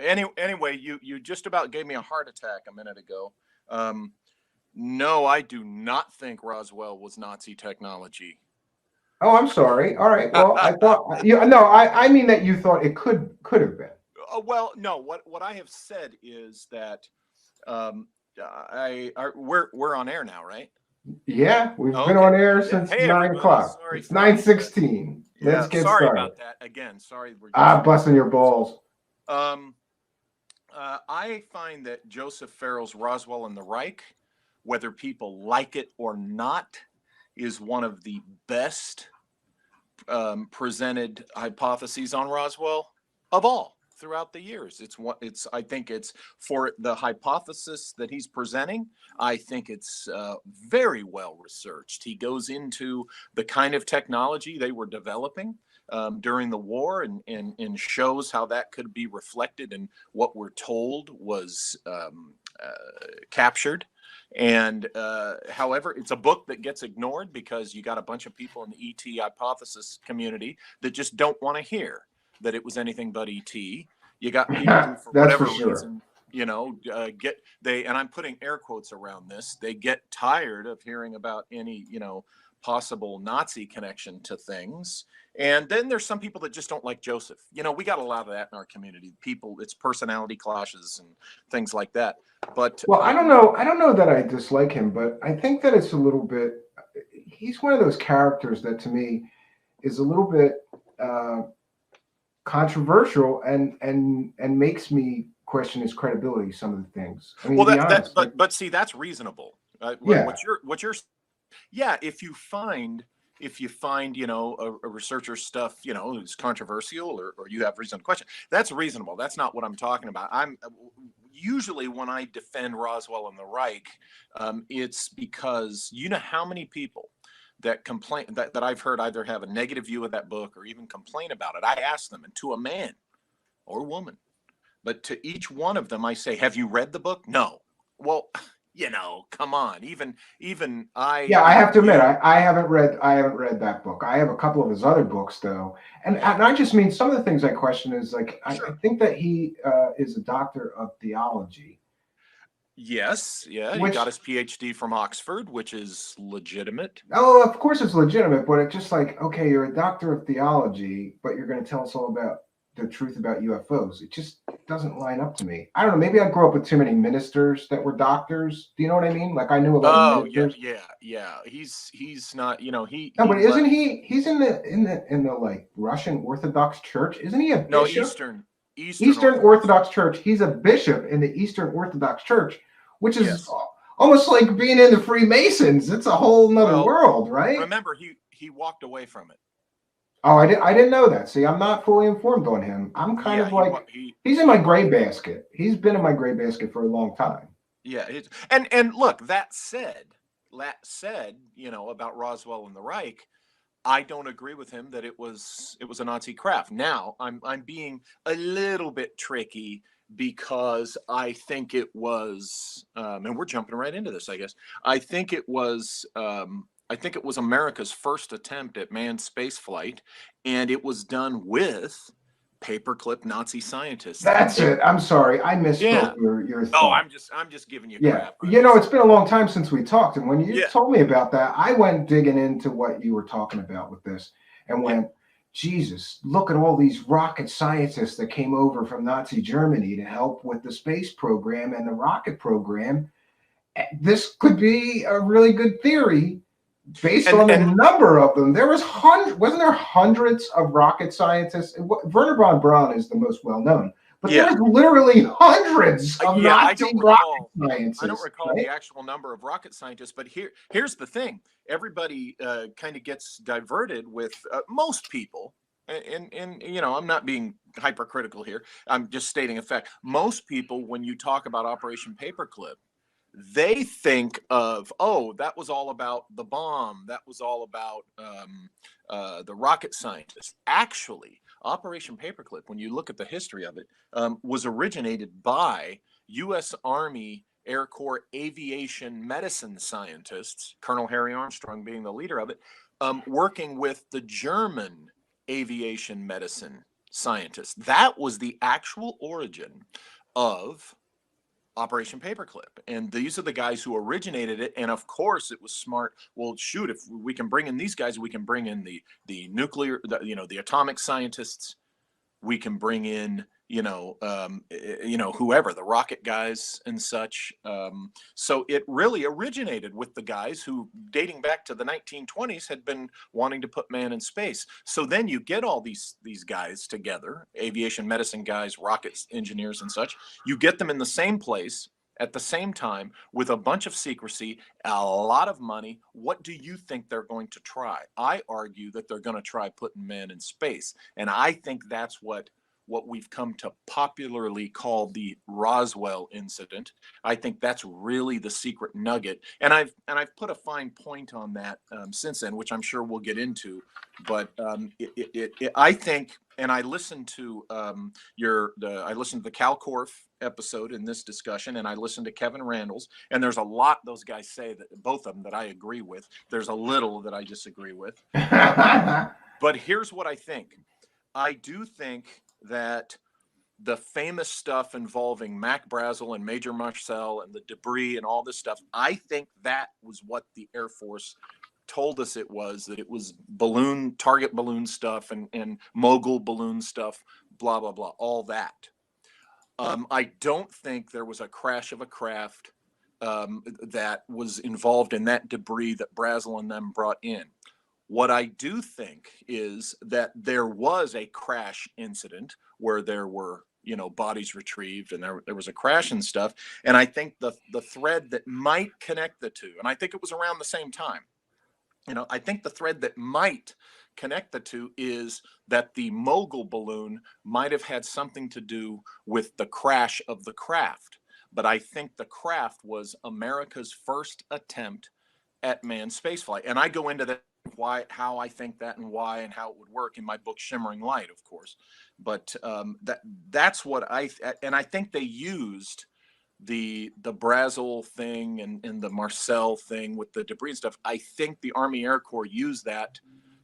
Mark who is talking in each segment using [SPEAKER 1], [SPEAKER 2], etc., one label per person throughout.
[SPEAKER 1] Anyway, you just about gave me a heart attack a minute ago. Um, no, I do not think Roswell was Nazi technology.
[SPEAKER 2] Oh, I'm sorry. All right. Well, I thought you. No, I mean that you thought it could have been.
[SPEAKER 1] Well, no. What I have said is that um, we're on air now, right?
[SPEAKER 2] Yeah, we've been
[SPEAKER 1] Okay.
[SPEAKER 2] on air
[SPEAKER 1] Yeah.
[SPEAKER 2] since
[SPEAKER 1] Hey,
[SPEAKER 2] nine
[SPEAKER 1] everybody.
[SPEAKER 2] o'clock.
[SPEAKER 1] Sorry
[SPEAKER 2] It's
[SPEAKER 1] for the
[SPEAKER 2] 9:16. Let's
[SPEAKER 1] yeah.
[SPEAKER 2] get
[SPEAKER 1] Sorry
[SPEAKER 2] started.
[SPEAKER 1] about that again. Sorry, we're just
[SPEAKER 2] Busting your balls.
[SPEAKER 1] um. I find that Joseph Farrell's Roswell and the Reich, whether people like it or not, is one of the best presented hypotheses on Roswell of all throughout the years. I think it's for the hypothesis that he's presenting. I think it's very well researched. He goes into the kind of technology they were developing during the war and shows how that could be reflected in what we're told was captured. And however, it's a book that gets ignored because you got a bunch of people in the ET hypothesis community that just don't want to hear that it was anything but ET. You got people who, for
[SPEAKER 2] That's for
[SPEAKER 1] whatever
[SPEAKER 2] sure.
[SPEAKER 1] reason, get they, and I'm putting air quotes around this, they get tired of hearing about any, possible Nazi connection to things. And then there's some people that just don't like Joseph. We got a lot of that in our community. People, it's personality clashes and things like that. But
[SPEAKER 2] Well, I don't know. I don't know that I dislike him, but I think that it's a little bit. He's one of those characters that to me is a little bit uh, controversial and makes me question his credibility. Some of the things. I mean, to
[SPEAKER 1] well,
[SPEAKER 2] be
[SPEAKER 1] that
[SPEAKER 2] honest, like
[SPEAKER 1] but see, that's reasonable.
[SPEAKER 2] yeah,
[SPEAKER 1] What you're yeah, if you find a researcher's stuff is controversial, or you have reason to question, that's reasonable. That's not what I'm talking about. I'm usually, when I defend Roswell and the Reich, it's because how many people that complain that I've heard either have a negative view of that book or even complain about it. I ask them, and to a man or woman, but to each one of them I say, have you read the book? No. Well, come on. Even I,
[SPEAKER 2] yeah. I have to admit,
[SPEAKER 1] you.
[SPEAKER 2] I haven't read that book. I have a couple of his other books though,
[SPEAKER 1] Yeah.
[SPEAKER 2] and I just mean some of the things I question is like I
[SPEAKER 1] Sure.
[SPEAKER 2] think that he is a doctor of theology,
[SPEAKER 1] Yes, yeah, he got
[SPEAKER 2] which
[SPEAKER 1] his PhD from Oxford, which is legitimate.
[SPEAKER 2] oh, of course it's legitimate, but it's just like, okay, you're a doctor of theology, but you're going to tell us all about the truth about UFOs. It just doesn't line up to me. I don't know. Maybe I grew up with too many ministers that were doctors. Do you know what I mean? Like I knew a lot of
[SPEAKER 1] Oh, yeah,
[SPEAKER 2] ministers.
[SPEAKER 1] yeah, yeah. He's not,
[SPEAKER 2] No,
[SPEAKER 1] he
[SPEAKER 2] but isn't
[SPEAKER 1] left.
[SPEAKER 2] he? He's in the like Russian Orthodox Church. Isn't he a
[SPEAKER 1] No,
[SPEAKER 2] bishop?
[SPEAKER 1] Eastern
[SPEAKER 2] Eastern
[SPEAKER 1] Orthodox
[SPEAKER 2] Orthodox
[SPEAKER 1] Church.
[SPEAKER 2] Church. He's a bishop in the Eastern Orthodox Church, which is
[SPEAKER 1] Yes.
[SPEAKER 2] almost like being in the Freemasons. It's a whole nother
[SPEAKER 1] Well,
[SPEAKER 2] world, right?
[SPEAKER 1] remember, he walked away from it.
[SPEAKER 2] Oh, I didn't know that. See, I'm not fully informed on him. I'm kind
[SPEAKER 1] Yeah,
[SPEAKER 2] of like he's in
[SPEAKER 1] he
[SPEAKER 2] my gray
[SPEAKER 1] walked.
[SPEAKER 2] basket. He's been in my gray basket for a long time.
[SPEAKER 1] Yeah, and look, that said, about Roswell and the Reich, I don't agree with him that it was a Nazi craft. Now, I'm being a little bit tricky because I think it was, and we're jumping right into this, I guess. I think it was America's first attempt at manned space flight, and it was done with paperclip Nazi scientists.
[SPEAKER 2] That's
[SPEAKER 1] They,
[SPEAKER 2] it. I'm sorry, I misspoke
[SPEAKER 1] yeah.
[SPEAKER 2] your
[SPEAKER 1] Oh,
[SPEAKER 2] thought.
[SPEAKER 1] I'm just giving you
[SPEAKER 2] Yeah,
[SPEAKER 1] crap.
[SPEAKER 2] it's been a long time since we talked, and when you
[SPEAKER 1] Yeah,
[SPEAKER 2] told me about that, I went digging into what you were talking about with this, and
[SPEAKER 1] yeah.
[SPEAKER 2] went, Jesus, look at all these rocket scientists that came over from Nazi Germany to help with the space program and the rocket program. This could be a really good theory based
[SPEAKER 1] And
[SPEAKER 2] on the
[SPEAKER 1] and
[SPEAKER 2] number of them. Wasn't there hundreds of rocket scientists? Werner von Braun is the most well known, but there
[SPEAKER 1] yeah.
[SPEAKER 2] was literally hundreds of
[SPEAKER 1] Yeah,
[SPEAKER 2] Nazi rocket
[SPEAKER 1] I don't
[SPEAKER 2] scientists,
[SPEAKER 1] recall the
[SPEAKER 2] right?
[SPEAKER 1] actual number of rocket scientists, but here's the thing. Everybody kind of gets diverted with most people, and I'm not being hypercritical here. I'm just stating a fact. Most people, when you talk about Operation Paperclip, they think of, oh, that was all about the bomb. That was all about the rocket scientists. Actually, Operation Paperclip, when you look at the history of it, was originated by U.S. Army Air Corps aviation medicine scientists, Colonel Harry Armstrong being the leader of it, working with the German aviation medicine scientists. That was the actual origin of Operation Paperclip. And these are the guys who originated it. And of course, it was smart. Well, shoot, if we can bring in these guys, we can bring in the nuclear, the atomic scientists. We can bring in, whoever, the rocket guys and such. So it really originated with the guys who, dating back to the 1920s, had been wanting to put man in space. So then you get all these guys together, aviation medicine guys, rockets engineers and such. You get them in the same place at the same time with a bunch of secrecy, a lot of money. What do you think they're going to try? I argue that they're going to try putting man in space. And I think that's what we've come to popularly call the Roswell incident. I think that's really the secret nugget. And I've put a fine point on that since then, which I'm sure we'll get into. But I think, and I listened to I listened to the Cal Korff episode in this discussion, and I listened to Kevin Randall's, and there's a lot those guys say, that both of them, that I agree with. There's a little that I disagree with. But here's what I think. I do think that the famous stuff involving Mac Brazel and Major Marcel and the debris and all this stuff, I think that was what the Air Force told us it was, that it was target balloon stuff and mogul balloon stuff, blah, blah, blah, all that. I don't think there was a crash of a craft that was involved in that debris that Brazel and them brought in. What I do think is that there was a crash incident where there were, bodies retrieved, and there was a crash and stuff. And I think the thread that might connect the two, and I think it was around the same time, I think the thread that might connect the two is that the mogul balloon might have had something to do with the crash of the craft. But I think the craft was America's first attempt at manned spaceflight. And I go into that, how I think that and why and how it would work in my book Shimmering Light, of course. But that's what I think they used the Brazel thing and the Marcel thing with the debris and stuff. I think the Army Air Corps used that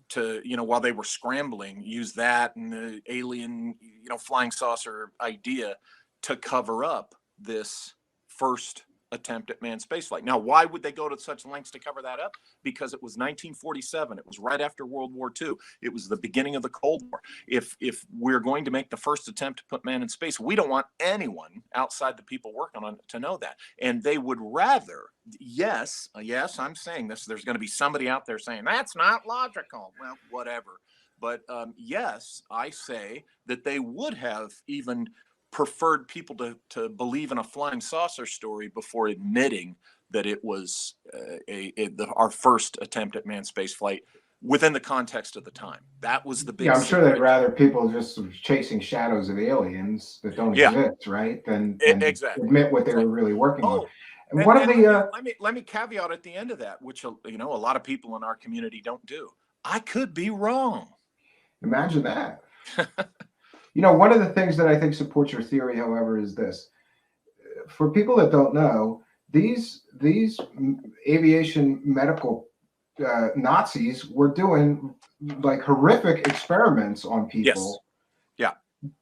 [SPEAKER 1] to, while they were scrambling, use that and the alien, flying saucer idea to cover up this first attempt at manned spaceflight. Now, why would they go to such lengths to cover that up? Because it was 1947. It was right after World War II. It was the beginning of the Cold War. If we're going to make the first attempt to put man in space, we don't want anyone outside the people working on it to know that. And they would rather, yes, I'm saying this, there's going to be somebody out there saying, that's not logical. Well, whatever. But yes, I say that they would have even preferred people to believe in a flying saucer story before admitting that it was our first attempt at manned space flight within the context of the time. That was the big.
[SPEAKER 2] Yeah, I'm sure they'd rather people just sort of chasing shadows of aliens that don't exist, right? Than
[SPEAKER 1] exactly
[SPEAKER 2] admit what they were really working on.
[SPEAKER 1] And one of the let me caveat at the end of that, which a lot of people in our community don't do. I could be wrong.
[SPEAKER 2] Imagine that. One of the things that I think supports your theory, however, is this. For people that don't know, these aviation medical Nazis were doing like horrific experiments on people.
[SPEAKER 1] Yes.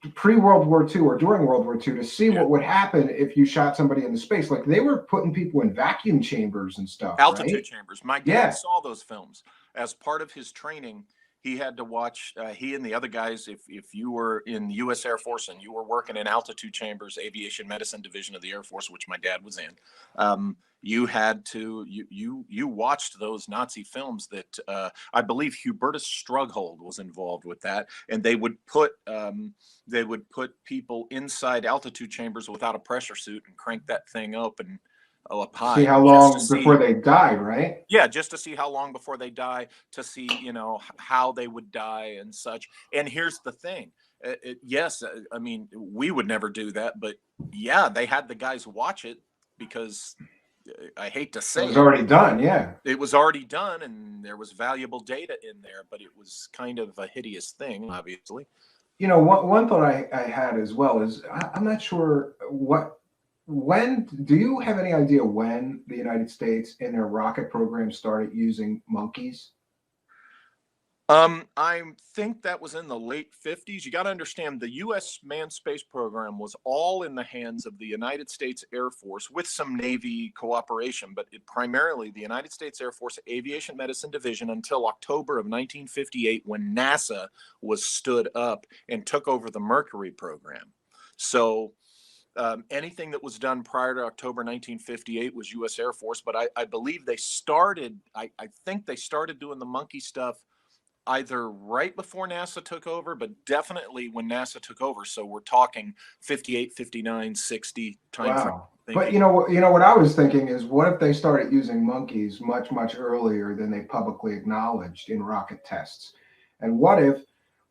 [SPEAKER 1] Yeah.
[SPEAKER 2] Pre-World War II or during World War II to see what would happen if you shot somebody into space. Like they were putting people in vacuum chambers and stuff.
[SPEAKER 1] Altitude chambers. My dad saw those films as part of his training. He had to watch, he and the other guys, if you were in the U.S. Air Force and you were working in altitude chambers, aviation medicine division of the Air Force, which my dad was in, you had to, you watched those Nazi films that I believe Hubertus Strughold was involved with that. And they would put people inside altitude chambers without a pressure suit and crank that thing up and up high.
[SPEAKER 2] See how long before they die, right?
[SPEAKER 1] Yeah, just to see how long before they die, to see, how they would die and such. And here's the thing. Yes, I mean, we would never do that, but yeah, they had the guys watch it because I hate to say
[SPEAKER 2] it was already done. Yeah,
[SPEAKER 1] it was already done, and there was valuable data in there, but it was kind of a hideous thing, obviously.
[SPEAKER 2] One thought I had as well is I'm not sure when do you have any idea when the United States in their rocket program started using monkeys?
[SPEAKER 1] I think that was in the late 50s. You got to understand the U.S. manned space program was all in the hands of the United States Air Force with some Navy cooperation, but primarily the United States Air Force Aviation Medicine Division until October of 1958 when NASA was stood up and took over the Mercury program. So anything that was done prior to October 1958 was U.S. Air Force, but I believe they started, I think they started doing the monkey stuff either right before NASA took over, but definitely when NASA took over. So we're talking 58, 59, 60 timeframe
[SPEAKER 2] Wow. But
[SPEAKER 1] thinking.
[SPEAKER 2] you know what I was thinking is, what if they started using monkeys much earlier than they publicly acknowledged in rocket tests? And what if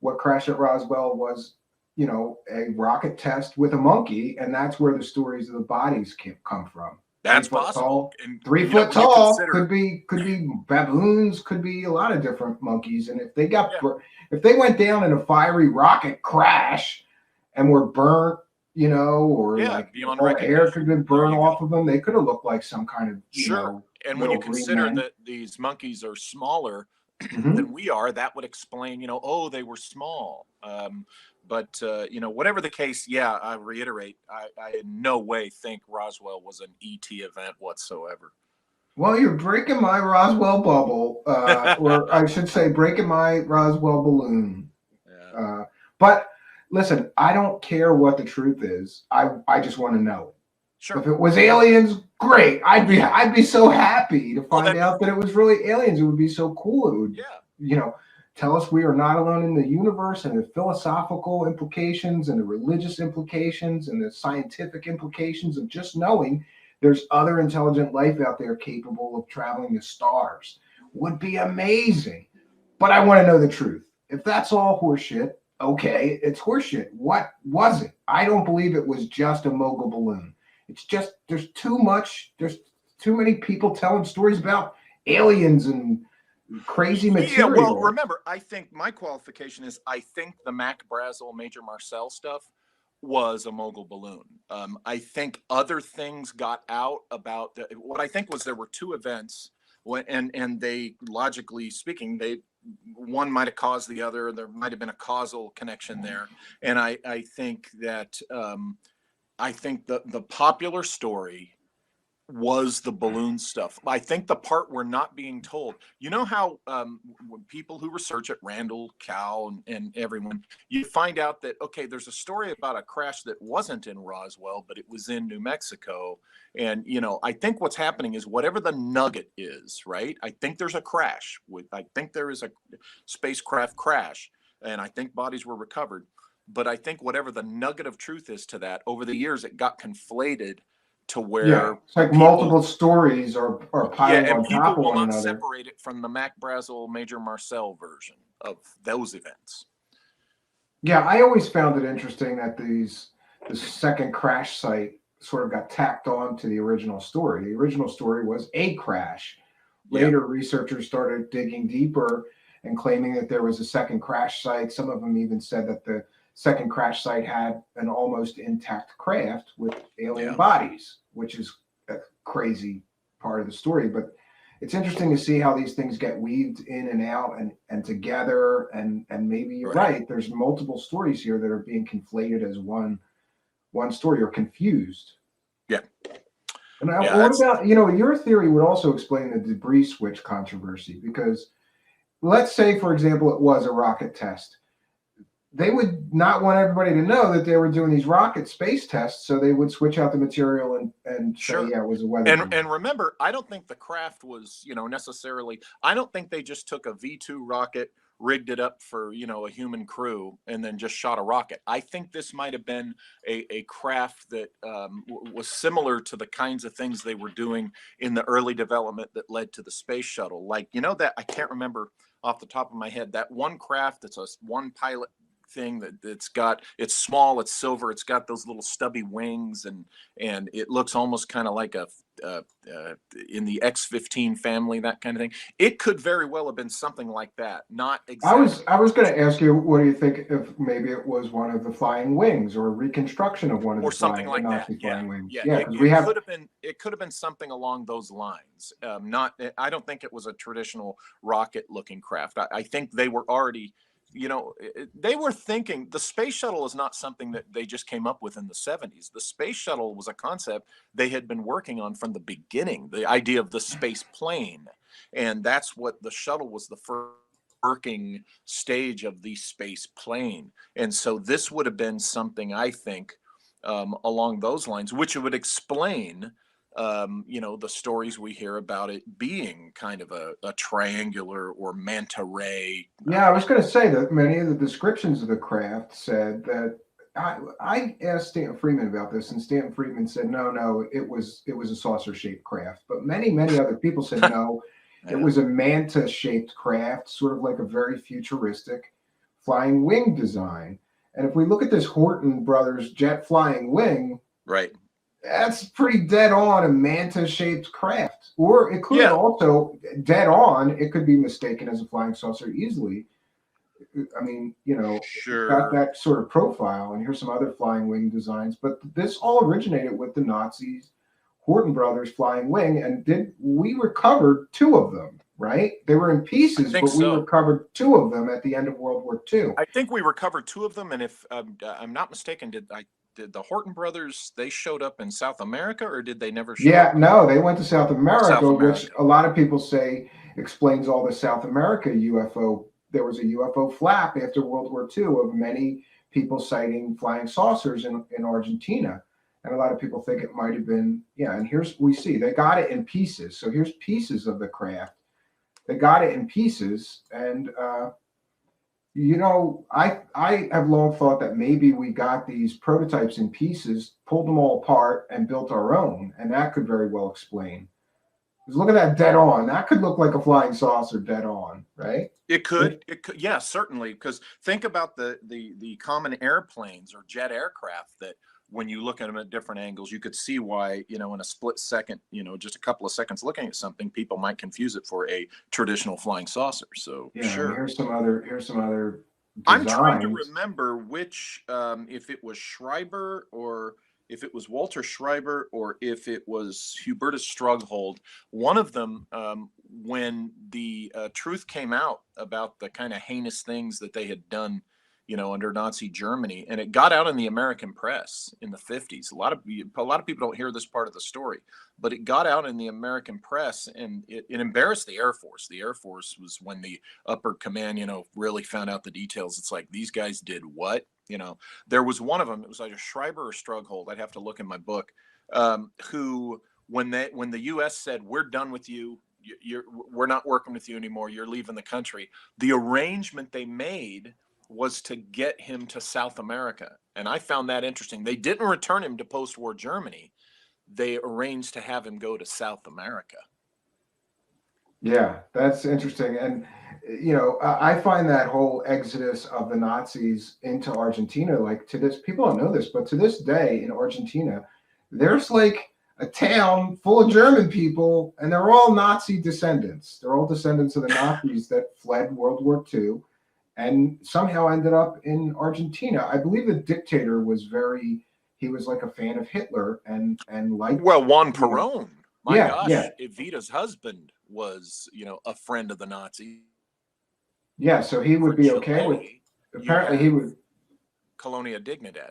[SPEAKER 2] what crashed at Roswell was, you know, a rocket test with a monkey, and that's where the stories of the bodies come from? Three
[SPEAKER 1] That's
[SPEAKER 2] foot
[SPEAKER 1] possible.
[SPEAKER 2] tall,
[SPEAKER 1] And,
[SPEAKER 2] three
[SPEAKER 1] you know,
[SPEAKER 2] foot
[SPEAKER 1] when you
[SPEAKER 2] tall
[SPEAKER 1] consider,
[SPEAKER 2] could be baboons, could be a lot of different monkeys. And if they got
[SPEAKER 1] yeah,
[SPEAKER 2] if they went down in a fiery rocket crash and were burnt, you know, or
[SPEAKER 1] yeah,
[SPEAKER 2] like
[SPEAKER 1] beyond
[SPEAKER 2] all the air
[SPEAKER 1] recognition.
[SPEAKER 2] could have been
[SPEAKER 1] There
[SPEAKER 2] burned
[SPEAKER 1] you
[SPEAKER 2] off
[SPEAKER 1] go.
[SPEAKER 2] of them. They could have looked like some kind of, you
[SPEAKER 1] Sure.
[SPEAKER 2] know,
[SPEAKER 1] And when you
[SPEAKER 2] little green
[SPEAKER 1] consider
[SPEAKER 2] men.
[SPEAKER 1] that these monkeys are smaller
[SPEAKER 2] Hmm.
[SPEAKER 1] than we are, that would explain, you know, oh, they were small. But you know, whatever the case, yeah, I reiterate, I in no way think Roswell was an ET event whatsoever.
[SPEAKER 2] Well, you're breaking my Roswell bubble, or I should say, breaking my Roswell balloon.
[SPEAKER 1] Yeah,
[SPEAKER 2] Uh, but listen, I don't care what the truth is. I just want to know. If
[SPEAKER 1] sure.
[SPEAKER 2] it was aliens, great.
[SPEAKER 1] Yeah.
[SPEAKER 2] I'd be so happy to
[SPEAKER 1] Well,
[SPEAKER 2] find
[SPEAKER 1] then,
[SPEAKER 2] out that it was really aliens. It would be so cool. It would,
[SPEAKER 1] yeah,
[SPEAKER 2] you know, tell us we are not alone in the universe, and the philosophical implications and the religious implications and the scientific implications of just knowing there's other intelligent life out there capable of traveling to stars would be amazing. But I want to know the truth. If that's all horseshit, okay, it's horseshit. What was it? I don't believe it was just a mogul balloon. It's just there's too many people telling stories about aliens and crazy
[SPEAKER 1] yeah. Well,
[SPEAKER 2] material.
[SPEAKER 1] remember, I think my qualification is I think the Mac Brazel Major Marcel stuff was a mogul balloon. I think other things got out about what I think was there were two events when, and they logically speaking they one might have caused the other. There might have been a causal connection there, and I think that I think the popular story was the balloon stuff. I think the part we're not being told. You know how when people who research it, Randall, Cal, and everyone, you find out that okay, there's a story about a crash that wasn't in Roswell, but it was in New Mexico. And you know, I think what's happening is whatever the nugget is, right? I think there's a crash. I think there is a spacecraft crash, and I think bodies were recovered. But I think whatever the nugget of truth is to that, over the years, it got conflated to
[SPEAKER 2] Yeah,
[SPEAKER 1] where
[SPEAKER 2] it's like
[SPEAKER 1] people
[SPEAKER 2] multiple stories are
[SPEAKER 1] yeah,
[SPEAKER 2] piling
[SPEAKER 1] and
[SPEAKER 2] on top
[SPEAKER 1] people
[SPEAKER 2] of
[SPEAKER 1] will
[SPEAKER 2] one
[SPEAKER 1] not
[SPEAKER 2] another.
[SPEAKER 1] separate it from the Mac Brazel Major Marcel version of those events.
[SPEAKER 2] Yeah, I always found it interesting that the second crash site sort of got tacked on to the original story. The original story was a crash.
[SPEAKER 1] Yeah,
[SPEAKER 2] Later, researchers started digging deeper and claiming that there was a second crash site. Some of them even said that the second crash site had an almost intact craft with alien
[SPEAKER 1] yeah,
[SPEAKER 2] bodies, which is a crazy part of the story. But it's interesting to see how these things get weaved in and out and together. And maybe you're
[SPEAKER 1] right.
[SPEAKER 2] right. There's multiple stories here that are being conflated as one story or confused.
[SPEAKER 1] Yeah,
[SPEAKER 2] And
[SPEAKER 1] yeah.
[SPEAKER 2] what
[SPEAKER 1] That's
[SPEAKER 2] about, you know, your theory would also explain the debris switch controversy, because let's say, for example, it was a rocket test. They would not want everybody to know that they were doing these rocket space tests, so they would switch out the material and say,
[SPEAKER 1] sure.
[SPEAKER 2] yeah, it was a weather
[SPEAKER 1] And
[SPEAKER 2] balloon.
[SPEAKER 1] remember, I don't think the craft was, you know, necessarily. I don't think they just took a V2 rocket, rigged it up for, you know, a human crew, and then just shot a rocket. I think this might have been a craft that was similar to the kinds of things they were doing in the early development that led to the space shuttle. Like, you know, that I can't remember off the top of my head that one craft that's a one pilot thing that's got it's small, it's silver, it's got those little stubby wings, and it looks almost kind of like a in the X-15 family, that kind of thing. It could very well have been something like that, not
[SPEAKER 2] I was
[SPEAKER 1] exactly.
[SPEAKER 2] I was going to ask you, what do you think if maybe it was one of the flying wings or a reconstruction of one of
[SPEAKER 1] Or something
[SPEAKER 2] the
[SPEAKER 1] like that.
[SPEAKER 2] Nazi
[SPEAKER 1] Yeah,
[SPEAKER 2] flying wings?
[SPEAKER 1] yeah.
[SPEAKER 2] Yeah,
[SPEAKER 1] It,
[SPEAKER 2] because we
[SPEAKER 1] it
[SPEAKER 2] have.
[SPEAKER 1] could have been. It could have been something along those lines. Not. I don't think it was a traditional rocket-looking craft. I think they were already. They were thinking the space shuttle is not something that they just came up with in the 70s. The space shuttle was a concept they had been working on from the beginning. The idea of the space plane, and that's what the shuttle was, the first working stage of the space plane. And so this would have been something, I think, along those lines, which would explain, the stories we hear about it being kind of a triangular or manta ray.
[SPEAKER 2] Yeah, I was going to say that many of the descriptions of the craft said that. I asked Stanton Friedman about this, and Stanton Friedman said no, it was a saucer shaped craft. But many other people said no, it
[SPEAKER 1] Yeah,
[SPEAKER 2] was a manta shaped craft, sort of like a very futuristic flying wing design. And if we look at this Horton Brothers jet flying wing,
[SPEAKER 1] right.
[SPEAKER 2] that's pretty dead on a manta shaped craft. Or it could
[SPEAKER 1] Yeah,
[SPEAKER 2] also, dead on, it could be mistaken as a flying saucer easily. I mean, it's got
[SPEAKER 1] sure.
[SPEAKER 2] that sort of profile. And here's some other flying wing designs. But this all originated with the Nazis, Horton Brothers flying wing. And we recovered two of them, right? They were in
[SPEAKER 1] I
[SPEAKER 2] pieces,
[SPEAKER 1] think
[SPEAKER 2] but we
[SPEAKER 1] so.
[SPEAKER 2] recovered two of them at the end of World War II.
[SPEAKER 1] I think we recovered two of them, and if I'm not mistaken, did the Horton brothers, they showed up in South America, or did they never show
[SPEAKER 2] Yeah,
[SPEAKER 1] up in
[SPEAKER 2] no, they went to South
[SPEAKER 1] South
[SPEAKER 2] America, which
[SPEAKER 1] America?
[SPEAKER 2] a lot of people say explains all the South America UFO. There was a UFO flap after World War II of many people citing flying saucers in Argentina. And a lot of people think it might have been, yeah. And here's, we see they got it in pieces. So here's pieces of the craft. They got it in pieces. And, I have long thought that maybe we got these prototypes in pieces, pulled them all apart, and built our own. And that could very well explain. Because look at that dead on. That could look like a flying saucer dead on, right?
[SPEAKER 1] It could, yeah, certainly. Because think about the common airplanes or jet aircraft that when you look at them at different angles, you could see why, in a split second, just a couple of seconds looking at something, people might confuse it for a traditional flying saucer. So
[SPEAKER 2] Yeah, and
[SPEAKER 1] sure.
[SPEAKER 2] here's some other
[SPEAKER 1] I'm trying to
[SPEAKER 2] designs.
[SPEAKER 1] remember which, if it was Schreiber or if it was Walter Schreiber or if it was Hubertus Strughold. One of them, when the truth came out about the kind of heinous things that they had done, under Nazi Germany, and it got out in the American press in the 50s. A lot of people don't hear this part of the story, but it got out in the American press, and it embarrassed the Air Force. The Air Force was when the upper command, really found out the details. It's like, these guys did what? There was one of them. It was either Schreiber or Strughold. I'd have to look in my book. Who, when the U.S. said, "We're done with you. We're not working with you anymore. You're leaving the country." The arrangement they made was to get him to South America, and I found that interesting. They didn't return him to post-war Germany. They arranged to have him go to South America.
[SPEAKER 2] Yeah, that's interesting. And, I find that whole exodus of the Nazis into Argentina, like to this, people don't know this, but to this day in Argentina, there's like a town full of German people, and they're all Nazi descendants. They're all descendants of the Nazis that fled World War II and somehow ended up in Argentina. I believe the dictator was he was like a fan of Hitler and liked,
[SPEAKER 1] Well, Juan
[SPEAKER 2] you know,
[SPEAKER 1] Perón, my
[SPEAKER 2] yeah,
[SPEAKER 1] gosh,
[SPEAKER 2] yeah,
[SPEAKER 1] Evita's husband was, a friend of the Nazis.
[SPEAKER 2] yeah. So he
[SPEAKER 1] For
[SPEAKER 2] would be okay with.
[SPEAKER 1] Chile, you
[SPEAKER 2] Apparently, he
[SPEAKER 1] have
[SPEAKER 2] would.
[SPEAKER 1] Colonia Dignidad.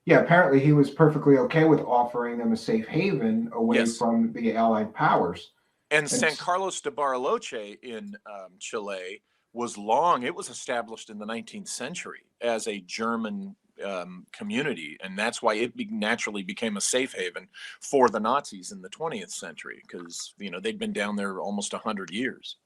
[SPEAKER 2] Yeah, apparently he was perfectly okay with offering them a safe haven away
[SPEAKER 1] Yes.
[SPEAKER 2] from the Allied powers.
[SPEAKER 1] And
[SPEAKER 2] And
[SPEAKER 1] San Carlos de Bariloche in Chile it was established in the 19th century as a German community. And that's why it naturally became a safe haven for the Nazis in the 20th century, because, they'd been down there almost 100 years.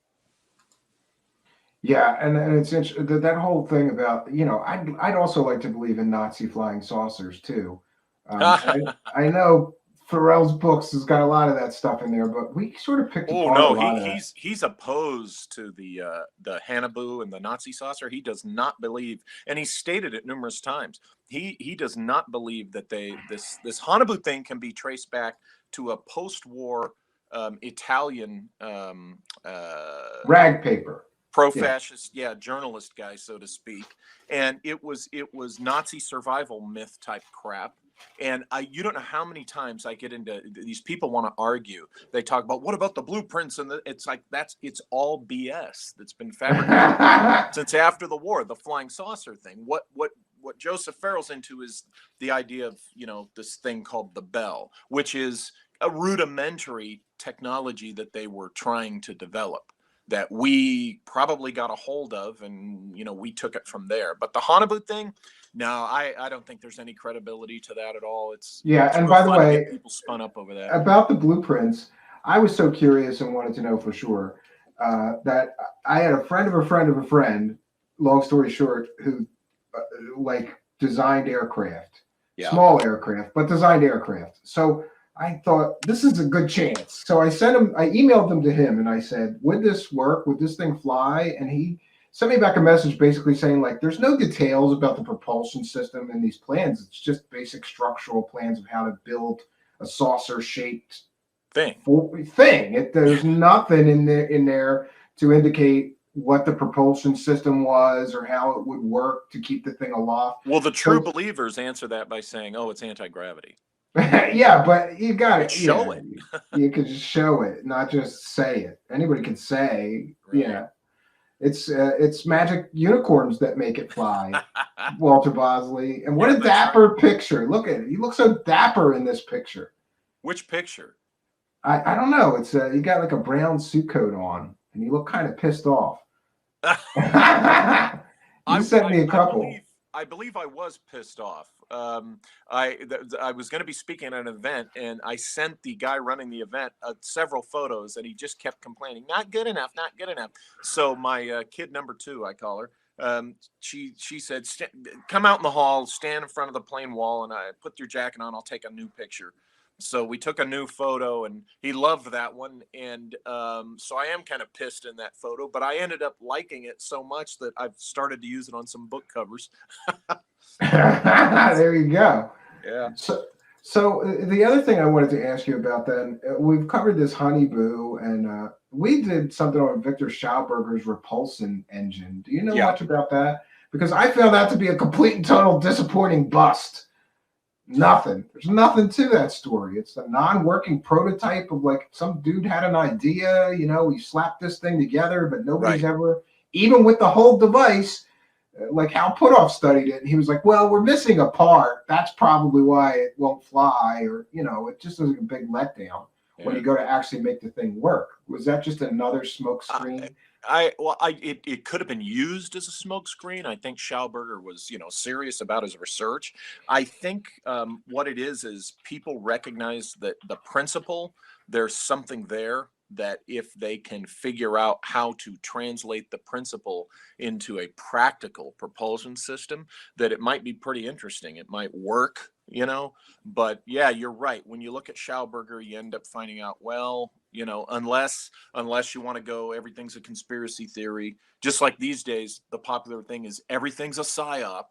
[SPEAKER 2] yeah, and it's interesting that whole thing about, I'd also like to believe in Nazi flying saucers too. I know Pharrell's books has got a lot of that stuff in there, but we sort of picked
[SPEAKER 1] Oh
[SPEAKER 2] apart a
[SPEAKER 1] no,
[SPEAKER 2] lot of that.
[SPEAKER 1] he's opposed to the Hannibal and the Nazi saucer. He does not believe, and he's stated it numerous times. He does not believe that this Hannibal thing can be traced back to a post-war Italian
[SPEAKER 2] Rag paper.
[SPEAKER 1] pro-fascist, journalist guy, so to speak, and it was Nazi survival myth type crap. And you don't know how many times I get into these people want to argue. They talk about what about the blueprints, and it's like it's all BS that's been fabricated since after the war. The flying saucer thing. What Joseph Farrell's into is the idea of this thing called the Bell, which is a rudimentary technology that they were trying to develop, that we probably got a hold of, and we took it from there. But the Hanabu thing, no, I don't think there's any credibility to that at all. It's
[SPEAKER 2] and
[SPEAKER 1] real
[SPEAKER 2] by the
[SPEAKER 1] fun to
[SPEAKER 2] way,
[SPEAKER 1] get people spun up over that.
[SPEAKER 2] about the blueprints, I was so curious and wanted to know for sure that I had a friend of a friend of a friend, long story short, who like designed aircraft, small aircraft, but designed aircraft. So I thought this is a good chance. So I emailed them to him and I said, would this work? Would this thing fly? And he sent me back a message basically saying, like, there's no details about the propulsion system in these plans. It's just basic structural plans of how to build a saucer shaped thing. There's nothing in there to indicate what the propulsion system was or how it would work to keep the thing aloft.
[SPEAKER 1] Well, the true believers answer that by saying, oh, it's anti-gravity.
[SPEAKER 2] Yeah, but you got it.
[SPEAKER 1] Show it.
[SPEAKER 2] You could just show it, not just say it. Anybody can say, right. It's magic unicorns that make it fly. Walter Bosley. And what a dapper picture. Look at it. You look so dapper in this picture.
[SPEAKER 1] Which picture?
[SPEAKER 2] I don't know. It's you got like a brown suit coat on and you look kind of pissed off. You sent me a couple.
[SPEAKER 1] I believe I was pissed off. I was going to be speaking at an event, and I sent the guy running the event several photos, and he just kept complaining, not good enough, not good enough. So my kid number 2, I call her, she said, come out in the hall, stand in front of the plane wall, and I put your jacket on, I'll take a new picture. So we took a new photo, and he loved that one. And so I am kind of pissed in that photo, but I ended up liking it so much that I've started to use it on some book covers.
[SPEAKER 2] There you go.
[SPEAKER 1] Yeah.
[SPEAKER 2] So the other thing I wanted to ask you about then, we've covered this Honeyboo, and we did something on Victor Schauberger's Repulsion engine. Do you know much about that? Because I found that to be a complete and total disappointing bust. Nothing. There's nothing to that story. It's a non-working prototype of like some dude had an idea, he slapped this thing together, but nobody's ever, even with the whole device, like Hal Puthoff studied it, and he was like, well, we're missing a part. That's probably why it won't fly, or, it just is a big letdown when you go to actually make the thing work. Was that just another smoke screen?
[SPEAKER 1] It could have been used as a smokescreen. I think Schauberger was, serious about his research. I think what it is people recognize that the principle, there's something there that if they can figure out how to translate the principle into a practical propulsion system, that it might be pretty interesting. It might work, but yeah, you're right. When you look at Schauberger, you end up finding out, well, unless you want to go, everything's a conspiracy theory. Just like these days, the popular thing is everything's a psyop,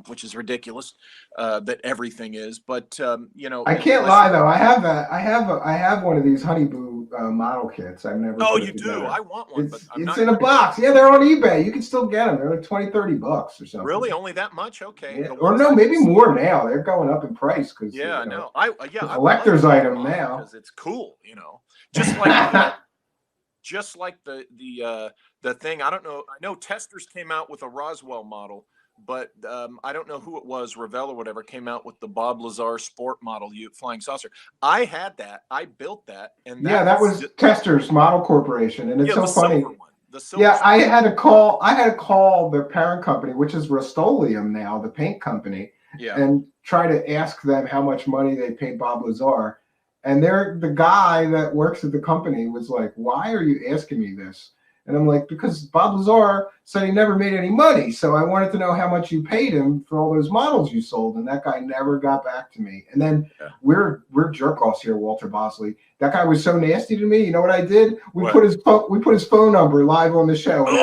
[SPEAKER 1] which is ridiculous. That everything is, but
[SPEAKER 2] I can't lie though. I have one of these Honeyboo model kits. I've never.
[SPEAKER 1] Oh, you do? I want one, but
[SPEAKER 2] it's in a box. Yeah, they're on eBay. You can still get them. They're like $20-$30 or something.
[SPEAKER 1] Really, only that much? Okay.
[SPEAKER 2] Yeah. Or no, maybe more now. They're going up in price because
[SPEAKER 1] I know.
[SPEAKER 2] A collector's item now
[SPEAKER 1] because it's cool. Just like just like the thing. I don't know. I know Testers came out with a Roswell model, but I don't know who it was, Revell or whatever, came out with the Bob Lazar Sport model flying saucer. I had that. I built that, and
[SPEAKER 2] that was Testers Model Corporation, and it's so funny. I had to call their parent company, which is Rust-Oleum now, the paint company, and try to ask them how much money they paid Bob Lazar. And the guy that works at the company was like, why are you asking me this? And I'm like, because Bob Lazar said he never made any money. So I wanted to know how much you paid him for all those models you sold. And that guy never got back to me. And then we're jerk-offs here, Walter Bosley. That guy was so nasty to me. You know what I did? We put his phone number live on the show, and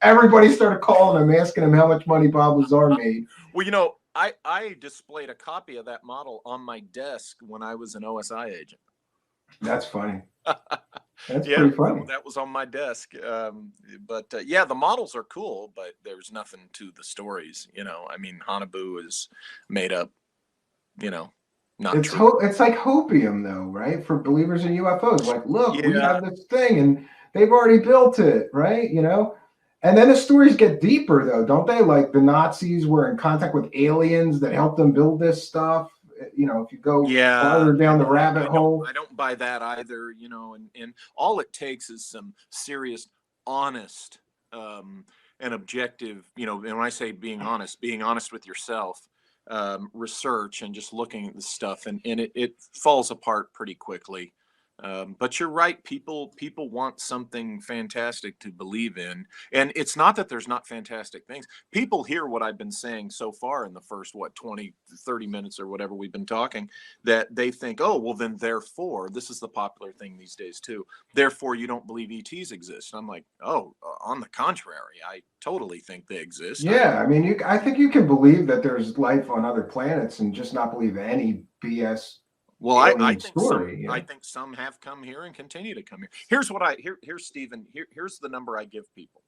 [SPEAKER 2] everybody started calling him, asking him how much money Bob Lazar made.
[SPEAKER 1] Well, I displayed a copy of that model on my desk when I was an OSI agent.
[SPEAKER 2] That's funny. That's
[SPEAKER 1] Yeah,
[SPEAKER 2] pretty funny.
[SPEAKER 1] that was on my desk. But yeah, the models are cool, but there's nothing to the stories. I mean, Hanabu is made up. Not
[SPEAKER 2] It's
[SPEAKER 1] true.
[SPEAKER 2] it's like hopium though, right? For believers in UFOs. Like, look, we
[SPEAKER 1] Yeah,
[SPEAKER 2] have this thing and they've already built it, right? And then the stories get deeper though, don't they? Like the Nazis were in contact with aliens that helped them build this stuff. If you go
[SPEAKER 1] yeah.
[SPEAKER 2] farther down the rabbit hole.
[SPEAKER 1] I don't buy that either. And all it takes is some serious, honest, and objective. And when I say being honest with yourself, research and just looking at the stuff, and it falls apart pretty quickly. But you're right. People want something fantastic to believe in, and it's not that there's not fantastic things. People hear what I've been saying so far in the first 20 30 minutes or whatever we've been talking, that they think, oh well, then therefore this is the popular thing these days too, therefore you don't believe ETs exist. And I'm like, oh, on the contrary, I totally think they exist.
[SPEAKER 2] Yeah, I mean, I think you can believe that there's life on other planets and just not believe any BS
[SPEAKER 1] Well,
[SPEAKER 2] alien story.
[SPEAKER 1] I think some have come here and continue to come here. Here's Stephen. Here's the number I give people.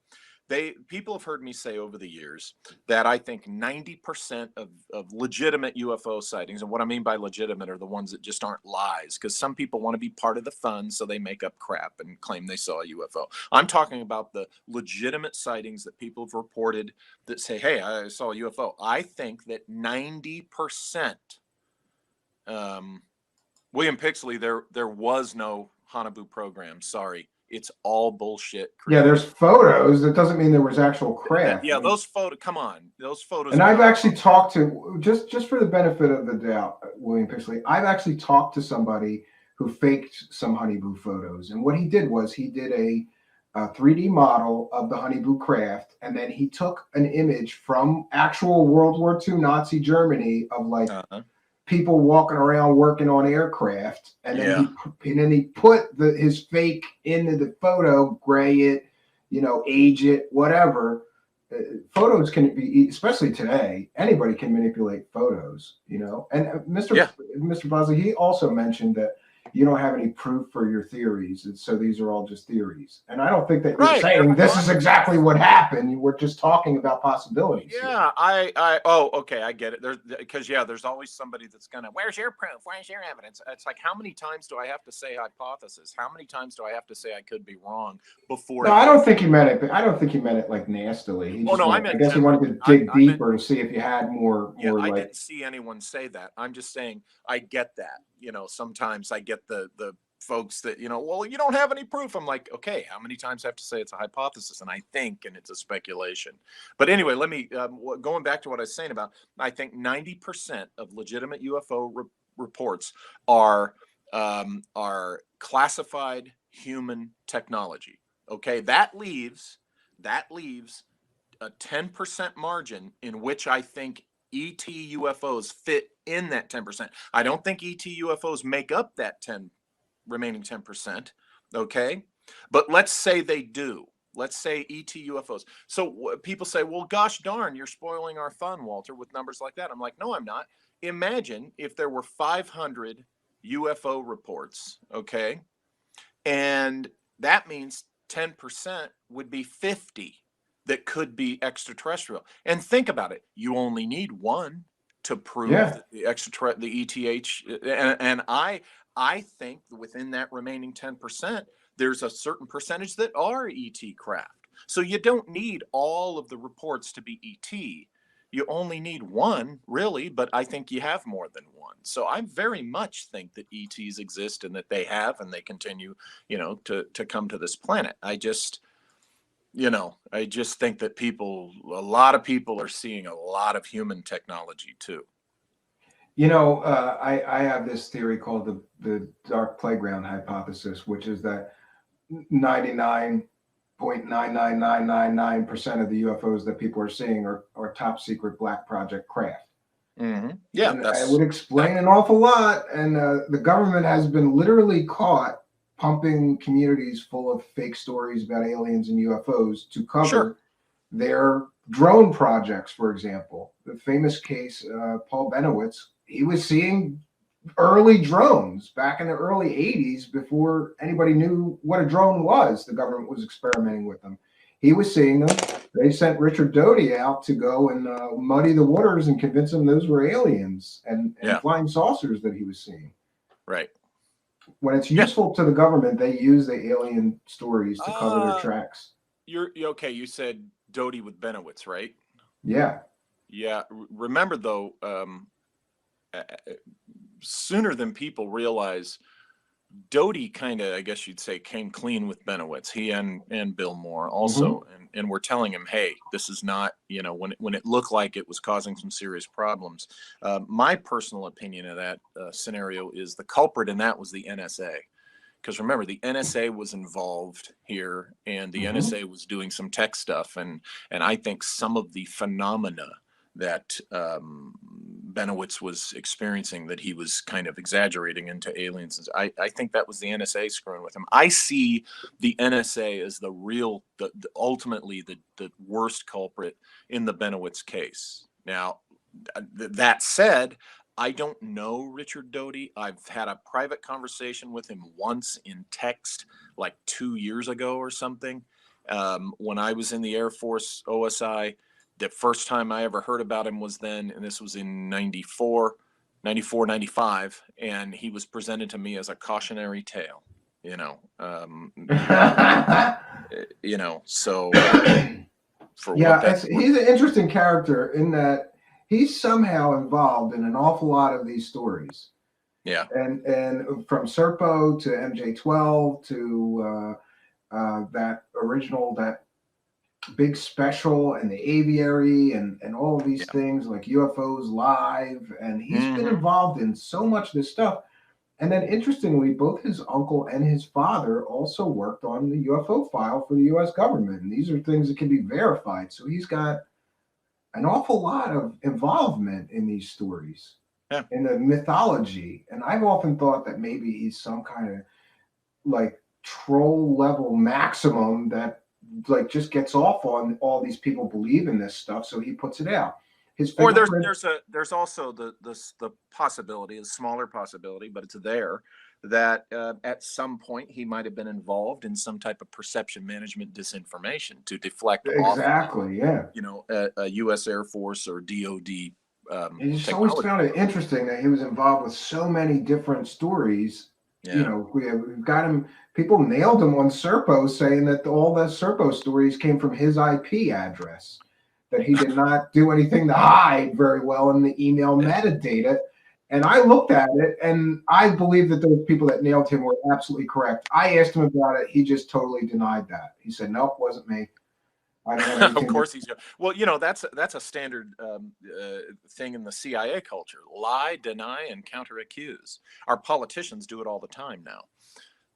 [SPEAKER 1] People have heard me say over the years that I think 90% of legitimate UFO sightings, and what I mean by legitimate are the ones that just aren't lies, because some people want to be part of the fun, so they make up crap and claim they saw a UFO. I'm talking about the legitimate sightings that people have reported that say, hey, I saw a UFO. I think that 90%. William Pixley, there was no Hanabu program. Sorry, it's all bullshit.
[SPEAKER 2] Yeah,
[SPEAKER 1] Created.
[SPEAKER 2] there's photos. That doesn't mean there was actual craft.
[SPEAKER 1] Yeah, those photos. Come on, those photos.
[SPEAKER 2] And
[SPEAKER 1] Are
[SPEAKER 2] I've
[SPEAKER 1] not
[SPEAKER 2] actually talked to, just for the benefit of the doubt, William Pixley, I've actually talked to somebody who faked some Honeyboo photos. And what he did was he did a 3D model of the Honeyboo craft, and then he took an image from actual World War II Nazi Germany of like people walking around working on aircraft, and then he put his fake into the photo, gray it, age it, whatever. Photos can be, especially today, anybody can manipulate photos, And Mr. Bosley, he also mentioned that you don't have any proof for your theories, and so these are all just theories. And I don't think that you're saying this is exactly what happened. We're just talking about possibilities.
[SPEAKER 1] Yeah, okay, I get it. There's always somebody that's gonna, where's your proof? Where's your evidence? It's like, how many times do I have to say hypothesis? How many times do I have to say I could be wrong before?
[SPEAKER 2] No, I don't think he meant it. I don't think he meant it like nastily. I guess he wanted to dig deeper to see if you had more.
[SPEAKER 1] Yeah, I didn't see anyone say that. I'm just saying I get that. Sometimes I get the folks that, well, you don't have any proof. I'm like, okay, how many times I have to say it's a hypothesis and I think, and it's a speculation. But anyway, let me, going back to what I was saying about, I think 90% of legitimate UFO reports are classified human technology. Okay, that leaves a 10% margin in which I think ET UFOs fit in that 10%. I don't think ET UFOs make up that remaining 10%. Okay, but let's say they do. Let's say ET UFOs. So people say, well, gosh darn, you're spoiling our fun, Walter, with numbers like that. I'm like, no, I'm not. Imagine if there were 500 UFO reports, okay, and that means 10% would be 50 that could be extraterrestrial. And think about it. You only need one to prove that the ETH, and I think within that remaining 10%, there's a certain percentage that are ET craft. So you don't need all of the reports to be ET. You only need one, really, but I think you have more than one. So I very much think that ETs exist and that they have, and they continue, to come to this planet. I just think that a lot of people are seeing a lot of human technology too.
[SPEAKER 2] I have this theory called the dark playground hypothesis, which is that 99.99999% of the UFOs that people are seeing are top secret black project craft.
[SPEAKER 1] Mm-hmm. Yeah,
[SPEAKER 2] and I would explain an awful lot. And the government has been literally caught pumping communities full of fake stories about aliens and UFOs to cover their drone projects, for example. The famous case, Paul Benowitz, he was seeing early drones back in the early 80s before anybody knew what a drone was. The government was experimenting with them. He was seeing them. They sent Richard Doty out to go and muddy the waters and convince him those were aliens and
[SPEAKER 1] Yeah.
[SPEAKER 2] flying saucers that he was seeing.
[SPEAKER 1] Right.
[SPEAKER 2] When it's
[SPEAKER 1] Yeah.
[SPEAKER 2] useful to the government, they use the alien stories to cover their
[SPEAKER 1] Uh,
[SPEAKER 2] tracks.
[SPEAKER 1] you're okay. You said Doty with Benowitz, right?
[SPEAKER 2] Yeah.
[SPEAKER 1] Yeah. Remember though, uh, uh, sooner than people realize, Doty kind of, I guess you'd say, came clean with Benowitz. He and Bill Moore
[SPEAKER 2] Hmm.
[SPEAKER 1] also, and we're telling him, hey, this is not, when it looked like it was causing some serious problems. My personal opinion of that scenario is the culprit in that was the NSA. Because remember, the NSA was involved here, and the
[SPEAKER 2] Hmm.
[SPEAKER 1] NSA was doing some tech stuff, and I think some of the phenomena that Benowitz was experiencing, that he was kind of exaggerating into aliens. I think that was the NSA screwing with him. I see the NSA as the real, ultimately the worst culprit in the Benowitz case. Now, that said, I don't know Richard Doty. I've had a private conversation with him once in text, like 2 years ago or something. When I was in the Air Force OSI, the first time I ever heard about him was then, and this was in 94, 94, 95, and he was presented to me as a cautionary tale, so for what
[SPEAKER 2] Yeah,
[SPEAKER 1] that's worth.
[SPEAKER 2] he's an interesting character in that he's somehow involved in an awful lot of these stories,
[SPEAKER 1] Yeah.
[SPEAKER 2] and from Serpo to MJ12 to that original, that big special and the aviary and all of these
[SPEAKER 1] Yeah.
[SPEAKER 2] things like UFOs live, and he's been
[SPEAKER 1] Hmm.
[SPEAKER 2] involved in so much of this stuff. And then interestingly, both his uncle and his father also worked on the UFO file for the US government. And these are things that can be verified. So he's got an awful lot of involvement in these stories,
[SPEAKER 1] Yeah.
[SPEAKER 2] in the mythology. And I've often thought that maybe he's some kind of like troll level maximum that like just gets off on all these people believe in this stuff. So he puts it out. His
[SPEAKER 1] Or
[SPEAKER 2] fingerprint.
[SPEAKER 1] there's also the possibility, a smaller possibility, but it's there, that at some point he might have been involved in some type of perception management disinformation to deflect off of
[SPEAKER 2] Exactly. Yeah.
[SPEAKER 1] a U.S. Air Force or DoD
[SPEAKER 2] I just always
[SPEAKER 1] technology.
[SPEAKER 2] found it interesting that he was involved with so many different stories.
[SPEAKER 1] Yeah.
[SPEAKER 2] We've got him. People nailed him on Serpo, saying that all the Serpo stories came from his IP address. That he did not do anything to hide very well in the email
[SPEAKER 1] Yeah.
[SPEAKER 2] metadata. And I looked at it, and I believe that those people that nailed him were absolutely correct. I asked him about it. He just totally denied that. He said, "Nope, wasn't me. I don't have
[SPEAKER 1] Of
[SPEAKER 2] anything to."
[SPEAKER 1] course he's well. That's a standard thing in the CIA culture: lie, deny, and counter accuse. Our politicians do it all the time now.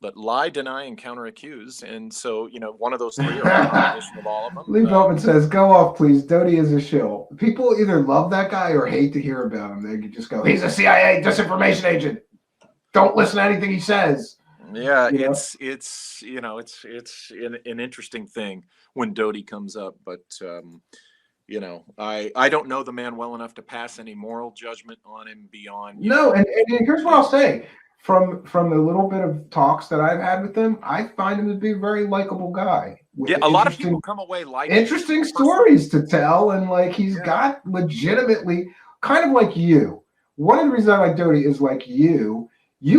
[SPEAKER 1] But lie, deny, and counter accuse. And so, one of those three or a combination of all of them.
[SPEAKER 2] Lee Beltman says, "Go off, please. Doty is a shill." People either love that guy or hate to hear about him. They just go, "He's a CIA disinformation agent. Don't listen to anything he says."
[SPEAKER 1] Yeah,
[SPEAKER 2] You know?
[SPEAKER 1] it's an interesting thing when Doty comes up, but I don't know the man well enough to pass any moral judgment on him beyond,
[SPEAKER 2] No, and here's what I'll
[SPEAKER 1] being.
[SPEAKER 2] say. From the little bit of talks that I've had with him, I find him to be a very likable guy with
[SPEAKER 1] Yeah, a lot of
[SPEAKER 2] interesting
[SPEAKER 1] people come away liking him
[SPEAKER 2] interesting
[SPEAKER 1] personally.
[SPEAKER 2] stories to tell, and like he's
[SPEAKER 1] Yeah.
[SPEAKER 2] got legitimately kind of like you. One of the reasons I like Doty is like you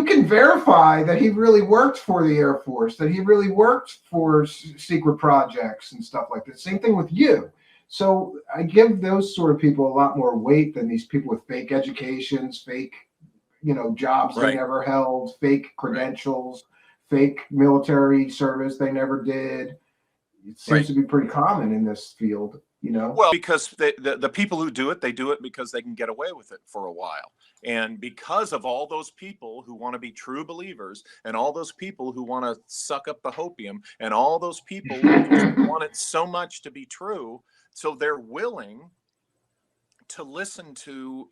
[SPEAKER 2] can verify that he really worked for the Air Force, that he really worked for secret projects and stuff like that. Same thing with you. So I give those sort of people a lot more weight than these people with fake educations, fake jobs they
[SPEAKER 1] Right.
[SPEAKER 2] never held, fake
[SPEAKER 1] Right.
[SPEAKER 2] credentials, fake military service they never did. It seems
[SPEAKER 1] Right.
[SPEAKER 2] to be pretty common in this field.
[SPEAKER 1] Well, because the people who do it, they do it because they can get away with it for a while. And because of all those people who want to be true believers, and all those people who want to suck up the hopium, and all those people who just want it so much to be true, so they're willing to listen to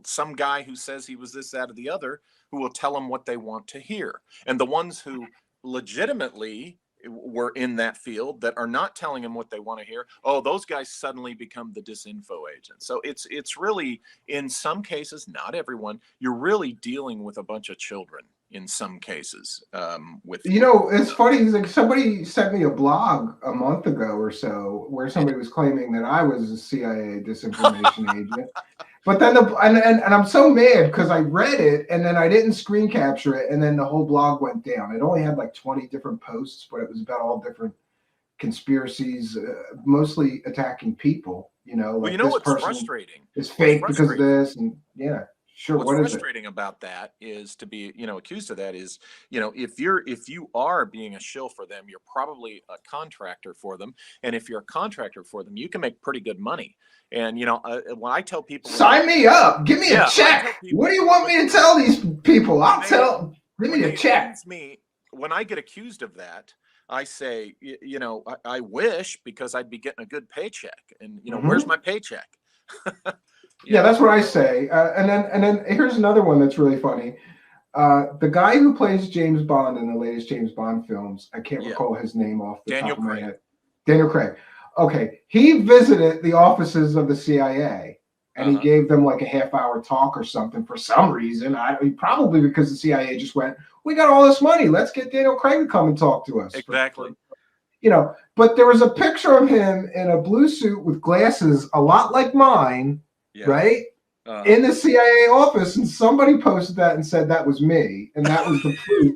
[SPEAKER 1] some guy who says he was this, that, or the other, who will tell them what they want to hear. And the ones who legitimately were in that field that are not telling them what they want to hear. Oh, those guys suddenly become the disinfo agent. So it's really, in some cases, not everyone, you're really dealing with a bunch of children in some cases.
[SPEAKER 2] It's funny. Like somebody sent me a blog a month ago or so where somebody was claiming that I was a CIA disinformation agent. But then and I'm so mad because I read it and then I didn't screen capture it, and then the whole blog went down. It only had like 20 different posts, but it was about all different conspiracies, mostly attacking people.
[SPEAKER 1] Well,
[SPEAKER 2] Like this
[SPEAKER 1] what's
[SPEAKER 2] person
[SPEAKER 1] frustrating?
[SPEAKER 2] is fake because of this, and yeah, sure.
[SPEAKER 1] What's
[SPEAKER 2] What is it?
[SPEAKER 1] frustrating about that is to be, accused of that is, if you are being a shill for them, you're probably a contractor for them. And if you're a contractor for them, you can make pretty good money. And, when I tell people,
[SPEAKER 2] Sign me up, give me a check. What do you want me to tell these people? Give me a check.
[SPEAKER 1] When I get accused of that, I say, I wish, because I'd be getting a good paycheck. And, where's my paycheck?
[SPEAKER 2] Yeah, that's what I say. And then here's another one that's really funny. The guy who plays James Bond in the latest James Bond films, I can't recall his name off the top of my head. Daniel Craig. Okay, he visited the offices of the CIA, and he gave them like a half-hour talk or something for some reason. Probably because the CIA just went, "We got all this money. Let's get Daniel Craig to come and talk to us."
[SPEAKER 1] Exactly.
[SPEAKER 2] But there was a picture of him in a blue suit with glasses, a lot like mine. Yeah. Right? In the CIA office, and somebody posted that and said that was me, and that was the proof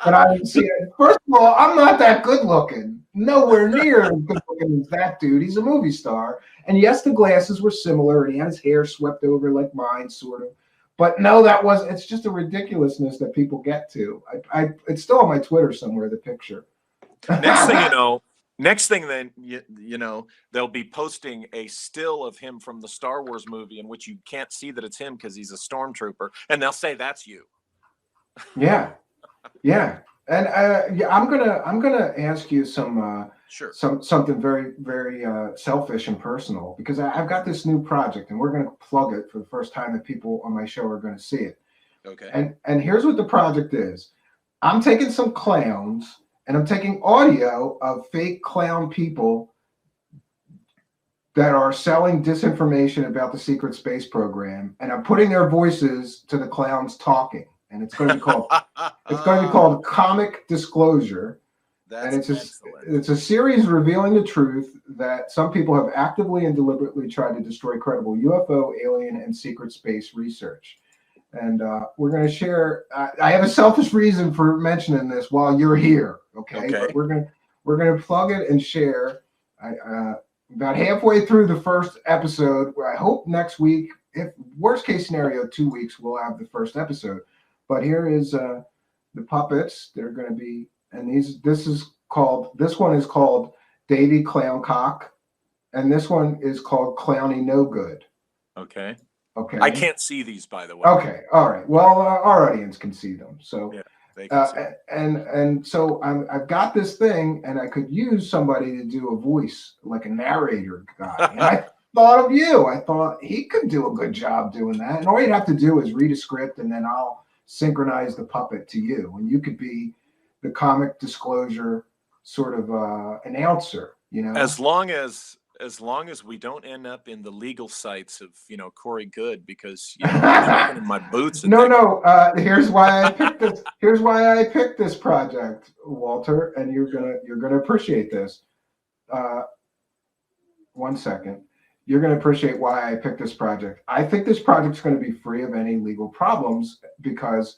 [SPEAKER 2] that I didn't see it. First of all, I'm not that good looking. Nowhere near as good looking as that dude. He's a movie star. And yes, the glasses were similar, and he had his hair swept over like mine, sort of. But no, it's just a ridiculousness that people get to. It's still on my Twitter somewhere, the picture.
[SPEAKER 1] Next thing, then, they'll be posting a still of him from the Star Wars movie in which you can't see that it's him because he's a stormtrooper, and they'll say that's you.
[SPEAKER 2] Yeah. And I'm gonna ask you something very, very selfish and personal, because I've got this new project, and we're gonna plug it for the first time that people on my show are gonna see it.
[SPEAKER 1] Okay.
[SPEAKER 2] And here's what the project is. I'm taking some clowns, and I'm taking audio of fake clown people that are selling disinformation about the secret space program, and I'm putting their voices to the clowns talking. And it's going to be called Comic Disclosure. It's a series revealing the truth that some people have actively and deliberately tried to destroy credible UFO, alien, and secret space research. And we're going to share. I have a selfish reason for mentioning this while you're here. Okay. But we're going to plug it and share. About halfway through the first episode, where I hope next week, if worst case scenario, 2 weeks, we'll have the first episode. But here is the puppets. They're going to be, and this one is called Davy Clowncock, and this one is called Clowny No Good.
[SPEAKER 1] Okay. I can't see these, by the way.
[SPEAKER 2] Okay. All right. Well, our audience can see them. So,
[SPEAKER 1] they can see.
[SPEAKER 2] And so I've got this thing, and I could use somebody to do a voice, like a narrator guy. And I thought of you. I thought he could do a good job doing that. And all you'd have to do is read a script, and then I'll synchronize the puppet to you, and you could be the Comic Disclosure sort of announcer.
[SPEAKER 1] As long as we don't end up in the legal sites of Corey Good, because I'm in my boots.
[SPEAKER 2] No. Here's why I picked this. Here's why I picked this project, Walter, and you're gonna appreciate this. 1 second. You're going to appreciate why I picked this project. I think this project's going to be free of any legal problems, because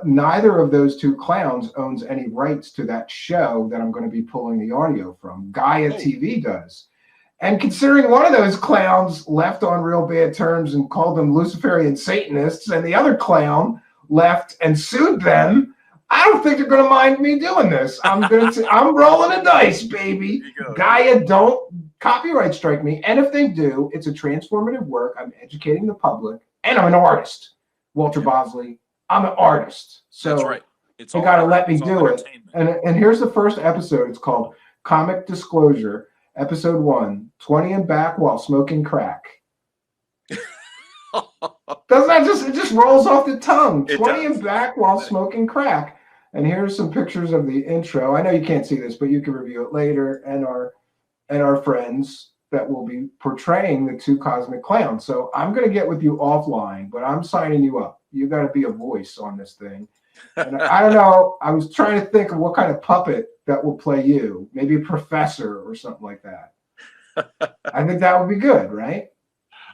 [SPEAKER 2] neither of those two clowns owns any rights to that show that I'm going to be pulling the audio from. Gaia TV does. And considering one of those clowns left on real bad terms and called them Luciferian Satanists, and the other clown left and sued them, I don't think they're going to mind me doing this. I'm rolling the dice, baby. Gaia don't copyright strike me. And if they do, it's a transformative work. I'm educating the public, and I'm an artist. Walter Bosley, I'm an artist. So
[SPEAKER 1] that's right.
[SPEAKER 2] They got to let me do it. And here's the first episode. It's called Comic Disclosure, Episode 1, 20 and back while smoking crack. Doesn't that it just rolls off the tongue? 20 and back while smoking crack. And here's some pictures of the intro. I know you can't see this, but you can review it later. And our friends that will be portraying the two cosmic clowns. So I'm going to get with you offline, but I'm signing you up. You got to be a voice on this thing. And I don't know. I was trying to think of what kind of puppet that will play you. Maybe a professor or something like that. I think that would be good, right?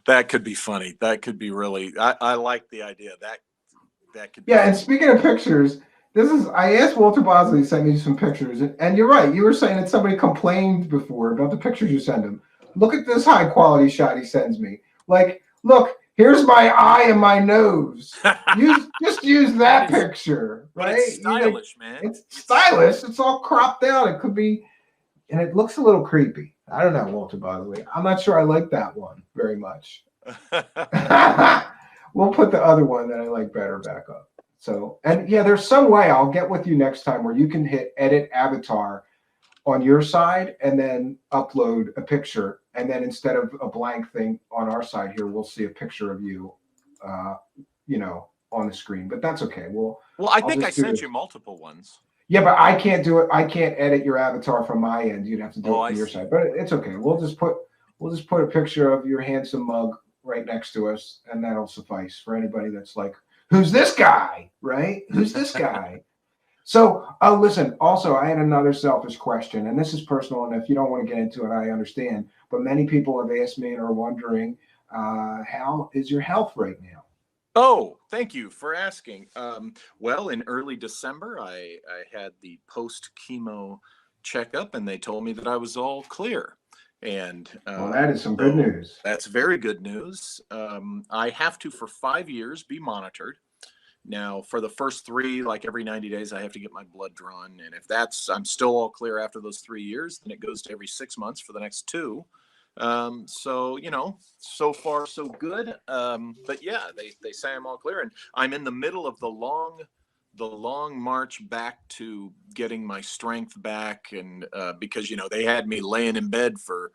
[SPEAKER 1] That could be funny. That could be really. I like the idea. That could be
[SPEAKER 2] Yeah. And
[SPEAKER 1] funny.
[SPEAKER 2] speaking of pictures, this is. I asked Walter Bosley to send me some pictures, and you're right. You were saying that somebody complained before about the pictures you send him. Look at this high quality shot he sends me. Like, look, here's my eye and my nose. Use that picture,
[SPEAKER 1] But it's
[SPEAKER 2] right? You think
[SPEAKER 1] stylish, man.
[SPEAKER 2] it's stylish. It's all cropped out. It could be, and it looks a little creepy. I don't know, Walter Bosley. I'm not sure I like that one very much. We'll put the other one that I like better back up. So, and yeah, there's some way I'll get with you next time where you can hit edit avatar on your side and then upload a picture. And then instead of a blank thing on our side here, we'll see a picture of you, uh, on the screen. But that's okay.
[SPEAKER 1] Well, I
[SPEAKER 2] I'll
[SPEAKER 1] think I
[SPEAKER 2] just do
[SPEAKER 1] sent
[SPEAKER 2] this.
[SPEAKER 1] you multiple ones.
[SPEAKER 2] Yeah, but I can't do it. I can't edit your avatar from my end. You'd have to do
[SPEAKER 1] Oh,
[SPEAKER 2] it
[SPEAKER 1] I
[SPEAKER 2] from your
[SPEAKER 1] see.
[SPEAKER 2] side. But it's okay. We'll just put a picture of your handsome mug right next to us, and that'll suffice for anybody that's like, "Who's this guy?" Right? Who's this guy? So, listen. Also, I had another selfish question, and this is personal. And if you don't want to get into it, I understand. But many people have asked me and are wondering, how is your health right now?
[SPEAKER 1] Oh, thank you for asking. Well, in early December, I had the post chemo checkup, and they told me that I was all clear. And
[SPEAKER 2] Well, that is some good
[SPEAKER 1] so
[SPEAKER 2] news.
[SPEAKER 1] that's very good news. I have to, for 5 years, be monitored. Now, for the first three, like every 90 days, I have to get my blood drawn. And if I'm still all clear after those 3 years, then it goes to every 6 months for the next two. So, so far so good. But yeah, they say I'm all clear, and I'm in the middle of the long march back to getting my strength back. And because they had me laying in bed for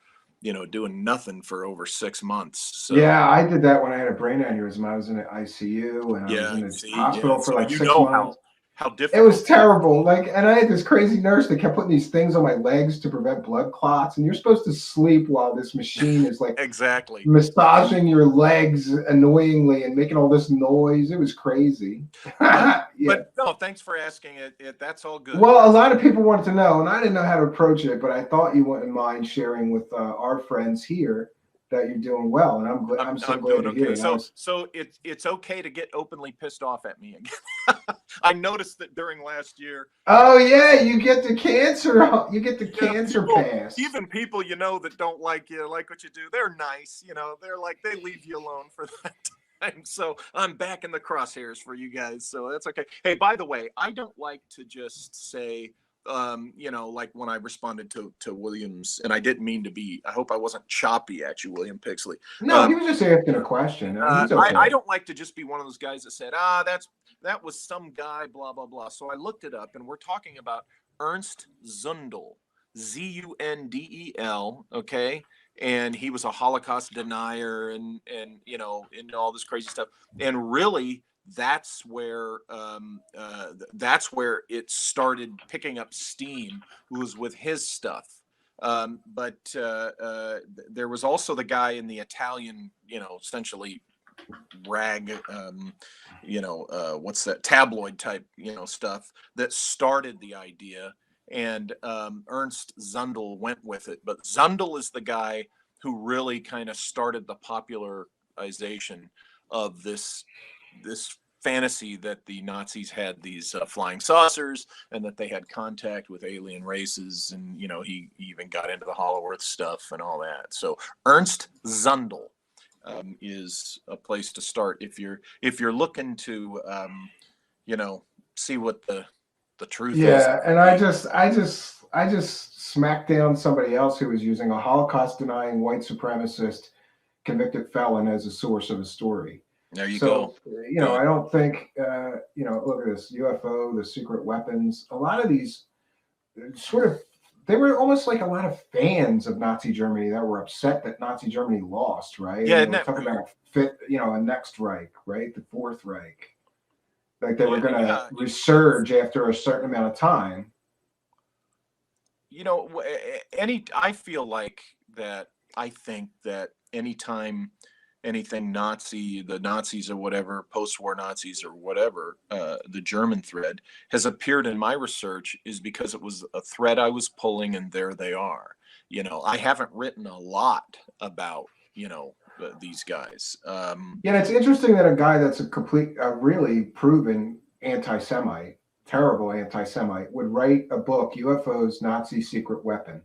[SPEAKER 1] doing nothing for over 6 months. So
[SPEAKER 2] Yeah, I did that when I had a brain aneurysm. I was in the ICU and I was
[SPEAKER 1] yeah,
[SPEAKER 2] in the
[SPEAKER 1] see, yeah.
[SPEAKER 2] hospital for
[SPEAKER 1] So
[SPEAKER 2] like
[SPEAKER 1] you
[SPEAKER 2] six
[SPEAKER 1] know
[SPEAKER 2] months.
[SPEAKER 1] how
[SPEAKER 2] It was
[SPEAKER 1] difficult it is.
[SPEAKER 2] terrible. Like, and I had this crazy nurse that kept putting these things on my legs to prevent blood clots. And you're supposed to sleep while this machine is like
[SPEAKER 1] Exactly.
[SPEAKER 2] massaging your legs annoyingly and making all this noise. It was crazy.
[SPEAKER 1] But
[SPEAKER 2] Yeah.
[SPEAKER 1] but no, thanks for asking. That's all good.
[SPEAKER 2] Well, a
[SPEAKER 1] That's
[SPEAKER 2] lot of people wanted to know, and I didn't know how to approach it, but I thought you wouldn't mind sharing with our friends here that you're doing well, and I'm so
[SPEAKER 1] I'm
[SPEAKER 2] glad
[SPEAKER 1] doing
[SPEAKER 2] to hear
[SPEAKER 1] okay.
[SPEAKER 2] it. I
[SPEAKER 1] So
[SPEAKER 2] was.
[SPEAKER 1] so it's okay to get openly pissed off at me again. I noticed that during last year,
[SPEAKER 2] Oh yeah,
[SPEAKER 1] some
[SPEAKER 2] you get the cancer. You get the
[SPEAKER 1] yeah,
[SPEAKER 2] cancer
[SPEAKER 1] people,
[SPEAKER 2] pass.
[SPEAKER 1] even people that don't like you, like what you do, they're nice. They're like they leave you alone for that time. So I'm back in the crosshairs for you guys. So that's okay. Hey, by the way, I don't like to just say, like when I responded to Williams, and I didn't mean to be. I hope I wasn't choppy at you, William Pixley.
[SPEAKER 2] No, he
[SPEAKER 1] Um,
[SPEAKER 2] was just asking a question. He's
[SPEAKER 1] I
[SPEAKER 2] okay.
[SPEAKER 1] don't like to just be one of those guys that said, that was some guy, blah blah blah. So I looked it up, and we're talking about Ernst Zundel, Zundel. Okay, and he was a Holocaust denier, and all this crazy stuff. And really, that's where it started picking up steam. Was with his stuff. But there was also the guy in the Italian, essentially rag, what's that tabloid type, stuff that started the idea. And Ernst Zundel went with it. But Zundel is the guy who really kind of started the popularization of this fantasy that the Nazis had these flying saucers and that they had contact with alien races. And, he even got into the Hollow Earth stuff and all that. So Ernst Zundel is a place to start if you're looking to, you know, see what the truth is.
[SPEAKER 2] Yeah, and I just smacked down somebody else who was using a Holocaust denying white supremacist convicted felon as a source of a story.
[SPEAKER 1] There you go.
[SPEAKER 2] So, I
[SPEAKER 1] Good.
[SPEAKER 2] don't think, look at this UFO, the secret weapons. A lot of these sort of, they were almost like a lot of fans of Nazi Germany that were upset that Nazi Germany lost, right?
[SPEAKER 1] Yeah,
[SPEAKER 2] And they
[SPEAKER 1] isn't
[SPEAKER 2] were
[SPEAKER 1] that
[SPEAKER 2] talking
[SPEAKER 1] weird?
[SPEAKER 2] about a next Reich, right? The Fourth Reich. Like they were going to
[SPEAKER 1] Yeah,
[SPEAKER 2] resurge after a certain amount of time.
[SPEAKER 1] you know, I feel like that. I think that anytime anything Nazi, the Nazis or whatever, post-war Nazis or whatever, the German thread has appeared in my research is because it was a thread I was pulling, and there they are. You know, I haven't written a lot about, you know, these guys.
[SPEAKER 2] Yeah, it's interesting that a guy that's a really proven anti-Semite, terrible anti-Semite, would write a book, UFOs, Nazi secret weapon.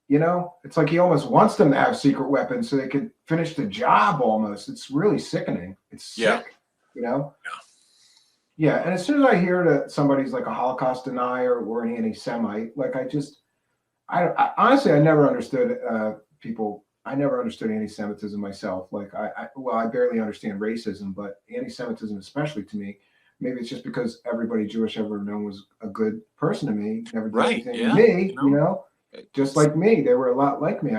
[SPEAKER 2] You know, it's like he almost wants them to have secret weapons so they could finish the job almost. It's really sickening. It's
[SPEAKER 1] Yeah.
[SPEAKER 2] sick, you know? Yeah, and as soon as I hear that somebody's like a Holocaust denier or an anti-Semite, like I honestly, I never understood people. I never understood anti-Semitism myself. Like well, I barely understand racism, but anti-Semitism, especially to me, maybe it's just because everybody Jewish I've ever known was a good person to me, never did
[SPEAKER 1] Right.
[SPEAKER 2] anything to
[SPEAKER 1] Yeah.
[SPEAKER 2] me,
[SPEAKER 1] You know,
[SPEAKER 2] just
[SPEAKER 1] it's,
[SPEAKER 2] like me. They were a lot like me.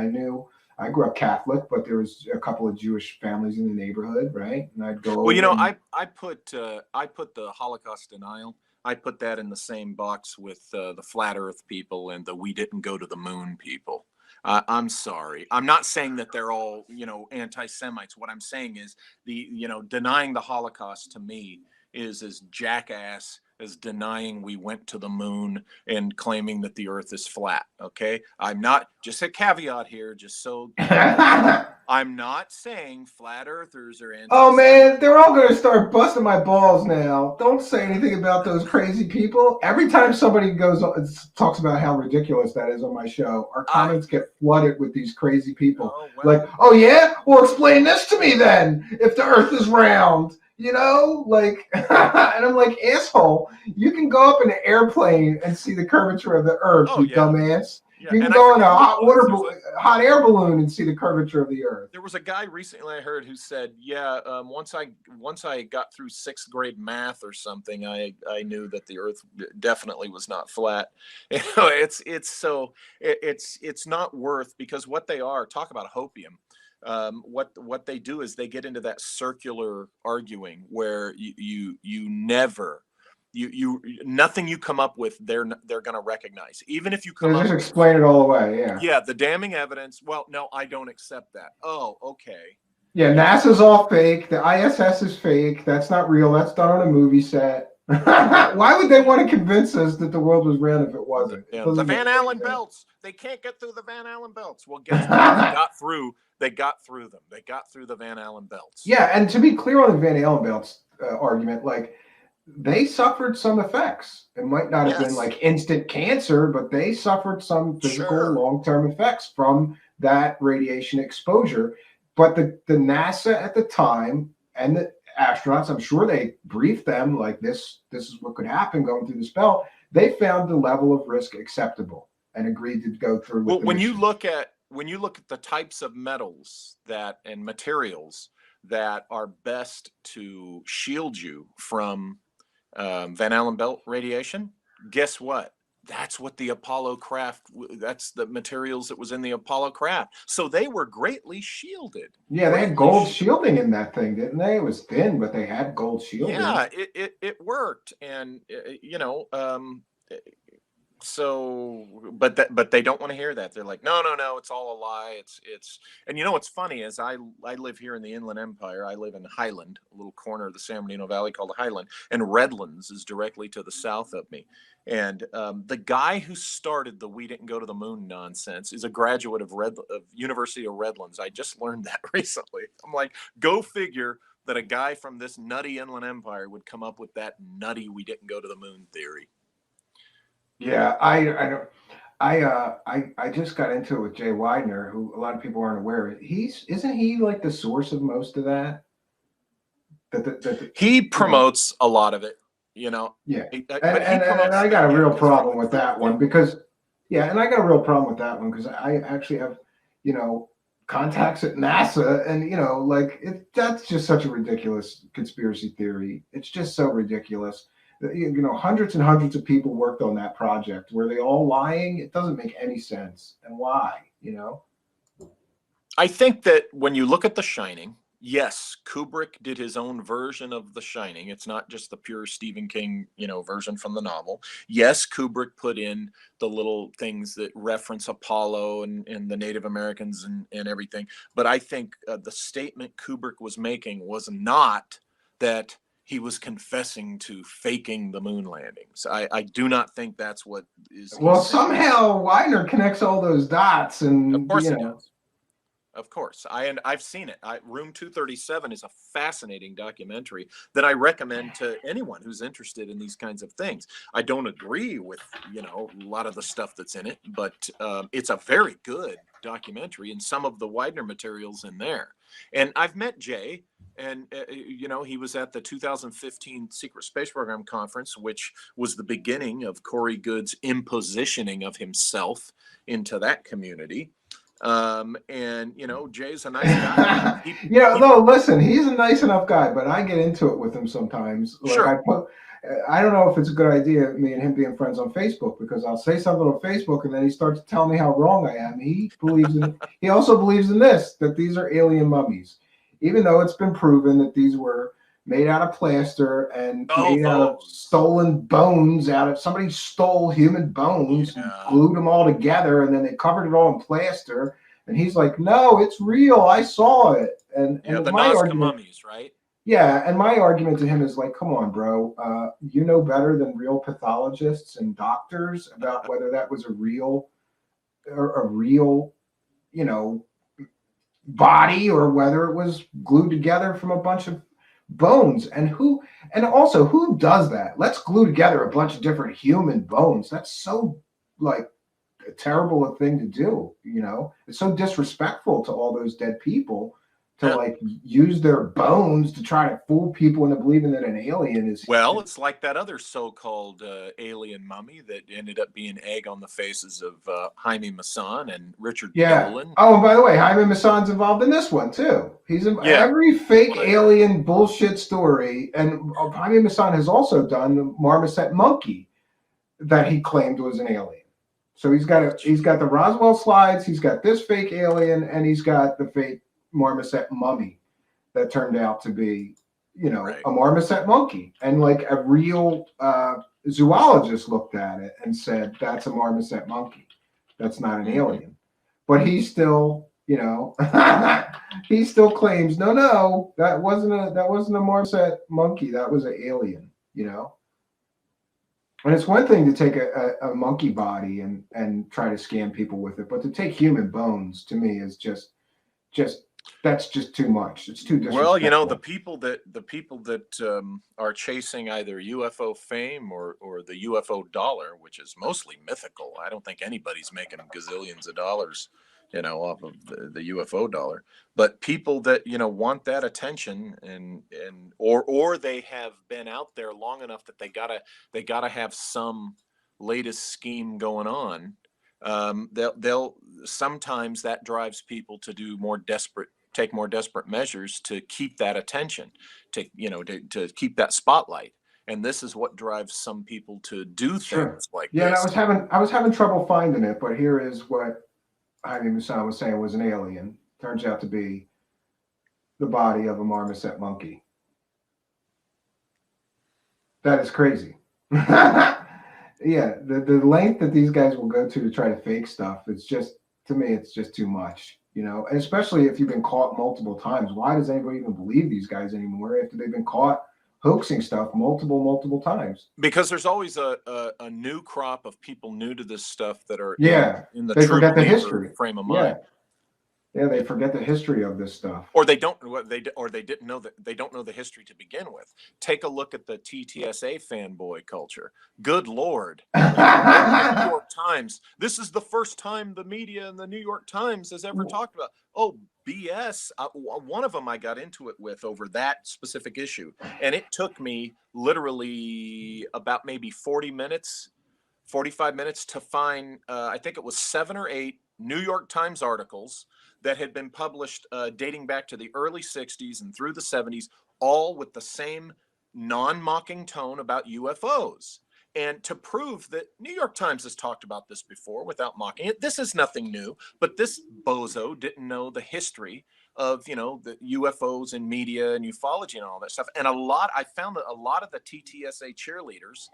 [SPEAKER 2] I grew up Catholic, but there was a couple of Jewish families in the neighborhood, right? And I'd go
[SPEAKER 1] well, you
[SPEAKER 2] over
[SPEAKER 1] know,
[SPEAKER 2] and
[SPEAKER 1] I put the Holocaust denial. I put that in the same box with the flat Earth people and the we didn't go to the moon people. I'm sorry. I'm not saying that they're all, you know, anti-Semites. What I'm saying is you know, denying the Holocaust to me is as jackass as denying we went to the moon and claiming that the Earth is flat. Okay, I'm not, just a caveat here, just so people know. I'm not saying flat earthers are
[SPEAKER 2] oh
[SPEAKER 1] anti-Semites.
[SPEAKER 2] man, they're all going to start busting my balls now. Don't say anything about those crazy people. Every time somebody talks about how ridiculous that is on my show, our
[SPEAKER 1] I
[SPEAKER 2] comments get flooded with these crazy people.
[SPEAKER 1] Oh
[SPEAKER 2] Like,
[SPEAKER 1] well.
[SPEAKER 2] oh yeah, well explain this to me then. If the Earth is round, you know, like, and I'm like, asshole, you can go up in an airplane and see the curvature of the Earth,
[SPEAKER 1] Oh
[SPEAKER 2] you
[SPEAKER 1] yeah,
[SPEAKER 2] dumbass.
[SPEAKER 1] yeah.
[SPEAKER 2] You can
[SPEAKER 1] And I
[SPEAKER 2] go in a
[SPEAKER 1] forget who it was.
[SPEAKER 2] hot air balloon and see the curvature of the Earth.
[SPEAKER 1] There was a guy recently I heard who said, "Yeah, once I got through sixth grade math or something, I knew that the Earth definitely was not flat." You know, it's not worth, because what they are, talk about hopium. What they do is they get into that circular arguing where you never nothing you come up with they're going to recognize, even if you
[SPEAKER 2] They
[SPEAKER 1] come
[SPEAKER 2] just
[SPEAKER 1] up with,
[SPEAKER 2] explain it all away. Yeah.
[SPEAKER 1] yeah, the damning evidence. Well, no, I don't accept that. Oh, okay.
[SPEAKER 2] Yeah,
[SPEAKER 1] You know,
[SPEAKER 2] NASA's all fake. The ISS is fake. That's not real. That's done on a movie set. Why would they want to convince us that the world was round if it wasn't? It
[SPEAKER 1] the
[SPEAKER 2] doesn't make
[SPEAKER 1] Van
[SPEAKER 2] any
[SPEAKER 1] Allen
[SPEAKER 2] sense.
[SPEAKER 1] belts. They can't get through the Van Allen belts. Well, guess what? They got through. They got through them. They got through the Van Allen belts.
[SPEAKER 2] Yeah, and to be clear on the Van Allen belts argument, like they suffered some effects. It might not have been
[SPEAKER 1] Yes,
[SPEAKER 2] like instant cancer, but they suffered some physical
[SPEAKER 1] sure.
[SPEAKER 2] long-term effects from that radiation exposure. But the NASA at the time and the astronauts, I'm sure they briefed them like this is what could happen going through this belt. They found the level of risk acceptable and agreed to go through with
[SPEAKER 1] Well,
[SPEAKER 2] the mission.
[SPEAKER 1] when you look at the types of metals that and materials that are best to shield you from Van Allen belt radiation, guess what? That's what the Apollo craft, that's the materials that was in the Apollo craft. So they were greatly shielded,
[SPEAKER 2] Yeah, they had
[SPEAKER 1] greatly
[SPEAKER 2] gold
[SPEAKER 1] shielded.
[SPEAKER 2] shielding in that thing, didn't they? It was thin, but they had gold shielding.
[SPEAKER 1] Yeah, it worked. And, you know, so but they don't want to hear that. They're like, no, no, no, it's all a lie. It's And you know what's funny is I live here in the Inland Empire. I live in Highland, a little corner of the San Bernardino Valley called Highland, and Redlands is directly to the south of me. And the guy who started the "we didn't go to the moon" nonsense is a graduate of University of Redlands. I just learned that recently. I'm like, go figure that a guy from this nutty Inland Empire would come up with that nutty "we didn't go to the moon" theory.
[SPEAKER 2] Yeah, I don't. I just got into it with Jay Widener, who a lot of people aren't aware of. He's isn't he like the source of most of that?
[SPEAKER 1] He
[SPEAKER 2] You know,
[SPEAKER 1] promotes a lot of it, you know,
[SPEAKER 2] yeah.
[SPEAKER 1] but he
[SPEAKER 2] And
[SPEAKER 1] promotes
[SPEAKER 2] I
[SPEAKER 1] the
[SPEAKER 2] got a real
[SPEAKER 1] Americas from
[SPEAKER 2] problem
[SPEAKER 1] a
[SPEAKER 2] with
[SPEAKER 1] critical
[SPEAKER 2] that one
[SPEAKER 1] viewpoint.
[SPEAKER 2] because yeah, and I got a real problem with that one because I actually have, you know, contacts at NASA and like that's just such a ridiculous conspiracy theory. It's just so ridiculous. Hundreds and hundreds of people worked on that project. Were they all lying? It doesn't make any sense. And why,
[SPEAKER 1] I think that when you look at The Shining, Yes, Kubrick did his own version of The Shining. It's not just the pure Stephen King, version from the novel. Yes, Kubrick put in the little things that reference Apollo and the Native Americans and everything. But I think the statement Kubrick was making was not that he was confessing to faking the moon landings. I do not think that's what is
[SPEAKER 2] Well,
[SPEAKER 1] he's saying.
[SPEAKER 2] somehow Widener connects all those dots,
[SPEAKER 1] Of
[SPEAKER 2] and
[SPEAKER 1] course he does. Of course, I've seen it. Room 237 is a fascinating documentary that I recommend to anyone who's interested in these kinds of things. I don't agree with a lot of the stuff that's in it, but it's a very good documentary, and some of the Widener materials in there. And I've met Jay, and he was at the 2015 Secret Space Program conference, which was the beginning of Corey Good's impositioning of himself into that community. And Jay's a nice guy.
[SPEAKER 2] No, listen, he's a nice enough guy, but I get into it with him sometimes. Like
[SPEAKER 1] Sure.
[SPEAKER 2] I don't know if it's a good idea, me and him being friends on Facebook, because I'll say something on Facebook and then he starts to tell me how wrong I am. He also believes in this, that these are alien mummies, even though it's been proven that these were made out of plaster and
[SPEAKER 1] Oh,
[SPEAKER 2] made out of
[SPEAKER 1] those.
[SPEAKER 2] stolen bones. Out of somebody stole human bones and
[SPEAKER 1] Yeah.
[SPEAKER 2] glued them all together, and then they covered it all in plaster. And he's like, "No, it's real. I saw it."
[SPEAKER 1] Yeah,
[SPEAKER 2] And
[SPEAKER 1] the
[SPEAKER 2] my
[SPEAKER 1] Nazca
[SPEAKER 2] argument,
[SPEAKER 1] mummies, right?
[SPEAKER 2] yeah, and my argument to him is like, "Come on, bro. You know better than real pathologists and doctors about whether that was a real, you know, body, or whether it was glued together from a bunch of bones. And also, who does that? Let's glue together a bunch of different human bones. That's so, like, a terrible a thing to do. It's so disrespectful to all those dead people to,
[SPEAKER 1] Yeah.
[SPEAKER 2] like, use their bones to try to fool people into believing that an alien is.
[SPEAKER 1] Well, it's like that other so-called alien mummy that ended up being egg on the faces of Jaime Maussan and Richard
[SPEAKER 2] Yeah.
[SPEAKER 1] Dolan.
[SPEAKER 2] Oh, and by the way, Jaime Maussan's involved in this one too. He's in
[SPEAKER 1] Yeah.
[SPEAKER 2] every fake
[SPEAKER 1] Right.
[SPEAKER 2] alien bullshit story, and Jaime Maussan has also done the marmoset monkey that he claimed was an alien. So he's got the Roswell slides, he's got this fake alien, and he's got the fake marmoset mummy that turned out to be,
[SPEAKER 1] Right.
[SPEAKER 2] a marmoset monkey. And like a real zoologist looked at it and said, "That's a marmoset monkey. That's not an
[SPEAKER 1] Mm-hmm.
[SPEAKER 2] alien." But he still, he still claims, no, that wasn't a marmoset monkey. That was an alien. And it's one thing to take a monkey body and try to scam people with it, but to take human bones, to me, is just that's just too much. It's too
[SPEAKER 1] Well,
[SPEAKER 2] disrespectful.
[SPEAKER 1] the people that are chasing either UFO fame or the UFO dollar, which is mostly mythical. I don't think anybody's making gazillions of dollars, off of the UFO dollar. But people that want that attention or they have been out there long enough that they gotta have some latest scheme going on. They'll sometimes that drives people to do more desperate take more desperate measures to keep that attention, to keep that spotlight. And this is what drives some people to do
[SPEAKER 2] Sure.
[SPEAKER 1] things like
[SPEAKER 2] Yeah, and
[SPEAKER 1] this.
[SPEAKER 2] I was having trouble finding it, but here is what Jaime Maussan was saying was an alien. Turns out to be the body of a marmoset monkey. That is crazy. Yeah, the length that these guys will go to try to fake stuff, it's just, to me, it's just too much. And especially if you've been caught multiple times. Why does anybody even believe these guys anymore after they've been caught hoaxing stuff multiple times?
[SPEAKER 1] Because there's always a new crop of people new to this stuff that are in
[SPEAKER 2] Yeah,
[SPEAKER 1] in the
[SPEAKER 2] they
[SPEAKER 1] true
[SPEAKER 2] forget the
[SPEAKER 1] believer
[SPEAKER 2] history.
[SPEAKER 1] frame of
[SPEAKER 2] Yeah,
[SPEAKER 1] mind.
[SPEAKER 2] yeah, they forget the history of this stuff.
[SPEAKER 1] Or they don't or they didn't know that they don't know the history to begin with. Take a look at the TTSA fanboy culture. Good Lord. Go to the New York Times. This is the first time the media and the New York Times has ever talked about. Oh, BS. One of them I got into it with over that specific issue. And it took me literally about maybe 40 minutes, 45 minutes to find, I think it was 7 or 8 New York Times articles that had been published dating back to the early 60s and through the 70s, all with the same non mocking tone about UFOs. And to prove that New York Times has talked about this before without mocking it, this is nothing new, but this bozo didn't know the history of, you know, the UFOs and media and ufology and all that stuff. And I found that a lot of the TTSA cheerleaders,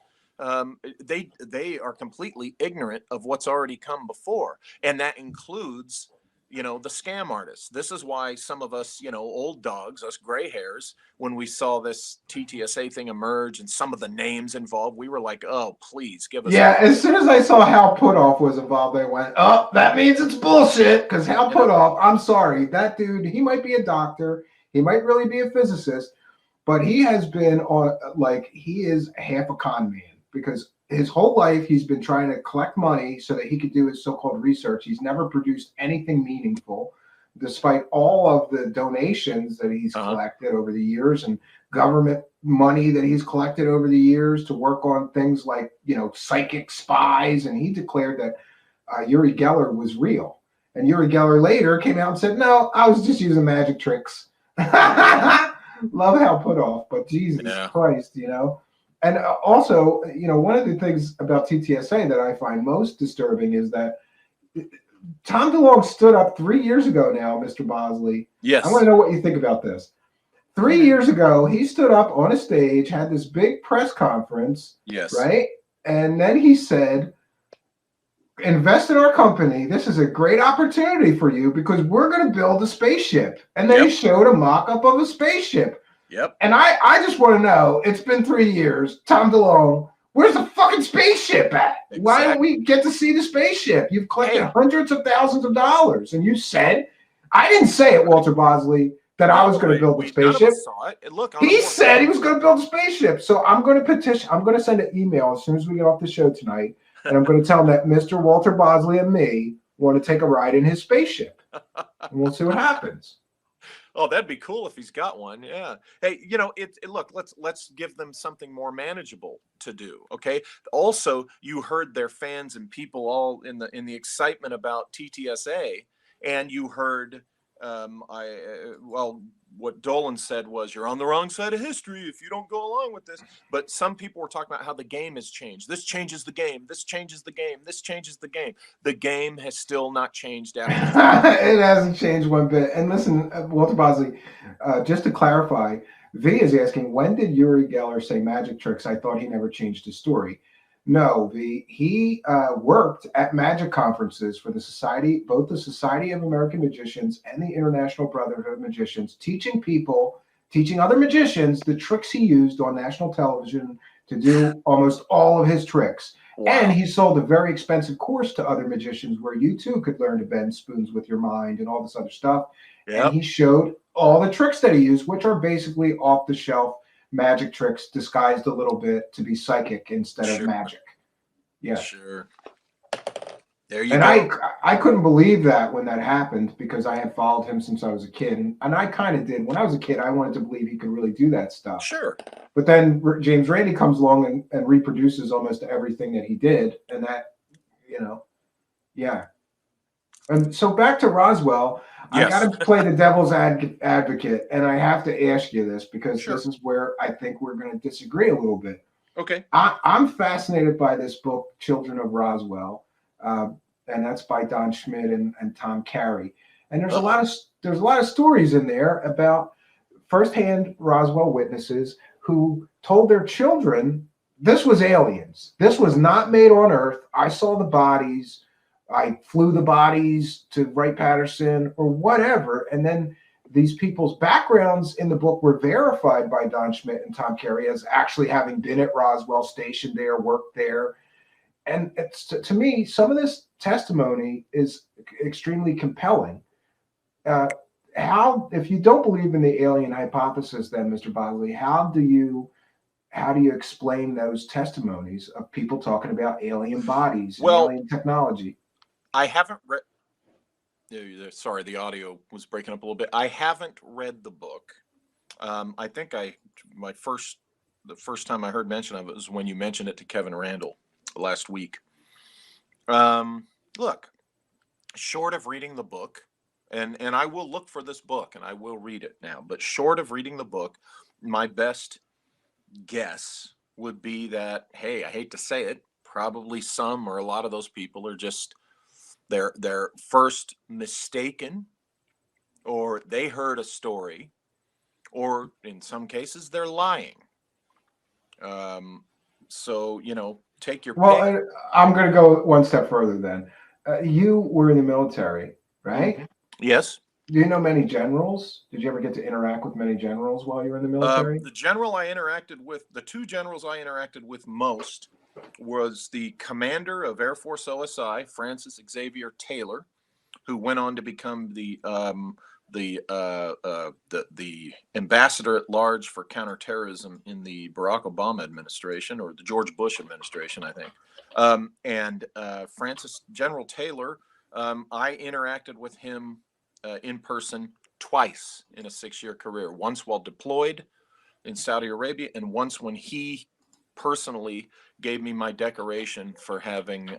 [SPEAKER 1] they are completely ignorant of what's already come before, and that includes, you know, the scam artists. This is why some of us, you know, old dogs, us gray hairs, when we saw this TTSA thing emerge and some of the names involved, we were like, oh, please give us
[SPEAKER 2] Yeah,
[SPEAKER 1] more.
[SPEAKER 2] as soon as I saw Hal Puthoff was involved, I went, oh, that means it's bullshit. Because Hal
[SPEAKER 1] You know,
[SPEAKER 2] Puthoff, I'm sorry, that dude, he might be a doctor, he might really be a physicist, but he has been on, like, he is half a con man because his whole life he's been trying to collect money so that he could do his so-called research. He's never produced anything meaningful, despite all of the donations that he's collected over the years and government money that he's collected over the years to work on things like, you know, psychic spies. And he declared that Uri Geller was real. And Uri Geller later came out and said, no, I was just using magic tricks. Love how put off, but Jesus Christ, you know. And also, you know, one of the things about TTSA that I find most disturbing is that Tom DeLonge stood up 3 years ago now, Mr. Bosley.
[SPEAKER 1] yes.
[SPEAKER 2] I want to know what you think about this. 3 years ago, he stood up on a stage, had this big press conference,
[SPEAKER 1] Yes.
[SPEAKER 2] right? And then he said, invest in our company. This is a great opportunity for you because we're going to build a spaceship. And then he showed a mock-up of a spaceship.
[SPEAKER 1] Yep.
[SPEAKER 2] And I just want to know, it's been 3 years, Tom DeLonge, where's the fucking spaceship at? Exactly. Why don't we get to see the spaceship? You've collected hundreds of thousands of dollars. And you said, I didn't say it, Walter Bosley, that I was going to build a spaceship.
[SPEAKER 1] None of us saw it. Look,
[SPEAKER 2] he said he was going to build a spaceship. So I'm going to petition. I'm going to send an email as soon as we get off the show tonight. And I'm going to tell him that Mr. Walter Bosley and me want to take a ride in his spaceship. And we'll see what happens.
[SPEAKER 1] Oh, that'd be cool if he's got one. Yeah. Hey, you know, look, let's give them something more manageable to do. Okay. Also, you heard their fans and people all in the excitement about TTSA, and you heard what Dolan said was, you're on the wrong side of history if you don't go along with this. But some people were talking about how the game has changed. This changes the game. This changes the game. This changes the game. The game has still not changed after.
[SPEAKER 2] It hasn't changed one bit. And listen, Walter Bosley, just to clarify, V is asking, when did Uri Geller say magic tricks? I thought he never changed his story. No, he worked at magic conferences for the society, both the Society of American Magicians and the International Brotherhood of Magicians, teaching other magicians the tricks he used on national television to do almost all of his tricks. Wow. And he sold a very expensive course to other magicians where you too could learn to bend spoons with your mind and all this other stuff. Yep. And he showed all the tricks that he used, which are basically off the shelf magic tricks disguised a little bit to be psychic instead of magic. Yeah.
[SPEAKER 1] Sure. There you
[SPEAKER 2] go.
[SPEAKER 1] And
[SPEAKER 2] I couldn't believe that when that happened because I had followed him since I was a kid. And I kind of did. When I was a kid, I wanted to believe he could really do that stuff.
[SPEAKER 1] Sure.
[SPEAKER 2] But then James Randi comes along and reproduces almost everything that he did. And that, you know, yeah. And so back to Roswell. Yes. I got to play the devil's advocate, and I have to ask you this because this is where I think we're going to disagree a little bit.
[SPEAKER 1] Okay.
[SPEAKER 2] I'm fascinated by this book, Children of Roswell, and that's by Don Schmidt and Tom Carey. And there's a lot of stories in there about firsthand Roswell witnesses who told their children this was aliens. This was not made on Earth. I saw the bodies. I flew the bodies to Wright-Patterson or whatever. And then these people's backgrounds in the book were verified by Don Schmidt and Tom Carey as actually having been at Roswell, stationed there, worked there. And it's, to me, some of this testimony is extremely compelling. If you don't believe in the alien hypothesis, then, Mr. Bosley, how do you explain those testimonies of people talking about alien bodies and alien technology?
[SPEAKER 1] I haven't read. Sorry, the audio was breaking up a little bit. I haven't read the book. I think the first time I heard mention of it was when you mentioned it to Kevin Randall last week. Look, short of reading the book, and I will look for this book and I will read it now, but short of reading the book, my best guess would be that, hey, I hate to say it, probably some or a lot of those people are just they're first mistaken or they heard a story, or in some cases they're lying. Um, so take your
[SPEAKER 2] Well,
[SPEAKER 1] pick.
[SPEAKER 2] I'm going to go one step further then. You were in the military,
[SPEAKER 1] Hmm.
[SPEAKER 2] right?
[SPEAKER 1] Yes.
[SPEAKER 2] Do you know many generals? Did you ever get to interact with many generals while you were in the military?
[SPEAKER 1] The two generals I interacted with most was the commander of Air Force OSI, Francis Xavier Taylor, who went on to become the ambassador at large for counterterrorism in the Barack Obama administration, or the George Bush administration, I think. And Francis General Taylor, I interacted with him in person twice in a 6-year career. Once while deployed in Saudi Arabia, and once when he personally gave me my decoration for having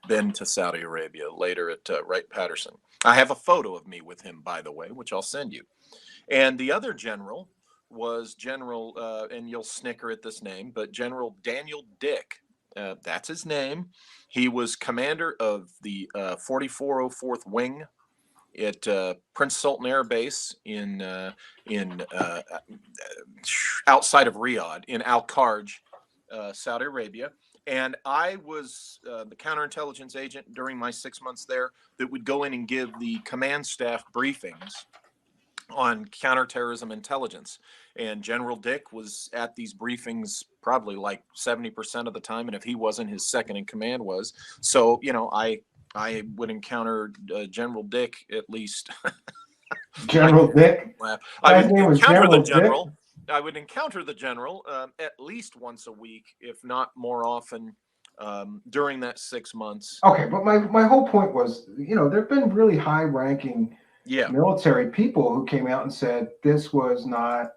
[SPEAKER 1] been to Saudi Arabia later at Wright-Patterson. I have a photo of me with him, by the way, which I'll send you. And the other general was General, and you'll snicker at this name, but General Daniel Dick. That's his name. He was commander of the 4404th Wing at Prince Sultan Air Base in outside of Riyadh in Al Kharj, Saudi Arabia. And I was the counterintelligence agent during my 6 months there that would go in and give the command staff briefings on counterterrorism intelligence. And General Dick was at these briefings probably like 70% of the time. And if he wasn't, his second in command was. So, I would encounter General Dick at least.
[SPEAKER 2] General Dick.
[SPEAKER 1] I
[SPEAKER 2] Guy's
[SPEAKER 1] would
[SPEAKER 2] name was
[SPEAKER 1] encounter the
[SPEAKER 2] General Dick.
[SPEAKER 1] general. I would encounter the general at least once a week, if not more often, during that 6 months.
[SPEAKER 2] Okay, but my whole point was, there've been really high-ranking
[SPEAKER 1] Yeah.
[SPEAKER 2] military people who came out and said this was not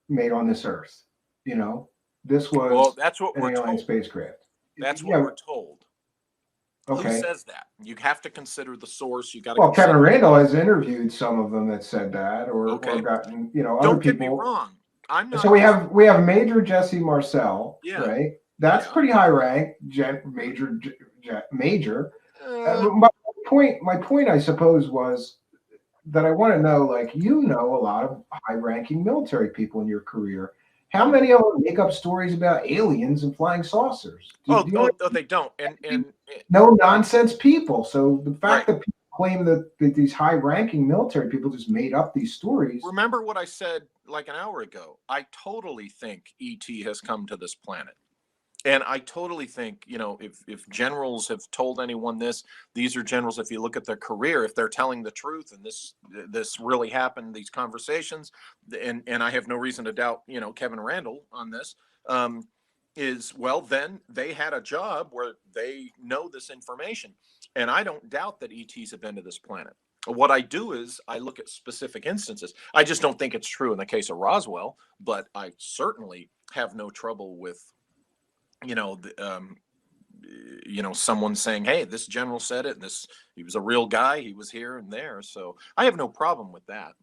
[SPEAKER 2] made on this earth. You know, this
[SPEAKER 1] Well,
[SPEAKER 2] was
[SPEAKER 1] that's what
[SPEAKER 2] an
[SPEAKER 1] we're
[SPEAKER 2] alien
[SPEAKER 1] told.
[SPEAKER 2] spacecraft.
[SPEAKER 1] That's what
[SPEAKER 2] Yeah.
[SPEAKER 1] we're told. Who
[SPEAKER 2] Okay.
[SPEAKER 1] says that? You have to consider the source. You got to
[SPEAKER 2] Well, Kevin
[SPEAKER 1] consider.
[SPEAKER 2] Randall has interviewed some of them that said that, or
[SPEAKER 1] Okay.
[SPEAKER 2] gotten other
[SPEAKER 1] Don't get me
[SPEAKER 2] people.
[SPEAKER 1] wrong. I'm
[SPEAKER 2] So
[SPEAKER 1] not
[SPEAKER 2] we have Major Jesse Marcel,
[SPEAKER 1] Yeah.
[SPEAKER 2] right? That's
[SPEAKER 1] Yeah.
[SPEAKER 2] pretty high rank, major.
[SPEAKER 1] Uh,
[SPEAKER 2] My point, I suppose, was that I want to know, like, a lot of high-ranking military people in your career. How many of them make up stories about aliens and flying saucers? Do you know what
[SPEAKER 1] they don't. And
[SPEAKER 2] I mean? No nonsense people. So the fact
[SPEAKER 1] right.
[SPEAKER 2] that people claim that these high-ranking military people just made up these stories.
[SPEAKER 1] Remember what I said like an hour ago. I totally think ET has come to this planet. And I totally think, if generals have told anyone this, these are generals. If you look at their career, if they're telling the truth, and this really happened, these conversations, and I have no reason to doubt, Kevin Randall on this, then they had a job where they know this information, and I don't doubt that ETs have been to this planet. What I do is I look at specific instances. I just don't think it's true in the case of Roswell, but I certainly have no trouble with you know, the, um, someone saying, "Hey, this general said it. He was a real guy. He was here and there." So I have no problem with that.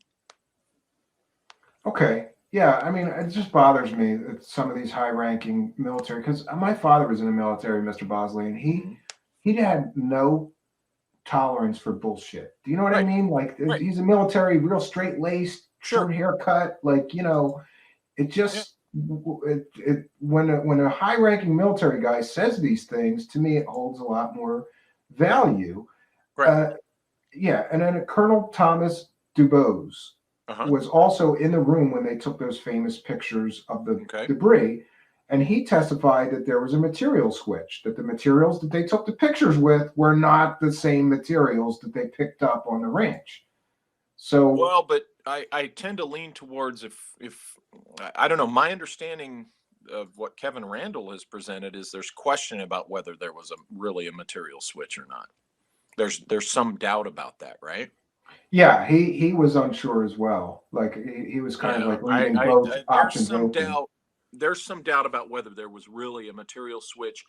[SPEAKER 2] Okay. Yeah, I mean, it just bothers me that some of these high-ranking military, because my father was in the military, Mr. Bosley, and
[SPEAKER 1] Mhm.
[SPEAKER 2] he had no tolerance for bullshit. Do you know what I
[SPEAKER 1] Right,
[SPEAKER 2] mean? Like,
[SPEAKER 1] right,
[SPEAKER 2] he's a military, real straight-laced,
[SPEAKER 1] sure,
[SPEAKER 2] short haircut. Like, it
[SPEAKER 1] yeah,
[SPEAKER 2] just when a high-ranking military guy says these things, to me, it holds a lot more value.
[SPEAKER 1] right,
[SPEAKER 2] Uh, yeah, and then Colonel Thomas Dubose
[SPEAKER 1] uh huh,
[SPEAKER 2] was also in the room when they took those famous pictures of the
[SPEAKER 1] okay.
[SPEAKER 2] debris. And he testified that there was a material switch, that the materials that they took the pictures with were not the same materials that they picked up on the ranch. So,
[SPEAKER 1] Well, but I tend to lean towards if I don't know. My understanding of what Kevin Randall has presented is there's question about whether there was really a material switch or not. There's some doubt about that, right?
[SPEAKER 2] yeah, he was unsure as well. Like, he was kind of
[SPEAKER 1] Yeah,
[SPEAKER 2] like leaving both
[SPEAKER 1] there's
[SPEAKER 2] options
[SPEAKER 1] some
[SPEAKER 2] open.
[SPEAKER 1] doubt. There's some doubt about whether there was really a material switch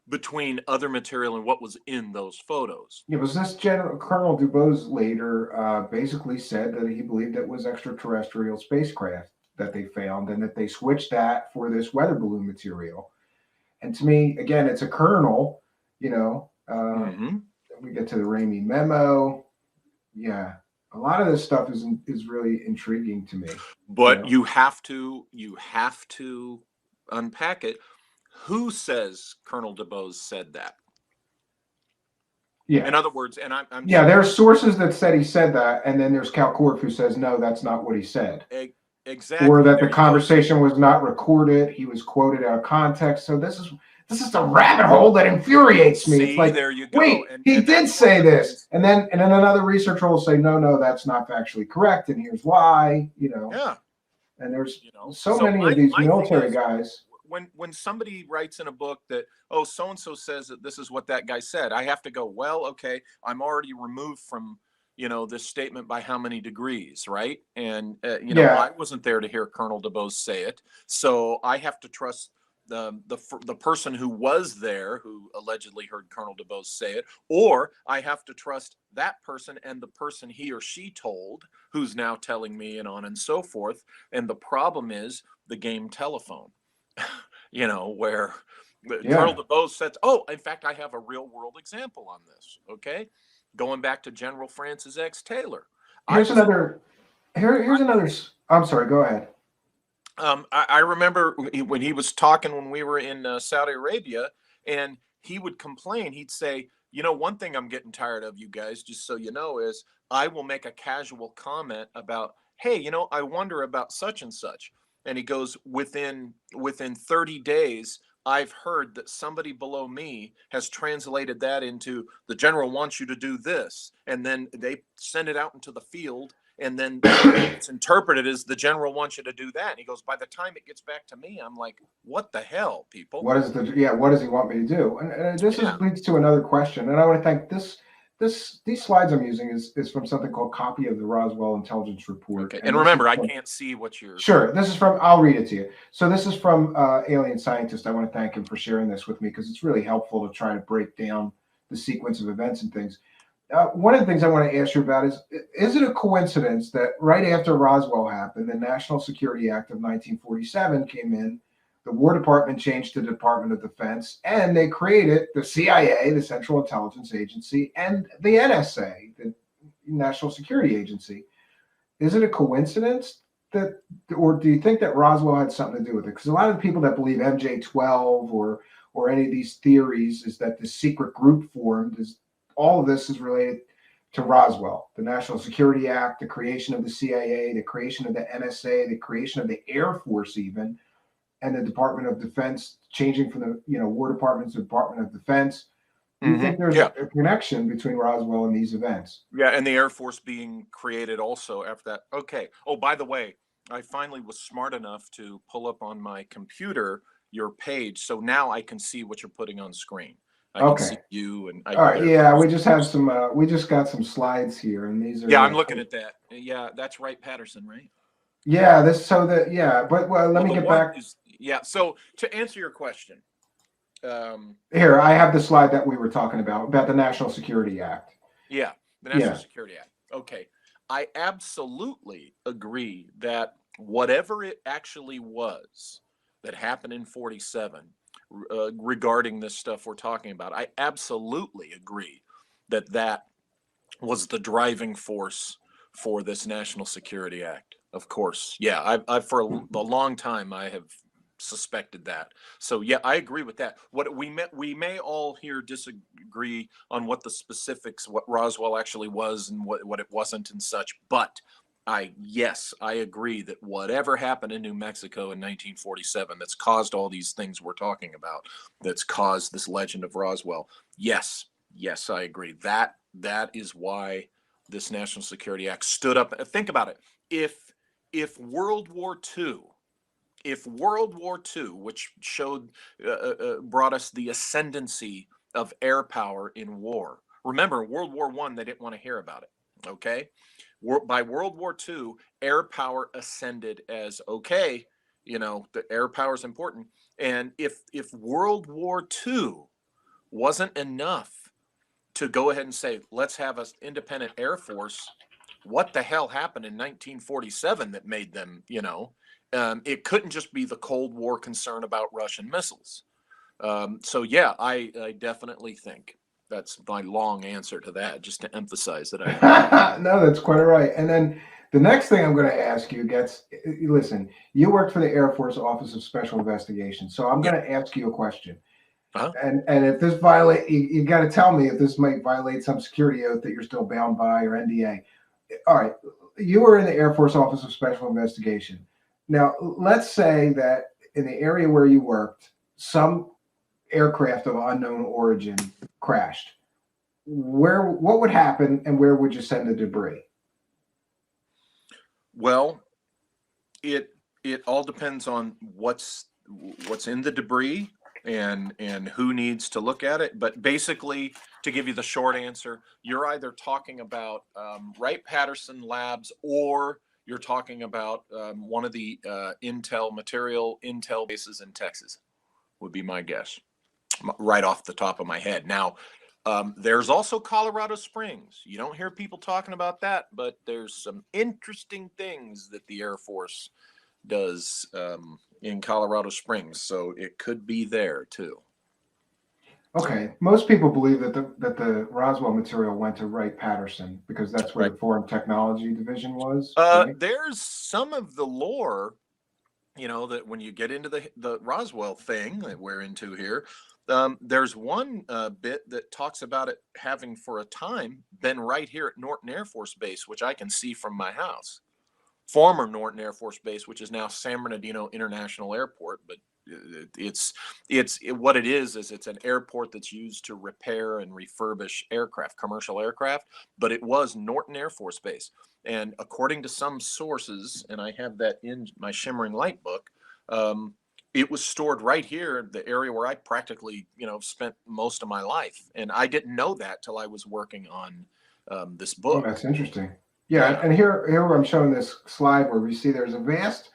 [SPEAKER 1] between other material and what was in those photos.
[SPEAKER 2] It was this General Colonel Dubose later basically said that he believed it was extraterrestrial spacecraft that they found, and that they switched that for this weather balloon material. And to me, again, it's a colonel. You know,
[SPEAKER 1] Hmm.
[SPEAKER 2] we get to the Ramey memo. Yeah. a lot of this stuff is really intriguing to me. You
[SPEAKER 1] But
[SPEAKER 2] know,
[SPEAKER 1] you have to unpack it. Who says Colonel DeBose said that?
[SPEAKER 2] yeah,
[SPEAKER 1] In other words, and I'm
[SPEAKER 2] yeah.
[SPEAKER 1] just
[SPEAKER 2] There are sources that said he said that, and then there's Cal Korff who says no, that's not what he said,
[SPEAKER 1] e-
[SPEAKER 2] or
[SPEAKER 1] exactly
[SPEAKER 2] that
[SPEAKER 1] there
[SPEAKER 2] the
[SPEAKER 1] you go.
[SPEAKER 2] conversation was not recorded. He was quoted out of context. So this is the rabbit hole that infuriates me. It's
[SPEAKER 1] See,
[SPEAKER 2] like,
[SPEAKER 1] there you go.
[SPEAKER 2] wait,
[SPEAKER 1] And
[SPEAKER 2] he
[SPEAKER 1] and
[SPEAKER 2] did
[SPEAKER 1] that's one of
[SPEAKER 2] say
[SPEAKER 1] the
[SPEAKER 2] this,
[SPEAKER 1] things.
[SPEAKER 2] and then another researcher will say, no, no, that's not factually correct, and here's why.
[SPEAKER 1] Yeah,
[SPEAKER 2] And there's so
[SPEAKER 1] So
[SPEAKER 2] many of these
[SPEAKER 1] my thing
[SPEAKER 2] military
[SPEAKER 1] is,
[SPEAKER 2] guys.
[SPEAKER 1] when somebody writes in a book that, oh, so and so says that this is what that guy said, I have to go, well, okay, I'm already removed from this statement by how many degrees, right? And
[SPEAKER 2] Yeah,
[SPEAKER 1] I wasn't there to hear Colonel DeBose say it, so I have to trust the person who was there, who allegedly heard Colonel DeBose say it, or I have to trust that person and the person he or she told, who's now telling me, and on and so forth. And the problem is the game telephone, where Colonel
[SPEAKER 2] yeah.
[SPEAKER 1] DeBose said, oh, in fact, I have a real world example on this. Okay. Going back to General Francis X. Taylor. I
[SPEAKER 2] Here's
[SPEAKER 1] was in,
[SPEAKER 2] another. Here's
[SPEAKER 1] I,
[SPEAKER 2] another. I'm sorry. Go ahead.
[SPEAKER 1] I remember when he was talking when we were in Saudi Arabia, and he would complain. He'd say, one thing I'm getting tired of, you guys, just so you know, is I will make a casual comment about, hey, I wonder about such and such. And he goes, within 30 days, I've heard that somebody below me has translated that into the general wants you to do this. And then they send it out into the field, and then it's interpreted as the general wants you to do that. And he goes, by the time it gets back to me, I'm like, what the hell, people?
[SPEAKER 2] What is the yeah? What does he want me to do? And this
[SPEAKER 1] Yeah.
[SPEAKER 2] leads to another question. And I want to thank these slides I'm using is from something called Copy of the Roswell Intelligence Report.
[SPEAKER 1] Okay.
[SPEAKER 2] And
[SPEAKER 1] And
[SPEAKER 2] this is
[SPEAKER 1] remember, I
[SPEAKER 2] from,
[SPEAKER 1] can't see what you're.
[SPEAKER 2] sure, this is from, I'll read it to you. So this is from Alien Scientist. I want to thank him for sharing this with me because it's really helpful to try to break down the sequence of events and things. One of the things I want to ask you about is it a coincidence that right after Roswell happened, the National Security Act of 1947 came in, the War Department changed to the Department of Defense, and they created the CIA, the Central Intelligence Agency, and the NSA, the National Security Agency. Is it a coincidence that, or do you think that Roswell had something to do with it? Because a lot of the people that believe MJ-12 or any of these theories is that the secret group formed is all of this is related to Roswell, the National Security Act, the creation of the CIA, the creation of the NSA, the creation of the Air Force, even, and the Department of Defense changing from the War Department to Department of Defense. Do you think there's
[SPEAKER 1] Yeah.
[SPEAKER 2] a connection between Roswell and these events?
[SPEAKER 1] Yeah. And the Air Force being created also after that. Okay. Oh, by the way, I finally was smart enough to pull up on my computer your page. So now I can see what you're putting on screen. I can see
[SPEAKER 2] Okay.
[SPEAKER 1] you, and
[SPEAKER 2] All right.
[SPEAKER 1] there
[SPEAKER 2] Yeah,
[SPEAKER 1] goes
[SPEAKER 2] we
[SPEAKER 1] the
[SPEAKER 2] just have
[SPEAKER 1] person.
[SPEAKER 2] some. We just got some slides here, and these are
[SPEAKER 1] Yeah, I'm
[SPEAKER 2] the.
[SPEAKER 1] looking at that. Yeah, that's right, Patterson, right?
[SPEAKER 2] Yeah, this so that yeah, but well, let
[SPEAKER 1] Well,
[SPEAKER 2] me
[SPEAKER 1] the
[SPEAKER 2] get
[SPEAKER 1] one
[SPEAKER 2] back
[SPEAKER 1] is, yeah. So to answer your question,
[SPEAKER 2] here. I have the slide that we were talking about the National Security Act.
[SPEAKER 1] yeah, the National
[SPEAKER 2] Yeah.
[SPEAKER 1] Security Act. Okay, I absolutely agree that whatever it actually was that happened in 47 regarding this stuff we're talking about, I absolutely agree that that was the driving force for this National Security Act. Of course, yeah. I've for a long time I have suspected that. So yeah, I agree with that. What we may all here disagree on what the specifics, what Roswell actually was and what it wasn't and such. But yes, I agree that whatever happened in New Mexico in 1947 that's caused all these things we're talking about, that's caused this legend of Roswell. Yes, yes, I agree. That is why this National Security Act stood up. Think about it. If World War II, which showed brought us the ascendancy of air power in war. Remember, World War I, they didn't want to hear about it. Okay, by World War II, air power ascended as okay. The air power is important, and if World War II wasn't enough to go ahead and say, let's have an independent Air Force. What the hell happened in 1947 that made them, it couldn't just be the Cold War concern about Russian missiles. So, yeah, I definitely think. That's my long answer to that, just to emphasize that I.
[SPEAKER 2] No, that's quite all right. And then the next thing I'm going to ask you gets, listen, you worked for the Air Force Office of Special Investigations, so I'm
[SPEAKER 1] Yeah.
[SPEAKER 2] going to ask you a question.
[SPEAKER 1] Uh-huh.
[SPEAKER 2] And if this violate, you got to tell me if this might violate some security oath that you're still bound by or NDA. All right, you were in the Air Force Office of Special Investigation. Now, let's say that in the area where you worked, some aircraft of unknown origin crashed. What would happen, and where would you send the debris?
[SPEAKER 1] Well, it all depends on what's in the debris and who needs to look at it. But basically, to give you the short answer, you're either talking about Wright-Patterson Labs, or you're talking about one of the Intel bases in Texas, would be my guess, right off the top of my head. Now, there's also Colorado Springs. You don't hear people talking about that, but there's some interesting things that the Air Force does in Colorado Springs, so it could be there too.
[SPEAKER 2] Okay, most people believe that the Roswell material went to Wright-Patterson because that's where
[SPEAKER 1] Right.
[SPEAKER 2] the Foreign Technology Division was, right?
[SPEAKER 1] There's some of the lore, that when you get into the Roswell thing that we're into here, there's one bit that talks about it having for a time been right here at Norton Air Force Base, which I can see from my house. Former Norton Air Force Base, which is now San Bernardino International Airport, but what it is it's an airport that's used to repair and refurbish aircraft, commercial aircraft. But it was Norton Air Force Base, and according to some sources, and I have that in my Shimmering Light book, it was stored right here, the area where I practically, spent most of my life, and I didn't know that till I was working on this
[SPEAKER 2] Oh,
[SPEAKER 1] book.
[SPEAKER 2] that's interesting. Yeah,
[SPEAKER 1] Yeah.
[SPEAKER 2] and here I'm showing this slide where we see there's a vast.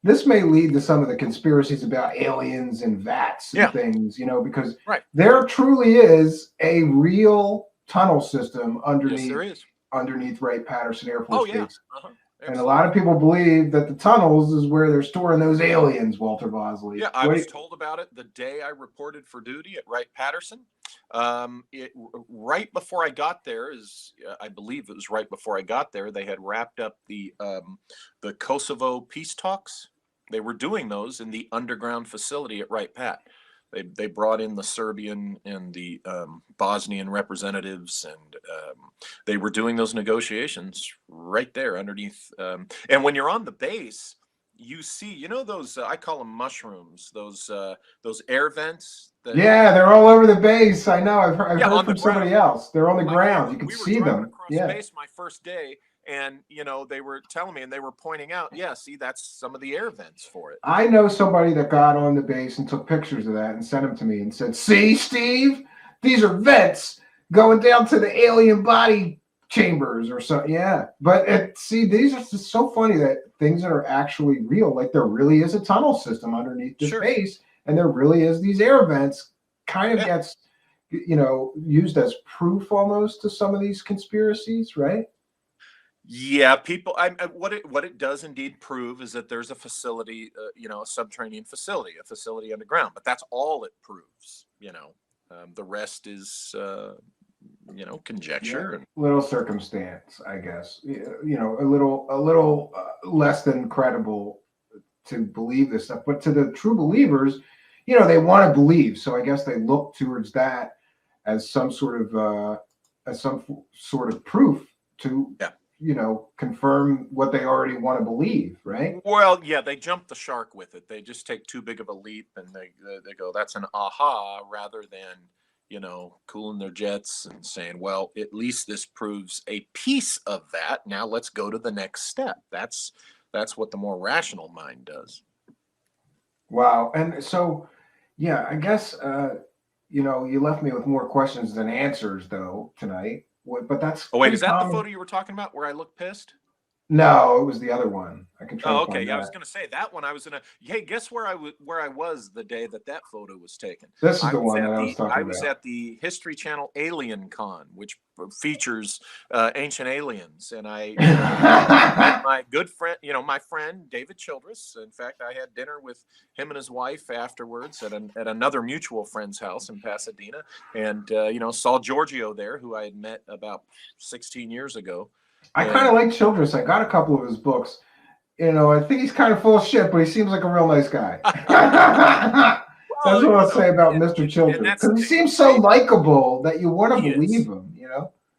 [SPEAKER 2] This may lead to some of the conspiracies about aliens and vats and
[SPEAKER 1] Yeah.
[SPEAKER 2] things, because
[SPEAKER 1] Right.
[SPEAKER 2] there truly is a real tunnel system
[SPEAKER 1] Yes, there is.
[SPEAKER 2] underneath Wright-Patterson Air
[SPEAKER 1] Oh
[SPEAKER 2] Force
[SPEAKER 1] yeah.
[SPEAKER 2] Base. And a lot
[SPEAKER 1] Absolutely.
[SPEAKER 2] of people believe that the tunnels is where they're storing those aliens, Walter Bosley.
[SPEAKER 1] Yeah, I was told about it the day I reported for duty at Wright-Patterson. Right before I got there, I believe it was right before I got there, they had wrapped up the Kosovo peace talks. They were doing those in the underground facility at Wright-Pat. They brought in the Serbian and the Bosnian representatives, and they were doing those negotiations right there underneath. And when you're on the base, you see, those I call them mushrooms, those air vents that.
[SPEAKER 2] Yeah, they're all over the base. I know. I've
[SPEAKER 1] Yeah,
[SPEAKER 2] heard
[SPEAKER 1] on the
[SPEAKER 2] from somebody
[SPEAKER 1] ground.
[SPEAKER 2] else. They're on the
[SPEAKER 1] Like
[SPEAKER 2] ground. You can
[SPEAKER 1] we were
[SPEAKER 2] see
[SPEAKER 1] driving
[SPEAKER 2] them.
[SPEAKER 1] across
[SPEAKER 2] Yeah.
[SPEAKER 1] base my first day, and they were telling me, and they were pointing out, yeah, see, that's some of the air vents for it.
[SPEAKER 2] I know somebody that got on the base and took pictures of that and sent them to me and said, "See, Steve, these are vents going down to the alien body chambers or something." Yeah, but see, these are just so funny that things that are actually real, like there really is a tunnel system underneath this
[SPEAKER 1] Sure.
[SPEAKER 2] base, and there really is these air vents. Kind of
[SPEAKER 1] Yeah.
[SPEAKER 2] gets, used as proof almost to some of these conspiracies, right?
[SPEAKER 1] Yeah, people. What it does indeed prove is that there's a facility, a subterranean facility, a facility underground. But that's all it proves. The rest is,
[SPEAKER 2] Yeah,
[SPEAKER 1] conjecture. And
[SPEAKER 2] little circumstance, I guess. A little less than credible to believe this stuff. But to the true believers, they want to believe. So I guess they look towards that as some sort of proof to,
[SPEAKER 1] yeah.
[SPEAKER 2] confirm what they already want to believe, right?
[SPEAKER 1] Well, yeah, they jump the shark with it. They just take too big of a leap, and they go, "That's an aha," rather than cooling their jets and saying, "Well, at least this proves a piece of that. Now let's go to the next step." That's what the more rational mind does.
[SPEAKER 2] Wow. And so, yeah, I guess you left me with more questions than answers though tonight. But that's
[SPEAKER 1] Oh wait,
[SPEAKER 2] pretty
[SPEAKER 1] is that the
[SPEAKER 2] common.
[SPEAKER 1] photo you were talking about where I look pissed?
[SPEAKER 2] No, it was the other one. I can try
[SPEAKER 1] Oh,
[SPEAKER 2] to
[SPEAKER 1] okay.
[SPEAKER 2] find
[SPEAKER 1] Yeah, I was
[SPEAKER 2] that.
[SPEAKER 1] going to say that one. I was in a. Hey, guess where I was the day that that photo was taken?
[SPEAKER 2] This is
[SPEAKER 1] I
[SPEAKER 2] the
[SPEAKER 1] was
[SPEAKER 2] one that
[SPEAKER 1] at
[SPEAKER 2] I was
[SPEAKER 1] the I
[SPEAKER 2] talking
[SPEAKER 1] was
[SPEAKER 2] about.
[SPEAKER 1] at the History Channel Alien Con, which features ancient aliens, and I met my good friend, my friend David Childress. In fact, I had dinner with him and his wife afterwards at another mutual friend's house in Pasadena, and saw Giorgio there, who I had met about 16 years ago,
[SPEAKER 2] I kind of
[SPEAKER 1] and
[SPEAKER 2] like Childress. I got a couple of his books. I think he's kind of full of shit, but he seems like a real nice guy. That's
[SPEAKER 1] well,
[SPEAKER 2] what I'll say about Mr.
[SPEAKER 1] and
[SPEAKER 2] Childress
[SPEAKER 1] that's the
[SPEAKER 2] because he
[SPEAKER 1] thing.
[SPEAKER 2] seems so likable that you want to
[SPEAKER 1] He
[SPEAKER 2] believe
[SPEAKER 1] is.
[SPEAKER 2] him.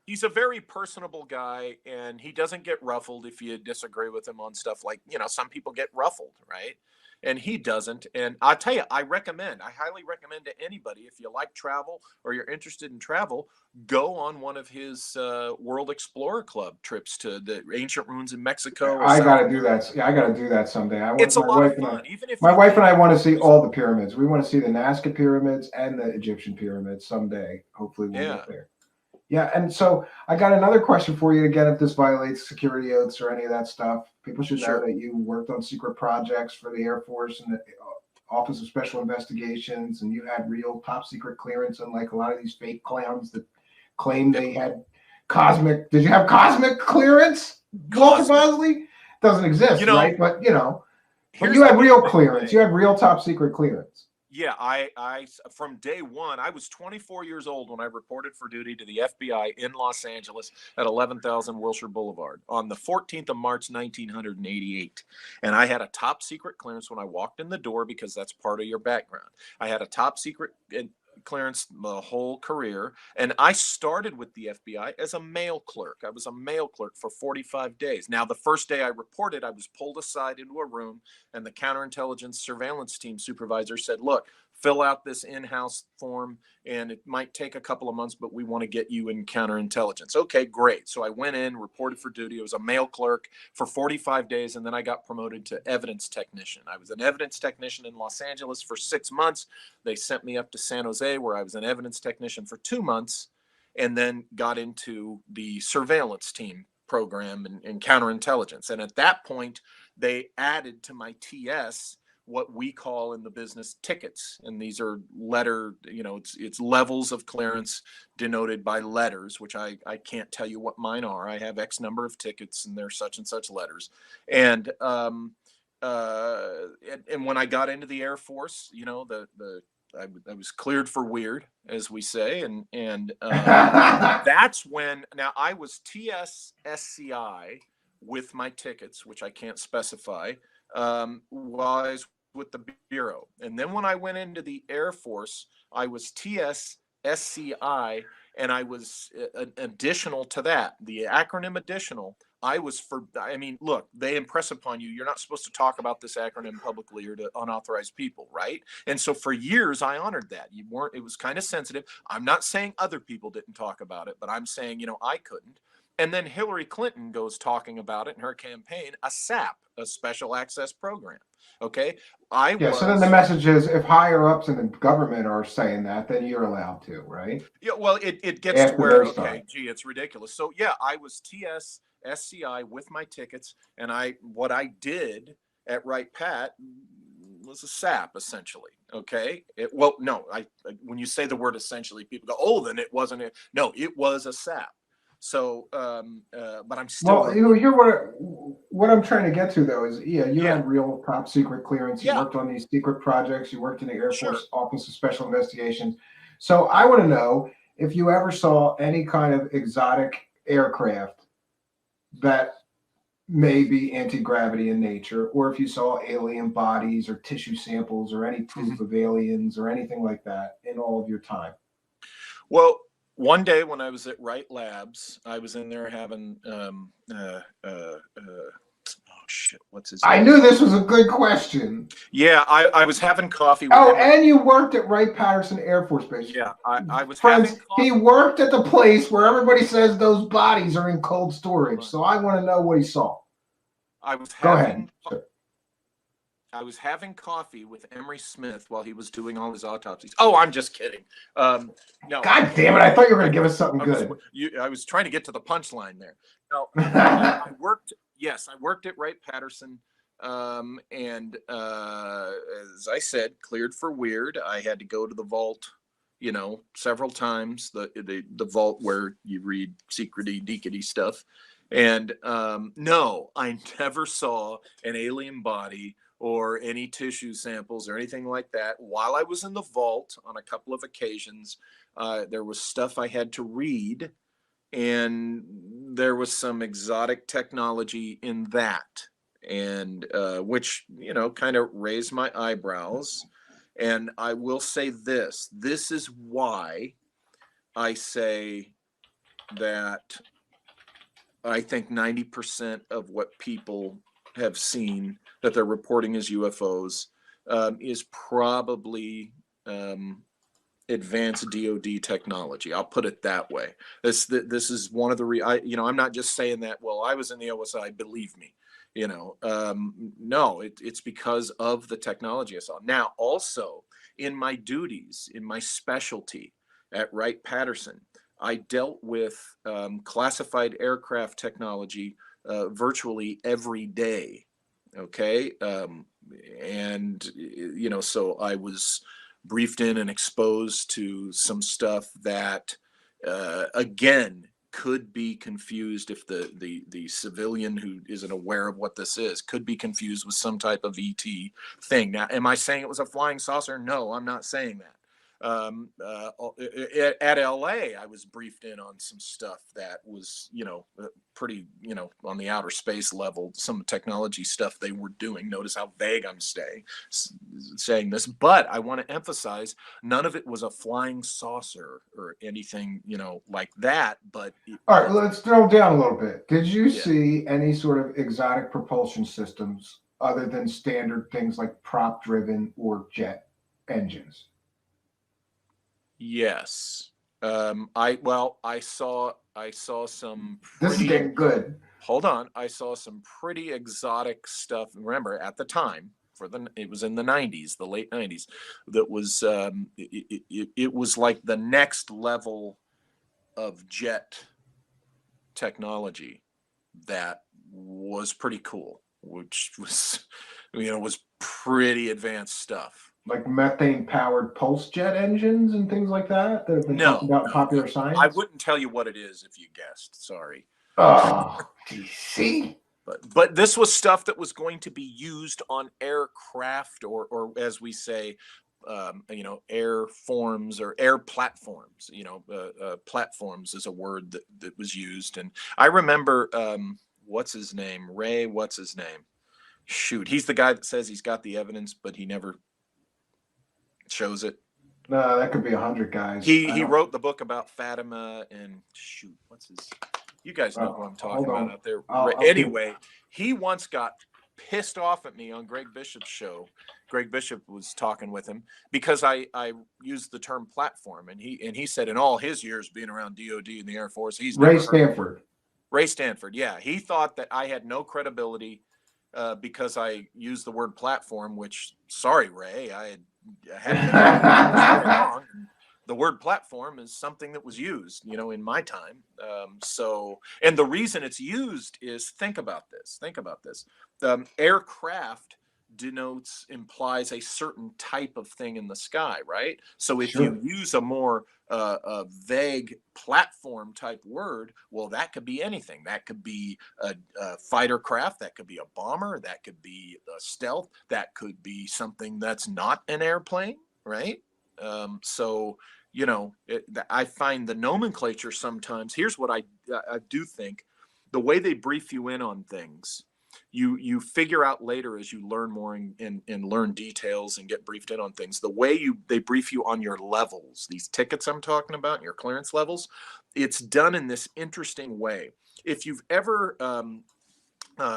[SPEAKER 1] He's a very personable guy, and he doesn't get ruffled if you disagree with him on stuff like, some people get ruffled, right? And he doesn't. And I'll tell you, I highly recommend to anybody, if you like travel or you're interested in travel, go on one of his World Explorer Club trips to the ancient ruins in Mexico or
[SPEAKER 2] I
[SPEAKER 1] South
[SPEAKER 2] got to do
[SPEAKER 1] America.
[SPEAKER 2] that. Yeah, I got to do that someday. I want
[SPEAKER 1] It's a
[SPEAKER 2] my
[SPEAKER 1] lot of
[SPEAKER 2] wife and I.
[SPEAKER 1] fun, even if
[SPEAKER 2] My
[SPEAKER 1] you
[SPEAKER 2] wife and
[SPEAKER 1] think
[SPEAKER 2] I
[SPEAKER 1] you
[SPEAKER 2] want to
[SPEAKER 1] can
[SPEAKER 2] see
[SPEAKER 1] just,
[SPEAKER 2] all the pyramids. We want to see the Nazca pyramids and the Egyptian pyramids someday. Hopefully, we'll
[SPEAKER 1] yeah,
[SPEAKER 2] get there. Yeah, and so I got another question for you. Again, if this violates security oaths or any of that stuff, people should know
[SPEAKER 1] sure.
[SPEAKER 2] that you worked on secret projects for the Air Force and the Office of Special Investigations, and you had real top secret clearance, unlike a lot of these fake clowns that claim
[SPEAKER 1] Yep.
[SPEAKER 2] they had cosmic. Did you have cosmic clearance? Walter
[SPEAKER 1] Cosmic.
[SPEAKER 2] Bosley doesn't exist,
[SPEAKER 1] You know,
[SPEAKER 2] right? But but you
[SPEAKER 1] here's the
[SPEAKER 2] had
[SPEAKER 1] big
[SPEAKER 2] real
[SPEAKER 1] thing,
[SPEAKER 2] clearance.
[SPEAKER 1] Ray.
[SPEAKER 2] You had real top secret clearance.
[SPEAKER 1] Yeah, I from day one, I was 24 years old when I reported for duty to the FBI in Los Angeles at 11,000 Wilshire Boulevard on the 14th of March, 1988. And I had a top secret clearance when I walked in the door because that's part of your background. I had a top secret clearance the whole career. And I started with the FBI as a mail clerk. I was a mail clerk for 45 days. Now, the first day I reported, I was pulled aside into a room, and the counterintelligence surveillance team supervisor said, "Look, fill out this in-house form, and it might take a couple of months, but we want to get you in counterintelligence." Okay, great. So I went in, reported for duty. I was a mail clerk for 45 days, and then I got promoted to evidence technician. I was an evidence technician in Los Angeles for 6 months. They sent me up to San Jose, where I was an evidence technician for 2 months, and then got into the surveillance team program and counterintelligence. And at that point, they added to my TS what we call in the business tickets, and these are it's levels of clearance denoted by letters, which I can't tell you what mine are. I have X number of tickets, and they're such and such letters. And when I got into the Air Force, I was cleared for weird, as we say, and that's when. Now I was TS SCI with my tickets, which I can't specify, was with the Bureau. And then when I went into the Air Force, I was TS SCI, and I was additional to that, the acronym additional. I mean, look, they impress upon you, you're not supposed to talk about this acronym publicly or to unauthorized people, right? And so for years, I honored that. It was kind of sensitive. I'm not saying other people didn't talk about it, but I'm saying, I couldn't. And then Hillary Clinton goes talking about it in her campaign, a SAP, a special access program. Okay. I
[SPEAKER 2] Yeah, so then the
[SPEAKER 1] was,
[SPEAKER 2] message is if higher ups in the government are saying that, then you're allowed to, right?
[SPEAKER 1] yeah, well, it gets to
[SPEAKER 2] After
[SPEAKER 1] where,
[SPEAKER 2] their
[SPEAKER 1] okay,
[SPEAKER 2] side.
[SPEAKER 1] gee, it's ridiculous. So yeah, I was TS SCI with my tickets, and what I did at Wright Pat was a SAP essentially. Okay. Well, no, when you say the word essentially, people go, "Oh, then it wasn't it." No, it was a SAP. So, but I'm still
[SPEAKER 2] Well,
[SPEAKER 1] really,
[SPEAKER 2] here what I'm trying to get to though is, yeah, you
[SPEAKER 1] yeah,
[SPEAKER 2] had real top secret clearance. You
[SPEAKER 1] yeah,
[SPEAKER 2] worked on these secret projects. You worked in the Air
[SPEAKER 1] sure.
[SPEAKER 2] Force Office of Special Investigations. So I want to know if you ever saw any kind of exotic aircraft that may be anti-gravity in nature, or if you saw alien bodies or tissue samples or any proof
[SPEAKER 1] Mhm.
[SPEAKER 2] of aliens or anything like that in all of your time.
[SPEAKER 1] Well, one day when I was at Wright Labs, I was in there having oh shit, what's his
[SPEAKER 2] I
[SPEAKER 1] name?
[SPEAKER 2] knew this was a good question.
[SPEAKER 1] Yeah, I was having coffee with
[SPEAKER 2] Oh,
[SPEAKER 1] Emery.
[SPEAKER 2] and you worked at Wright-Patterson Air Force Base.
[SPEAKER 1] Yeah, I was having
[SPEAKER 2] Friends, he
[SPEAKER 1] coffee.
[SPEAKER 2] worked at the place where everybody says those bodies are in cold storage.
[SPEAKER 1] Fine.
[SPEAKER 2] So I want to know what he saw.
[SPEAKER 1] I was
[SPEAKER 2] Go ahead.
[SPEAKER 1] having coffee with Emery Smith while he was doing all his autopsies. Oh, I'm just kidding. No,
[SPEAKER 2] God damn it. I thought you were going to give us something
[SPEAKER 1] I was
[SPEAKER 2] good.
[SPEAKER 1] I was trying to get to the punchline there. No, I
[SPEAKER 2] Yeah,
[SPEAKER 1] worked. yes, I worked at Wright-Patterson, and as I said, cleared for weird. I had to go to the vault, several times. The vault where you read secrety deacony stuff, and no, I never saw an alien body or any tissue samples or anything like that. While I was in the vault on a couple of occasions, there was stuff I had to read, and there was some exotic technology in that, and which kind of raised my eyebrows. And I will say this is why I say that I think 90% of what people have seen that they're reporting as UFOs is probably advanced DoD technology. I'll put it that way. This is one of the I'm not just saying that. Well, I was in the OSI. Believe me, no, it's because of the technology I saw. Now, also in my duties, in my specialty at Wright-Patterson, I dealt with classified aircraft technology virtually every day. Okay, and so I was briefed in and exposed to some stuff that, again, could be confused if the civilian who isn't aware of what this is could be confused with some type of ET thing. Now, am I saying it was a flying saucer? No, I'm not saying that. At LA, I was briefed in on some stuff that was, pretty, on the outer space level, some technology stuff they were doing. Notice how vague I'm saying this, but I want to emphasize none of it was a flying saucer or anything, like that. But
[SPEAKER 2] All right, let's drill down a little bit. Did you
[SPEAKER 1] yeah,
[SPEAKER 2] see any sort of exotic propulsion systems other than standard things like prop driven or jet engines?
[SPEAKER 1] yes. I saw some
[SPEAKER 2] This is
[SPEAKER 1] pretty.
[SPEAKER 2] getting good.
[SPEAKER 1] Hold on, I saw some pretty exotic stuff. Remember, at the time, it was in the '90s, the late '90s, that was it was like the next level of jet technology that was pretty cool, which was was pretty advanced stuff.
[SPEAKER 2] Like methane powered pulse jet engines and things like that that have been talked
[SPEAKER 1] No,
[SPEAKER 2] about in
[SPEAKER 1] no,
[SPEAKER 2] popular
[SPEAKER 1] I
[SPEAKER 2] science.
[SPEAKER 1] wouldn't tell you what it is if you guessed. Sorry.
[SPEAKER 2] Oh, do you see?
[SPEAKER 1] But this was stuff that was going to be used on aircraft, or as we say, air forms or air platforms. Platforms is a word that was used. And I remember, what's his name? Ray, what's his name? Shoot, he's the guy that says he's got the evidence, but he never shows it.
[SPEAKER 2] No, that could be 100 guys.
[SPEAKER 1] He wrote the book about Fatima, and shoot, what's his? You guys know who I'm talking
[SPEAKER 2] Hold
[SPEAKER 1] about
[SPEAKER 2] on.
[SPEAKER 1] out there.
[SPEAKER 2] I'll
[SPEAKER 1] Anyway, he once got pissed off at me on Greg Bishop's show. Greg Bishop was talking with him because I used the term platform, and he said in all his years being around DoD and the Air Force, he's
[SPEAKER 2] Ray
[SPEAKER 1] never heard
[SPEAKER 2] Stanford.
[SPEAKER 1] Ray Stanford. Yeah, he thought that I had no credibility because I used the word platform. Which, sorry, Ray, I hadn't been very long. The word platform is something that was used, in my time. And the reason it's used is think about this. Aircraft implies a certain type of thing in the sky, right? So if you
[SPEAKER 2] Sure.
[SPEAKER 1] use a more vague platform type word, well, that could be anything. That could be a fighter craft, that could be a bomber, that could be a stealth, that could be something that's not an airplane, right? So I find the nomenclature sometimes. Here's what I do think: the way they brief you in on things, you figure out later as you learn more and learn details and get briefed in on things. The way they brief you on your levels, these tickets I'm talking about, your clearance levels, it's done in this interesting way. If you've ever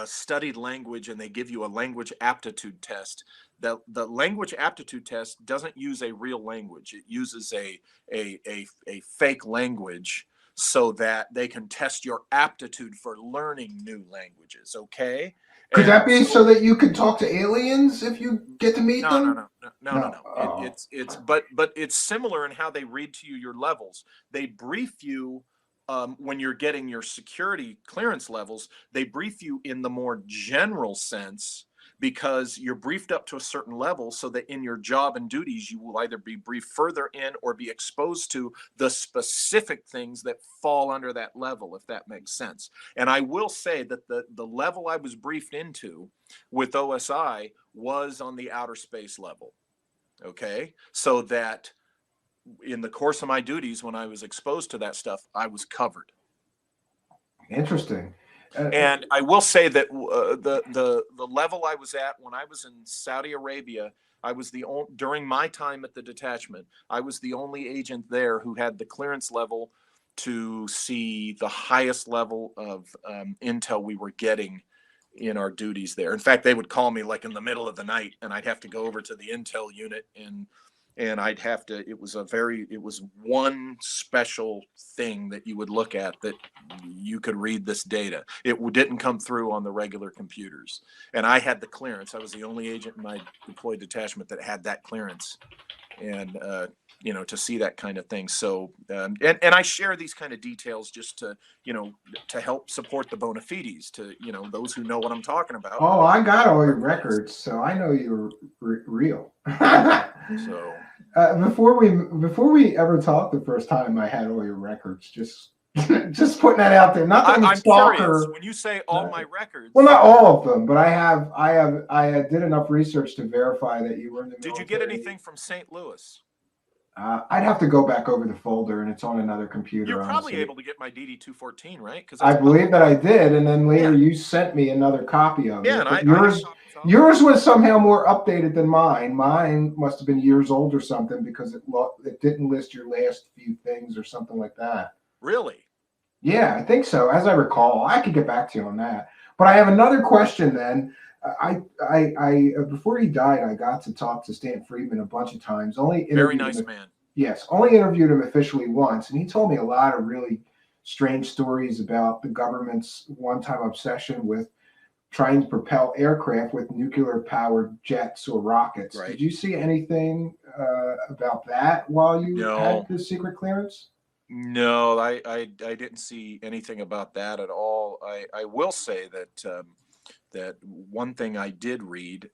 [SPEAKER 1] studied language and they give you a language aptitude test, the language aptitude test doesn't use a real language. It uses a fake language so that they can test your aptitude for learning new languages. Okay.
[SPEAKER 2] Could
[SPEAKER 1] And
[SPEAKER 2] that be so that you could talk to aliens if you get to meet
[SPEAKER 1] no, no,
[SPEAKER 2] them?
[SPEAKER 1] no, no, no, no,
[SPEAKER 2] No.
[SPEAKER 1] no.
[SPEAKER 2] Oh.
[SPEAKER 1] But it's similar in how they read to you your levels. They brief you when you're getting your security clearance levels, they brief you in the more general sense because you're briefed up to a certain level so that in your job and duties, you will either be briefed further in or be exposed to the specific things that fall under that level, if that makes sense. And I will say that the level I was briefed into with OSI was on the outer space level. Okay. So that in the course of my duties, when I was exposed to that stuff, I was covered.
[SPEAKER 2] Interesting.
[SPEAKER 1] And I will say that the level I was at when I was in Saudi Arabia, I was the only, during my time at the detachment, I was the only agent there who had the clearance level to see the highest level of intel we were getting in our duties there. In fact, they would call me like in the middle of the night, and I'd have to go over to the intel unit and I'd have to, it was one special thing that you would look at that you could read this data. It didn't come through on the regular computers. And I had the clearance. I was the only agent in my deployed detachment that had that clearance. And, to see that kind of thing. So, and I share these kind of details just to, to help support the bona fides, to, those who know what I'm talking about.
[SPEAKER 2] Oh, I got all your records, so I know you're real.
[SPEAKER 1] So
[SPEAKER 2] before we ever talked the first time, I had all your records. Just just putting that out there. Not that I'm a stalker.
[SPEAKER 1] Curious, when you say all my records,
[SPEAKER 2] well, not all of them, but I did enough research to verify that you were in the military.
[SPEAKER 1] Did you get anything from St. Louis?
[SPEAKER 2] I'd have to go back over the folder, and it's on another computer.
[SPEAKER 1] You're probably able to get my DD-214, right?
[SPEAKER 2] Because I believe that I did, and then later you sent me another copy of it.
[SPEAKER 1] Yeah, and
[SPEAKER 2] yours was somehow more updated than mine. Mine must have been years old or something because it didn't list your last few things or something like that.
[SPEAKER 1] Really?
[SPEAKER 2] Yeah, I think so. As I recall, I could get back to you on that. But I have another question then. I before he died, I got to talk to Stan Friedman a bunch of times.
[SPEAKER 1] Very nice man.
[SPEAKER 2] Yes, only interviewed him officially once, and he told me a lot of really strange stories about the government's one-time obsession with trying to propel aircraft with nuclear-powered jets or rockets. Right. Did you see anything about that while you had the secret clearance?
[SPEAKER 1] No, I didn't see anything about that at all. I will say that that one thing I did read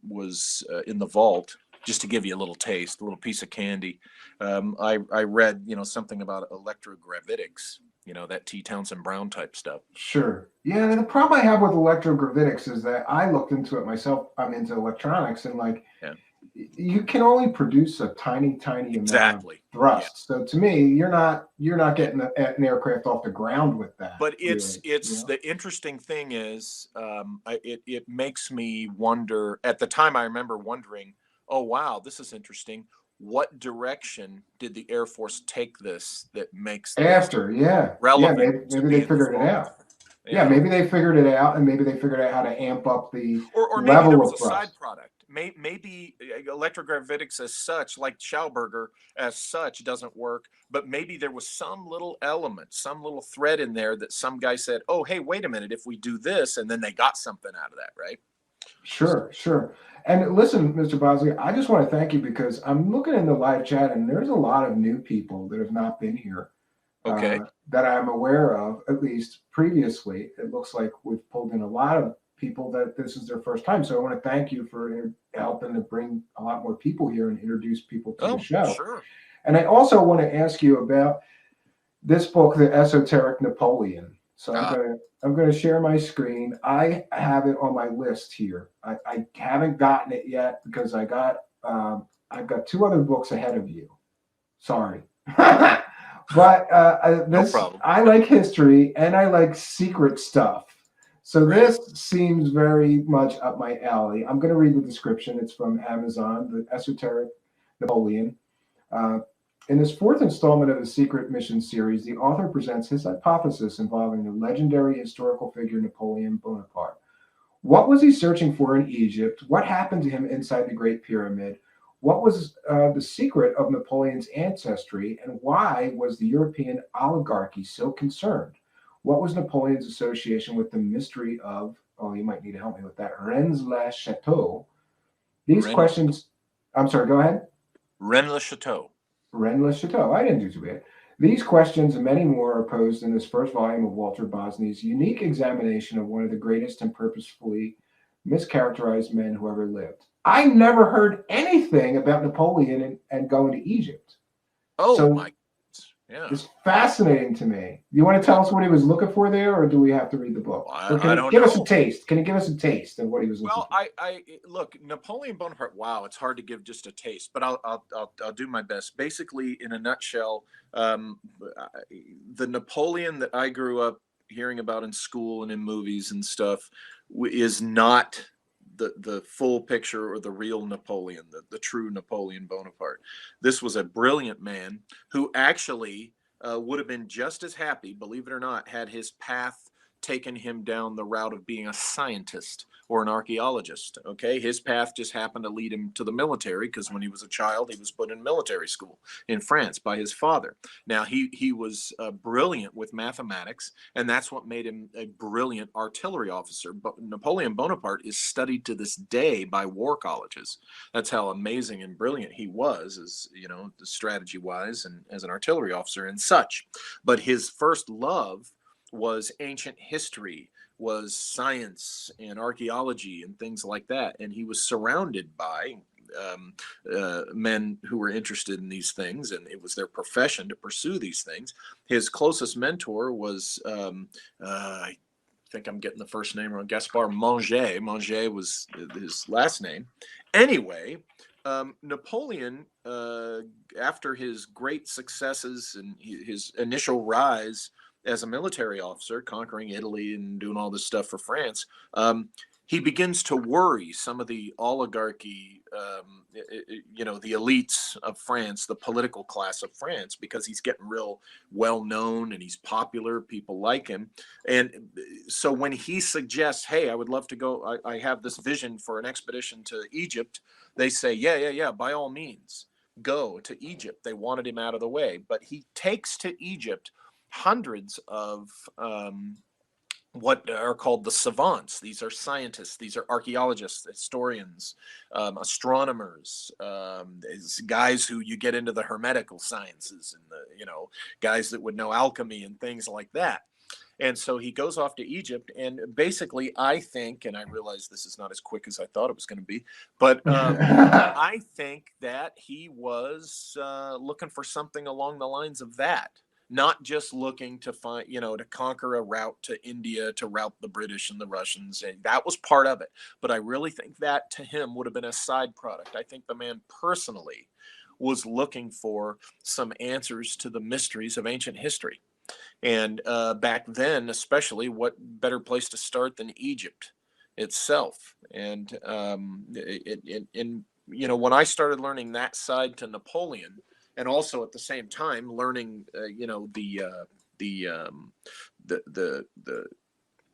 [SPEAKER 1] was in the vault, just to give you a little taste, a little piece of candy. I read, something about electrogravitics, that T. Townsend Brown type stuff.
[SPEAKER 2] Sure. Yeah, and the problem I have with electrogravitics is that I looked into it myself. I'm into electronics, and you can only produce a tiny amount of thrust. Yeah. So to me, you're not getting an aircraft off the ground with that.
[SPEAKER 1] But it's the interesting thing is it makes me wonder. At the time, I remember wondering, oh wow, this is interesting. What direction did the Air Force take this that makes
[SPEAKER 2] after? Yeah,
[SPEAKER 1] relevant?
[SPEAKER 2] Yeah, maybe they figured it out. Yeah, maybe they figured it out, and maybe they figured out how to amp up the
[SPEAKER 1] or maybe
[SPEAKER 2] level
[SPEAKER 1] there was
[SPEAKER 2] of
[SPEAKER 1] a side product. Maybe electrogravitics as such, like Schauberger as such, doesn't work. But maybe there was some little element, some little thread in there that some guy said, "Oh, hey, wait a minute! If we do this," and then they got something out of that, right?
[SPEAKER 2] Sure. And listen, Mr. Bosley, I just want to thank you because I'm looking in the live chat, and there's a lot of new people that have not been here.
[SPEAKER 1] Okay.
[SPEAKER 2] That I'm aware of, at least previously. It looks like we've pulled in a lot of people that this is their first time. So I want to thank you for helping to bring a lot more people here and introduce people to the show.
[SPEAKER 1] Sure.
[SPEAKER 2] And I also want to ask you about this book, The Esoteric Napoleon. So I'm going to share my screen. I have it on my list here. I haven't gotten it yet because I've got two other books ahead of you. Sorry. But
[SPEAKER 1] no problem.
[SPEAKER 2] I like history and I like secret stuff. So this seems very much up my alley. I'm going to read the description. It's from Amazon, The Esoteric Napoleon. In this fourth installment of the Secret Mission series, the author presents his hypothesis involving the legendary historical figure Napoleon Bonaparte. What was he searching for in Egypt? What happened to him inside the Great Pyramid? What was the secret of Napoleon's ancestry, and why was the European oligarchy so concerned? What was Napoleon's association with the mystery of, you might need to help me with that, Rennes-le-Château? These questions, I'm sorry, go ahead.
[SPEAKER 1] Rennes-le-Château.
[SPEAKER 2] Rennes-le-Château. I didn't do too bad. These questions and many more are posed in this first volume of Walter Bosny's unique examination of one of the greatest and purposefully mischaracterized men who ever lived. I never heard anything about Napoleon and going to Egypt.
[SPEAKER 1] Oh
[SPEAKER 2] So
[SPEAKER 1] my, yeah.
[SPEAKER 2] it's fascinating to me. You want to tell us what he was looking for there, or do we have to read the book? Or can
[SPEAKER 1] I
[SPEAKER 2] you
[SPEAKER 1] don't
[SPEAKER 2] give us a
[SPEAKER 1] know.
[SPEAKER 2] taste? Can you give us a taste of what he was looking
[SPEAKER 1] Well,
[SPEAKER 2] for?
[SPEAKER 1] I look, Napoleon Bonaparte. Wow, it's hard to give just a taste, but I'll do my best. Basically, in a nutshell, um, the Napoleon that I grew up hearing about in school and in movies and stuff is not the full picture or the real Napoleon, the true Napoleon Bonaparte. This was a brilliant man who actually would have been just as happy, believe it or not, had his path taken him down the route of being a scientist or an archaeologist. Okay, his path just happened to lead him to the military because when he was a child, he was put in military school in France by his father. Now he was brilliant with mathematics, and that's what made him a brilliant artillery officer. But Napoleon Bonaparte is studied to this day by war colleges. That's how amazing and brilliant he was, as you know, strategy wise and as an artillery officer and such. But his first love was ancient history, was science and archaeology and things like that. And he was surrounded by men who were interested in these things, and it was their profession to pursue these things. His closest mentor was, I think I'm getting the first name wrong, Gaspard Manger. Manger was his last name. Anyway, Napoleon, after his great successes and his initial rise as a military officer, conquering Italy and doing all this stuff for France, he begins to worry some of the oligarchy, the elites of France, the political class of France, because he's getting real well known and he's popular. People like him. And so when he suggests, hey, I would love to go, I have this vision for an expedition to Egypt, they say, yeah, by all means, go to Egypt. They wanted him out of the way. But he takes to Egypt hundreds of what are called the savants. These are scientists, these are archaeologists, historians, astronomers, guys who you get into the hermetical sciences and the, guys that would know alchemy and things like that. And so he goes off to Egypt, and basically, I think, and I realize this is not as quick as I thought it was going to be, but I think that he was looking for something along the lines of that, not just looking to find, to conquer a route to India, to rout the British and the Russians. And that was part of it. But I really think that to him would have been a side product. I think the man personally was looking for some answers to the mysteries of ancient history. And back then, especially, what better place to start than Egypt itself? And when I started learning that side to Napoleon, and also at the same time learning, the, the the the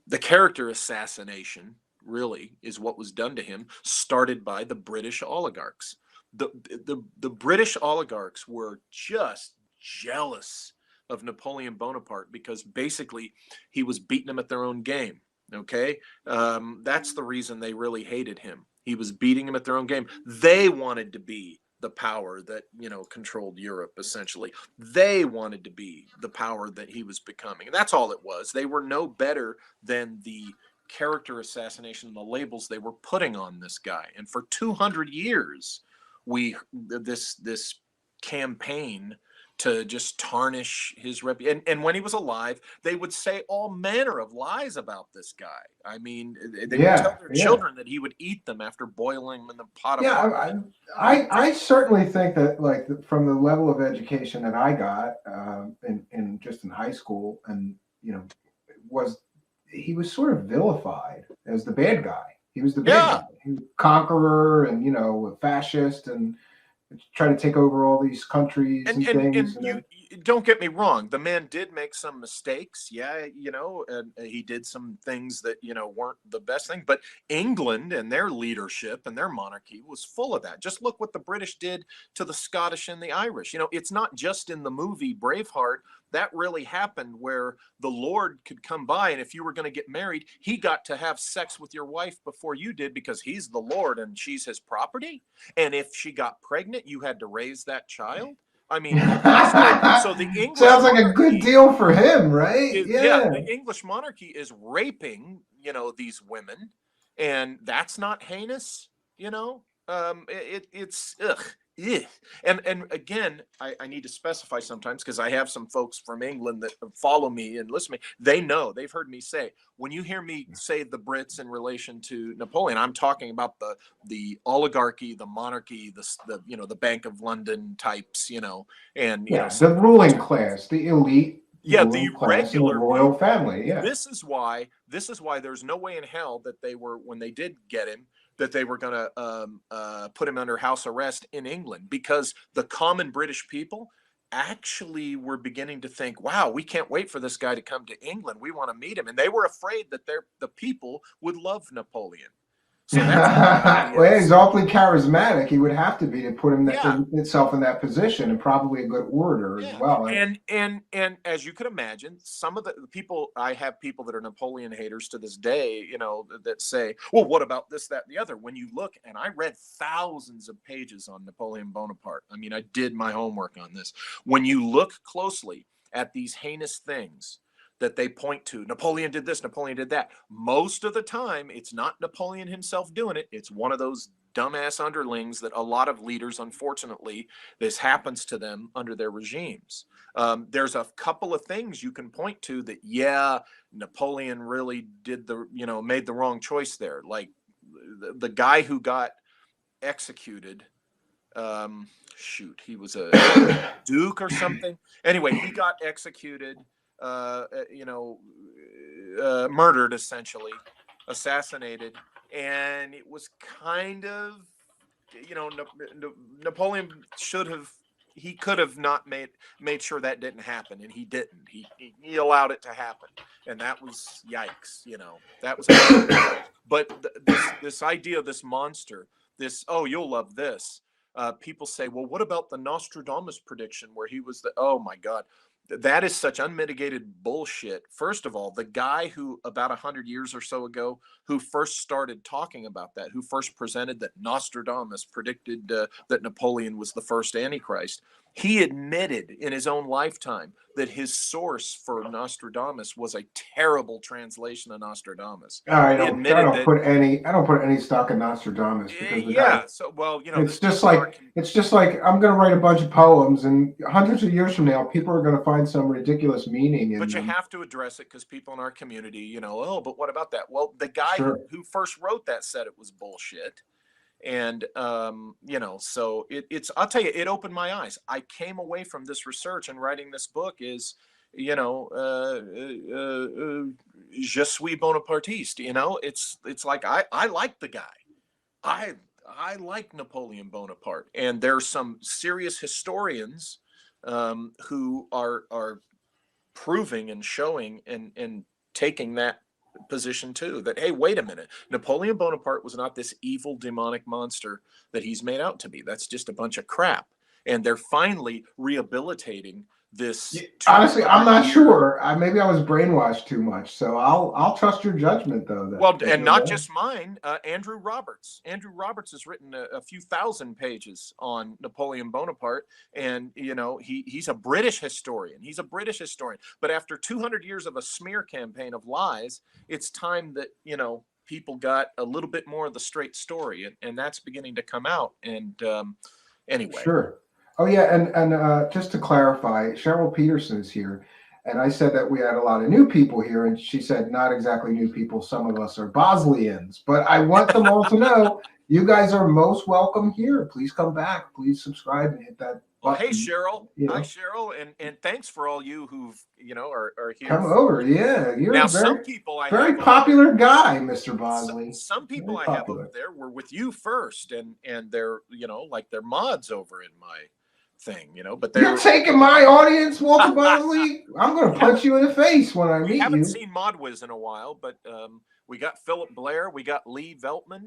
[SPEAKER 1] the character assassination really is what was done to him, started by the British oligarchs. The British oligarchs were just jealous of Napoleon Bonaparte because basically he was beating them at their own game. Okay, that's the reason they really hated him. He was beating them at their own game. They wanted to be the power that controlled Europe essentially. They wanted to be the power that he was becoming, and that's all it was. They were no better than the character assassination and the labels they were putting on this guy. And for 200 years, this campaign to just tarnish his reputation. And when he was alive, they would say all manner of lies about this guy. I mean, they would tell
[SPEAKER 2] Yeah,
[SPEAKER 1] their
[SPEAKER 2] yeah.
[SPEAKER 1] children that he would eat them after boiling them in the pot of
[SPEAKER 2] Yeah,
[SPEAKER 1] water.
[SPEAKER 2] I certainly think that, like, from the level of education that I got in just in high school, and was he was sort of vilified as the bad guy. He was the bad
[SPEAKER 1] Yeah,
[SPEAKER 2] guy, he was conqueror, and a fascist, and try to take over all these countries
[SPEAKER 1] and
[SPEAKER 2] and
[SPEAKER 1] and and
[SPEAKER 2] things, and
[SPEAKER 1] you
[SPEAKER 2] then
[SPEAKER 1] don't get me wrong, the man did make some mistakes. Yeah, and he did some things that weren't the best thing. But England and their leadership and their monarchy was full of that. Just look what the British did to the Scottish and the Irish. It's not just in the movie Braveheart. That really happened, where the Lord could come by, and if you were going to get married, he got to have sex with your wife before you did because he's the Lord and she's his property. And if she got pregnant, you had to raise that child. I mean, so the English
[SPEAKER 2] Sounds like a good
[SPEAKER 1] monarchy
[SPEAKER 2] deal for him, right?
[SPEAKER 1] yeah,
[SPEAKER 2] Yeah.
[SPEAKER 1] the English monarchy is raping, these women, and that's not heinous, it's ugh. Ugh. And again, I need to specify sometimes because I have some folks from England that follow me and listen to me. They know, they've heard me say, when you hear me say the Brits in relation to Napoleon, I'm talking about the oligarchy, the monarchy, the Bank of London types, and
[SPEAKER 2] Yeah,
[SPEAKER 1] some
[SPEAKER 2] the
[SPEAKER 1] of the folks
[SPEAKER 2] ruling
[SPEAKER 1] who run.
[SPEAKER 2] class, the elite
[SPEAKER 1] Yeah, the
[SPEAKER 2] ruling class in the
[SPEAKER 1] regular
[SPEAKER 2] royal
[SPEAKER 1] people.
[SPEAKER 2] family. Yeah.
[SPEAKER 1] This is why there's no way in hell that they were, when they did get him, that they were going to put him under house arrest in England, because the common British people actually were beginning to think, wow, we can't wait for this guy to come to England, we want to meet him, and they were afraid that the people would love Napoleon. So that's how the
[SPEAKER 2] Well, yeah,
[SPEAKER 1] ideas.
[SPEAKER 2] he's awfully charismatic. He would have to be to put him
[SPEAKER 1] Yeah.
[SPEAKER 2] in, itself in that position, and probably a good orator as
[SPEAKER 1] Yeah,
[SPEAKER 2] well.
[SPEAKER 1] and as you could imagine, some of the people, I have people that are Napoleon haters to this day, that say, well, what about this, that, and the other? When you look, and I read thousands of pages on Napoleon Bonaparte. I mean, I did my homework on this. When you look closely at these heinous things that they point to, Napoleon did this, Napoleon did that. Most of the time, it's not Napoleon himself doing it. It's one of those dumbass underlings that a lot of leaders, unfortunately, this happens to them under their regimes. There's a couple of things you can point to that, yeah, Napoleon really made the wrong choice there. Like the guy who got executed, shoot, he was a duke or something. Anyway, he got executed, murdered, essentially, assassinated. And it was kind of, Napoleon should have, he could have not made sure that didn't happen, and he didn't. He allowed it to happen, and that was yikes. That was. But this idea of this monster, this, oh, you'll love this. People say, well, what about the Nostradamus prediction where he was the, oh my God, that is such unmitigated bullshit. First of all, the guy who about 100 years or so ago, who first started talking about that, who first presented that Nostradamus predicted that Napoleon was the first Antichrist, he admitted in his own lifetime that his source for Nostradamus was a terrible translation of Nostradamus. He admitted that.
[SPEAKER 2] I don't put any stock in Nostradamus because the guy.
[SPEAKER 1] Yeah. So, well,
[SPEAKER 2] It's
[SPEAKER 1] there's
[SPEAKER 2] just
[SPEAKER 1] people in our.
[SPEAKER 2] like I'm going to write a bunch of poems, and hundreds of years from now, people are going to find some ridiculous meaning in
[SPEAKER 1] But you
[SPEAKER 2] them.
[SPEAKER 1] have to address it because people in our community, oh, but what about that? Well, the guy
[SPEAKER 2] Sure.
[SPEAKER 1] who first wrote that said it was bullshit. And, so it's, I'll tell you, it opened my eyes. I came away from this research and writing this book is, je suis Bonapartiste, it's like, I like the guy. I, I like Napoleon Bonaparte, and there's some serious historians, who are proving and showing and taking that position too, that, hey, wait a minute, Napoleon Bonaparte was not this evil demonic monster that he's made out to be. That's just a bunch of crap. And they're finally rehabilitating this
[SPEAKER 2] Honestly, I'm
[SPEAKER 1] 200
[SPEAKER 2] not
[SPEAKER 1] year.
[SPEAKER 2] sure. Maybe I was brainwashed too much, so I'll trust your judgment though.
[SPEAKER 1] Well,
[SPEAKER 2] That
[SPEAKER 1] and
[SPEAKER 2] you're
[SPEAKER 1] not
[SPEAKER 2] right.
[SPEAKER 1] just mine. Andrew Roberts. Andrew Roberts has written a few thousand pages on Napoleon Bonaparte, and he's a British historian. He's a British historian. But after 200 years of a smear campaign of lies, it's time that people got a little bit more of the straight story, and that's beginning to come out. And anyway.
[SPEAKER 2] Sure. Oh yeah, and just to clarify, Cheryl Peterson is here, and I said that we had a lot of new people here, and she said not exactly new people. Some of us are Bosnians, but I want them all to know you guys are most welcome here. Please come back. Please subscribe and hit that
[SPEAKER 1] Well, hey,
[SPEAKER 2] button.
[SPEAKER 1] Cheryl.
[SPEAKER 2] You
[SPEAKER 1] Hi,
[SPEAKER 2] know,
[SPEAKER 1] Cheryl, and thanks for all you who've are here
[SPEAKER 2] come
[SPEAKER 1] for.
[SPEAKER 2] over. Yeah, you're
[SPEAKER 1] Now,
[SPEAKER 2] a
[SPEAKER 1] some people I
[SPEAKER 2] very
[SPEAKER 1] have over there.
[SPEAKER 2] popular guy, Mr. Bosley.
[SPEAKER 1] Some people
[SPEAKER 2] Very
[SPEAKER 1] I have over
[SPEAKER 2] popular.
[SPEAKER 1] there were with you first, and they're like they're mods over in my thing, but
[SPEAKER 2] You're
[SPEAKER 1] they're.
[SPEAKER 2] taking my audience, Walter Bosley. I'm going to punch you in the face when I
[SPEAKER 1] We
[SPEAKER 2] meet
[SPEAKER 1] haven't
[SPEAKER 2] you.
[SPEAKER 1] seen Modwiz in a while, but we got Philip Blair, we got Lee Veltman.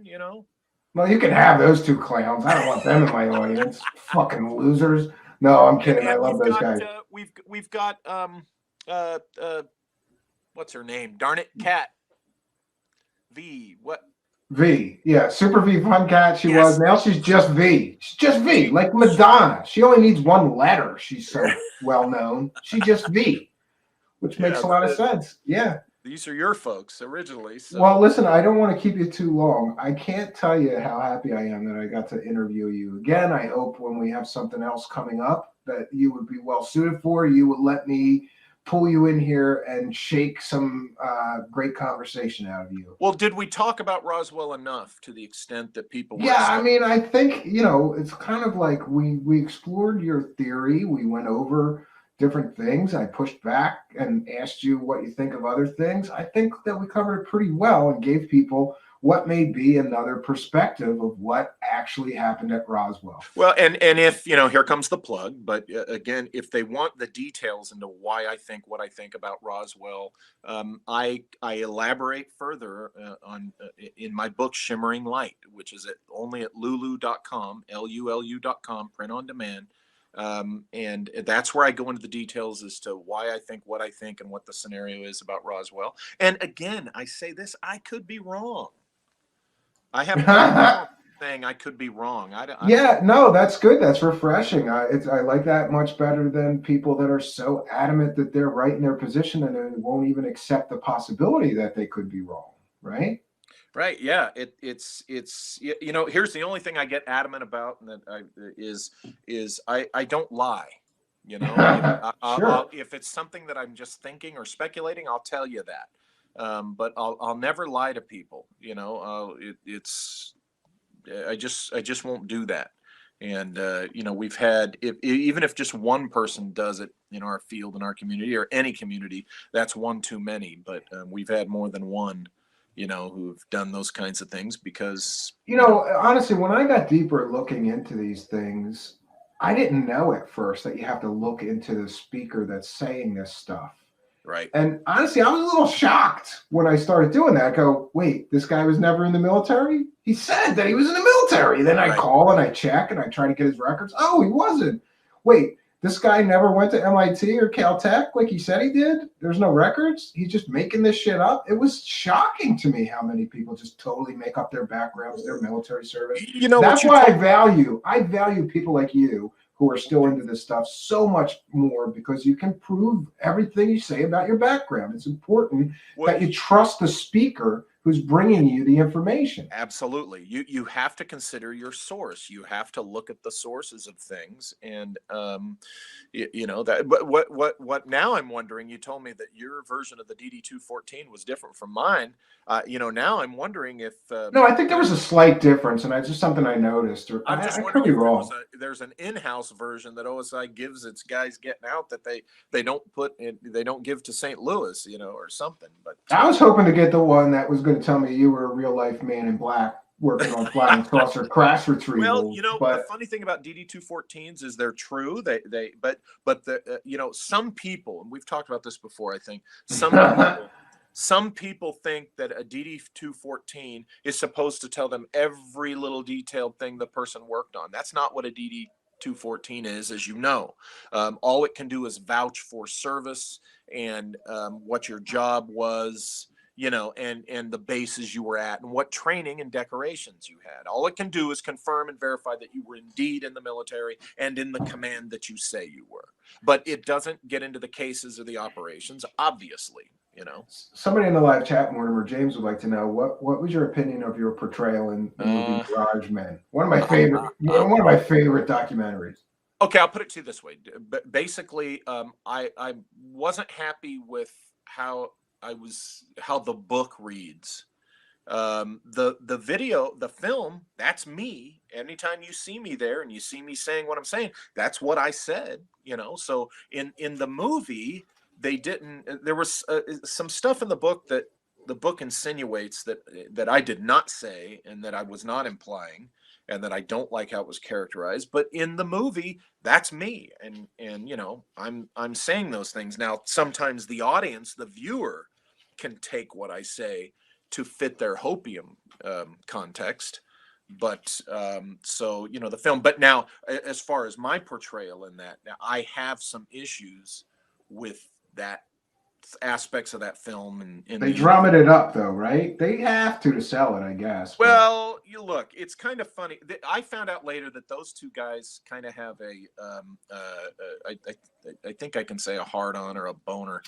[SPEAKER 2] Well, you can have those two clowns. I don't want them in my audience. Fucking losers. No, I'm
[SPEAKER 1] and
[SPEAKER 2] kidding. I
[SPEAKER 1] and
[SPEAKER 2] love
[SPEAKER 1] we've
[SPEAKER 2] those
[SPEAKER 1] got
[SPEAKER 2] guys.
[SPEAKER 1] we've got uh uh what's her name? Darn it, Cat V. What?
[SPEAKER 2] V. Yeah, Super V Fun Cat. She was.
[SPEAKER 1] Yes.
[SPEAKER 2] Now she's just V. She's just V,
[SPEAKER 1] V.
[SPEAKER 2] like Madonna. She only needs one letter. She's so well known. She just V, which
[SPEAKER 1] Yeah,
[SPEAKER 2] makes a lot of sense. Yeah.
[SPEAKER 1] these are your folks originally,
[SPEAKER 2] Well,
[SPEAKER 1] so
[SPEAKER 2] listen, I don't want to keep you too long. I can't tell you how happy I am that I got to interview you again. I hope when we have something else coming up that you would be well suited for, you would let me pull you in here and shake some great conversation out of you.
[SPEAKER 1] well, did we talk about Roswell enough to the extent that people were
[SPEAKER 2] Yeah, I
[SPEAKER 1] excited?
[SPEAKER 2] mean, I think, it's kind of like we explored your theory. We went over different things. I pushed back and asked you what you think of other things. I think that we covered it pretty well and gave people what may be another perspective of what actually happened at Roswell.
[SPEAKER 1] Well, and if here comes the plug, but again, if they want the details into why I think what I think about Roswell, I elaborate further on in my book Shimmering Light, which is only at lulu.com, lulu.com, print on demand. And that's where I go into the details as to why I think what I think and what the scenario is about Roswell. And again, I say this, I could be wrong. I have no problem saying I could be wrong. I don't.
[SPEAKER 2] Yeah, no, that's good. That's refreshing. I like that much better than people that are so adamant that they're right in their position and they won't even accept the possibility that they could be wrong, right?
[SPEAKER 1] Right. Yeah. Here's the only thing I get adamant about, and is I don't lie.
[SPEAKER 2] Sure.
[SPEAKER 1] If it's something that I'm just thinking or speculating, I'll tell you that. But I'll never lie to people. I just won't do that. And we've had, even if just one person does it in our field, in our community, or any community, that's one too many. But we've had more than one, who've done those kinds of things because
[SPEAKER 2] Honestly, when I got deeper looking into these things, I didn't know at first that you have to look into the speaker that's saying this stuff.
[SPEAKER 1] right.
[SPEAKER 2] And honestly, I was a little shocked when I started doing that. I go, wait, this guy was never in the military? He said that he was in the military. Then I
[SPEAKER 1] Right.
[SPEAKER 2] call and I check and I try to get his records. Oh, he wasn't. Wait, this guy never went to MIT or Caltech like he said he did? There's no records? He's just making this shit up? It was shocking to me how many people just totally make up their backgrounds, their military service.
[SPEAKER 1] You know what
[SPEAKER 2] That's
[SPEAKER 1] you
[SPEAKER 2] why
[SPEAKER 1] told
[SPEAKER 2] I value people like you who are still into this stuff so much more because you can prove everything you say about your background. It's important
[SPEAKER 1] what
[SPEAKER 2] that you trust the speaker who's bringing you the information.
[SPEAKER 1] Absolutely. You have to consider your source. You have to look at the sources of things, and that. But what now I'm wondering. You told me that your version of the DD-214 was different from mine. Now I'm wondering if
[SPEAKER 2] No, I think there was a slight difference, and it's just something I noticed. Or
[SPEAKER 1] I'm just
[SPEAKER 2] I could
[SPEAKER 1] wondering
[SPEAKER 2] be
[SPEAKER 1] if
[SPEAKER 2] wrong.
[SPEAKER 1] there's an in-house version that OSI gives its guys getting out that they don't put in, they don't give to St. Louis, or something. But
[SPEAKER 2] I was hoping to get the one that was going to tell me you were a real life man in black working on flying saucer crash
[SPEAKER 1] well,
[SPEAKER 2] retrieval,
[SPEAKER 1] the
[SPEAKER 2] but
[SPEAKER 1] funny thing about DD-214s is they're true. But the some people, and we've talked about this before, I think some people think that a DD-214 is supposed to tell them every little detailed thing the person worked on. That's not what a DD-214 is, as you know. All it can do is vouch for service and what your job was, and the bases you were at and what training and decorations you had. All it can do is confirm and verify that you were indeed in the military and in the command that you say you were. But it doesn't get into the cases or the operations, obviously.
[SPEAKER 2] somebody in the live chat, Mortimer James, would like to know what was your opinion of your portrayal in the movie
[SPEAKER 1] Uh,
[SPEAKER 2] Garage Men?
[SPEAKER 1] uh,
[SPEAKER 2] One of my favorite documentaries.
[SPEAKER 1] okay, I'll put it to you this way. Basically, I wasn't happy with how the book reads. The video, the film, that's me. Anytime you see me there and you see me saying what I'm saying, that's what I said. So in the movie, they didn't. There was some stuff in the book that the book insinuates that I did not say and that I was not implying, and that I don't like how it was characterized. But in the movie, that's me, and I'm saying those things. Now sometimes the audience, the viewer, can take what I say to fit their hopium context. But so the film. But now, as far as my portrayal in that, now I have some issues with that aspects of that film and in
[SPEAKER 2] They
[SPEAKER 1] the
[SPEAKER 2] drumming it up though, right? They have to sell it, I guess. But
[SPEAKER 1] well, you look, it's kind of funny. I found out later that those two guys kind of have I think I can say a hard on or a boner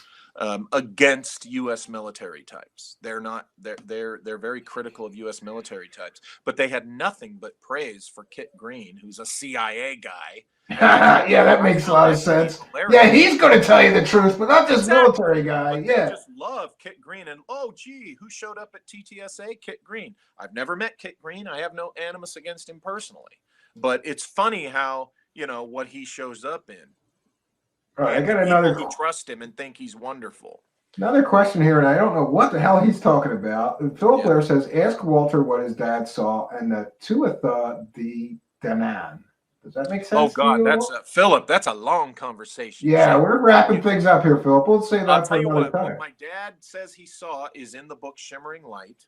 [SPEAKER 1] against U.S. military types. They're not. They're very critical of U.S. military types, but they had nothing but praise for Kit Green, who's a CIA guy.
[SPEAKER 2] yeah, that
[SPEAKER 1] I
[SPEAKER 2] makes a
[SPEAKER 1] found
[SPEAKER 2] lot of
[SPEAKER 1] that to be
[SPEAKER 2] sense.
[SPEAKER 1] hilarious.
[SPEAKER 2] Yeah, he's going to tell you the truth, but not this military
[SPEAKER 1] Exactly.
[SPEAKER 2] guy.
[SPEAKER 1] But they
[SPEAKER 2] Yeah.
[SPEAKER 1] just love Kit Green. And oh, gee, who showed up at TTSA? Kit Green. I've never met Kit Green. I have no animus against him personally. But it's funny how, what he shows up in.
[SPEAKER 2] All right, I
[SPEAKER 1] And the
[SPEAKER 2] got
[SPEAKER 1] people who trust him and think he's wonderful.
[SPEAKER 2] another question here, and I don't know what the hell he's talking about. Philip Blair says, "Ask Walter what his dad saw and the Tuatha De Danann." Does that make
[SPEAKER 1] Oh
[SPEAKER 2] sense to
[SPEAKER 1] God,
[SPEAKER 2] you?
[SPEAKER 1] Philip. That's a long conversation.
[SPEAKER 2] Yeah, we're wrapping things up here, Philip. We'll say
[SPEAKER 1] I'll
[SPEAKER 2] that for
[SPEAKER 1] tell you
[SPEAKER 2] another
[SPEAKER 1] what
[SPEAKER 2] time.
[SPEAKER 1] my dad says he saw is in the book Shimmering Light.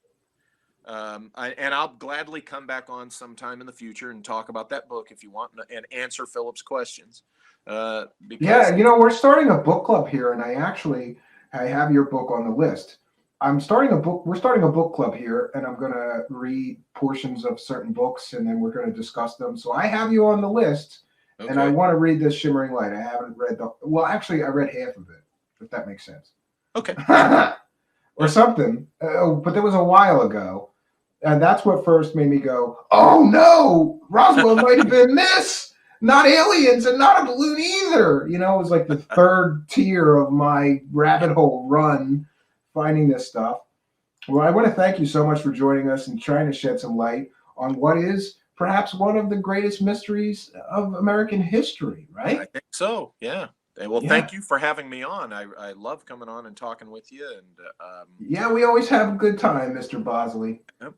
[SPEAKER 1] And I'll gladly come back on sometime in the future and talk about that book if you want and answer Philip's questions.
[SPEAKER 2] Yeah, we're starting a book club here, and I have your book on the list. We're starting a book club here, and I'm going to read portions of certain books, and then we're going to discuss them. So I have you on the list, and I want to read this Shimmering Light. I haven't read I read half of it, if that makes sense.
[SPEAKER 1] Okay.
[SPEAKER 2] Or something. But that was a while ago. And that's what first made me go, oh no, Roswell might have been this. Not aliens and not a balloon either. It was like the third tier of my rabbit hole run finding this stuff. Well, I want to thank you so much for joining us and trying to shed some light on what is perhaps one of the greatest mysteries of American history, right?
[SPEAKER 1] I think so, yeah. Well, thank you for having me on. I love coming on and talking with you. And
[SPEAKER 2] we always have a good time, Mr. Bosley.
[SPEAKER 1] Yep.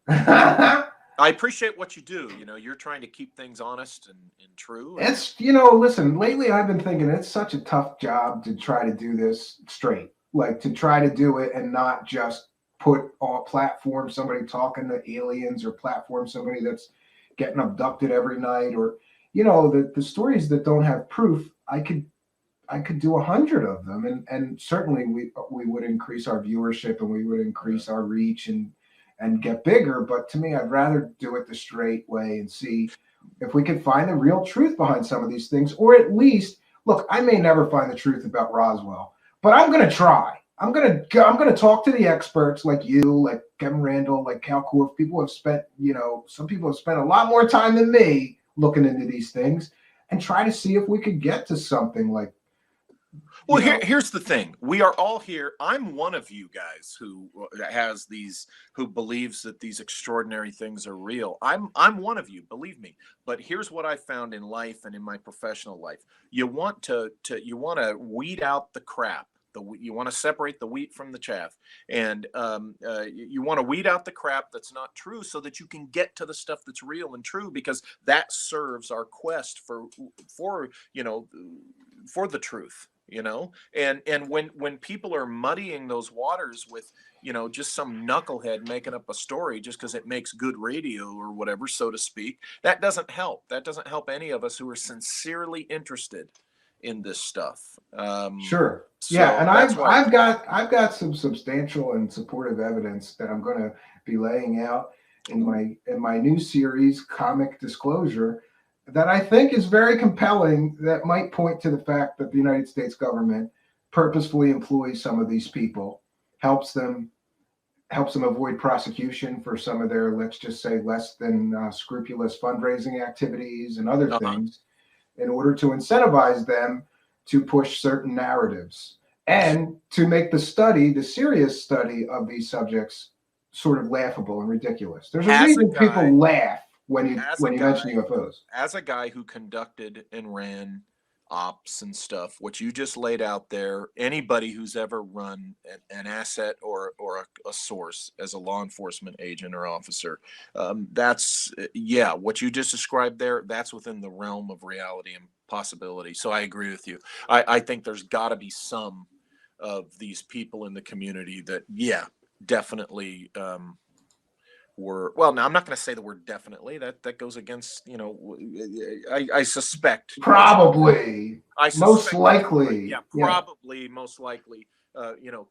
[SPEAKER 1] I appreciate what you do. You're trying to keep things honest and true.
[SPEAKER 2] It's, listen, lately I've been thinking it's such a tough job to try to do this straight, like to try to do it and not just put on platform somebody talking to aliens or platform somebody that's getting abducted every night or, the stories that don't have proof. I could do 100 of them, and certainly we would increase our viewership and we would increase our reach and get bigger. But to me, I'd rather do it the straight way and see if we can find the real truth behind some of these things, or at least look. I may never find the truth about Roswell, but I'm going to try. I'm going to talk to the experts like you, like Kevin Randall, like Cal Korff. Some people have spent a lot more time than me looking into these things and try to see if we could get to something like.
[SPEAKER 1] Well, here's the thing. We are all here. I'm one of you guys who believes that these extraordinary things are real. I'm one of you, believe me. But here's what I found in life and in my professional life. You want to weed out the crap. You want to separate the wheat from the chaff, and you want to weed out the crap that's not true, so that you can get to the stuff that's real and true, because that serves our quest for the truth. And when people are muddying those waters with just some knucklehead making up a story just because it makes good radio or whatever, so to speak, that doesn't help any of us who are sincerely interested in this stuff.
[SPEAKER 2] Sure.
[SPEAKER 1] So
[SPEAKER 2] yeah, and I've got some substantial and supportive evidence that I'm going to be laying out in my new series, Comic Disclosure, that I think is very compelling, that might point to the fact that the United States government purposefully employs some of these people, helps them avoid prosecution for some of their, let's just say, less than scrupulous fundraising activities and other things, in order to incentivize them to push certain narratives and to make the serious study of these subjects sort of laughable and ridiculous. There's a reason people laugh when you mention UFOs.
[SPEAKER 1] As a guy who conducted and ran ops and stuff, what you just laid out there, anybody who's ever run an asset or a source as a law enforcement agent or officer, what you just described there, that's within the realm of reality and possibility. So I agree with you. I think there's got to be some of these people in the community that, definitely now I'm not going to say the word definitely, that goes against, I suspect
[SPEAKER 2] probably, most likely,
[SPEAKER 1] most likely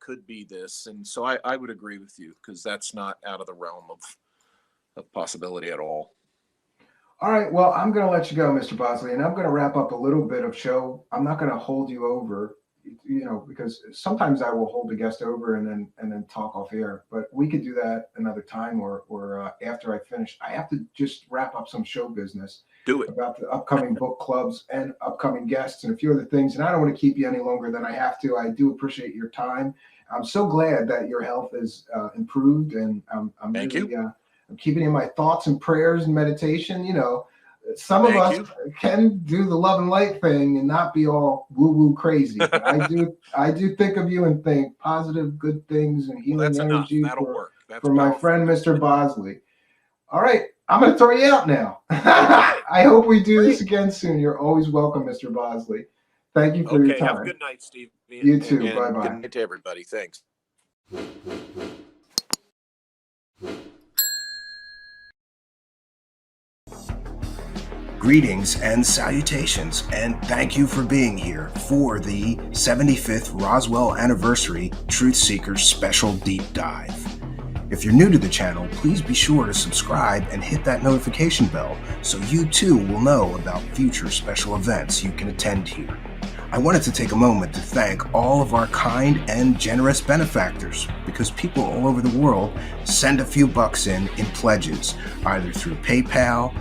[SPEAKER 1] could be this. And so I would agree with you, because that's not out of the realm of possibility at all.
[SPEAKER 2] All right. Well, I'm going to let you go, Mr. Bosley, and I'm going to wrap up a little bit of show. I'm not going to hold you over, because sometimes I will hold the guest over and then talk off air. But we could do that another time, or after I finish. I have to just wrap up some show business.
[SPEAKER 1] Do it.
[SPEAKER 2] About the upcoming book clubs and upcoming guests and a few other things. And I don't want to keep you any longer than I have to. I do appreciate your time. I'm so glad that your health is improved, and I'm
[SPEAKER 1] Thank
[SPEAKER 2] really,
[SPEAKER 1] you.
[SPEAKER 2] I'm keeping in my thoughts and prayers and meditation. Some of us can do the love and light thing and not be all woo-woo crazy. But I do think of you and think positive, good things and healing energy
[SPEAKER 1] That'll work.
[SPEAKER 2] For my friend, Mr. Bosley. All right. I'm going to throw you out now. I hope we do this again soon. You're always welcome, Mr. Bosley. Thank you for your time.
[SPEAKER 1] Have a good night, Steve.
[SPEAKER 2] You too. Bye-bye.
[SPEAKER 1] Good night to everybody. Thanks.
[SPEAKER 3] Greetings and salutations, and thank you for being here for the 75th Roswell Anniversary Truth Seekers Special Deep Dive. If you're new to the channel, please be sure to subscribe and hit that notification bell so you too will know about future special events you can attend here. I wanted to take a moment to thank all of our kind and generous benefactors, because people all over the world send a few bucks in pledges, either through PayPal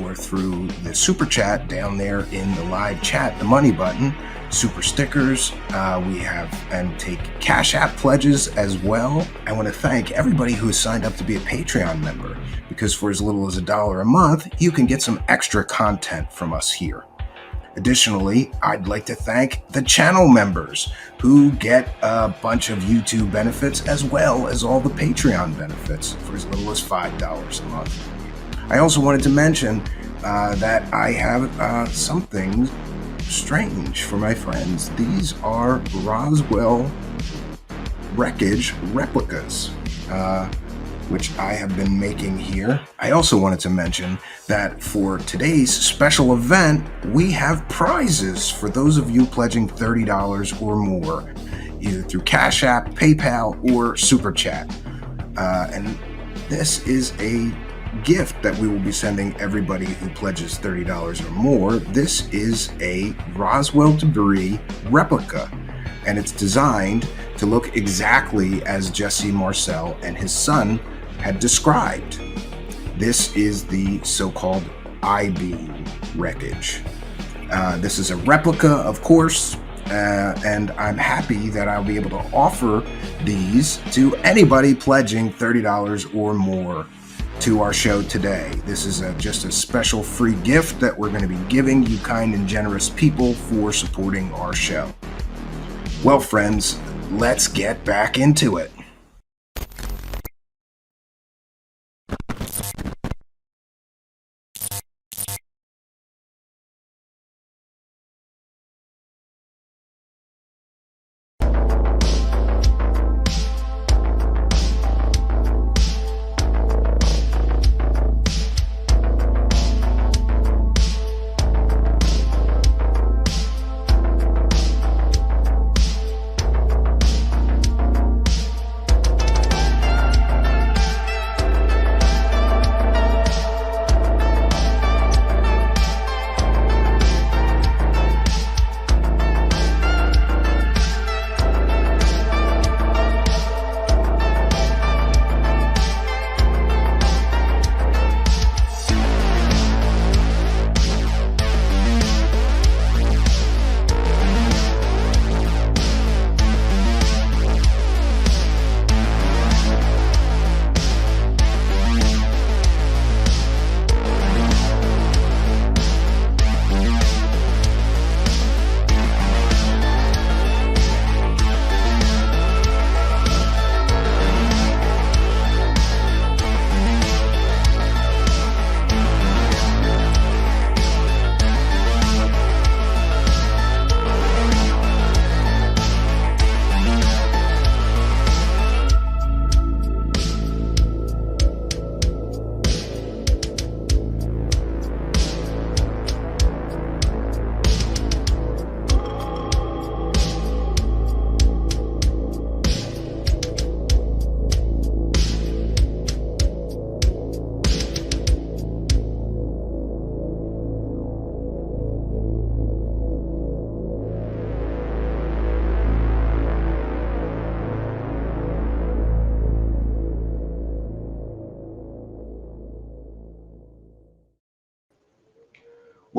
[SPEAKER 3] or through the super chat down there in the live chat, the money button, super stickers, we have and take Cash App pledges as well. I want to thank everybody who has signed up to be a Patreon member, because for as little as $1 a month, you can get some extra content from us here. Additionally, I'd like to thank the channel members who get a bunch of YouTube benefits as well as all the Patreon benefits for as little as $5 a month. I also wanted to mention that I have something strange for my friends. These are Roswell wreckage replicas, which I have been making here. I also wanted to mention that for today's special event, we have prizes for those of you pledging $30 or more, either through Cash App, PayPal, or Super Chat. And this is a gift that we will be sending everybody who pledges $30 or more. This is a Roswell debris replica, and it's designed to look exactly as Jesse Marcel and his son had described. This is the so-called I-beam wreckage. This is a replica, of course, and I'm happy that I'll be able to offer these to anybody pledging $30 or more to our show today. This is just a special free gift that we're going to be giving you kind and generous people for supporting our show. Well, friends, let's get back into it.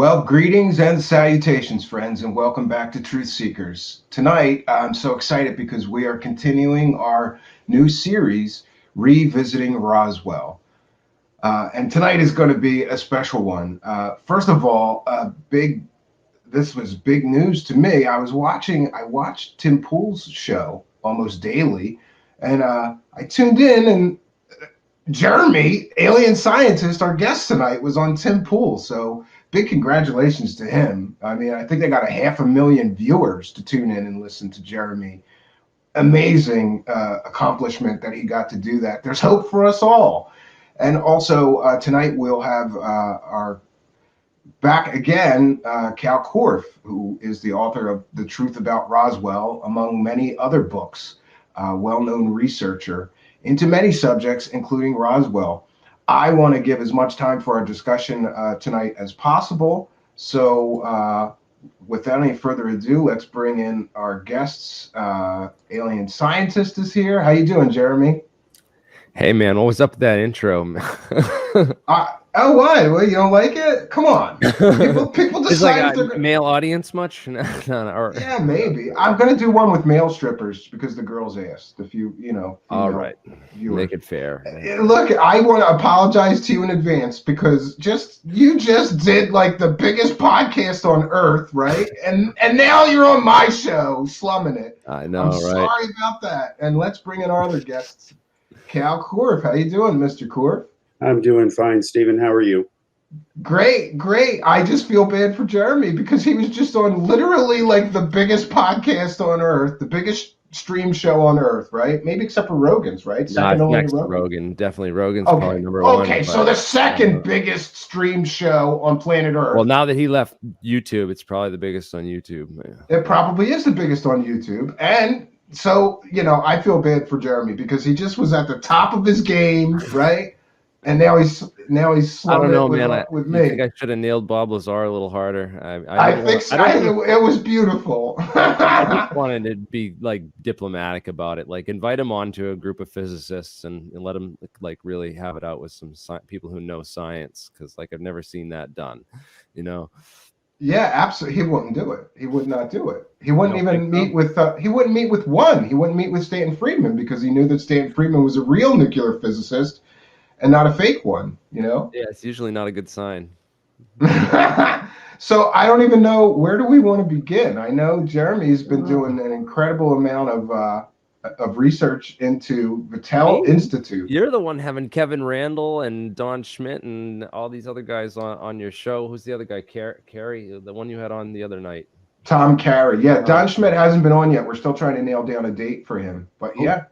[SPEAKER 2] Well, greetings and salutations, friends, and welcome back to Truth Seekers. Tonight, I'm so excited because we are continuing our new series, Revisiting Roswell. And tonight is going to be a special one. First of all, this was big news to me. I watched Tim Pool's show almost daily, and I tuned in, and Jeremy, alien scientist, our guest tonight, was on Tim Pool. So big congratulations to him. I mean, I think they got 500,000 viewers to tune in and listen to Jeremy. Amazing accomplishment that he got to do that. There's hope for us all. And also tonight we'll have our back again, Cal Korff, who is the author of The Truth About Roswell, among many other books, well-known researcher into many subjects, including Roswell. I want to give as much time for our discussion tonight as possible. So without any further ado, let's bring in our guests. Alien scientist is here. How you doing, Jeremy?
[SPEAKER 4] Hey, man, what was up with that intro?
[SPEAKER 2] Oh, what? Well, you don't like it? Come on. People
[SPEAKER 4] Is like
[SPEAKER 2] decide
[SPEAKER 4] a male audience much? No, or...
[SPEAKER 2] Yeah, maybe. I'm going to do one with male strippers because the girls asked. If you
[SPEAKER 4] all right.
[SPEAKER 2] Viewers.
[SPEAKER 4] Make it fair.
[SPEAKER 2] Look, I want to apologize to you in advance because you just did like the biggest podcast on earth, right? And now you're on my show, slumming it.
[SPEAKER 4] I know,
[SPEAKER 2] I'm
[SPEAKER 4] right?
[SPEAKER 2] Sorry about that. And let's bring in our other guests. Cal Korff, how you doing, Mr. Korff?
[SPEAKER 5] I'm doing fine, Stephen. How are you?
[SPEAKER 2] Great. I just feel bad for Jeremy because he was just on literally like the biggest podcast on earth, the biggest stream show on earth, right? Maybe except for Rogan's, right?
[SPEAKER 4] Second only next to Rogan. Definitely Rogan's probably number one.
[SPEAKER 2] Okay, so the second biggest stream show on planet Earth.
[SPEAKER 4] Well, now that he left YouTube, it's probably the biggest on YouTube.
[SPEAKER 2] Yeah. It probably is the biggest on YouTube. And so, I feel bad for Jeremy because he just was at the top of his game, right? And now he's
[SPEAKER 4] I don't know, man.
[SPEAKER 2] With me.
[SPEAKER 4] I think I should have nailed Bob Lazar a little harder.
[SPEAKER 2] I think so. It was beautiful.
[SPEAKER 4] I just wanted to be like diplomatic about it. Like invite him on to a group of physicists and let him like really have it out with some people who know science, because like I've never seen that done,
[SPEAKER 2] Yeah, absolutely. He wouldn't do it. He would not do it. He wouldn't even meet with. He wouldn't meet with one. He wouldn't meet with Stanton Friedman because he knew that Stanton Friedman was a real nuclear physicist and not a fake one.
[SPEAKER 4] Yeah, it's usually not a good sign.
[SPEAKER 2] So I don't even know, where do we want to begin? I know Jeremy's been doing an incredible amount of research into Battelle Institute.
[SPEAKER 4] You're the one having Kevin Randall and Don Schmidt and all these other guys on your show. Who's the other guy? Carey, the one you had on the other night.
[SPEAKER 2] Tom Carey. Yeah, Don Schmidt hasn't been on yet. We're still trying to nail down a date for him. But yeah.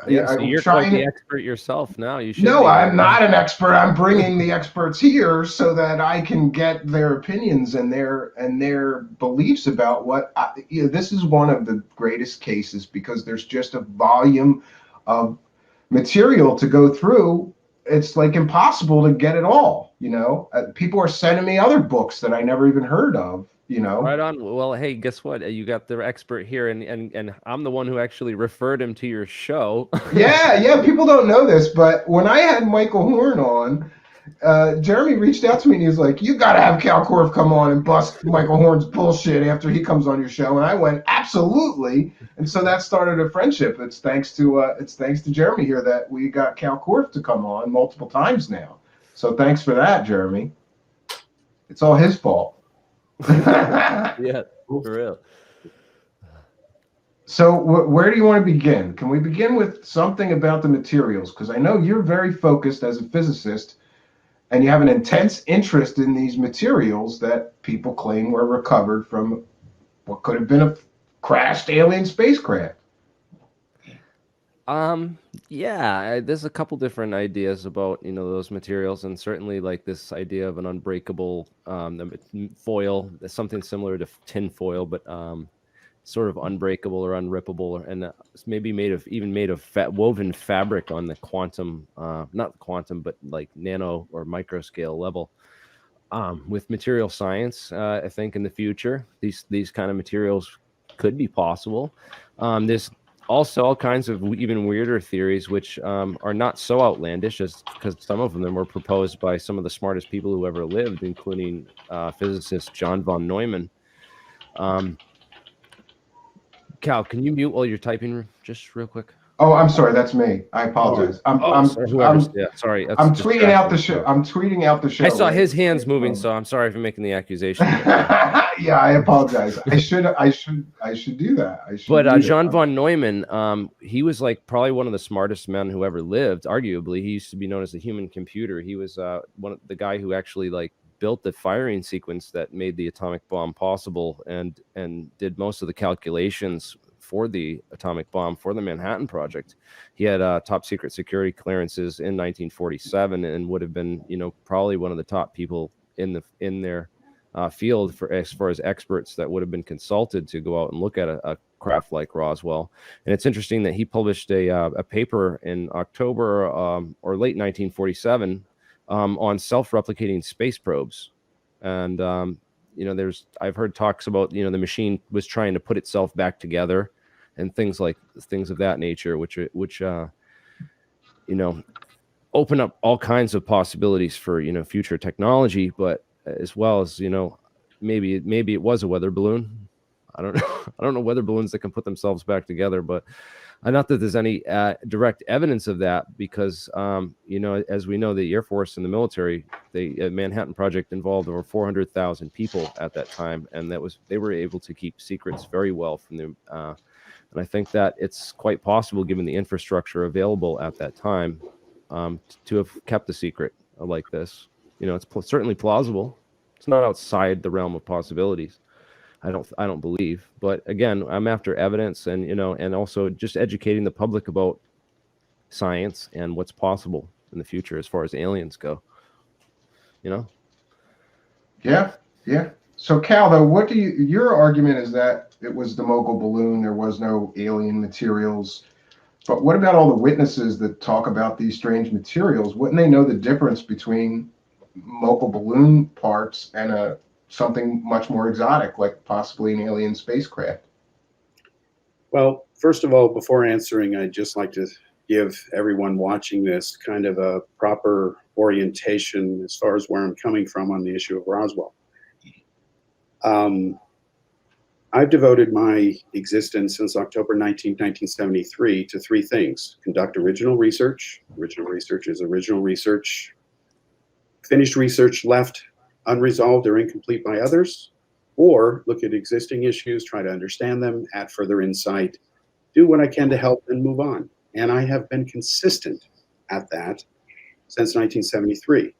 [SPEAKER 4] So you're quite the expert yourself now. You should.
[SPEAKER 2] No, I'm not an expert. I'm bringing the experts here so that I can get their opinions and their beliefs about what. This is one of the greatest cases because there's just a volume of material to go through. It's like impossible to get it all. People are sending me other books that I never even heard of.
[SPEAKER 4] Right on. Well, hey, guess what? You got the expert here, and I'm the one who actually referred him to your show.
[SPEAKER 2] Yeah. People don't know this, but when I had Michael Horn on, Jeremy reached out to me and he was like, "You got to have Cal Korff come on and bust Michael Horn's bullshit after he comes on your show." And I went, "Absolutely!" And so that started a friendship. It's thanks to Jeremy here that we got Cal Korff to come on multiple times now. So thanks for that, Jeremy. It's all his fault.
[SPEAKER 4] Yeah, for real.
[SPEAKER 2] So where do you want to begin? Can we begin with something about the materials? Because I know you're very focused as a physicist and you have an intense interest in these materials that people claim were recovered from what could have been a crashed alien spacecraft.
[SPEAKER 4] Yeah, there's a couple different ideas about those materials, and certainly like this idea of an unbreakable foil, something similar to tin foil, but sort of unbreakable or unrippable, and maybe made of woven fabric on the quantum, not quantum, but like nano or micro scale level. With material science, I think in the future these kind of materials could be possible. There's also all kinds of even weirder theories, which are not so outlandish, as because some of them were proposed by some of the smartest people who ever lived, including physicist John von Neumann. Cal, can you mute while you're typing, just real quick?
[SPEAKER 2] Oh, I'm sorry. That's me. I apologize.
[SPEAKER 4] Sorry, whoever's, yeah, sorry, that's
[SPEAKER 2] I'm tweeting out the
[SPEAKER 4] distracting.
[SPEAKER 2] show. I'm tweeting out the show.
[SPEAKER 4] I saw
[SPEAKER 2] right
[SPEAKER 4] his hands
[SPEAKER 2] at the
[SPEAKER 4] moving,
[SPEAKER 2] moment.
[SPEAKER 4] so I'm sorry for making the accusation. But, yeah.
[SPEAKER 2] Yeah, I apologize. I should do that. I should.
[SPEAKER 4] But
[SPEAKER 2] read it.
[SPEAKER 4] John von Neumann, he was like probably one of the smartest men who ever lived. Arguably, he used to be known as the human computer. He was one of the guy who actually like built the firing sequence that made the atomic bomb possible, and did most of the calculations for the atomic bomb for the Manhattan Project. He had top secret security clearances in 1947, and would have been, probably one of the top people in their field for as far as experts that would have been consulted to go out and look at a craft like Roswell. And it's interesting that he published a paper in October or late 1947 on self-replicating space probes. And I've heard talks about the machine was trying to put itself back together and things of that nature, which open up all kinds of possibilities for future technology, but as well as maybe it was a weather balloon. I don't know. I don't know weather balloons that can put themselves back together, but not that there's any direct evidence of that, because as we know, the Air Force and the military, the Manhattan Project involved over 400,000 people at that time, and they were able to keep secrets very well from them. And I think that it's quite possible, given the infrastructure available at that time, to have kept a secret like this. It's certainly plausible. It's not outside the realm of possibilities. I don't believe. But again, I'm after evidence, and and also just educating the public about science and what's possible in the future as far as aliens go.
[SPEAKER 2] Yeah. So Cal, though, your argument is that it was the mogul balloon, there was no alien materials. But what about all the witnesses that talk about these strange materials? Wouldn't they know the difference between mogul balloon parts and something much more exotic, like possibly an alien spacecraft?
[SPEAKER 5] Well, first of all, before answering, I'd just like to give everyone watching this kind of a proper orientation as far as where I'm coming from on the issue of Roswell. I've devoted my existence since October 19, 1973 to three things: conduct original research. Original research is original research. Finished research left unresolved or incomplete by others, or look at existing issues, try to understand them, add further insight, do what I can to help, and move on. And I have been consistent at that since 1973.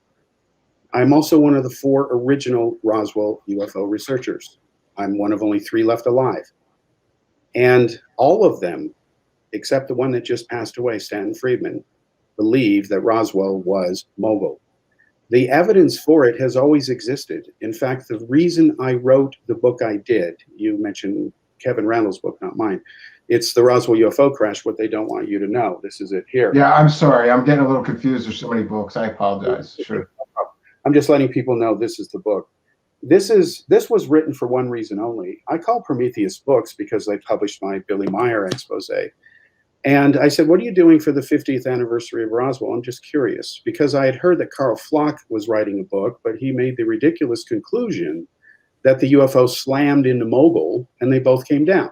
[SPEAKER 5] I'm also one of the 4 original Roswell UFO researchers. I'm one of only 3 left alive. And all of them, except the one that just passed away, Stanton Friedman, believe that Roswell was mogul. The evidence for it has always existed. In fact, the reason I wrote the book I did, you mentioned Kevin Randall's book, not mine. It's The Roswell UFO Crash, What They Don't Want You to Know. This is it here.
[SPEAKER 2] Yeah, I'm sorry. I'm getting a little confused. There's so many books. I apologize. Sure.
[SPEAKER 5] I'm just letting people know this is the book. This was written for one reason only. I call Prometheus Books because they published my Billy Meyer expose. And I said, what are you doing for the 50th anniversary of Roswell? I'm just curious, because I had heard that Carl Flock was writing a book, but he made the ridiculous conclusion that the UFO slammed into mogul and they both came down.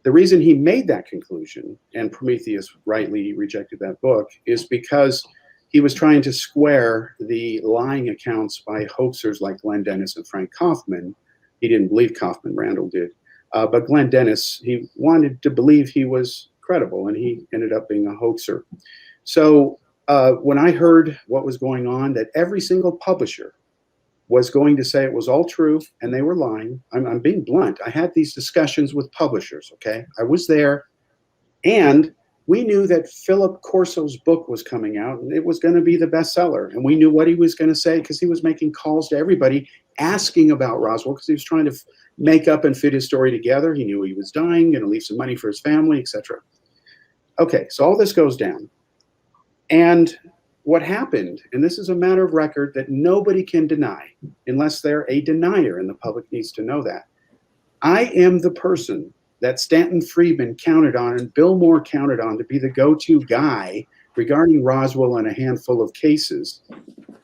[SPEAKER 5] The reason he made that conclusion, and Prometheus rightly rejected that book, is because he was trying to square the lying accounts by hoaxers like Glenn Dennis and Frank Kaufman. He didn't believe Kaufman, Randall did. But Glenn Dennis, he wanted to believe he was credible, and he ended up being a hoaxer. So when I heard what was going on, that every single publisher was going to say it was all true and they were lying, I'm being blunt. I had these discussions with publishers, okay? I was there, and we knew that Philip Corso's book was coming out, and it was going to be the bestseller. And we knew what he was going to say because he was making calls to everybody asking about Roswell, because he was trying to make up and fit his story together. He knew he was dying, going to leave some money for his family, etc. Okay, so all this goes down. And what happened, and this is a matter of record that nobody can deny unless they're a denier, and the public needs to know that. I am the person that Stanton Friedman counted on and Bill Moore counted on to be the go-to guy regarding Roswell and a handful of cases.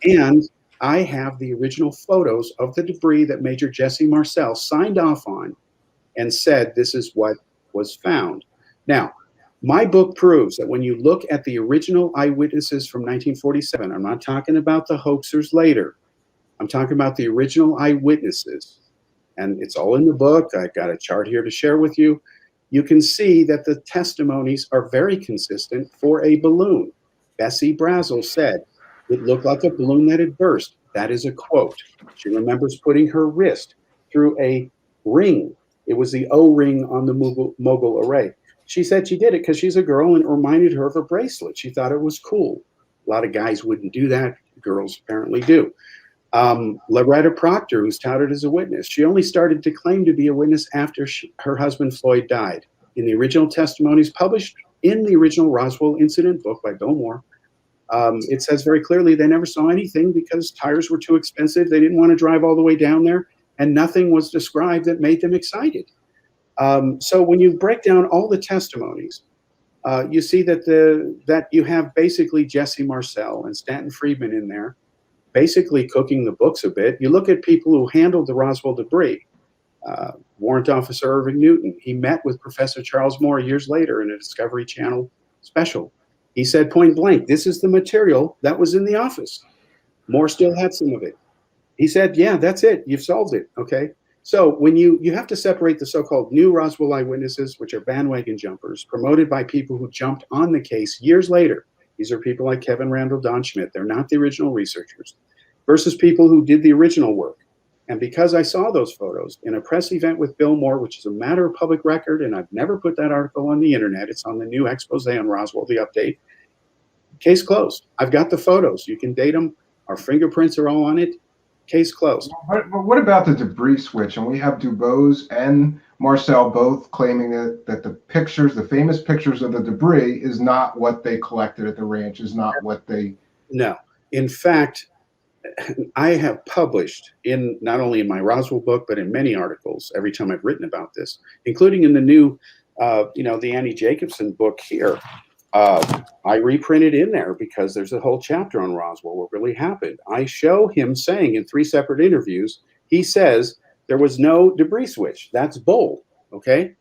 [SPEAKER 5] And I have the original photos of the debris that Major Jesse Marcel signed off on and said this is what was found. Now, my book proves that when you look at the original eyewitnesses from 1947, I'm not talking about the hoaxers later. I'm talking about the original eyewitnesses. And it's all in the book. I've got a chart here to share with you. You can see that the testimonies are very consistent for a balloon. Bessie Brazel said, it looked like a balloon that had burst. That is a quote. She remembers putting her wrist through a ring. It was the O-ring on the mogul array. She said she did it because she's a girl and it reminded her of a bracelet. She thought it was cool. A lot of guys wouldn't do that. Girls apparently do. Loretta Proctor, who's touted as a witness, she only started to claim to be a witness after her husband Floyd died. In the original testimonies published in the original Roswell incident book by Bill Moore, it says very clearly they never saw anything because tires were too expensive. They didn't want to drive all the way down there, and nothing was described that made them excited. So when you break down all the testimonies, you see that you have basically Jesse Marcel and Stanton Friedman in there, basically cooking the books a bit. You look at people who handled the Roswell debris. Warrant Officer Irving Newton, he met with Professor Charles Moore years later in a Discovery Channel special. He said point blank, this is the material that was in the office. Moore still had some of it. He said, yeah, that's it. You've solved it. Okay. So when you have to separate the so-called new Roswell eyewitnesses, which are bandwagon jumpers, promoted by people who jumped on the case years later. These are people like Kevin Randall, Don Schmidt. They're not the original researchers, versus people who did the original work. And because I saw those photos in a press event with Bill Moore, which is a matter of public record, and I've never put that article on the internet. It's on the new expose on Roswell, the update. Case closed. I've got the photos. You can date them. Our fingerprints are all on it. Case closed.
[SPEAKER 2] But what about the debris switch? And we have Dubose and Marcel both claiming that the pictures, the famous pictures of the debris, is not what they collected at the ranch, is not what they...
[SPEAKER 5] No. In fact, I have published in not only in my Roswell book, but in many articles every time I've written about this, including in the new, the Annie Jacobson book here. I reprinted in there because there's a whole chapter on Roswell, what really happened. I show him saying in 3 separate interviews, he says there was no debris switch. That's bull. Okay.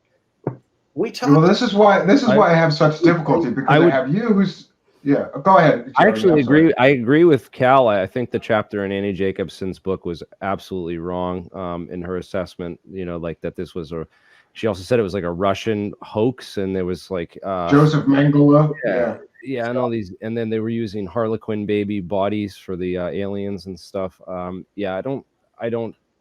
[SPEAKER 2] Well, this is why I have such difficulty, because I have you who's... Yeah, go ahead. Jeremy,
[SPEAKER 4] I actually agree. I agree with Cal. I think the chapter in Annie Jacobson's book was absolutely wrong in her assessment. Like that this was a... She also said it was like a Russian hoax, and there was like
[SPEAKER 2] Joseph Mengele.
[SPEAKER 4] Yeah, and all these, and then they were using Harlequin baby bodies for the aliens and stuff.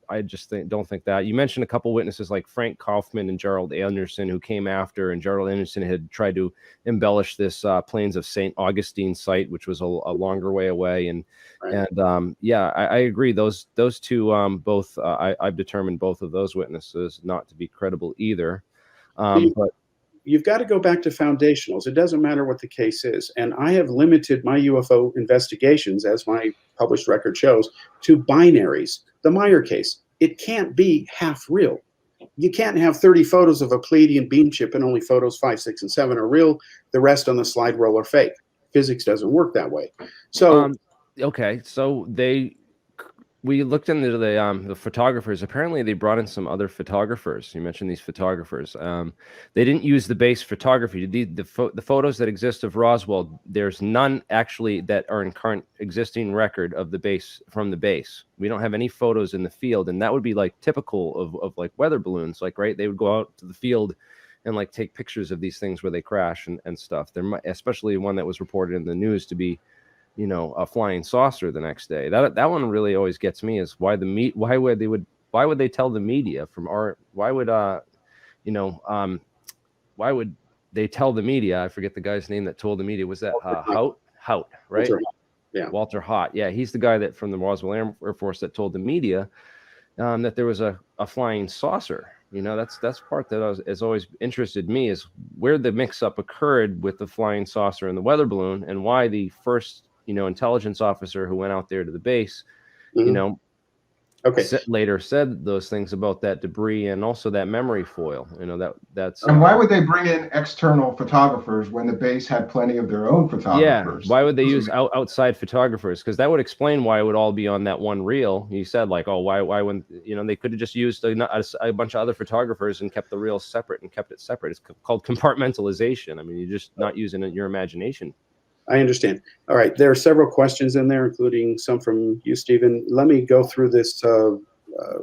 [SPEAKER 4] I just don't think that. You mentioned a couple witnesses like Frank Kaufman and Gerald Anderson, who came after, and Gerald Anderson had tried to embellish this Plains of St. Augustine site, which was a longer way away. And right. And I agree. Those two both I've determined both of those witnesses not to be credible either. But
[SPEAKER 5] you've got to go back to foundationals. It doesn't matter what the case is. And I have limited my UFO investigations, as my published record shows, to binaries. The Meyer case, it can't be half real. You can't have 30 photos of a Pleiadian beam chip and only photos 5, 6, and 7 are real. The rest on the slide roll are fake. Physics doesn't work that way. So,
[SPEAKER 4] okay. So we looked into the photographers. Apparently, they brought in some other photographers. You mentioned these photographers. They didn't use the base photography. The photos that exist of Roswell, there's none actually that are in current existing record of the base, from the base. We don't have any photos in the field, and that would be like typical of like weather balloons. Like, right, they would go out to the field and like take pictures of these things where they crash and stuff. There might, especially one that was reported in the news to be, a flying saucer the next day. That one really always gets me, is why would they tell the media why would they tell the media? I forget the guy's name that told the media. Was that Haut, right?
[SPEAKER 5] Yeah.
[SPEAKER 4] Walter Haut. Yeah. He's the guy that from the Roswell Air Force that told the media that there was a flying saucer. That's part that has always interested me, is where the mix-up occurred with the flying saucer and the weather balloon, and why the first intelligence officer who went out there to the base,
[SPEAKER 5] Okay.
[SPEAKER 4] later said those things about that debris and also that memory foil. You know, that's
[SPEAKER 2] And why would they bring in external photographers when the base had plenty of their own
[SPEAKER 4] yeah.
[SPEAKER 2] photographers?
[SPEAKER 4] Why would they use outside photographers? Because that would explain why it would all be on that one reel. You said like, oh, why wouldn't, you know, they could have just used a bunch of other photographers and kept the reels separate and kept it separate. It's called compartmentalization. I mean, you're just not using your imagination.
[SPEAKER 5] I understand. All right. There are several questions in there, including some from you, Stephen. Let me go through this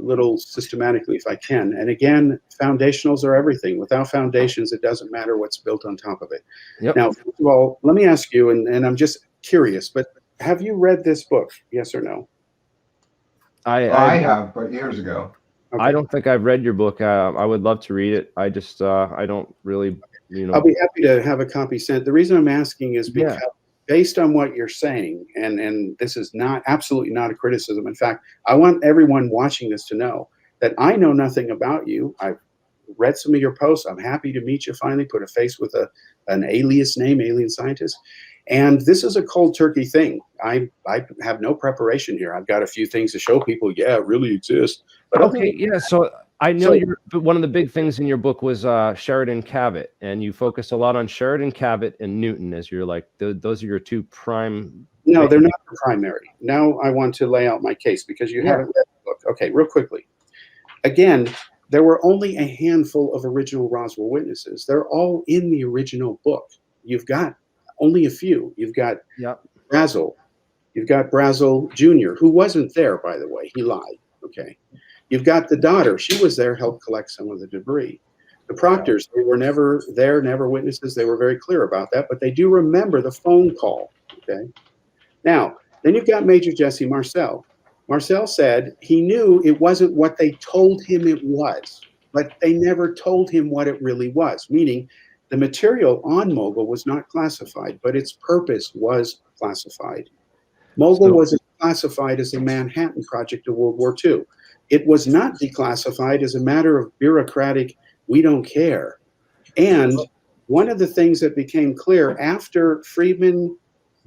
[SPEAKER 5] little systematically if I can. And again, foundationals are everything. Without foundations, it doesn't matter what's built on top of it.
[SPEAKER 4] Yep.
[SPEAKER 5] Now, first of all, let me ask you, and I'm just curious, but have you read this book? Yes or no?
[SPEAKER 2] I have, but years ago.
[SPEAKER 5] Okay.
[SPEAKER 4] I don't think I've read your book. I would love to read it. I just I don't really, you know.
[SPEAKER 5] I'll be happy to have a copy sent. The reason I'm asking is because based on what you're saying, and this is not absolutely not a criticism. In fact, I want everyone watching this to know that I know nothing about you. I've read some of your posts. I'm happy to meet you finally, put a face with an alias name, alien scientist. And this is a cold turkey thing. I have no preparation here. I've got a few things to show people. Yeah, it really exists. But
[SPEAKER 4] Okay, yeah. So I know one of the big things in your book was Sheridan Cavett, and you focused a lot on Sheridan Cavett and Newton as you're like those are your two prime.
[SPEAKER 5] No, they're not the primary. Now I want to lay out my case because you haven't read the book. Okay, real quickly. Again, there were only a handful of original Roswell witnesses. They're all in the original book. You've got only a few. You've got Brazel. You've got Brazel Jr., who wasn't there, by the way. He lied. Okay. You've got the daughter. She was there, helped collect some of the debris. The Proctors, they were never there, never witnesses. They were very clear about that, but they do remember the phone call. Okay. Now, then you've got Major Jesse Marcel. Marcel said he knew it wasn't what they told him it was, but they never told him what it really was, meaning the material on Mogul was not classified, but its purpose was classified. Mogul was classified as the Manhattan Project of World War II. It was not declassified as a matter of bureaucratic, we don't care. And one of the things that became clear after Friedman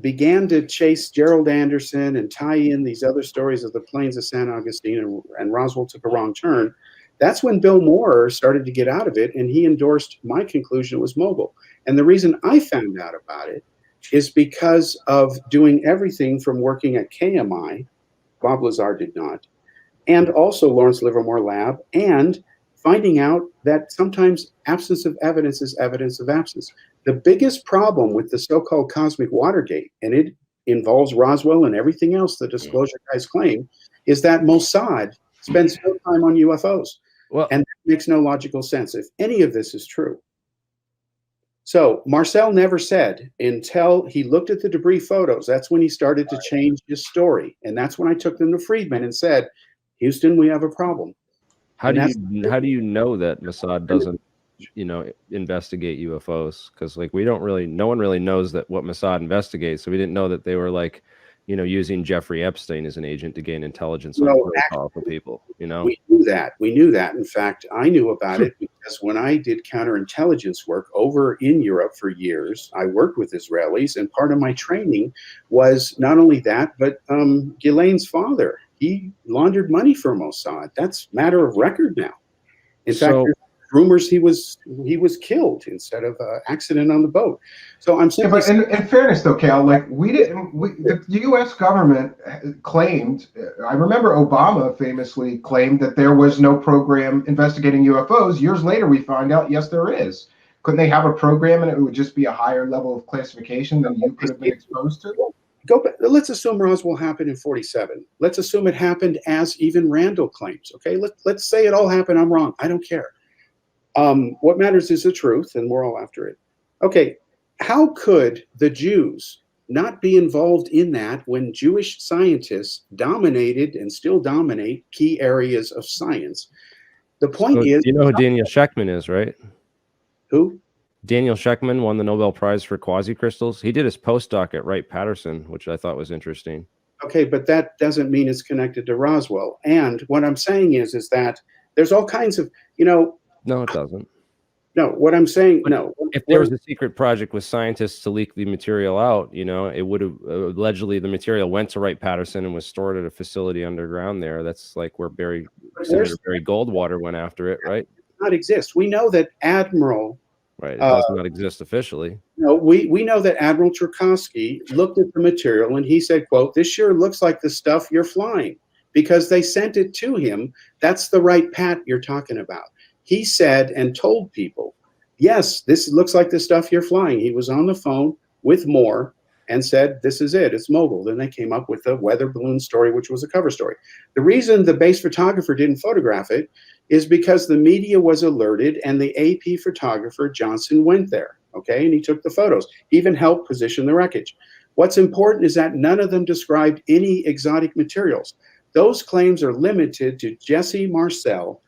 [SPEAKER 5] began to chase Gerald Anderson and tie in these other stories of the plains of San Augustine and Roswell took a wrong turn, that's when Bill Moore started to get out of it, and he endorsed my conclusion it was Mogul. And the reason I found out about it is because of doing everything from working at KMI, Bob Lazar did not, and also Lawrence Livermore Lab, and finding out that sometimes absence of evidence is evidence of absence. The biggest problem with the so-called cosmic Watergate, and it involves Roswell and everything else the disclosure guys claim, is that Mossad spends no time on UFOs. Well, and that makes no logical sense if any of this is true. So Marcel never said until he looked at the debris photos, that's when he started to change his story. And that's when I took them to Friedman and said, Houston, we have a problem.
[SPEAKER 4] How do you know that Mossad doesn't, you know, investigate UFOs? Because like no one really knows that what Mossad investigates. So we didn't know that they were like, you know, using Jeffrey Epstein as an agent to gain intelligence on really powerful people. You know,
[SPEAKER 5] we knew that. We knew that. In fact, I knew about it because when I did counterintelligence work over in Europe for years, I worked with Israelis, and part of my training was not only that, but Ghislaine's father. He laundered money for Mossad. That's matter of record now. In fact, there's rumors he was killed instead of accident on the boat. So I'm saying,
[SPEAKER 2] but in fairness, though, Cal, like the U.S. government claimed. I remember Obama famously claimed that there was no program investigating UFOs. Years later, we find out, yes, there is. Couldn't they have a program and it would just be a higher level of classification than you could have been exposed to?
[SPEAKER 5] Go back. Let's assume Roswell happened in 47. Let's assume it happened as even Randall claims. Okay, let's say it all happened. I'm wrong. I don't care. What matters is the truth, and we're all after it. Okay, how could the Jews not be involved in that when Jewish scientists dominated and still dominate key areas of science? The point is,
[SPEAKER 4] you know who Daniel Shechtman is, right?
[SPEAKER 5] Who?
[SPEAKER 4] Daniel Shechtman won the Nobel Prize for quasi-crystals. He did his postdoc at Wright-Patterson, which I thought was interesting.
[SPEAKER 5] Okay, but that doesn't mean it's connected to Roswell. And what I'm saying is that there's all kinds of, you know.
[SPEAKER 4] No, it doesn't.
[SPEAKER 5] No, what I'm saying,
[SPEAKER 4] But
[SPEAKER 5] no.
[SPEAKER 4] if there was a secret project with scientists to leak the material out, it would have allegedly the material went to Wright-Patterson and was stored at a facility underground there. That's like where Senator Barry Goldwater went after it, right?
[SPEAKER 5] Not exist. We know that Admiral.
[SPEAKER 4] Right. It does not exist officially.
[SPEAKER 5] No, we know that Admiral Cherkasky looked at the material and he said, quote, "This sure looks like the stuff you're flying," because they sent it to him. That's the right Pat you're talking about. He said and told people, "Yes, this looks like the stuff you're flying." He was on the phone with Moore and said, "This is it. It's mobile." Then they came up with the weather balloon story, which was a cover story. The reason the base photographer didn't photograph it is because the media was alerted and the AP photographer Johnson went there. Okay, and he took the photos, even helped position the wreckage. What's important is that none of them described any exotic materials. Those claims are limited to Jesse Marcel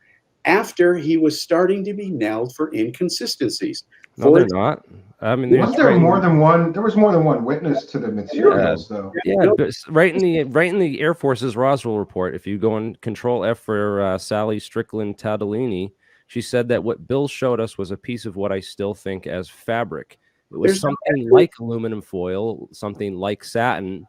[SPEAKER 5] after he was starting to be nailed for inconsistencies.
[SPEAKER 4] No, they're not. I mean,
[SPEAKER 2] Wasn't there more than one? There was more than one witness to the materials, though.
[SPEAKER 4] Yeah, but right in the Air Force's Roswell report, if you go and Control F for Sally Strickland Tadolini, she said that what Bill showed us was a piece of what I still think as fabric. It was something like aluminum foil, something like satin,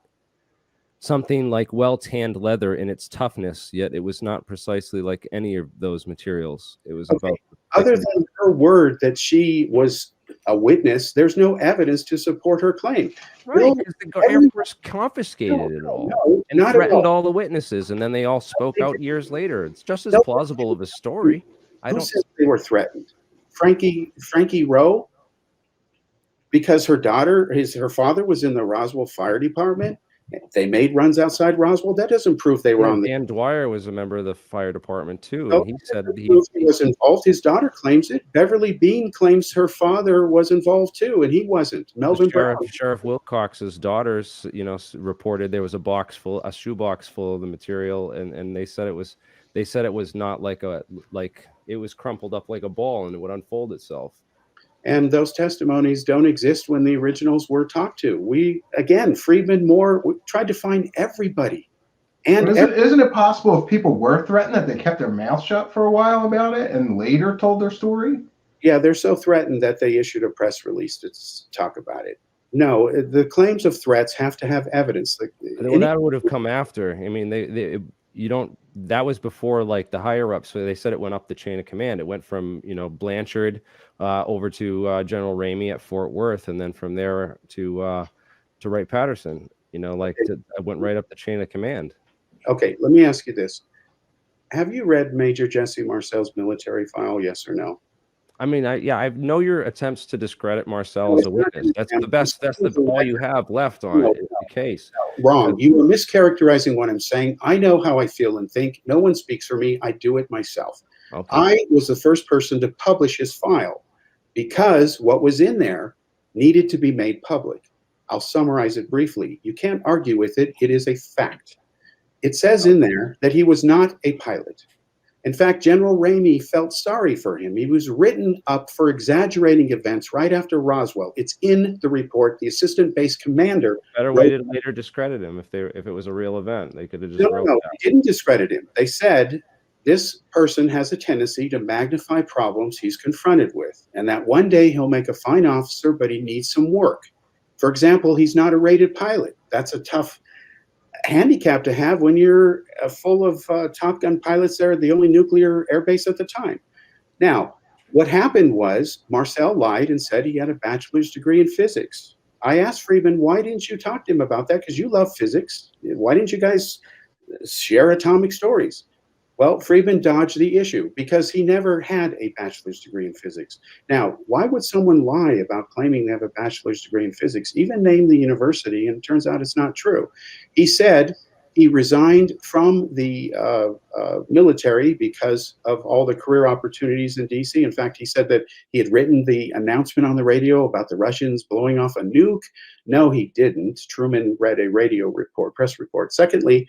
[SPEAKER 4] something like well-tanned leather in its toughness, yet it was not precisely like any of those materials. It was about...
[SPEAKER 5] Other than her word that she was a witness, there's no evidence to support her claim.
[SPEAKER 4] Right, because the Air Force confiscated it all and threatened all the witnesses, and then they all spoke out years later. It's just as plausible of a story.
[SPEAKER 5] Who said they were threatened? Frankie Rowe? Because her father was in the Roswell Fire Department? They made runs outside Roswell. That doesn't prove they were on the...
[SPEAKER 4] Dan Dwyer was a member of the fire department too, and he said he
[SPEAKER 5] was involved. His daughter claims it. Beverly Bean claims her father was involved too, and he wasn't. Melvin Brown.
[SPEAKER 4] Sheriff Wilcox's daughters, reported there was a shoebox full of the material, and they said it was not like it was crumpled up like a ball and it would unfold itself.
[SPEAKER 5] And those testimonies don't exist when the originals were talked to. Friedman, Moore, we tried to find everybody. And
[SPEAKER 2] isn't it possible if people were threatened that they kept their mouth shut for a while about it and later told their story?
[SPEAKER 5] Yeah, they're so threatened that they issued a press release to talk about it. No, the claims of threats have to have evidence.
[SPEAKER 4] That would have come after. I mean, that was before like the higher ups. So they said it went up the chain of command. It went from Blanchard over to General Ramey at Fort Worth, and then from there to Wright-Patterson. It went right up the chain of command.
[SPEAKER 5] Okay, let me ask you this: have you read Major Jesse Marcel's military file? Yes or no?
[SPEAKER 4] I mean, I know your attempts to discredit Marcel as a witness. That's the best. That's all you have left on it. Is the case.
[SPEAKER 5] Wrong. You are mischaracterizing what I'm saying. I know how I feel and think. No one speaks for me. I do it myself. Okay. I was the first person to publish his file because what was in there needed to be made public. I'll summarize it briefly. You can't argue with it. It is a fact. It says in there that he was not a pilot. In fact, General Ramey felt sorry for him. He was written up for exaggerating events right after Roswell. It's in the report. The assistant base commander...
[SPEAKER 4] Better way to later discredit him if it was a real event. They could have just wrote that.
[SPEAKER 5] They didn't discredit him. They said this person has a tendency to magnify problems he's confronted with, and that one day he'll make a fine officer, but he needs some work. For example, he's not a rated pilot. That's a tough handicap to have when you're full of Top Gun pilots there, the only nuclear air base at the time. Now, what happened was Marcel lied and said he had a bachelor's degree in physics. I asked Friedman, why didn't you talk to him about that? Because you love physics. Why didn't you guys share atomic stories? Well, Friedman dodged the issue because he never had a bachelor's degree in physics. Now, why would someone lie about claiming they have a bachelor's degree in physics, even name the university, and it turns out it's not true? He said he resigned from the military because of all the career opportunities in D.C. In fact, he said that he had written the announcement on the radio about the Russians blowing off a nuke. No, he didn't. Truman read a press report. Secondly,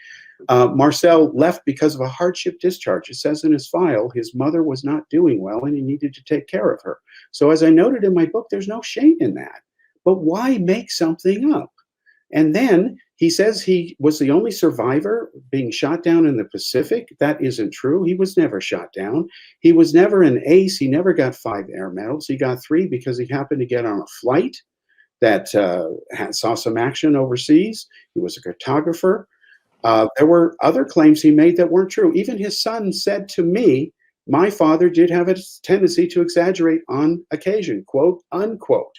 [SPEAKER 5] Marcel left because of a hardship discharge. It says in his file, his mother was not doing well and he needed to take care of her. So as I noted in my book, there's no shame in that. But why make something up? And then he says he was the only survivor being shot down in the Pacific. That isn't true. He was never shot down. He was never an ace. He never got 5 air medals. He got 3 because he happened to get on a flight that saw some action overseas. He was a cartographer. There were other claims he made that weren't true. Even his son said to me, my father did have a tendency to exaggerate on occasion, quote, unquote.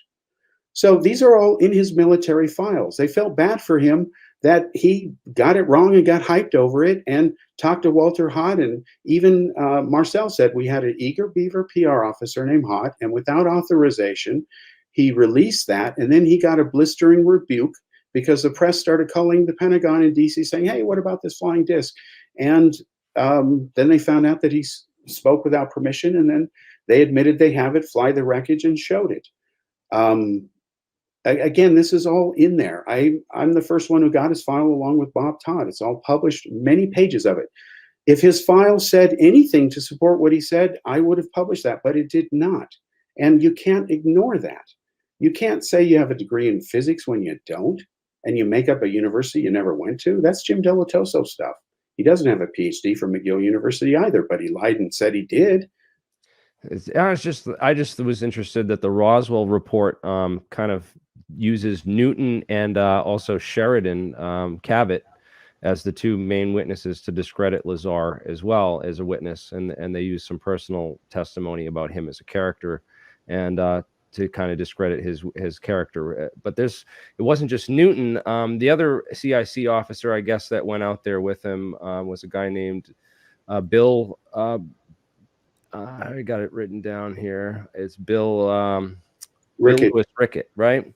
[SPEAKER 5] So these are all in his military files. They felt bad for him that he got it wrong and got hyped over it and talked to Walter Hott. And even Marcel said we had an eager beaver PR officer named Hott, and without authorization, he released that. And then he got a blistering rebuke because the press started calling the Pentagon in DC saying, hey, what about this flying disc? And then they found out that he spoke without permission, and then they admitted they have it, fly the wreckage, and showed it. Again, this is all in there. I'm the first one who got his file along with Bob Todd. It's all published, many pages of it. If his file said anything to support what he said, I would have published that, but it did not. And you can't ignore that. You can't say you have a degree in physics when you don't, and you make up a university you never went to. That's Jim Delatoso stuff. He doesn't have a PhD from McGill University either, but he lied and said he did.
[SPEAKER 4] I just was interested that the Roswell report kind of uses Newton and also Sheridan Cavett as the 2 main witnesses to discredit Lazar as well as a witness, and they use some personal testimony about him as a character and to kind of discredit his character. But it wasn't just Newton. The other CIC officer, I guess, that went out there with him was a guy named Bill. I got it written down here. It's Bill Lewis Rickett, right?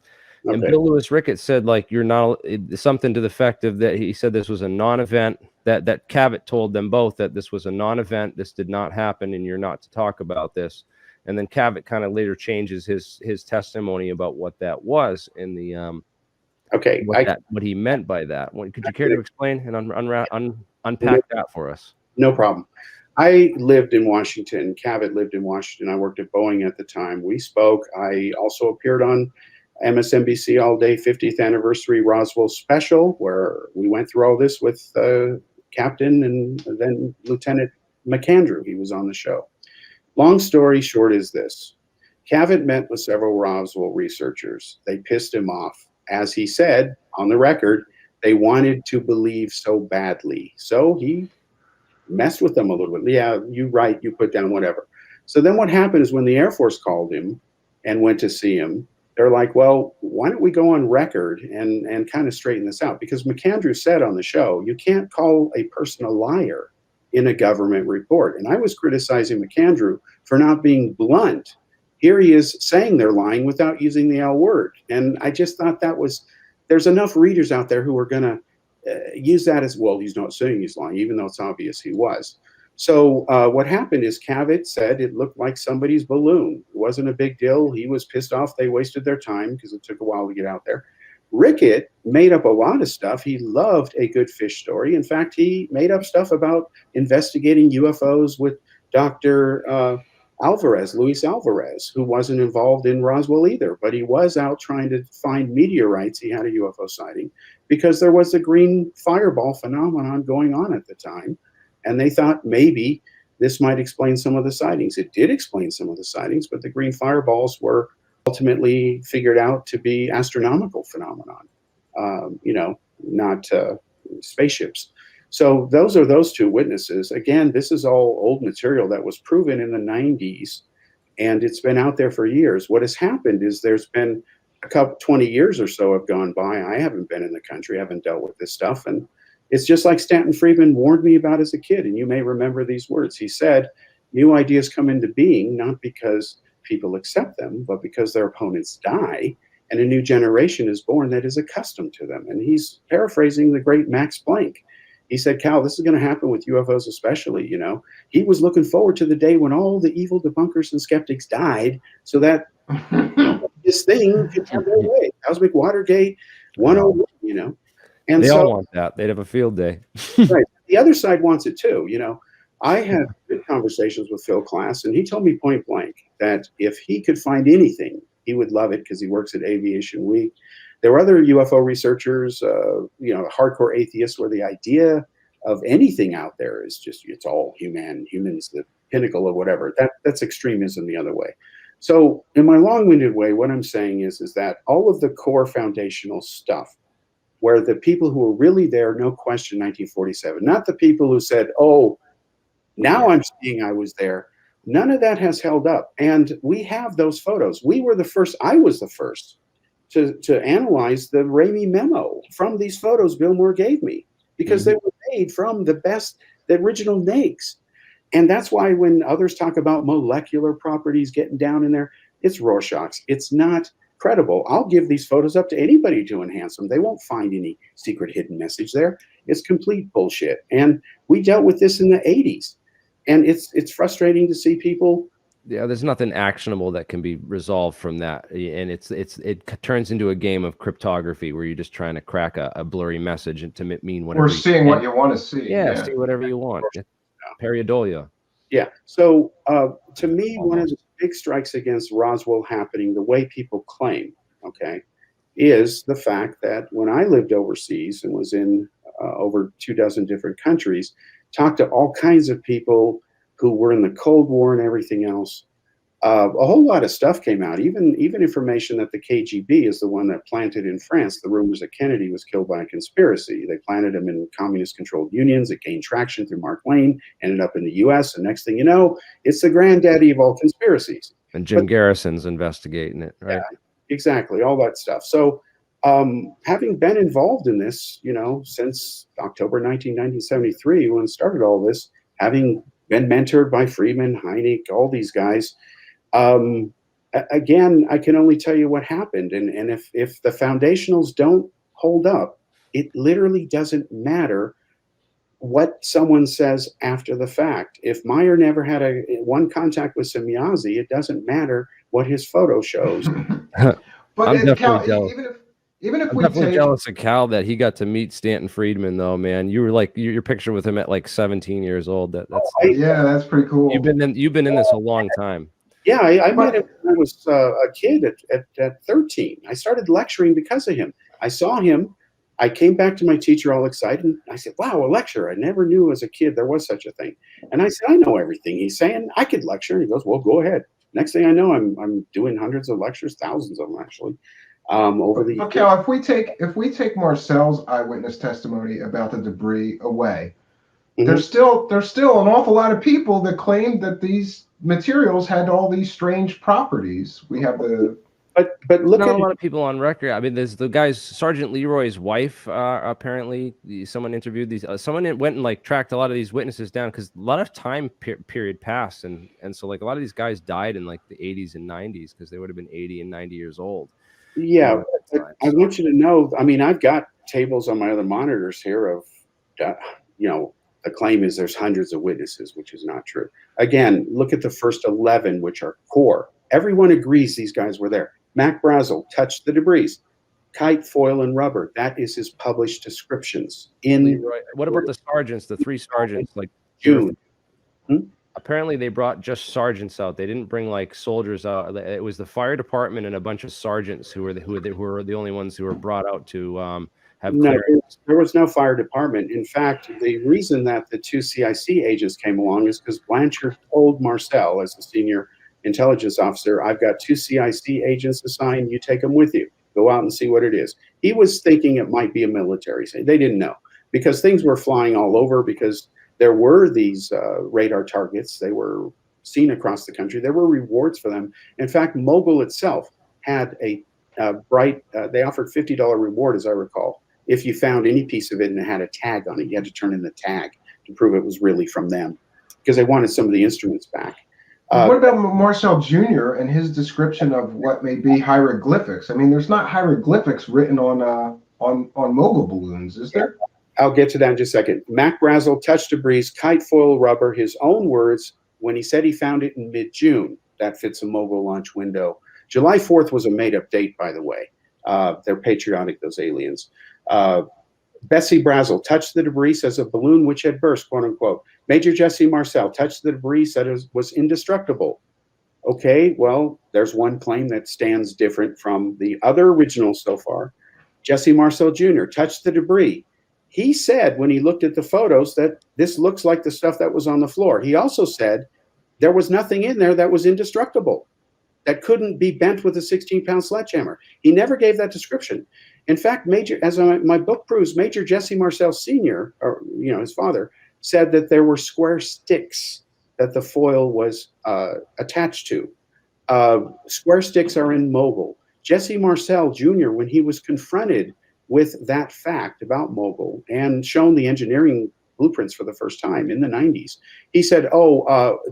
[SPEAKER 4] Okay. And Bill Lewis Rickett said, like, you're not something to the effect of that. He said this was a non-event. That Cavett told them both that this was a non-event. This did not happen, and you're not to talk about this. And then Cavett kind of later changes his testimony about what that was in the what he meant by that. Could you care to explain and unpack that for us?
[SPEAKER 5] No problem. I lived in Washington. Cavett lived in Washington. I worked at Boeing at the time. We spoke. I also appeared on MSNBC All Day 50th Anniversary Roswell Special, where we went through all this with Captain and then Lieutenant McAndrew. He was on the show. Long story short is this. Cavett met with several Roswell researchers. They pissed him off. As he said on the record, they wanted to believe so badly. So he messed with them a little bit. Yeah, you right, you put down whatever. So then what happened is when the Air Force called him and went to see him, they're like, well, why don't we go on record and kind of straighten this out? Because McAndrew said on the show, you can't call a person a liar in a government report. And I was criticizing McAndrew for not being blunt. Here he is saying they're lying without using the L word. And I just thought there's enough readers out there who are going to use that as, well, he's not saying he's lying, even though it's obvious he was. So what happened is Cavett said it looked like somebody's balloon. It wasn't a big deal. He was pissed off they wasted their time because it took a while to get out there. Rickett made up a lot of stuff. He loved a good fish story. In fact, he made up stuff about investigating UFOs with Dr. Luis Alvarez, who wasn't involved in Roswell either, but he was out trying to find meteorites. He had a UFO sighting because there was a green fireball phenomenon going on at the time. And they thought maybe this might explain some of the sightings. It did explain some of the sightings, but the green fireballs were ultimately figured out to be astronomical phenomenon, not spaceships. So those are those 2 witnesses. Again, this is all old material that was proven in the 90s, and it's been out there for years. What has happened is there's been 20 years or so have gone by. I haven't been in the country, I haven't dealt with this stuff. And it's just like Stanton Friedman warned me about as a kid. And you may remember these words. He said, new ideas come into being, not because people accept them, but because their opponents die. And a new generation is born that is accustomed to them. And he's paraphrasing the great Max Planck. He said, Cal, this is going to happen with UFOs especially, He was looking forward to the day when all the evil debunkers and skeptics died so that this thing could have their way. Cosmic Watergate 101, And
[SPEAKER 4] they all want that. They'd have a field day.
[SPEAKER 5] Right. The other side wants it too. I had good conversations with Phil Klass, and he told me point blank that if he could find anything He would love it because he works at Aviation Week. There were other UFO researchers, hardcore atheists, where the idea of anything out there is just, it's all humans, the pinnacle of whatever. That's extremism the other way. So in my long-winded way, what I'm saying is that all of the core foundational stuff, where the people who were really there, no question, 1947, not the people who said, oh, now I'm seeing I was there. None of that has held up. And we have those photos. We were the first, I was the first to analyze the Ramey memo from these photos Bill Moore gave me, because they were made from the original NAICS. And that's why when others talk about molecular properties getting down in there, it's Rorschach's. It's not credible. I'll give these photos up to anybody to enhance them. They won't find any secret hidden message there. It's complete bullshit. And we dealt with this in the 80s. And it's frustrating to see people.
[SPEAKER 4] Yeah, there's nothing actionable that can be resolved from that, and it turns into a game of cryptography where you're just trying to crack a blurry message and to mean whatever.
[SPEAKER 2] Or seeing what you want to see.
[SPEAKER 4] Yeah, see whatever you want. Pareidolia.
[SPEAKER 5] Yeah. So to me, one of the big strikes against Roswell happening, the way people claim, okay, is the fact that when I lived overseas and was in over 24 different countries, talked to all kinds of people who were in the Cold War and everything else. A whole lot of stuff came out, even information that the KGB is the one that planted in France the rumors that Kennedy was killed by a conspiracy. They planted him in communist-controlled unions. It gained traction through Mark Lane, ended up in the U.S., and next thing you know, it's the granddaddy of all conspiracies.
[SPEAKER 4] And Jim Garrison's investigating it, right?
[SPEAKER 5] Yeah, exactly, all that stuff. So having been involved in this, since October 1973, when it started all this, having been mentored by Friedman, Hynek, all these guys, again, I can only tell you what happened. And if the foundationals don't hold up, it literally doesn't matter what someone says after the fact. If Meyer never had one contact with Semyazi, it doesn't matter what his photo shows.
[SPEAKER 2] But
[SPEAKER 4] I'm definitely
[SPEAKER 2] Cal,
[SPEAKER 4] jealous.
[SPEAKER 2] even if
[SPEAKER 4] I'm
[SPEAKER 2] we
[SPEAKER 4] definitely
[SPEAKER 2] take
[SPEAKER 4] jealous of Cal that he got to meet Stanton Friedman, though, man. You were like your picture with him at like 17 years old.
[SPEAKER 2] that's pretty cool.
[SPEAKER 4] You've been in this a long time.
[SPEAKER 5] Yeah, I met him when I was a kid at 13. I started lecturing because of him. I saw him. I came back to my teacher all excited. And I said, wow, a lecturer. I never knew as a kid there was such a thing. And I said, I know everything he's saying. I could lecture. And he goes, well, go ahead. Next thing I know, I'm doing hundreds of lectures, thousands of them actually. Over the
[SPEAKER 2] years. Cal, if we take Marcel's eyewitness testimony about the debris away, there's still an awful lot of people that claim that these materials had all these strange properties. We have the
[SPEAKER 5] but look
[SPEAKER 4] not
[SPEAKER 5] at
[SPEAKER 4] a lot of people on record. I mean, there's the guy's Sergeant Leroy's wife. Apparently, someone interviewed these. Someone went and like tracked a lot of these witnesses down because a lot of time period passed, and so like a lot of these guys died in like the 80s and 90s because they would have been 80 and 90 years old.
[SPEAKER 5] Yeah, I want you to know. I mean, I've got tables on my other monitors here of, the claim is there's hundreds of witnesses, which is not true. Again, look at the first 11, which are core. Everyone agrees these guys were there. Mac Brazel touched the debris. Kite, foil, and rubber. That is his published descriptions.
[SPEAKER 4] What about the sergeants, the 3 sergeants? Like
[SPEAKER 5] June.
[SPEAKER 4] Apparently, they brought just sergeants out. They didn't bring like soldiers out. It was the fire department and a bunch of sergeants who were the only ones who were brought out to have clearance.
[SPEAKER 5] There was no fire department. In fact, the reason that the 2 CIC agents came along is because Blanchard told Marcel, as the senior intelligence officer, I've got 2 CIC agents assigned. You take them with you. Go out and see what it is. He was thinking it might be a military. They didn't know because things were flying all over because there were these radar targets. They were seen across the country. There were rewards for them. In fact, Mogul itself had a they offered $50 reward, as I recall, if you found any piece of it and it had a tag on it. You had to turn in the tag to prove it was really from them because they wanted some of the instruments back.
[SPEAKER 2] What about Marcel Jr. and his description of what may be hieroglyphics? I mean, there's not hieroglyphics written on Mogul balloons, is there?
[SPEAKER 5] I'll get to that in just a second. Mac Brazel touched debris, kite, foil, rubber, his own words, when he said he found it in mid-June. That fits a Mogul launch window. July 4th was a made-up date, by the way. They're patriotic, those aliens. Bessie Brazel touched the debris, says a balloon which had burst, quote unquote. Major Jesse Marcel touched the debris, said it was indestructible. Okay, well, there's one claim that stands different from the other originals so far. Jesse Marcel Jr. touched the debris. He said when he looked at the photos that this looks like the stuff that was on the floor. He also said there was nothing in there that was indestructible, that couldn't be bent with a 16-pound sledgehammer. He never gave that description. In fact, as my book proves, Major Jesse Marcel Sr., or his father, said that there were square sticks that the foil was attached to. Square sticks are in Mogul. Jesse Marcel Jr., when he was confronted with that fact about Mogul and shown the engineering blueprints for the first time in the 90s, he said,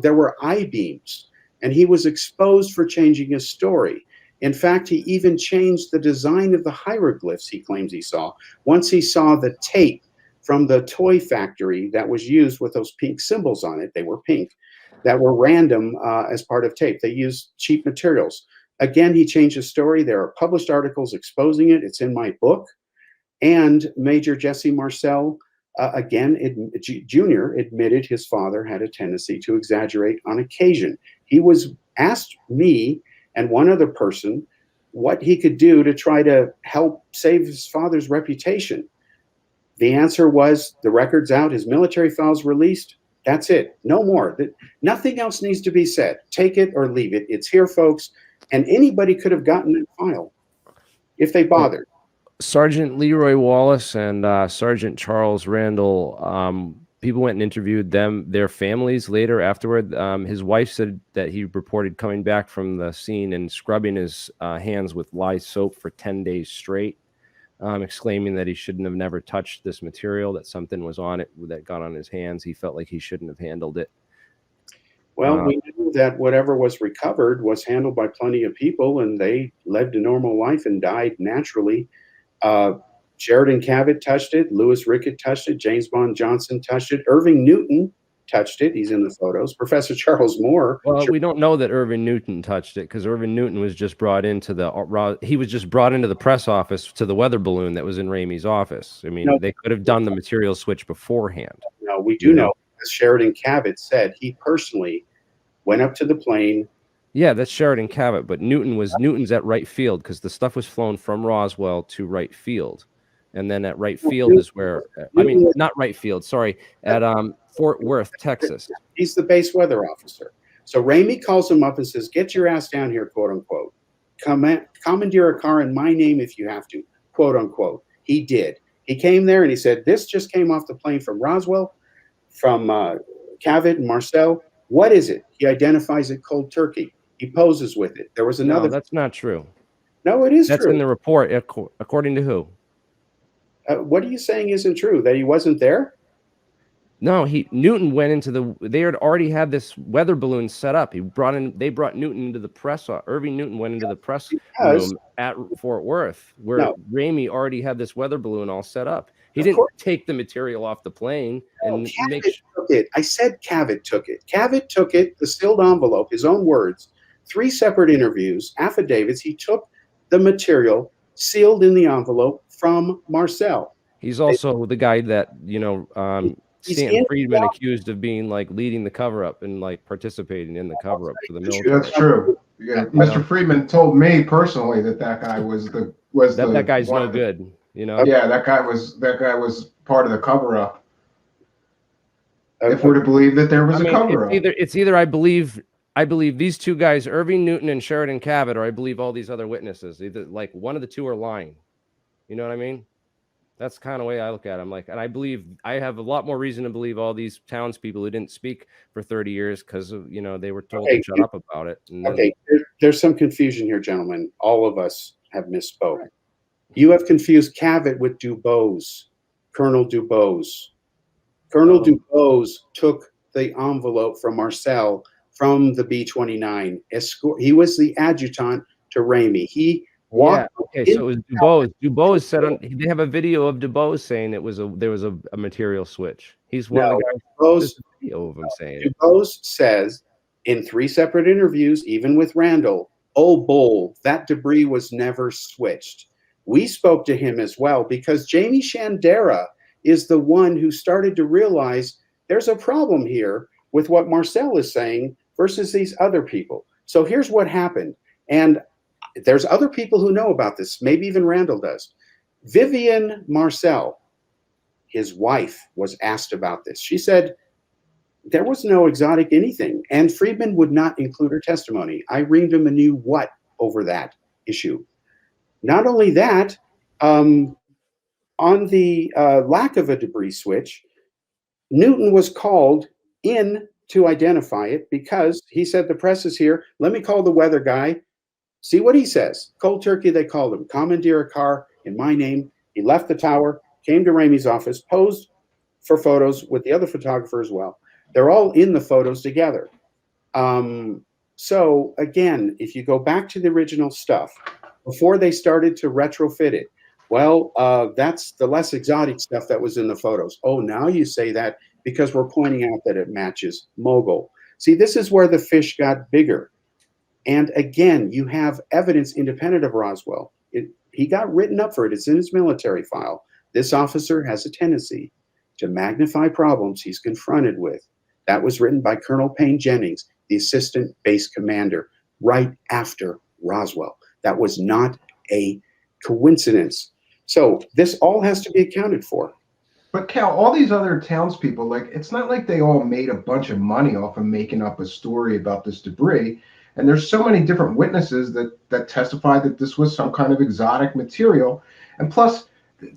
[SPEAKER 5] there were I-beams, and he was exposed for changing his story. In fact, he even changed the design of the hieroglyphs he claims he saw once he saw the tape from the toy factory that was used with those pink symbols on it. They were pink, that were random as part of tape. They used cheap materials. Again, he changed his story. There are published articles exposing it. It's in my book. And Major Jesse Marcel, Jr. admitted his father had a tendency to exaggerate on occasion. He was asked me and one other person what he could do to try to help save his father's reputation. The answer was the record's out, his military files released. That's it. No more. Nothing else needs to be said. Take it or leave it. It's here, folks. And anybody could have gotten that file if they bothered.
[SPEAKER 4] Sergeant Leroy Wallace and Sergeant Charles Randall, people went and interviewed their families later afterward. His wife said that he reported coming back from the scene and scrubbing his hands with lye soap for 10 days straight, exclaiming that he shouldn't have never touched this material, that something was on it that got on his hands. He felt like he shouldn't have handled it.
[SPEAKER 5] Well, we knew that whatever was recovered was handled by plenty of people, and they lived a normal life and died naturally. Sheridan Cavett touched it. Louis Rickett touched it. James Bond Johnson touched it. Irving Newton touched it. He's in the photos. Professor Charles Moore.
[SPEAKER 4] Well, we don't know that Irving Newton touched it because Irving Newton was just brought into the press office to the weather balloon that was in Ramey's office. I mean, they could have done the material switch beforehand.
[SPEAKER 5] No, we do know, as Sheridan Cavett said, he personally went up to the plane.
[SPEAKER 4] Yeah, that's Sheridan Cavett, but Newton's at right field because the stuff was flown from Roswell to right field. And then at right field is where, not right field, sorry, at Fort Worth, Texas.
[SPEAKER 5] He's the base weather officer. So Ramey calls him up and says, get your ass down here, quote unquote. Commandeer a car in my name if you have to, quote unquote. He did. He came there and he said, this just came off the plane from Roswell, from Cavett and Marcel. What is it? He identifies it cold turkey. He poses with it. There was another.
[SPEAKER 4] No, that's not true.
[SPEAKER 5] No, it is true.
[SPEAKER 4] That's in the report. According to who?
[SPEAKER 5] What are you saying isn't true? That he wasn't there?
[SPEAKER 4] No, Newton went into they had already had this weather balloon set up. They brought Newton into the press. Irving Newton went into the press room at Fort Worth, where Ramey already had this weather balloon all set up. He didn't take the material off the plane and
[SPEAKER 5] took it. I said Cavett took it. Cavett took it, the sealed envelope, his own words, 3 separate interviews, affidavits. He took the material sealed in the envelope from Marcel.
[SPEAKER 4] He's also the guy that, Stanton Friedman accused of being like leading the cover up and like participating in the cover up for the military.
[SPEAKER 2] That's true. Yeah. Mr. Friedman told me personally that guy that
[SPEAKER 4] guy's no good.
[SPEAKER 2] Yeah, that guy was part of the cover up. If we're to believe that there was a cover up.
[SPEAKER 4] It's either I believe these two guys, Irving Newton and Sheridan Cavett, or I believe all these other witnesses. Either like one of the two are lying. You know what I mean? That's the kind of way I look at it. I'm like, and I have a lot more reason to believe all these townspeople who didn't speak for 30 years because of, they were told to shut up about it.
[SPEAKER 5] There's some confusion here, gentlemen. All of us have misspoke. You have confused Cavett with Dubose, Colonel Dubose. Colonel Dubose took the envelope from Marcel from the B-29. He was the adjutant to Ramey. He walked.
[SPEAKER 4] So it was Dubose. Dubose said they have a video of Dubose saying there was a material switch. He's one of the guys. Video of him saying
[SPEAKER 5] Dubose says in 3 separate interviews, even with Randall, "Oh, bull, that debris was never switched." We spoke to him as well because Jamie Shandera is the one who started to realize there's a problem here with what Marcel is saying versus these other people. So here's what happened. And there's other people who know about this. Maybe even Randall does. Vivian Marcel, his wife, was asked about this. She said, there was no exotic anything. And Friedman would not include her testimony. I reamed him a new what over that issue. Not only that, on the lack of a debris switch, Newton was called in to identify it because he said, the press is here. Let me call the weather guy. See what he says. Cold turkey, they called him. Commandeer a car in my name. He left the tower, came to Ramey's office, posed for photos with the other photographer as well. They're all in the photos together. So again, if you go back to the original stuff, before they started to retrofit it, well, that's the less exotic stuff that was in the photos. Oh, now you say that because we're pointing out that it matches Mogul. See, this is where the fish got bigger. And again, you have evidence independent of Roswell. He got written up for it. It's in his military file. This officer has a tendency to magnify problems he's confronted with. That was written by Colonel Payne Jennings, the assistant base commander, right after Roswell. That was not a coincidence. So this all has to be accounted for.
[SPEAKER 2] But Cal, all these other townspeople, like, it's not like they all made a bunch of money off of making up a story about this debris. And there's so many different witnesses that testify that this was some kind of exotic material. And plus,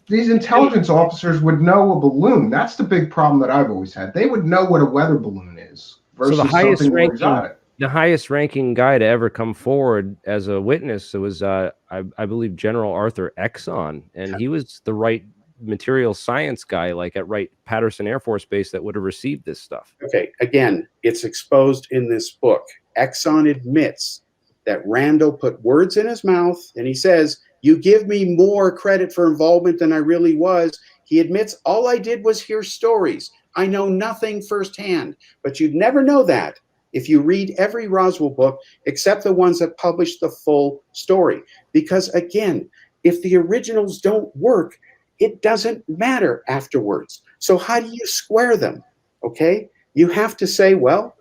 [SPEAKER 2] these intelligence officers would know a balloon. That's the big problem that I've always had. They would know what a weather balloon is versus something more exotic.
[SPEAKER 4] The highest ranking guy to ever come forward as a witness, it was, I believe, General Arthur Exon. And he was the right material science guy, like at Wright-Patterson Air Force Base, that would have received this stuff.
[SPEAKER 5] Okay, again, it's exposed in this book. Exon admits that Randall put words in his mouth, and he says, you give me more credit for involvement than I really was. He admits, all I did was hear stories. I know nothing firsthand, but you'd never know that if you read every Roswell book except the ones that publish the full story. Because again, if the originals don't work, it doesn't matter afterwards. So how do you square them? Okay, you have to say, well,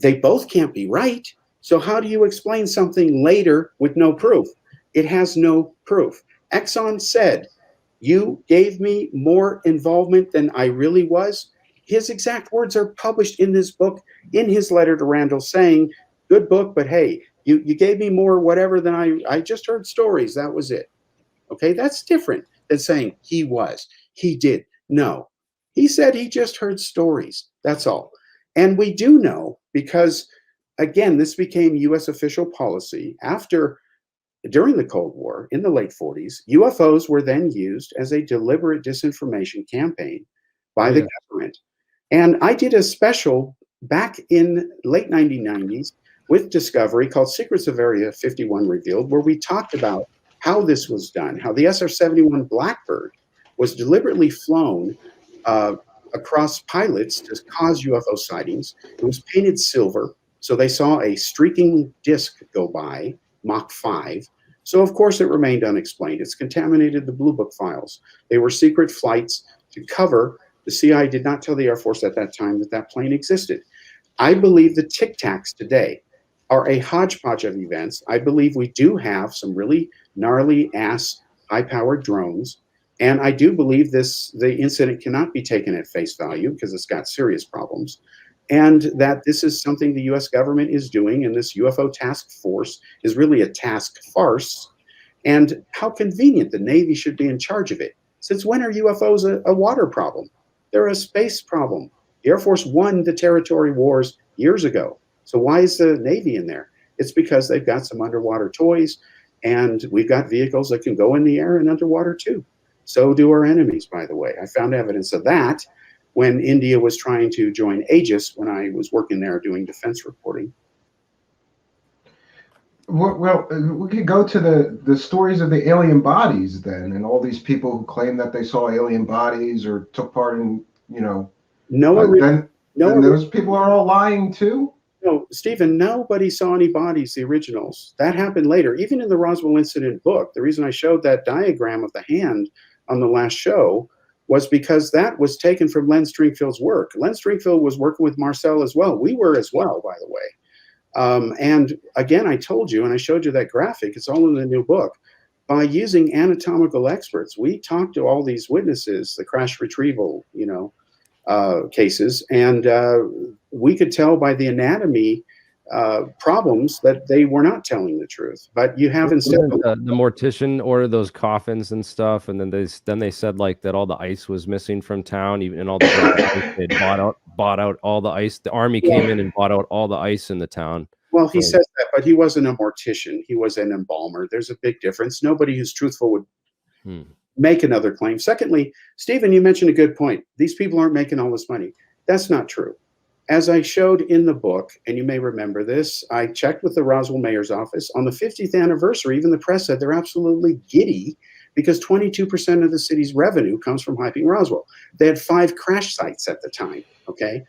[SPEAKER 5] they both can't be right. So how do you explain something later with no proof? It has no proof. Exon said, you gave me more involvement than I really was. His exact words are published in this book, in his letter to Randall, saying, good book, but hey, you gave me more whatever than I just heard stories. That was it. Okay, that's different than saying he was, he did. No, he said he just heard stories. That's all. And we do know because, again, this became U.S. official policy during the Cold War in the late 40s. UFOs were then used as a deliberate disinformation campaign by the government. And I did a special back in late 1990s with Discovery called Secrets of Area 51 Revealed, where we talked about how this was done, how the SR-71 Blackbird was deliberately flown across pilots to cause UFO sightings. It was painted silver, so they saw a streaking disc go by, Mach 5. So, of course, it remained unexplained. It's contaminated the Blue Book files. They were secret flights to cover. The CIA did not tell the Air Force at that time that that plane existed. I believe the Tic Tacs today are a hodgepodge of events. I believe we do have some really gnarly ass high-powered drones. And I do believe the incident cannot be taken at face value because it's got serious problems. And that this is something the US government is doing, and this UFO task force is really a task farce. And how convenient the Navy should be in charge of it. Since when are UFOs a water problem? They're a space problem. The Air Force won the territory wars years ago. So why is the Navy in there? It's because they've got some underwater toys, and we've got vehicles that can go in the air and underwater too. So do our enemies, by the way. I found evidence of that when India was trying to join Aegis when I was working there doing defense reporting.
[SPEAKER 2] Well, we could go to the stories of the alien bodies then, and all these people who claim that they saw alien bodies or took part in, then those people are all lying too?
[SPEAKER 5] No, Stephen, nobody saw any bodies, the originals. That happened later. Even in the Roswell Incident book, the reason I showed that diagram of the hand on the last show was because that was taken from Len Stringfield's work. Len Stringfield was working with Marcel as well. We were as well, by the way. And again, I told you, and I showed you that graphic, it's all in the new book. By using anatomical experts, we talked to all these witnesses, the crash retrieval, cases, and we could tell by the anatomy problems that they were not telling the truth. But you have instead
[SPEAKER 4] Didn't the mortician ordered those coffins and stuff, and then they said like that all the ice was missing from town, even and all the ice, they bought out all the ice. The army came in and bought out all the ice in the town.
[SPEAKER 5] Well, he
[SPEAKER 4] So-
[SPEAKER 5] says that, but he wasn't a mortician. He was an embalmer. There's a big difference. Nobody who's truthful would make another claim. Secondly, Stephen, you mentioned a good point. These people aren't making all this money. That's not true. As I showed in the book, and you may remember this, I checked with the Roswell mayor's office. On the 50th anniversary, even the press said they're absolutely giddy because 22% of the city's revenue comes from hyping Roswell. They had 5 crash sites at the time, okay?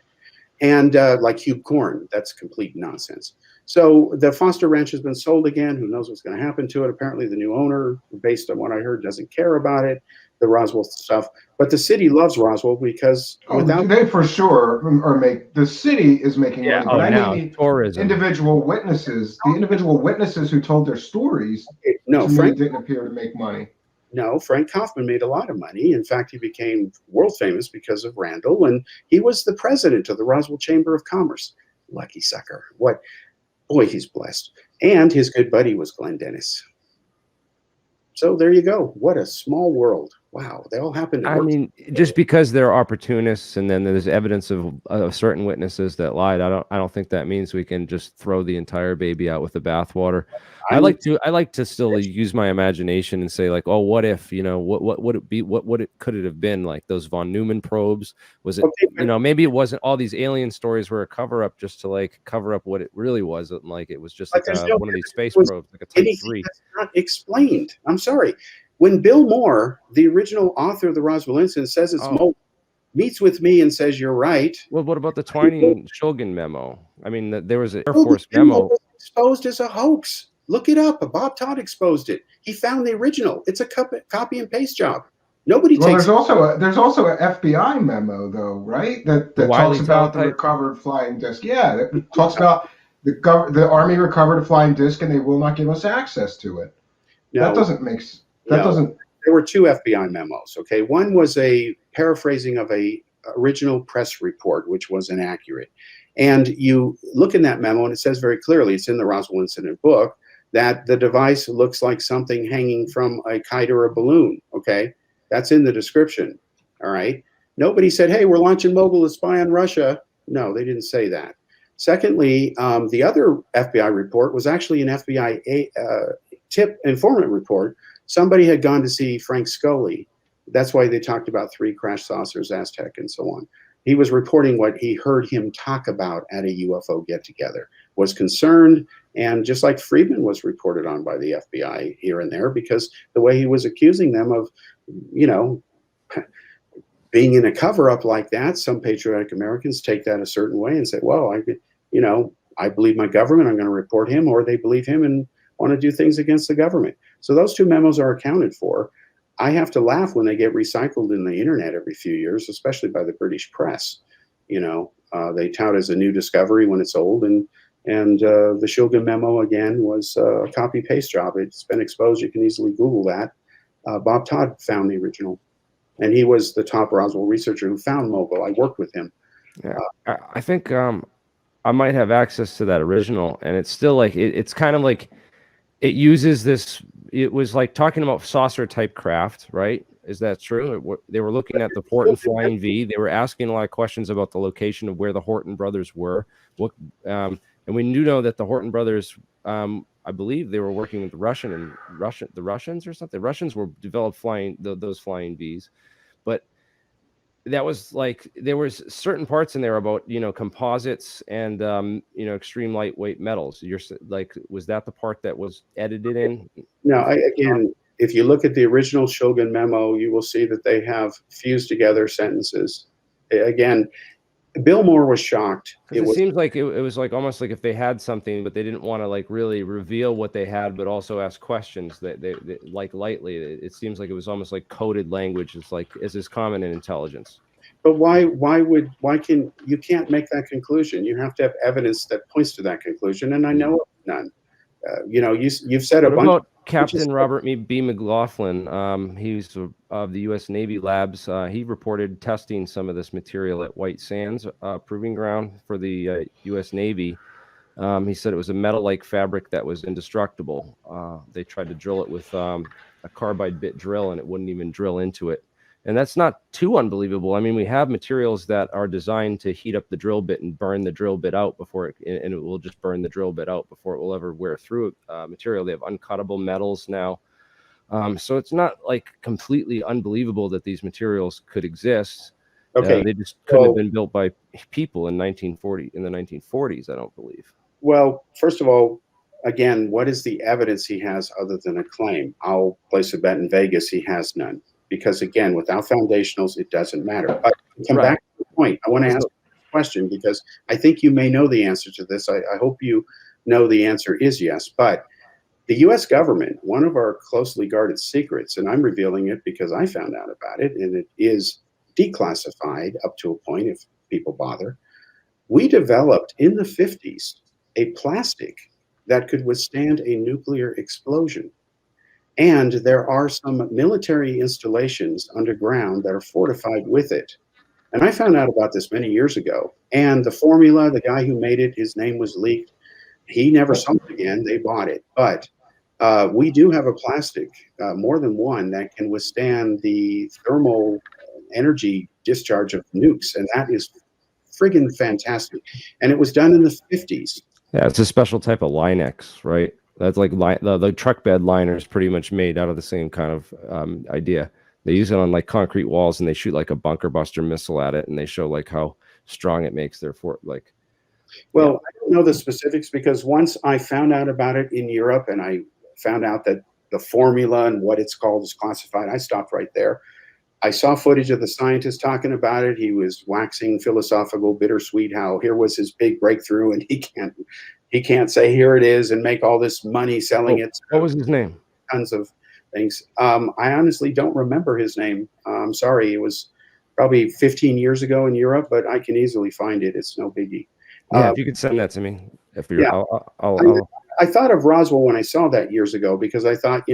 [SPEAKER 5] And like Hugh Corn, that's complete nonsense. So the Foster Ranch has been sold again. Who knows what's going to happen to it? Apparently the new owner, based on what I heard, doesn't care about it, the Roswell stuff. But the city loves Roswell because without
[SPEAKER 2] they for sure are the city is making money. But I mean
[SPEAKER 4] tourism.
[SPEAKER 2] individual witnesses, the individual witnesses who told their stories,
[SPEAKER 5] no,
[SPEAKER 2] to
[SPEAKER 5] Frank
[SPEAKER 2] me didn't appear to make money.
[SPEAKER 5] No, Frank Kaufman made a lot of money. In fact, he became world famous because of Randall, and he was the president of the Roswell Chamber of Commerce. Lucky sucker. What? Boy, he's blessed. And his good buddy was Glenn Dennis. So there you go. What a small world. Wow. They all happen to
[SPEAKER 4] I
[SPEAKER 5] work.
[SPEAKER 4] mean, just because they're opportunists and then there's evidence of certain witnesses that lied, I don't think that means we can just throw the entire baby out with the bathwater. I like to still use my imagination and say like, oh, what if, what would it be? Could it have been like those von Neumann probes? Was it, maybe it wasn't all these alien stories were a cover up just to like cover up what it really was. Like it was just like one of these space probes, like a Type 3.
[SPEAKER 5] That's not explained. I'm sorry. When Bill Moore, the original author of the Roswell incident, says it's mobile, meets with me and says you're right.
[SPEAKER 4] Well, what about the Twining-Shulgin memo? I mean, there was an Air Force memo.
[SPEAKER 5] Was exposed as a hoax. Look it up. Bob Todd exposed it. He found the original. It's a copy and paste job. Nobody takes.
[SPEAKER 2] There's also an FBI memo though, right? That talks about the recovered flying disc. Yeah, that talks about the Army recovered a flying disc and they will not give us access to it.
[SPEAKER 5] No,
[SPEAKER 2] that doesn't make sense.
[SPEAKER 5] There were 2 FBI memos. Okay, one was a paraphrasing of a original press report, which was inaccurate. And you look in that memo, and it says very clearly, it's in the Roswell incident book, that the device looks like something hanging from a kite or a balloon. Okay, that's in the description. All right. Nobody said, "Hey, we're launching Mogul to spy on Russia." No, they didn't say that. Secondly, the other FBI report was actually an FBI tip informant report. Somebody had gone to see Frank Scully. That's why they talked about 3 crash saucers, Aztec, and so on. He was reporting what he heard him talk about at a UFO get-together, was concerned, and just like Friedman was reported on by the FBI here and there, because the way he was accusing them of, being in a cover-up like that, some patriotic Americans take that a certain way and say, well, I believe my government, I'm going to report him, or they believe him and want to do things against the government. So those 2 memos are accounted for. I have to laugh when they get recycled in the internet every few years, especially by the British press. They tout as a new discovery when it's old, and the Shulgin memo again was a copy paste job. It's been exposed. You can easily Google that. Bob Todd found the original, and he was the top Roswell researcher who found Mogul. I worked with him.
[SPEAKER 4] Yeah, I think I might have access to that original, and it's still like it's kind of like it uses this. It was like talking about saucer type craft, right? Is that true? They were looking at the Horton Flying V. They were asking a lot of questions about the location of where the Horton brothers were. And we do know that the Horton brothers, I believe, they were working with the Russians or something. The Russians were developed those flying Vs, but that was like there was certain parts in there about composites and extreme lightweight metals. You're like, was that the part that was edited in?
[SPEAKER 5] No, again, if you look at the original Shulgin memo, you will see that they have fused together sentences. Again, Bill Moore was shocked.
[SPEAKER 4] It seems like it was like almost like if they had something, but they didn't want to like really reveal what they had, but also ask questions that they like lightly. It seems like it was almost like coded language. It's like, is this common in intelligence?
[SPEAKER 5] But why can you can't make that conclusion? You have to have evidence that points to that conclusion, and I know of none. You've said a
[SPEAKER 4] What
[SPEAKER 5] bunch.
[SPEAKER 4] about Captain Robert B. McLaughlin? He's of the U.S. Navy labs. He reported testing some of this material at White Sands Proving Ground for the U.S. Navy. He said it was a metal-like fabric that was indestructible. They tried to drill it with a carbide bit drill, and it wouldn't even drill into it. And that's not too unbelievable. I mean, we have materials that are designed to heat up the drill bit and burn the drill bit out and it will just burn the drill bit out before it will ever wear through material. They have uncuttable metals now. So it's not like completely unbelievable that these materials could exist.
[SPEAKER 5] Okay,
[SPEAKER 4] they just couldn't have been built by people in the 1940s, I don't believe.
[SPEAKER 5] Well, first of all, again, what is the evidence he has other than a claim? I'll place a bet in Vegas he has none. Because again, without foundationals, it doesn't matter. But to come back to the point, I want to ask a question because I think you may know the answer to this. I hope you know the answer is yes. But the U.S. government, one of our closely guarded secrets, and I'm revealing it because I found out about it, and it is declassified up to a point if people bother. We developed in the 50s a plastic that could withstand a nuclear explosion. And there are some military installations underground that are fortified with it. And I found out about this many years ago. And the formula, the guy who made it, his name was leaked. He never saw it again. They bought it. But we do have a plastic, more than one, that can withstand the thermal energy discharge of nukes. And that is friggin' fantastic. And it was done in the 50s.
[SPEAKER 4] Yeah, it's a special type of Linex, right? That's like the truck bed liner is pretty much made out of the same kind of idea. They use it on like concrete walls and they shoot like a bunker buster missile at it and they show like how strong it makes their fort. Like,
[SPEAKER 5] well, I don't know the specifics because once I found out about it in Europe and I found out that the formula and what it's called is classified, I stopped right there. I saw footage of the scientist talking about it. He was waxing philosophical, bittersweet, how here was his big breakthrough and he can't say here it is and make all this money selling it.
[SPEAKER 4] What was his name?
[SPEAKER 5] Tons of things. I honestly don't remember his name. I'm sorry. It was probably 15 years ago in Europe, but I can easily find it. It's no biggie.
[SPEAKER 4] Yeah, if you could send that to me. If you're,
[SPEAKER 5] yeah. I thought of Roswell when I saw that years ago because I thought,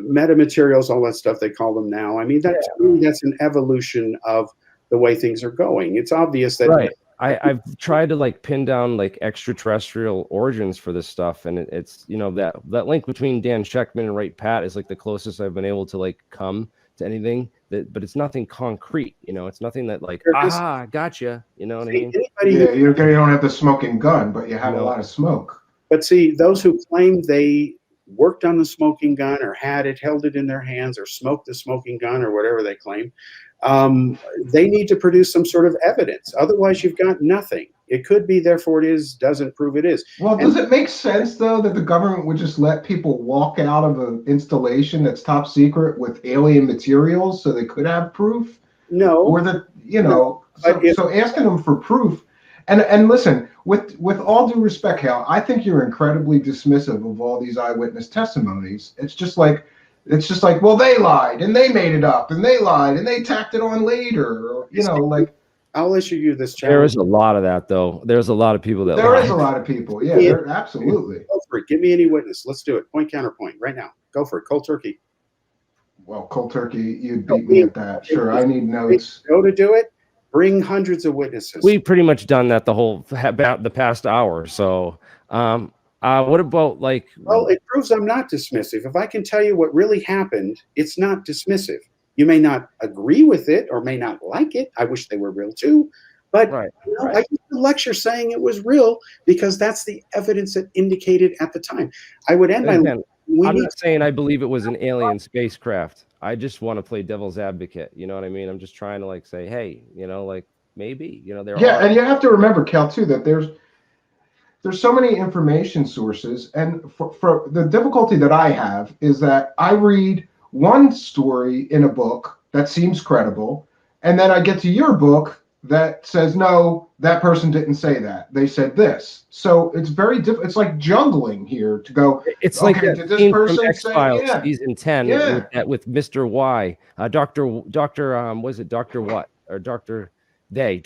[SPEAKER 5] metamaterials, all that stuff they call them now. I mean, that's an evolution of the way things are going. It's obvious that
[SPEAKER 4] right. I've tried to like pin down like extraterrestrial origins for this stuff, and it's that link between Dan Sheckman and Wright Pat is like the closest I've been able to like come to anything but it's nothing concrete. It's nothing that like gotcha. You know what I mean?
[SPEAKER 2] Yeah, you don't have the smoking gun, but you have a lot of smoke.
[SPEAKER 5] But see, those who claim they worked on the smoking gun or had it, held it in their hands, or smoked the smoking gun, or whatever they claim. They need to produce some sort of evidence. Otherwise, you've got nothing. It could be, therefore it is, doesn't prove it is.
[SPEAKER 2] Well, does it make sense, though, that the government would just let people walk out of an installation that's top secret with alien materials so they could have proof?
[SPEAKER 5] No.
[SPEAKER 2] Or so asking them for proof. And listen, with all due respect, Hal, I think you're incredibly dismissive of all these eyewitness testimonies. It's just like, well, they lied and they made it up and they lied and they tacked it on later. Or,
[SPEAKER 5] I'll issue you this challenge.
[SPEAKER 4] There is a lot of that, though. There's a lot of people that
[SPEAKER 2] There
[SPEAKER 4] lie.
[SPEAKER 2] is a lot of people. Yeah, absolutely.
[SPEAKER 5] Go for it. Give me any witness. Let's do it. Point, counterpoint, right now. Go for it. Cold turkey.
[SPEAKER 2] Well, cold turkey, you beat me at that. Sure, I need notes.
[SPEAKER 5] Go to do it. Bring hundreds of witnesses.
[SPEAKER 4] We've pretty much done that about the past hour. So, what about like?
[SPEAKER 5] Well, it proves I'm not dismissive. If I can tell you what really happened, it's not dismissive. You may not agree with it or may not like it. I wish they were real too. But I used to lecture saying it was real because that's the evidence that indicated at the time. I would end my.
[SPEAKER 4] I'm not saying I believe it was an alien spacecraft. I just want to play devil's advocate. You know what I mean? I'm just trying to like say, hey, like maybe, there are.
[SPEAKER 2] And you have to remember, Cal, too, that there's so many information sources, and for the difficulty that I have is that I read one story in a book that seems credible, and then I get to your book that says, no, that person didn't say that. They said this. So it's very different. It's like juggling here to go,
[SPEAKER 4] It's like
[SPEAKER 2] okay,
[SPEAKER 4] that
[SPEAKER 2] did this
[SPEAKER 4] scene from
[SPEAKER 2] person say,
[SPEAKER 4] X-Files
[SPEAKER 2] yeah,
[SPEAKER 4] season 10
[SPEAKER 2] yeah.
[SPEAKER 4] with Mr. Y, Doctor was it Doctor what or Doctor They?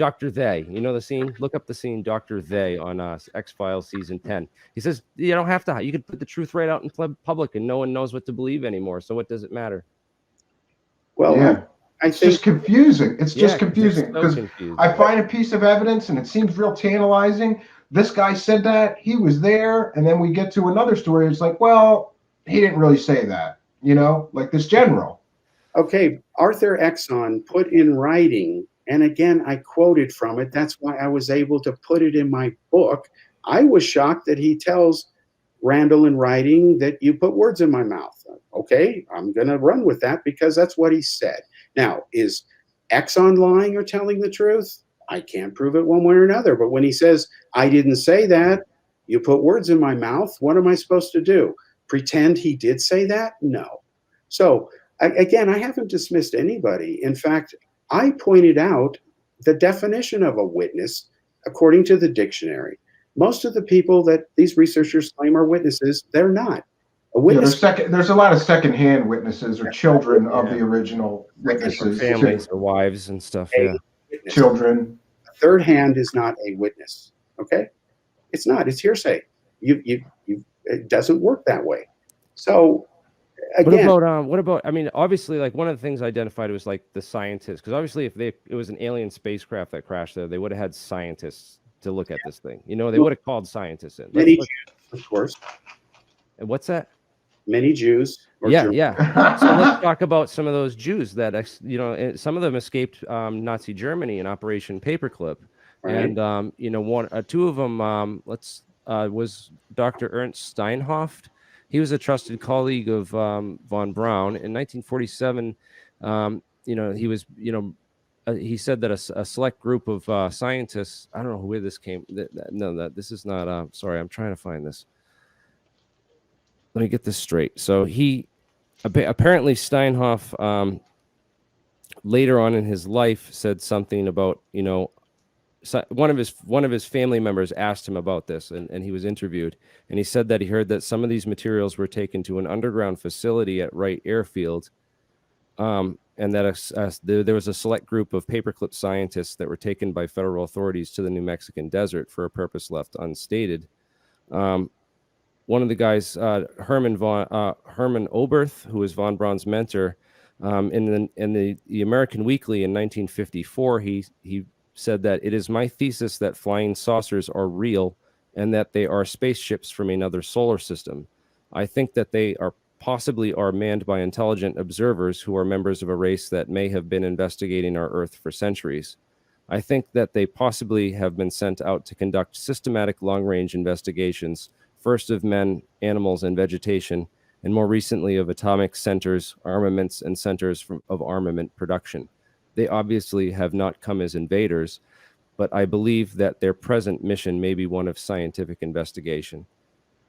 [SPEAKER 4] You know the scene? Look up the scene Doctor They on X-Files season 10. He says you don't have to. You can put the truth right out in public, and no one knows what to believe anymore. So what does it matter?
[SPEAKER 5] Well,
[SPEAKER 2] Yeah.
[SPEAKER 5] I
[SPEAKER 2] It's
[SPEAKER 5] think
[SPEAKER 2] just confusing. It's
[SPEAKER 4] Yeah,
[SPEAKER 2] just
[SPEAKER 4] 'cause
[SPEAKER 2] confusing
[SPEAKER 4] it's so
[SPEAKER 2] because
[SPEAKER 4] confusing.
[SPEAKER 2] I find a piece of evidence and it seems real tantalizing. This guy said that, he was there, and then we get to another story. It's like, well, he didn't really say that, like this general.
[SPEAKER 5] okay, Arthur Exon put in writing, and again, I quoted from it. That's why I was able to put it in my book. I was shocked that he tells Randall in writing that you put words in my mouth. Okay, I'm going to run with that because that's what he said. Now, is Exxon lying or telling the truth? I can't prove it one way or another. But when he says, I didn't say that, you put words in my mouth, what am I supposed to do? Pretend he did say that? No. So, again, I haven't dismissed anybody. In fact, I pointed out the definition of a witness according to the dictionary. Most of the people that these researchers claim are witnesses, they're not. A
[SPEAKER 2] Yeah,
[SPEAKER 5] witness,
[SPEAKER 2] there's a lot of secondhand witnesses or children of
[SPEAKER 4] Yeah.
[SPEAKER 2] the original witnesses.
[SPEAKER 4] Families
[SPEAKER 2] too.
[SPEAKER 4] or wives and stuff.
[SPEAKER 5] a
[SPEAKER 4] Yeah.
[SPEAKER 5] witness.
[SPEAKER 2] Children.
[SPEAKER 5] A third hand is not a witness. Okay, it's not. It's hearsay. It doesn't work that way. So again,
[SPEAKER 4] What about I mean, obviously, like one of the things identified was like the scientists, because obviously if it was an alien spacecraft that crashed there, they would have had scientists to look at this thing. They would have called scientists in.
[SPEAKER 5] many Jews, of course,
[SPEAKER 4] And what's that?
[SPEAKER 5] many Jews.
[SPEAKER 4] Yeah. So let's talk about some of those Jews that some of them escaped Nazi Germany in Operation Paperclip,
[SPEAKER 5] Right.
[SPEAKER 4] and two of them was Dr. Ernst Steinhoff. He was a trusted colleague of von Braun in 1947. He was he said that a select group of scientists. I don't know where this came. This is not. Sorry, I'm trying to find this. Let me get this straight. So he apparently Steinhoff later on in his life said something about one of his family members asked him about this, and he was interviewed, and he said that he heard that some of these materials were taken to an underground facility at Wright Airfield, and that there was a select group of paperclip scientists that were taken by federal authorities to the New Mexican desert for a purpose left unstated. One of the guys, Herman Oberth, who was von Braun's mentor, in the American Weekly in 1954, he said that it is my thesis that flying saucers are real and that they are spaceships from another solar system. I think that they are possibly manned by intelligent observers who are members of a race that may have been investigating our Earth for centuries. I think that they possibly have been sent out to conduct systematic long-range investigations, first of men, animals, and vegetation, and more recently of atomic centers, armaments, and centers of armament production. They obviously have not come as invaders, but I believe that their present mission may be one of scientific investigation.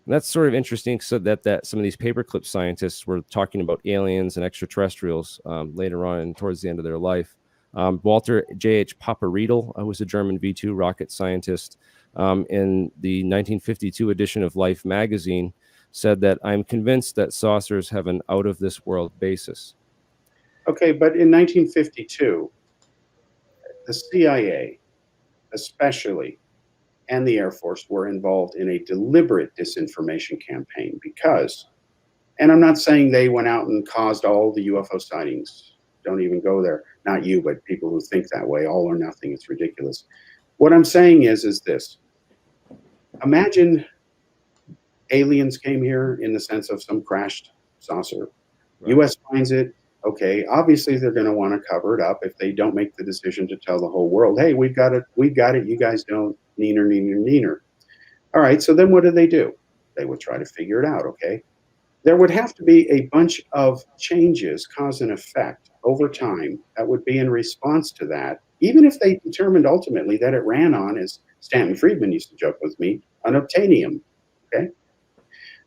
[SPEAKER 4] And that's sort of interesting, so that some of these paperclip scientists were talking about aliens and extraterrestrials later on and towards the end of their life. Walter J.H. Paparidel was a German V-2 rocket scientist. In the 1952 edition of Life magazine, said that I'm convinced that saucers have an out-of-this-world basis.
[SPEAKER 5] Okay, but in 1952, the CIA, especially, and the Air Force were involved in a deliberate disinformation campaign because, and I'm not saying they went out and caused all the UFO sightings. Don't even go there. Not you, but people who think that way, all or nothing. It's ridiculous. What I'm saying is this. Imagine aliens came here in the sense of some crashed saucer.
[SPEAKER 4] Right.
[SPEAKER 5] U.S. finds it. Okay, obviously they're going to want to cover it up if they don't make the decision to tell the whole world, hey, we've got it, you guys don't, neener. All right, so then what do? They would try to figure it out, okay? There would have to be a bunch of changes, cause and effect, over time that would be in response to that, even if they determined ultimately that it ran on, as Stanton Friedman used to joke with me, unobtainium, okay?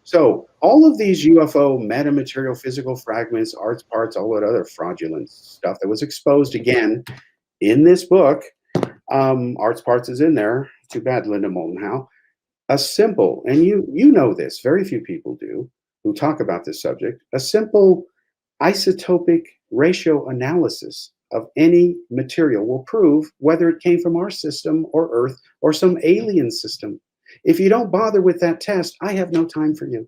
[SPEAKER 5] So all of these UFO metamaterial, physical fragments, arts parts, all that other fraudulent stuff that was exposed again in this book, Arts Parts is in there. Too bad, Linda Moulton. A simple, and you know this, very few people do who talk about this subject, a simple isotopic ratio analysis of any material will prove whether it came from our system or Earth or some alien system. If you don't bother with that test, I have no time for you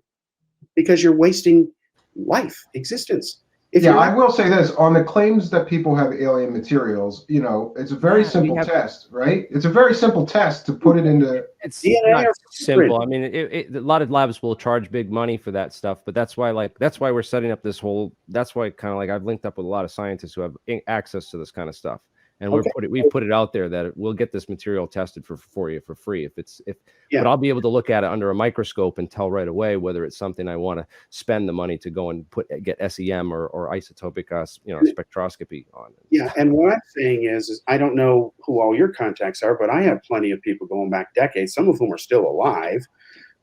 [SPEAKER 5] because you're wasting life, existence. If
[SPEAKER 2] Yeah,
[SPEAKER 5] you're
[SPEAKER 2] I will say this on the claims that people have alien materials, it's a very
[SPEAKER 4] Yeah, we
[SPEAKER 2] simple
[SPEAKER 4] have
[SPEAKER 2] test, right? It's a very simple test to put it into.
[SPEAKER 4] it's
[SPEAKER 5] DNA
[SPEAKER 4] not
[SPEAKER 5] or
[SPEAKER 4] simple.
[SPEAKER 5] fingerprint,
[SPEAKER 4] I mean, a lot of labs will charge big money for that stuff, but that's why we're setting up this whole. That's why kind of like I've linked up with a lot of scientists who have access to this kind of stuff, and
[SPEAKER 5] okay,
[SPEAKER 4] we've put it out there that we'll get this material tested for you for free
[SPEAKER 5] yeah.
[SPEAKER 4] but I'll be able to look at it under a microscope and tell right away whether it's something I want to spend the money to go and get SEM or isotopic spectroscopy on.
[SPEAKER 5] Yeah, and what I'm saying is I don't know who all your contacts are, but I have plenty of people going back decades, some of whom are still alive.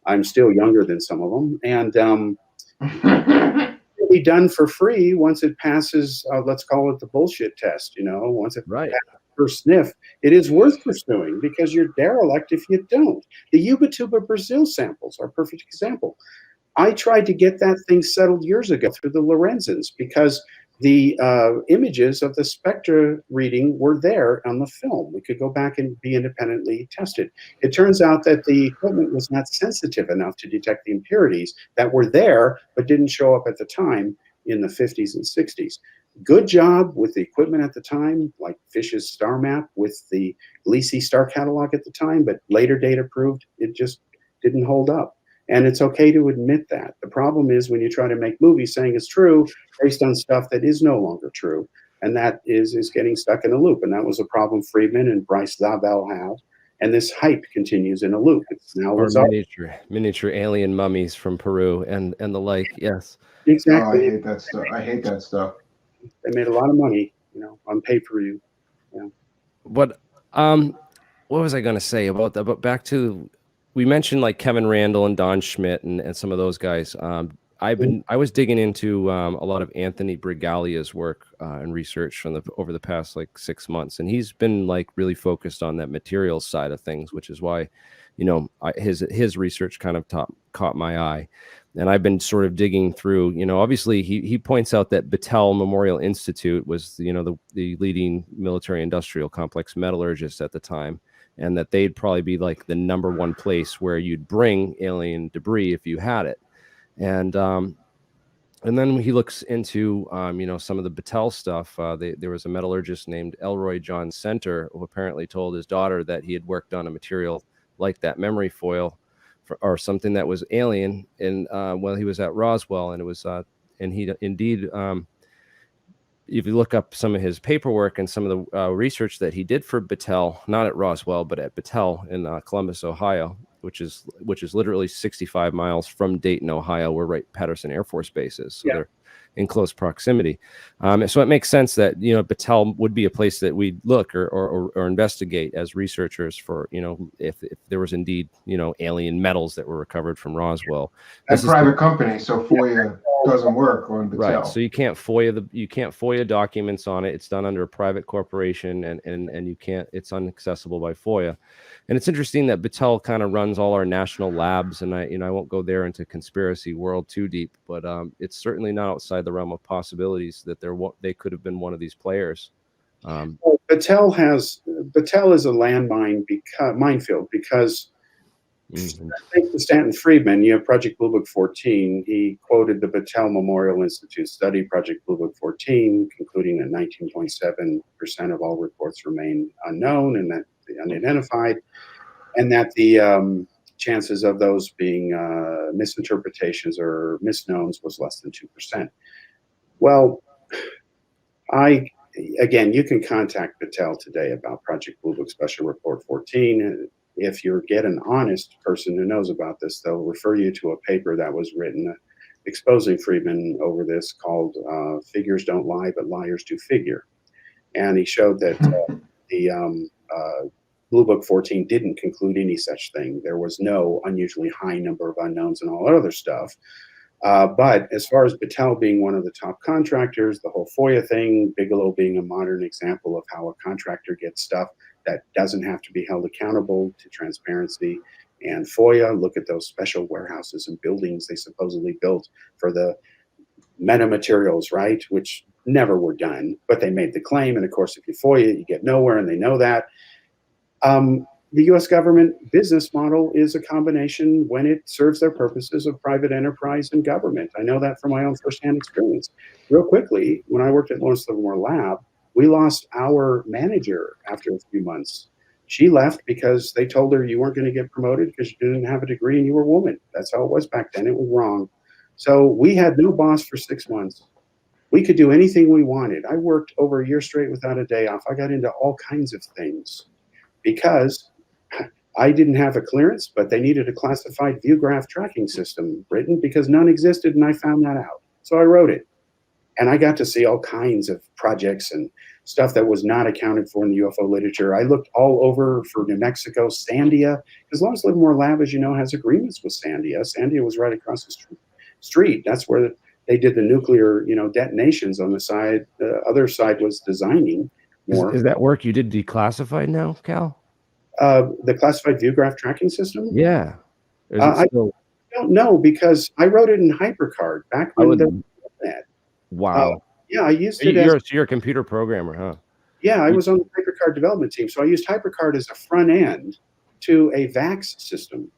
[SPEAKER 5] I'm still younger than some of them, and it'll be done for free once it passes. Let's call it the bullshit test. Once it
[SPEAKER 4] Right.
[SPEAKER 5] passes first sniff, it is worth pursuing because you're derelict if you don't. The Ubatuba Brazil samples are a perfect example. I tried to get that thing settled years ago through the Lorenzens because the images of the spectra reading were there on the film. We could go back and be independently tested. It turns out that the equipment was not sensitive enough to detect the impurities that were there but didn't show up at the time in the 50s and 60s. Good job with the equipment at the time, like Fish's star map with the Lisi star catalog at the time, but later data proved it just didn't hold up. And it's okay to admit that. The problem is when you try to make movies saying it's true based on stuff that is no longer true. And that is getting stuck in a loop. And that was a problem Friedman and Bryce Zabel have. And this hype continues in a loop. It's now
[SPEAKER 4] Or
[SPEAKER 5] resolved.
[SPEAKER 4] miniature alien mummies from Peru and the like. Yes.
[SPEAKER 2] Oh, I
[SPEAKER 5] Exactly.
[SPEAKER 2] hate that stuff. I hate that stuff.
[SPEAKER 5] They made a lot of money, on pay-per-view.
[SPEAKER 4] But what was I going to say about that? But back to, we mentioned like Kevin Randall and Don Schmidt and some of those guys. I was digging into a lot of Anthony Brigalia's work and research over the past like 6 months, and he's been like really focused on that materials side of things, which is why, his research kind of caught my eye. And I've been sort of digging through, obviously he points out that Battelle Memorial Institute was, the leading military industrial complex metallurgist at the time, and that they'd probably be like the number one place where you'd bring alien debris if you had it. And then he looks into, some of the Battelle stuff. There was a metallurgist named Elroy John Center who apparently told his daughter that he had worked on a material like that memory foil or something that was alien and while he was at Roswell. And it was and he indeed if you look up some of his paperwork and some of the research that he did for Battelle, not at Roswell but at Battelle in Columbus, Ohio, which is literally 65 miles from Dayton, Ohio, where Patterson Air Force Base is. So they're in close proximity. So it makes sense that, Battelle would be a place that we'd look or investigate as researchers for, if there was indeed, alien metals that were recovered from Roswell.
[SPEAKER 2] That's private company, so FOIA doesn't work on Battelle.
[SPEAKER 4] Right. So you can't FOIA documents on it. It's done under a private corporation and you can't, it's inaccessible by FOIA. And it's interesting that Battelle kind of runs all our national labs, and I won't go there into conspiracy world too deep, but it's certainly not outside the realm of possibilities that they could have been one of these players.
[SPEAKER 5] Well, Battelle is a landmine minefield because thanks to Stanton Friedman, you have Project Blue Book 14. He quoted the Battelle Memorial Institute study, Project Blue Book 14, concluding that 19.7% of all reports remain unknown and that unidentified, and that the chances of those being misinterpretations or misknowns was less than 2%. Well, again, you can contact Battelle today about Project Blue Book Special Report 14. If you get an honest person who knows about this, they'll refer you to a paper that was written exposing Friedman over this called Figures Don't Lie, but Liars Do Figure. And he showed that the Blue Book 14 didn't conclude any such thing. There was no unusually high number of unknowns and all that other stuff. But as far as Battelle being one of the top contractors, the whole FOIA thing, Bigelow being a modern example of how a contractor gets stuff that doesn't have to be held accountable to transparency and FOIA. Look at those special warehouses and buildings they supposedly built for the metamaterials, right? Which never were done, but they made the claim. And of course, if you FOIA, you get nowhere, and they know that. The U.S. government business model is a combination, when it serves their purposes, of private enterprise and government. I know that from my own firsthand experience. Real quickly, when I worked at Lawrence Livermore Lab, we lost our manager after a few months. She left because they told her you weren't going to get promoted because you didn't have a degree and you were a woman. That's how it was back then. It was wrong. So we had no boss for 6 months. We could do anything we wanted. I worked over a year straight without a day off. I got into all kinds of things because I didn't have a clearance, but they needed a classified view graph tracking system written because none existed, and I found that out. So I wrote it. And I got to see all kinds of projects and stuff that was not accounted for in the UFO literature. I looked all over for New Mexico, Sandia, because Lawrence Livermore Lab, as you know, has agreements with Sandia. Sandia was right across the street. That's where they did the nuclear, detonations on the side. The other side was designing more.
[SPEAKER 4] Is that work you did declassified now, Cal?
[SPEAKER 5] The classified view graph tracking system?
[SPEAKER 4] Yeah.
[SPEAKER 5] I don't know, because I wrote it in HyperCard back when the internet.
[SPEAKER 4] Wow.
[SPEAKER 5] Yeah, I used
[SPEAKER 4] So
[SPEAKER 5] it
[SPEAKER 4] you're a computer programmer, huh?
[SPEAKER 5] Yeah, I was on the HyperCard development team. So I used HyperCard as a front end to a VAX system.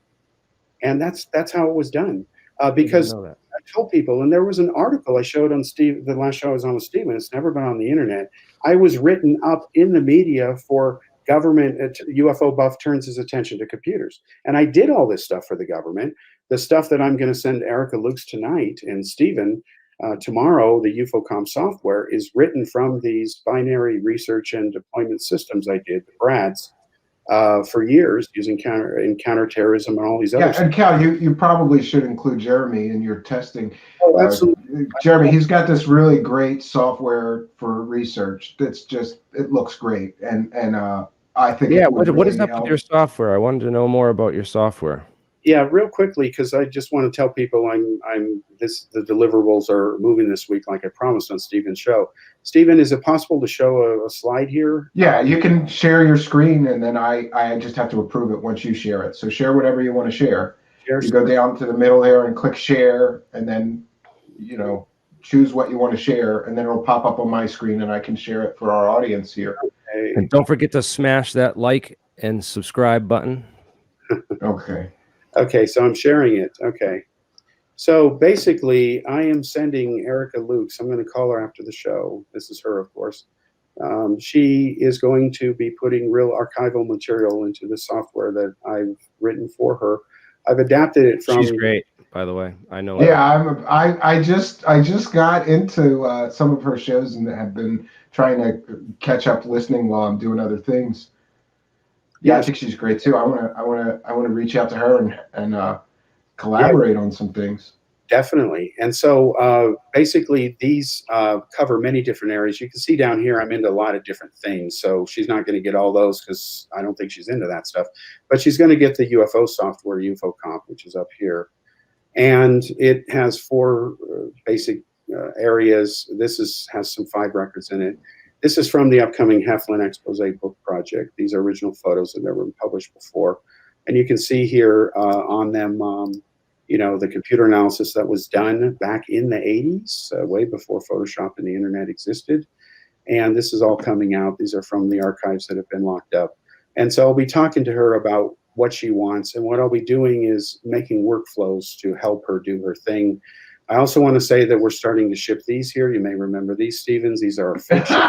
[SPEAKER 5] And that's how it was done. Because I told people, and there was an article I showed on the last show I was on with Steven, it's never been on the internet. I was written up in the media for government. UFO buff turns his attention to computers. And I did all this stuff for the government. The stuff that I'm going to send Erica Lukes tonight and Steven tomorrow, the UFOCOM software, is written from these binary research and deployment systems I did, the BRADs, for years, using counterterrorism and all these other
[SPEAKER 2] stuff. And Cal, you probably should include Jeremy in your testing.
[SPEAKER 5] Oh, absolutely.
[SPEAKER 2] Jeremy, he's got this really great software for research that's just, it looks great. And I think
[SPEAKER 4] what is up with your software? I wanted to know more about your software.
[SPEAKER 5] Yeah, real quickly, because I just want to tell people the deliverables are moving this week, like I promised on Steven's show. Steven, is it possible to show a slide here?
[SPEAKER 2] Yeah, you can share your screen, and then I just have to approve it once you share it. So share whatever you want to share. You go down to the middle there and click share, and then choose what you want to share, and then it'll pop up on my screen, and I can share it for our audience here.
[SPEAKER 5] Okay.
[SPEAKER 4] And don't forget to smash that like and subscribe button.
[SPEAKER 2] Okay.
[SPEAKER 5] Okay, so I'm sharing it. Okay. So basically, I am sending Erica Lukes. I'm going to call her after the show. This is her, of course. She is going to be putting real archival material into the software that I've written for her. I've adapted it from.
[SPEAKER 4] She's great, by the way. I know.
[SPEAKER 2] Yeah, I just got into some of her shows and have been trying to catch up listening while I'm doing other things. Yeah, I think she's great too. I want to reach out to her and collaborate on some things.
[SPEAKER 5] Definitely. And so basically these cover many different areas. You can see down here I'm into a lot of different things. So she's not going to get all those because I don't think she's into that stuff. But she's going to get the UFO software, UFOComp, which is up here. And it has 4 basic areas. This has some 5 records in it. This is from the upcoming Heflin Expose book project. These are original photos that never been published before. And you can see here on them, the computer analysis that was done back in the 80s, way before Photoshop and the internet existed. And this is all coming out. These are from the archives that have been locked up. And so I'll be talking to her about what she wants. And what I'll be doing is making workflows to help her do her thing. I also want to say that we're starting to ship these here. You may remember these, Stevens. These are official.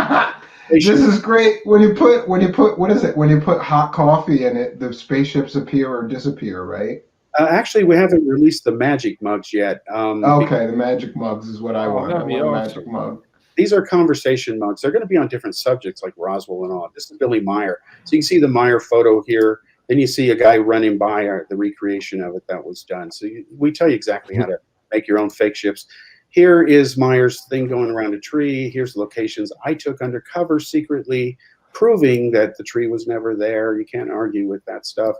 [SPEAKER 2] This is great. When you put what is it? When you put hot coffee in it, the spaceships appear or disappear, right?
[SPEAKER 5] Actually, we haven't released the magic mugs yet.
[SPEAKER 2] Okay, the magic mugs is what I want. I want a magic mug.
[SPEAKER 5] These are conversation mugs. They're going to be on different subjects like Roswell and all. This is Billy Meyer. So you can see the Meyer photo here. Then you see a guy running by the recreation of it that was done. So we tell you exactly how to make your own fake ships. Here is Meyer's thing going around a tree. Here's locations I took undercover secretly, proving that the tree was never there. You can't argue with that stuff.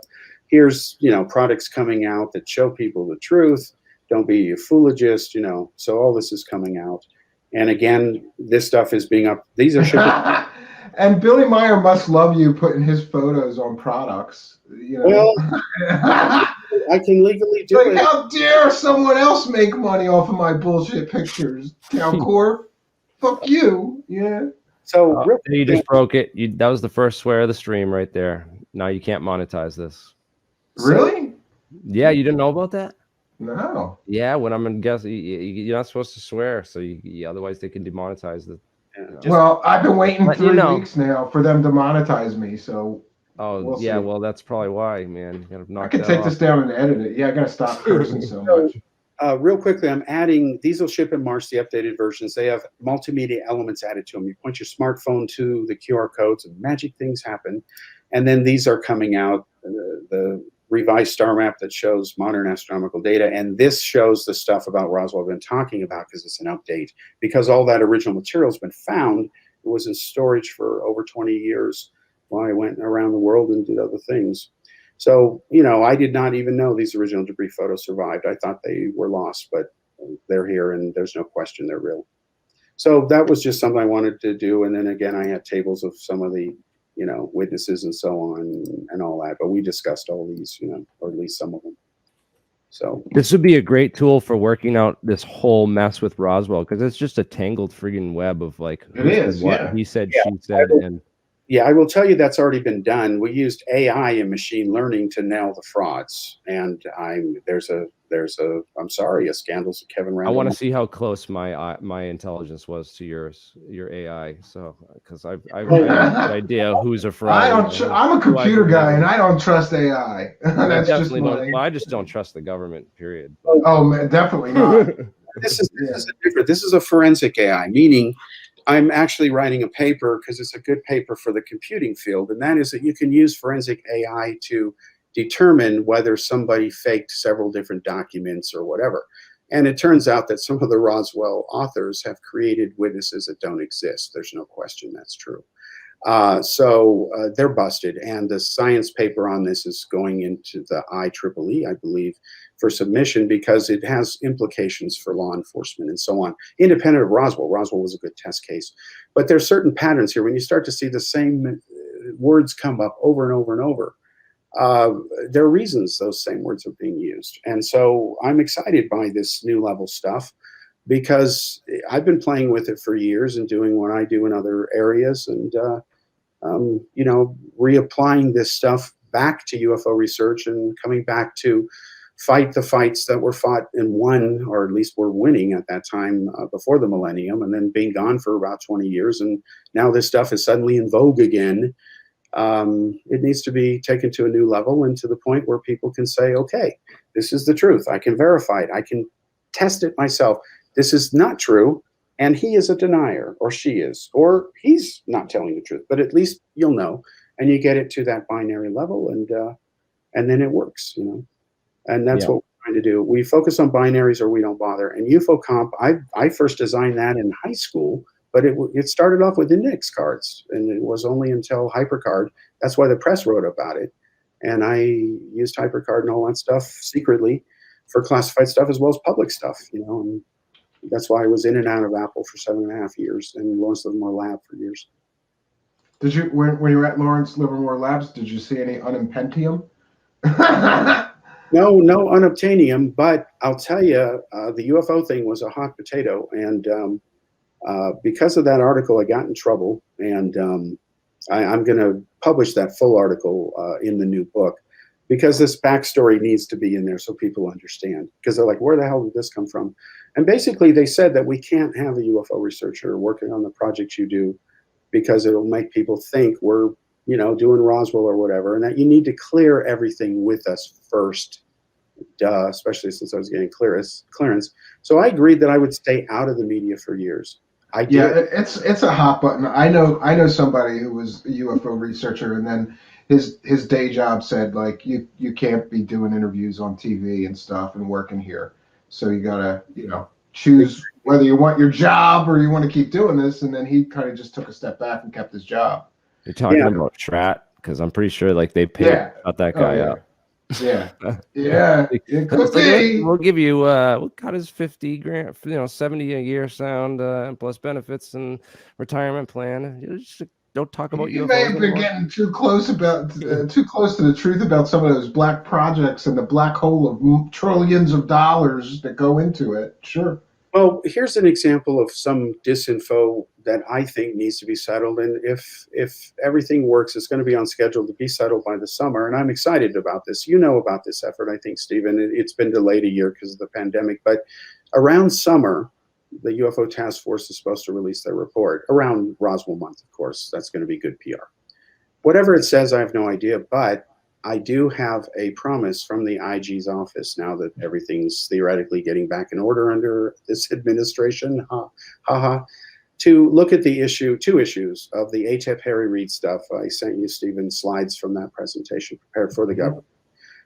[SPEAKER 5] Here's, products coming out that show people the truth. Don't be a foologist, So all this is coming out. And again, this stuff is being up. These are shipping.
[SPEAKER 2] And Billy Meyer must love you putting his photos on products. You know,
[SPEAKER 5] Well, I can legally do
[SPEAKER 2] like
[SPEAKER 5] it.
[SPEAKER 2] how dare someone else make money off of my bullshit pictures? Town Corp, fuck you. Yeah.
[SPEAKER 5] So real
[SPEAKER 4] You
[SPEAKER 5] quick,
[SPEAKER 4] just broke it. That was the first swear of the stream right there. Now you can't monetize this.
[SPEAKER 2] Really?
[SPEAKER 4] Yeah, you didn't know about that?
[SPEAKER 2] No.
[SPEAKER 4] Yeah, when I'm in guess, you're not supposed to swear, so otherwise they can demonetize the.
[SPEAKER 5] just
[SPEAKER 2] Well, I've been waiting
[SPEAKER 4] Let you
[SPEAKER 2] 3
[SPEAKER 4] know.
[SPEAKER 2] weeks now for them to monetize me, so
[SPEAKER 4] Oh
[SPEAKER 2] we'll
[SPEAKER 4] yeah,
[SPEAKER 2] see.
[SPEAKER 4] well that's probably why, man. You gotta
[SPEAKER 2] I
[SPEAKER 4] knock
[SPEAKER 2] could
[SPEAKER 4] that
[SPEAKER 2] take
[SPEAKER 4] off.
[SPEAKER 2] this down and edit it. Yeah, I gotta stop cursing so much.
[SPEAKER 5] real quickly, I'm adding, these will ship in March, the updated versions. They have multimedia elements added to them. You point your smartphone to the QR codes and magic things happen. And then these are coming out, the revised star map that shows modern astronomical data. And this shows the stuff about Roswell I've been talking about because it's an update. Because all that original material has been found, it was in storage for over 20 years while I went around the world and did other things. So, I did not even know these original debris photos survived. I thought they were lost, but they're here and there's no question they're real. So that was just something I wanted to do. And then again, I had tables of some of the, witnesses and so on and all that. But we discussed all these, or at least some of them. So
[SPEAKER 4] this would be a great tool for working out this whole mess with Roswell because it's just a tangled friggin' web of like
[SPEAKER 2] It is,
[SPEAKER 4] what
[SPEAKER 2] yeah.
[SPEAKER 4] he said,
[SPEAKER 5] Yeah,
[SPEAKER 4] she said, and
[SPEAKER 5] yeah, I will tell you that's already been done. We used AI and machine learning to nail the frauds. And there's a scandals of Kevin
[SPEAKER 4] I
[SPEAKER 5] Randall.
[SPEAKER 4] want to see how close my intelligence was to your AI. So because I have a good idea who's a fraud.
[SPEAKER 2] I'm a computer guy, and I don't trust AI. That's just
[SPEAKER 4] Well, I just don't trust the government. Period.
[SPEAKER 2] Oh man, definitely not.
[SPEAKER 5] This is a forensic AI, meaning I'm actually writing a paper because it's a good paper for the computing field, and that is that you can use forensic AI to determine whether somebody faked several different documents or whatever. And it turns out that some of the Roswell authors have created witnesses that don't exist. There's no question that's true. So they're busted, and the science paper on this is going into the IEEE, I believe, for submission because it has implications for law enforcement and so on, independent of Roswell. Roswell was a good test case. But there's certain patterns here. When you start to see the same words come up over and over and over, there are reasons those same words are being used. And so I'm excited by this new level stuff because I've been playing with it for years and doing what I do in other areas and, reapplying this stuff back to UFO research and coming back to fight the fights that were fought and won, or at least were winning at that time before the millennium, and then being gone for about 20 years. And now this stuff is suddenly in vogue again. It needs to be taken to a new level and to the point where people can say, okay, this is the truth. I can verify it. I can test it myself. This is not true. And he is a denier, or she is, or he's not telling the truth, but at least you'll know, and you get it to that binary level, and then it works, and that's what we're trying to do. We focus on binaries or we don't bother. And UFO Comp, I first designed that in high school, but it started off with index cards, and it was only until HyperCard. That's why the press wrote about it, and I used HyperCard and all that stuff secretly for classified stuff as well as public stuff, and that's why I was in and out of Apple for 7.5 years and Lawrence Livermore Lab for years.
[SPEAKER 2] Did you, when you were at Lawrence Livermore Labs, did you see any unimpentium?
[SPEAKER 5] No unobtainium, but I'll tell you, the UFO thing was a hot potato. And because of that article, I got in trouble. And I'm going to publish that full article in the new book because this backstory needs to be in there so people understand. Because they're like, where the hell did this come from? And basically, they said that we can't have a UFO researcher working on the projects you do because it'll make people think we're, doing Roswell or whatever, and that you need to clear everything with us first, especially since I was getting clearance. So I agreed that I would stay out of the media for years. I did.
[SPEAKER 2] Yeah, it's a hot button. I know somebody who was a UFO researcher, and then his day job said, like, you can't be doing interviews on TV and stuff and working here. So you gotta, choose whether you want your job or you want to keep doing this. And then he kind of just took a step back and kept his job.
[SPEAKER 4] You're talking about Strat, because I'm pretty sure like they paid cut that guy up.
[SPEAKER 2] Yeah, yeah. It could be.
[SPEAKER 4] We'll give you we'll cut his 50 grand, 70 a year sound plus benefits and retirement plan. Just don't talk about
[SPEAKER 2] You may
[SPEAKER 4] UFOs
[SPEAKER 2] have been
[SPEAKER 4] anymore.
[SPEAKER 2] getting too close too close to the truth about some of those black projects and the black hole of trillions of dollars that go into it. Sure.
[SPEAKER 5] Well, here's an example of some disinfo that I think needs to be settled. And if everything works, it's going to be on schedule to be settled by the summer. And I'm excited about this. You know about this effort, I think, Stephen. It's been delayed a year because of the pandemic. But around summer, the UFO task force is supposed to release their report. Around Roswell month, of course. That's going to be good PR. Whatever it says, I have no idea. But I do have a promise from the IG's office now that everything's theoretically getting back in order under this administration, to look at the two issues of the HF Harry Reid stuff. I sent you, Stephen, slides from that presentation prepared for the government.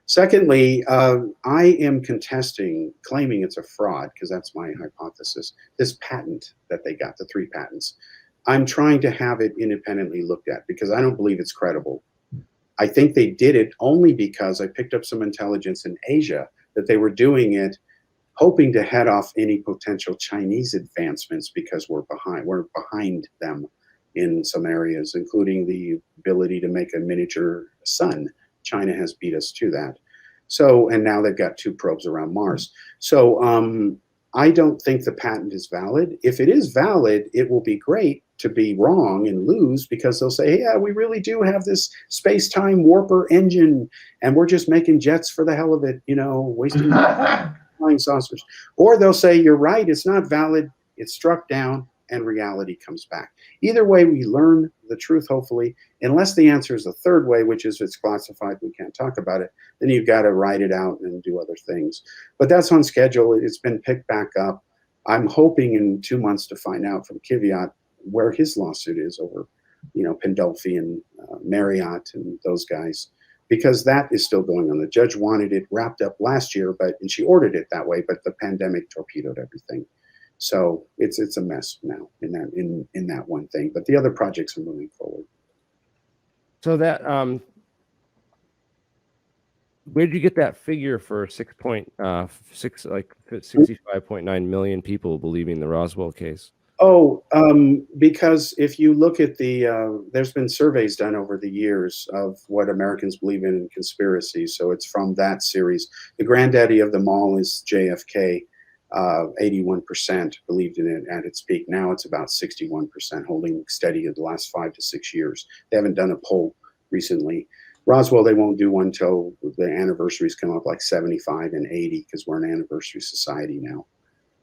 [SPEAKER 5] Secondly, I am claiming it's a fraud, because that's my hypothesis, this patent that they got, the 3 patents. I'm trying to have it independently looked at because I don't believe it's credible. I think they did it only because I picked up some intelligence in Asia that they were doing it hoping to head off any potential Chinese advancements because we're behind them in some areas, including the ability to make a miniature sun. China has beat us to that. So, and now they've got 2 probes around Mars. So I don't think the patent is valid. If it is valid, it will be great to be wrong and lose, because they'll say, yeah, we really do have this space-time warper engine and we're just making jets for the hell of it, wasting flying saucers. Or they'll say, you're right, it's not valid, it's struck down, and reality comes back. Either way, we learn the truth, hopefully, unless the answer is the third way, which is it's classified, we can't talk about it, then you've got to write it out and do other things. But that's on schedule. It's been picked back up. I'm hoping in 2 months to find out from Kiviat where his lawsuit is over, Pandolfi and Marriott and those guys, because that is still going on. The judge wanted it wrapped up last year, and she ordered it that way, but the pandemic torpedoed everything. So it's a mess now in that one thing, but the other projects are moving forward.
[SPEAKER 4] So that where did you get that figure for 65.9 million people believing the Roswell case?
[SPEAKER 5] Oh, because if you look at there's been surveys done over the years of what Americans believe in conspiracy. So it's from that series. The granddaddy of them all is JFK. 81% believed in it at its peak. Now it's about 61%, holding steady in the last 5 to 6 years. They haven't done a poll recently. Roswell, they won't do one until the anniversaries come up, like 75 and 80, because we're an anniversary society now,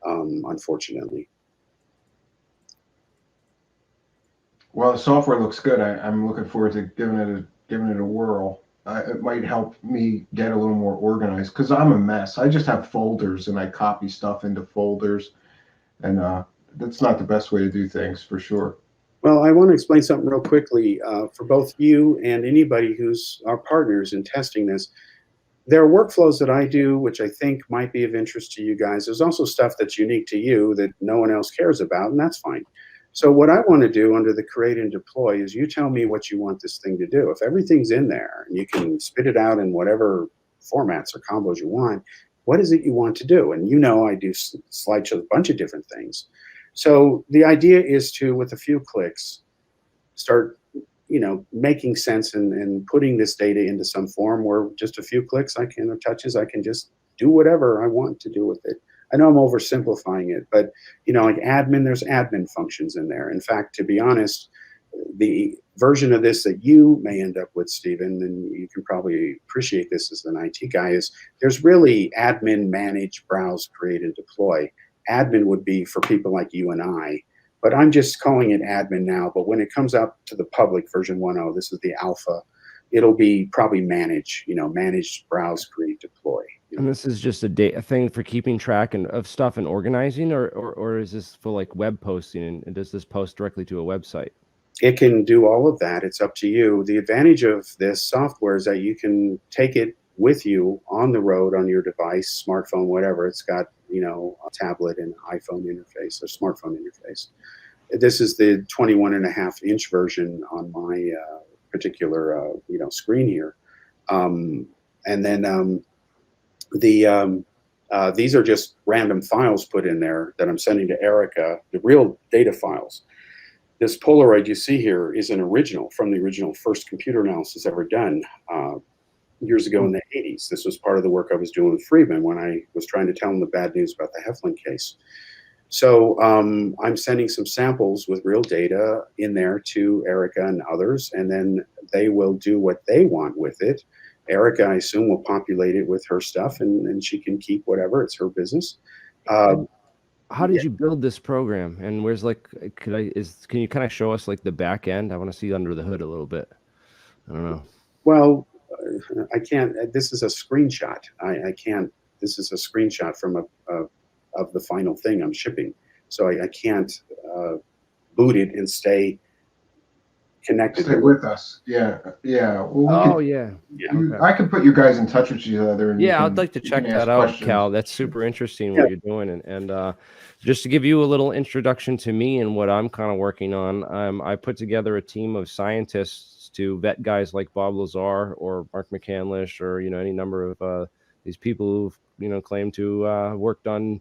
[SPEAKER 5] unfortunately.
[SPEAKER 2] Well, the software looks good. I'm looking forward to giving it a whirl. It might help me get a little more organized, because I'm a mess. I just have folders and I copy stuff into folders, and that's not the best way to do things, for sure.
[SPEAKER 5] Well, I want to explain something real quickly for both you and anybody who's our partners in testing this. There are workflows that I do, which I think might be of interest to you guys. There's also stuff that's unique to you that no one else cares about, and that's fine. So what I want to do under the create and deploy is you tell me what you want this thing to do. If everything's in there and you can spit it out in whatever formats or combos you want, what is it you want to do? And I do slideshows, a bunch of different things. So the idea is to, with a few clicks, start making sense and putting this data into some form where just a few clicks touches, I can just do whatever I want to do with it. I know I'm oversimplifying it, but like admin, there's admin functions in there. In fact, to be honest, the version of this that you may end up with, Stephen, and you can probably appreciate this as an IT guy, is there's really admin, manage, browse, create, and deploy. Admin would be for people like you and I, but I'm just calling it admin now. But when it comes out to the public, version 1.0, this is the alpha, it'll be probably manage, manage, browse, create, deploy.
[SPEAKER 4] And this is just a thing for keeping track of stuff and organizing, or is this for like web posting, and does this post directly to a website?
[SPEAKER 5] It can do all of that. It's up to you. The advantage of this software is that you can take it with you on the road on your device, smartphone, whatever. It's got, a tablet and iPhone interface or smartphone interface. This is the 21.5-inch version on my particular, screen here. And then these are just random files put in there that I'm sending to Erica, the real data files. This Polaroid you see here is an original from the original first computer analysis ever done years ago in the 80s. This was part of the work I was doing with Friedman when I was trying to tell him the bad news about the Heflin case. So I'm sending some samples with real data in there to Erica and others, and then they will do what they want with it. Erica, I assume, will populate it with her stuff, and she can keep whatever. It's her business.
[SPEAKER 4] How did you build this program? And where's like, can you kind of show us like the back end? I want to see under the hood a little bit. I don't know.
[SPEAKER 5] Well, I can't. This is a screenshot. I can't. This is a screenshot from of the final thing I'm shipping, so I can't boot it and stay connected.
[SPEAKER 2] Stay with us. Yeah. Well, I can put you guys in touch with each other. And
[SPEAKER 4] I'd like to check that out, questions. Cal. That's super interesting what you're doing. And just to give you a little introduction to me and what I'm kind of working on, I put together a team of scientists to vet guys like Bob Lazar or Mark McCandlish or, any number of these people who've, claimed to worked on,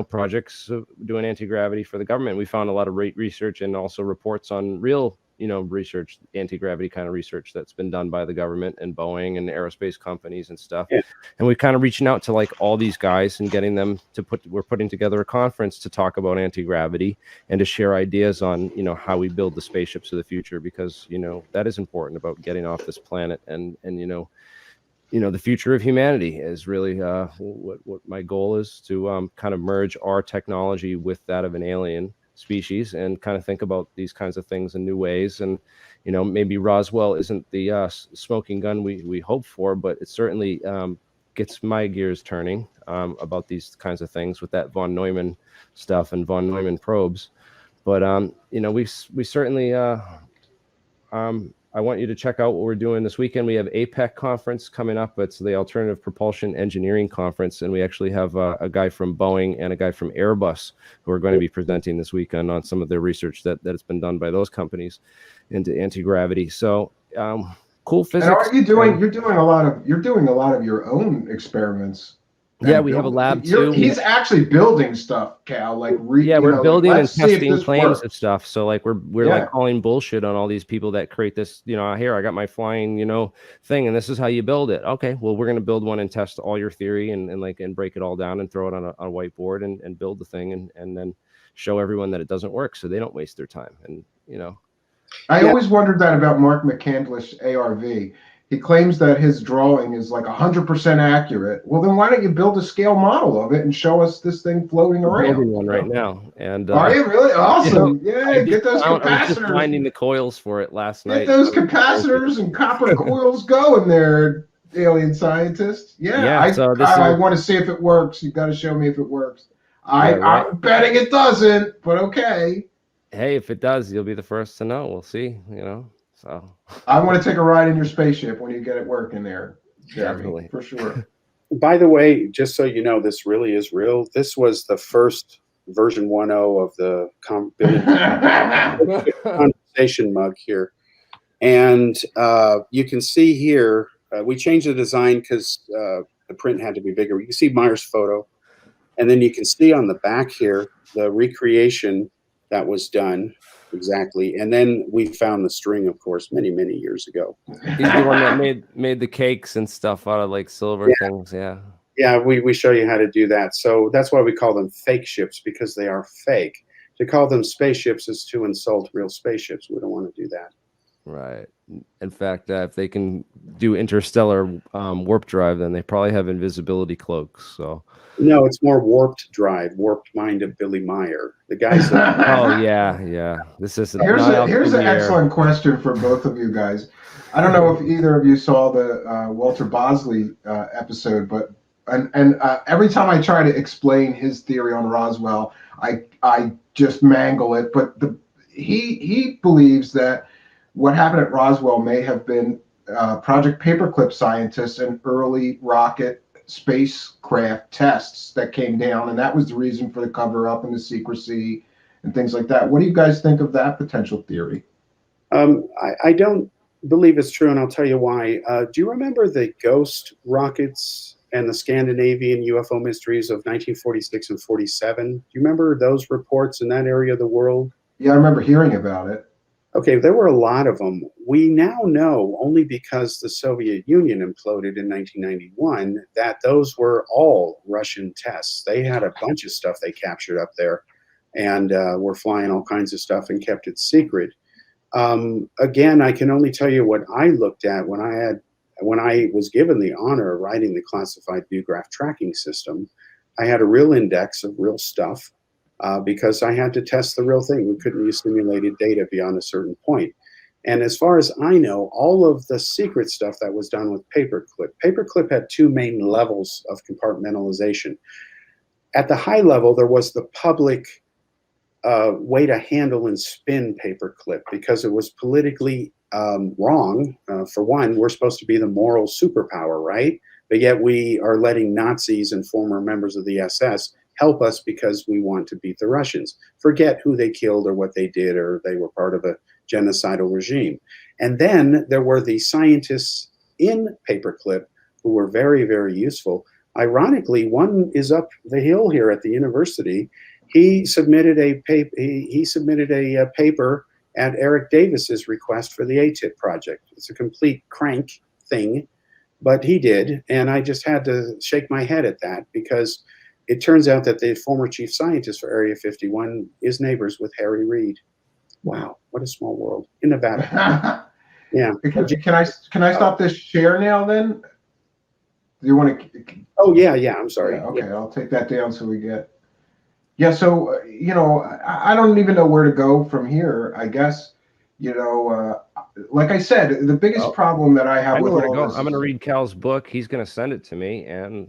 [SPEAKER 4] projects doing anti-gravity for the government. We found a lot of research and also reports on real research, anti-gravity kind of research that's been done by the government and Boeing and aerospace companies and stuff. Yeah. And we're kind of reaching out to like all these guys and getting them to we're putting together a conference to talk about anti-gravity and to share ideas on, how we build the spaceships of the future, because, that is important about getting off this planet and the future of humanity is really what my goal is, to kind of merge our technology with that of an alien species and kind of think about these kinds of things in new ways. And maybe Roswell isn't the smoking gun we hope for, but it certainly gets my gears turning about these kinds of things with that von Neumann stuff and von Neumann probes. But we certainly I want you to check out what we're doing this weekend. We have APEC conference coming up. It's the Alternative Propulsion Engineering Conference. And we actually have a guy from Boeing and a guy from Airbus who are going to be presenting this weekend on some of their research that has been done by those companies into anti-gravity. So cool physics.
[SPEAKER 2] And are you doing, you're doing a lot of your own experiments.
[SPEAKER 4] Yeah, we have a lab too.
[SPEAKER 2] He's actually building stuff, Cal.
[SPEAKER 4] We're building and testing claims of stuff. So like we're like calling bullshit on all these people that create this. Here I got my flying thing, and this is how you build it. Okay, well we're gonna build one and test all your theory and break it all down and throw it on a whiteboard and build the thing and then show everyone that it doesn't work, so they don't waste their time. And
[SPEAKER 2] I always wondered that about Mark McCandlish ARV. He claims that his drawing is like 100% accurate. Well, then why don't you build a scale model of it and show us this thing floating around?
[SPEAKER 4] I'm building one right now. And
[SPEAKER 2] are you really? Awesome. Get those capacitors.
[SPEAKER 4] I was just finding the coils for it last night.
[SPEAKER 2] Get those capacitors and copper coils going there, alien scientist. I want to see if it works. You got to show me if it works. I'm betting it doesn't, but okay.
[SPEAKER 4] Hey, if it does, you'll be the first to know. We'll see, So
[SPEAKER 2] I want to take a ride in your spaceship when you get it working there, Jeremy,
[SPEAKER 4] definitely,
[SPEAKER 2] for sure.
[SPEAKER 5] By the way, just so you know, this really is real. This was the first version 1.0 of the conversation mug here. And you can see here, we changed the design because the print had to be bigger. You can see Meyer's photo. And then you can see on the back here, the recreation that was done. Exactly. And then we found the string, of course, many years ago.
[SPEAKER 4] He's the one that made the cakes and stuff out of like silver things.
[SPEAKER 5] Yeah, we show you how to do that. So that's why we call them fake ships, because they are fake. To call them spaceships is to insult real spaceships. We don't want to do that.
[SPEAKER 4] Right. In fact, if they can do interstellar warp drive, then they probably have invisibility cloaks. So
[SPEAKER 5] no, it's more warped drive, warped mind of Billy Meyer. The guys.
[SPEAKER 4] Oh yeah. This is
[SPEAKER 2] here's an excellent question for both of you guys. I don't know if either of you saw the Walter Bosley episode, but every time I try to explain his theory on Roswell, I just mangle it. But he believes that what happened at Roswell may have been Project Paperclip scientists and early rocket spacecraft tests that came down, and that was the reason for the cover-up and the secrecy and things like that. What do you guys think of that potential theory?
[SPEAKER 5] I don't believe it's true, and I'll tell you why. Do you remember the Ghost rockets and the Scandinavian UFO mysteries of 1946 and 47? Do you remember those reports in that area of the world?
[SPEAKER 2] Yeah, I remember hearing about it.
[SPEAKER 5] Okay, there were a lot of them. We now know, only because the Soviet Union imploded in 1991, that those were all Russian tests. They had a bunch of stuff they captured up there, and were flying all kinds of stuff and kept it secret. Again, I can only tell you what I looked at when I was given the honor of writing the classified Bugraph tracking system. I had a real index of real stuff, because I had to test the real thing. We couldn't use simulated data beyond a certain point. And as far as I know, all of the secret stuff that was done with Paperclip. Paperclip had two main levels of compartmentalization. At the high level, there was the public way to handle and spin Paperclip, because it was politically wrong. For one, we're supposed to be the moral superpower, right? But yet we are letting Nazis and former members of the SS help us because we want to beat the Russians. Forget who they killed or what they did, or they were part of a genocidal regime. And then there were the scientists in Paperclip who were very, very useful. Ironically, one is up the hill here at the university. He submitted a paper at Eric Davis's request for the ATIP project. It's a complete crank thing, but he did, and I just had to shake my head at that, because it turns out that the former chief scientist for Area 51 is neighbors with Harry Reid. Wow, what a small world in Nevada. Yeah.
[SPEAKER 2] Can I stop this share now then? Do you want to?
[SPEAKER 5] Oh yeah, I'm sorry.
[SPEAKER 2] Yeah, okay, I'll take that down so we get. Yeah, so I don't even know where to go from here. I guess like I said, the biggest problem that I have
[SPEAKER 4] I know
[SPEAKER 2] with
[SPEAKER 4] where to
[SPEAKER 2] all
[SPEAKER 4] go.
[SPEAKER 2] this
[SPEAKER 4] I'm going to
[SPEAKER 2] is-
[SPEAKER 4] read Cal's book. He's going to send it to me, and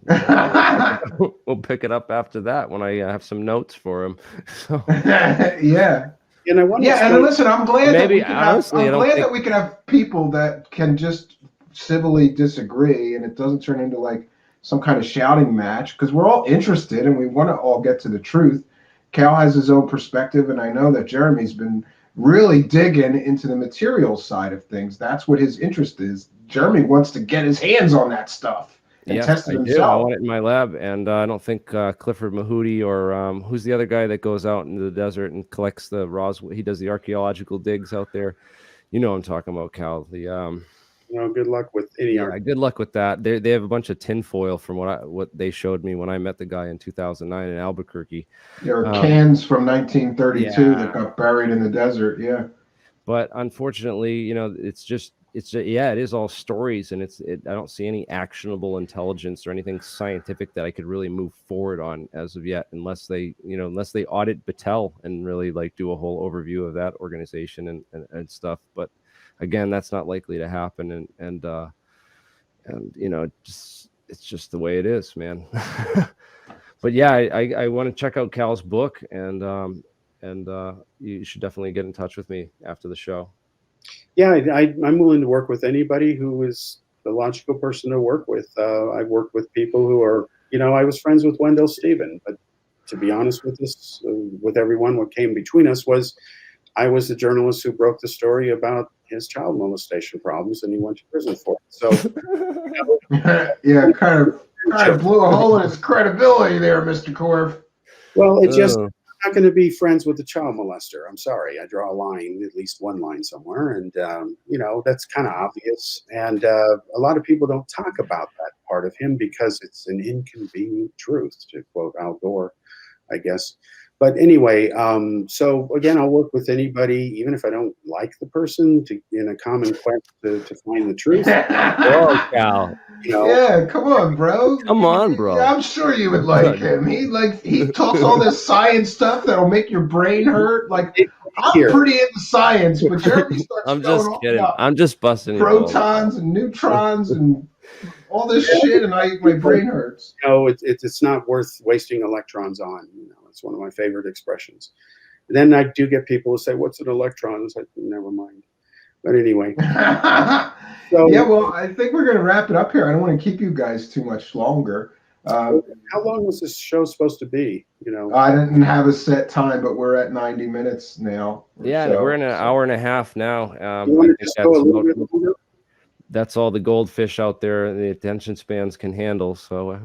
[SPEAKER 4] we'll pick it up after that when I have some notes for him. So.
[SPEAKER 2] Yeah.
[SPEAKER 5] And I want
[SPEAKER 2] And listen, I'm glad
[SPEAKER 4] Maybe,
[SPEAKER 2] that we can
[SPEAKER 4] honestly, I
[SPEAKER 2] I'm
[SPEAKER 4] don't
[SPEAKER 2] glad
[SPEAKER 4] think-
[SPEAKER 2] that we can have people that can just civilly disagree, and it doesn't turn into like some kind of shouting match, because we're all interested and we want to all get to the truth. Cal has his own perspective, and I know that Jeremy's been really digging into the material side of things. That's what his interest is. Jeremy wants to get his hands on that stuff and
[SPEAKER 4] Yes,
[SPEAKER 2] test it
[SPEAKER 4] I do. I
[SPEAKER 2] himself.
[SPEAKER 4] want it in my lab, and I don't think Clifford Mahooty or who's the other guy that goes out into the desert and collects the Roswell. He does the archaeological digs out there. You know what I'm talking about, Cal. The
[SPEAKER 5] good luck with any
[SPEAKER 4] good luck with that. They have a bunch of tinfoil from what they showed me when I met the guy in 2009 in Albuquerque.
[SPEAKER 2] There are cans from 1932 that got buried in the desert. Yeah.
[SPEAKER 4] But unfortunately, it's it is all stories, and I don't see any actionable intelligence or anything scientific that I could really move forward on as of yet, unless they audit Battelle and really like do a whole overview of that organization and stuff. But again, that's not likely to happen, and it's just the way it is, man. But yeah, I want to check out Cal's book, and you should definitely get in touch with me after the show.
[SPEAKER 5] Yeah, I'm willing to work with anybody who is the logical person to work with. I've worked with people who are, I was friends with Wendell Stephen, but to be honest with everyone, what came between us was I was the journalist who broke the story about his child molestation problems, and he went to prison for it. So,
[SPEAKER 2] Yeah, kind of blew a hole in his credibility there, Mr. Corv.
[SPEAKER 5] Well, I'm not going to be friends with a child molester. I'm sorry. I draw a line, at least one line somewhere. And, that's kind of obvious. And a lot of people don't talk about that part of him because it's an inconvenient truth, to quote Al Gore, I guess. But anyway, so again, I'll work with anybody, even if I don't like the person, in a common quest to find the truth.
[SPEAKER 4] Whoa, Cal.
[SPEAKER 2] Yeah, come on, bro.
[SPEAKER 4] Come on, bro.
[SPEAKER 2] Yeah, I'm sure you would like him. He talks all this science stuff that'll make your brain hurt. Like, I'm pretty into science, but Jeremy starts
[SPEAKER 4] I'm just
[SPEAKER 2] going
[SPEAKER 4] kidding.
[SPEAKER 2] on
[SPEAKER 4] I'm just busting
[SPEAKER 2] protons and neutrons and all this shit, and my brain hurts.
[SPEAKER 5] It's not worth wasting electrons on. It's one of my favorite expressions. And then I do get people who say, "What's an electron?" It's like, never mind. But anyway.
[SPEAKER 2] Yeah, well, I think we're going to wrap it up here. I don't want to keep you guys too much longer.
[SPEAKER 5] How long was this show supposed to be?
[SPEAKER 2] I didn't have a set time, but we're at 90 minutes now.
[SPEAKER 4] Yeah, we're in an hour and a half now. I
[SPEAKER 5] think
[SPEAKER 4] that's all the goldfish out there and the attention spans can handle. So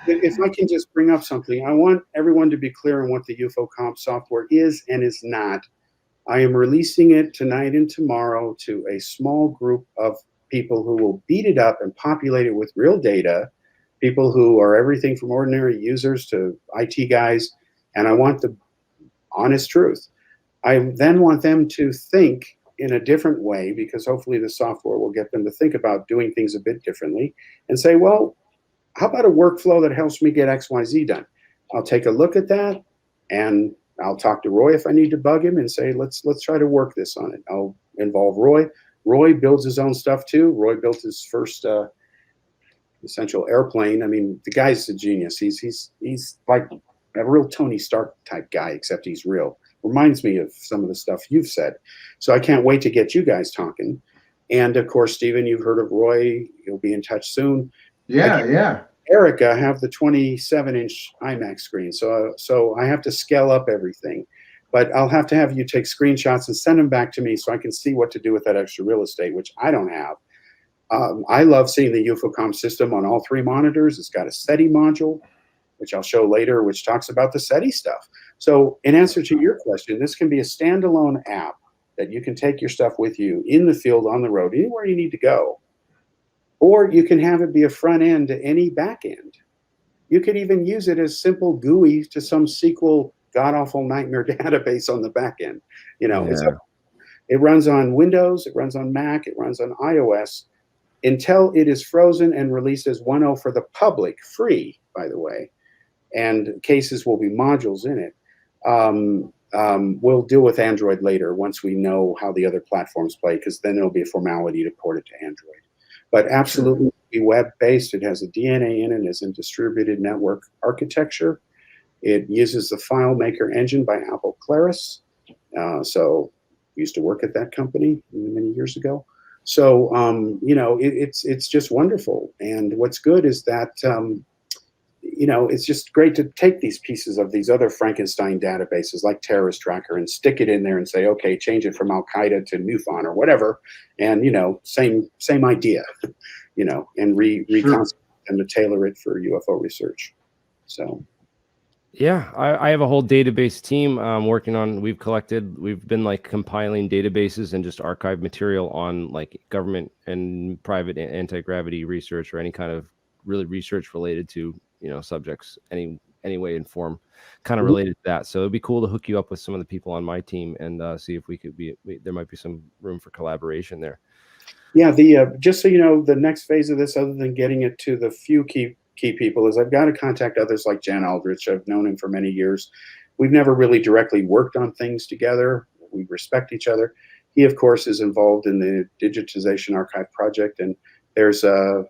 [SPEAKER 5] if I can just bring up something, I want everyone to be clear on what the UFO comp software is and is not. I am releasing it tonight and tomorrow to a small group of people who will beat it up and populate it with real data, people who are everything from ordinary users to IT guys, and I want the honest truth. I then want them to think in a different way, because hopefully the software will get them to think about doing things a bit differently and say, well, how about a workflow that helps me get XYZ done? I'll take a look at that, and I'll talk to Roy if I need to bug him and say, let's try to work this on it. I'll involve Roy. Roy builds his own stuff too. Roy built his first essential airplane. I mean, the guy's a genius. He's like a real Tony Stark type guy, except he's real. Reminds me of some of the stuff you've said. So I can't wait to get you guys talking. And of course, Stephen, you've heard of Roy. You'll be in touch soon.
[SPEAKER 2] Yeah.
[SPEAKER 5] Erica, I have the 27-inch IMAX screen, so I have to scale up everything. But I'll have to have you take screenshots and send them back to me so I can see what to do with that extra real estate, which I don't have. I love seeing the UFOCOM system on all 3 monitors. It's got a SETI module, which I'll show later, which talks about the SETI stuff. So in answer to your question, this can be a standalone app that you can take your stuff with you in the field, on the road, anywhere you need to go. Or you can have it be a front end to any back end. You could even use it as simple GUI to some SQL god-awful nightmare database on the back end. You know, it runs on Windows, it runs on Mac, it runs on iOS until it is frozen and released as 1.0 for the public, free, by the way. And cases will be modules in it. We'll deal with Android later once we know how the other platforms play, because then it'll be a formality to port it to Android. But absolutely be web-based. It has a DNA in it. It's in distributed network architecture. It uses the FileMaker engine by Apple Claris. So used to work at that company many years ago. So, you know, it's just wonderful. And what's good is that, you know, it's just great to take these pieces of these other Frankenstein databases like Terrorist Tracker and stick it in there and say, okay, change it from Al-Qaeda to MUFON or whatever. And, you know, same idea, you know, and reconstruct them to tailor it for UFO research. So.
[SPEAKER 4] Yeah, I have a whole database team working on, we've been like compiling databases and just archive material on like government and private anti-gravity research or any kind of really research related to, you know, subjects, any way and form kind of related to that. So it'd be cool to hook you up with some of the people on my team and see if we could there might be some room for collaboration there. Yeah,
[SPEAKER 5] just so you know, the next phase of this, other than getting it to the few key people, is I've got to contact others like Jan Aldrich. I've known him for many years. We've never really directly worked on things together. We respect each other. He, of course, is involved in the Digitization Archive project, and there's you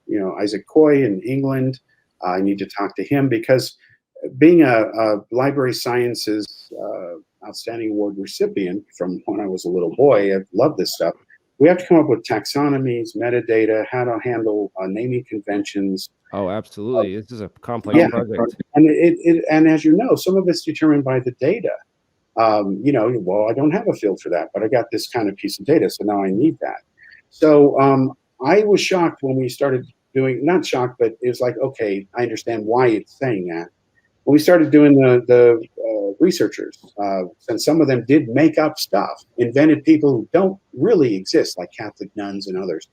[SPEAKER 5] know, Isaac Coy in England. I need to talk to him because being a library sciences outstanding award recipient from when I was a little boy, I've loved this stuff. We have to come up with taxonomies, metadata, how to handle naming conventions.
[SPEAKER 4] Oh, absolutely. This is a complex project.
[SPEAKER 5] And as you know, some of it's determined by the data. You know, well, I don't have a field for that, but I got this kind of piece of data, so now I need that. So I was shocked when we started doing, not shocked, but it was like, okay, I understand why it's saying that. When we started doing the researchers, and some of them did make up stuff, invented people who don't really exist, like Catholic nuns and others.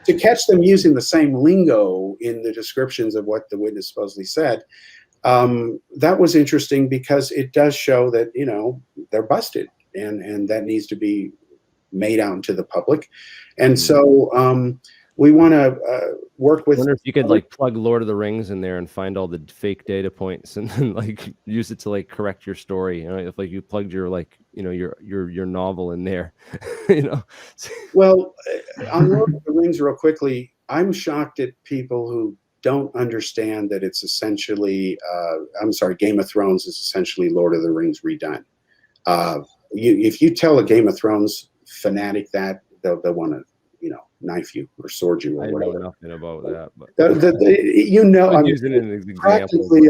[SPEAKER 5] To catch them using the same lingo in the descriptions of what the witness supposedly said, that was interesting because it does show that, you know, they're busted, and that needs to be made out to the public. And so we want to work with.
[SPEAKER 4] I wonder if you could like plug Lord of the Rings in there and find all the fake data points and then like use it to like correct your story. You know, if like you plugged your like, you know, your novel in there, you know.
[SPEAKER 5] Well, on Lord of the Rings, real quickly, I'm shocked at people who don't understand that it's essentially, I'm sorry, Game of Thrones is essentially Lord of the Rings redone. If you tell a Game of Thrones fanatic that, they'll want to, you know, knife you or sword you or whatever.
[SPEAKER 4] I know nothing about that, but
[SPEAKER 5] you know,
[SPEAKER 4] I'm
[SPEAKER 5] using an example, practically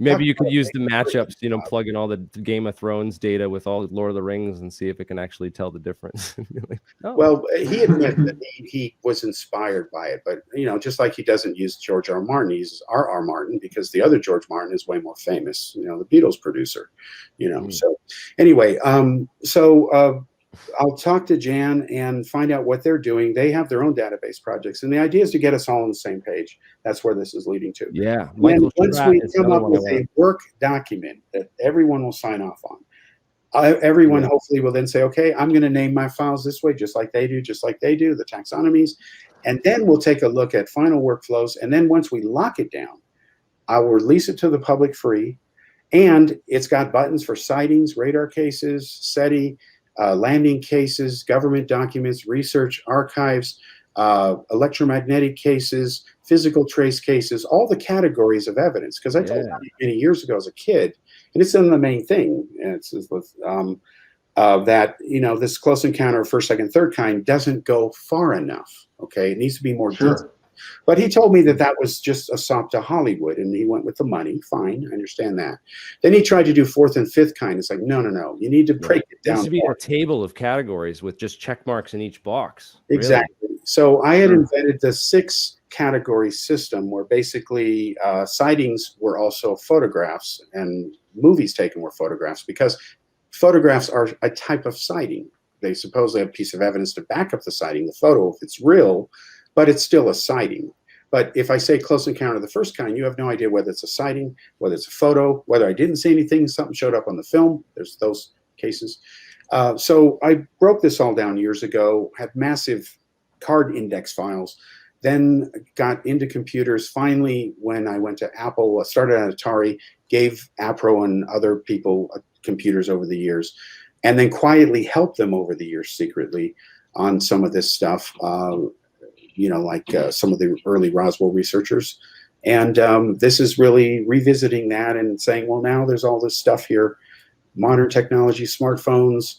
[SPEAKER 4] Maybe you could use the matchups, you know, plug in all the Game of Thrones data with all Lord of the Rings and see if it can actually tell the difference. Like, oh.
[SPEAKER 5] Well, he admits that he was inspired by it, but you know, just like he doesn't use George R. R. Martin, he uses R. Martin because the other George Martin is way more famous. You know, the Beatles producer. You know, so anyway, I'll talk to Jan and find out what they're doing. They have their own database projects, and the idea is to get us all on the same page. That's where this is leading to.
[SPEAKER 4] Yeah,
[SPEAKER 5] Once
[SPEAKER 4] Spratt
[SPEAKER 5] we
[SPEAKER 4] is
[SPEAKER 5] come
[SPEAKER 4] another
[SPEAKER 5] up
[SPEAKER 4] one I
[SPEAKER 5] with a
[SPEAKER 4] want.
[SPEAKER 5] work document that everyone will sign off on, everyone hopefully will then say, okay, I'm going to name my files this way, just like they do, the taxonomies. And then we'll take a look at final workflows. And then once we lock it down, I will release it to the public free. And it's got buttons for sightings, radar cases, SETI, landing cases, government documents, research archives, electromagnetic cases, physical trace cases, all the categories of evidence. Because I told you many years ago as a kid, and it's in the main thing. It's that, you know, this close encounter of first, second, third kind doesn't go far enough. Okay, it needs to be more detailed. But he told me that that was just a sop to Hollywood, and he went with the money. Fine, I understand that. Then he tried to do fourth and fifth kind. It's like, no. You need to break it down.
[SPEAKER 4] It needs to be a table of categories with just check marks in each box.
[SPEAKER 5] Exactly. Really. So I had invented the 6 category system where basically sightings were also photographs and movies taken were photographs, because photographs are a type of sighting. They supposedly have a piece of evidence to back up the sighting, the photo, if it's real, but it's still a sighting. But if I say close encounter of the first kind, you have no idea whether it's a sighting, whether it's a photo, whether I didn't see anything, something showed up on the film. There's those cases. So I broke this all down years ago, had massive card index files, then got into computers. Finally, when I went to Apple, started at Atari, gave APRO and other people computers over the years, and then quietly helped them over the years secretly on some of this stuff, you know, like some of the early Roswell researchers. And this is really revisiting that and saying, well, now there's all this stuff here, modern technology, smartphones.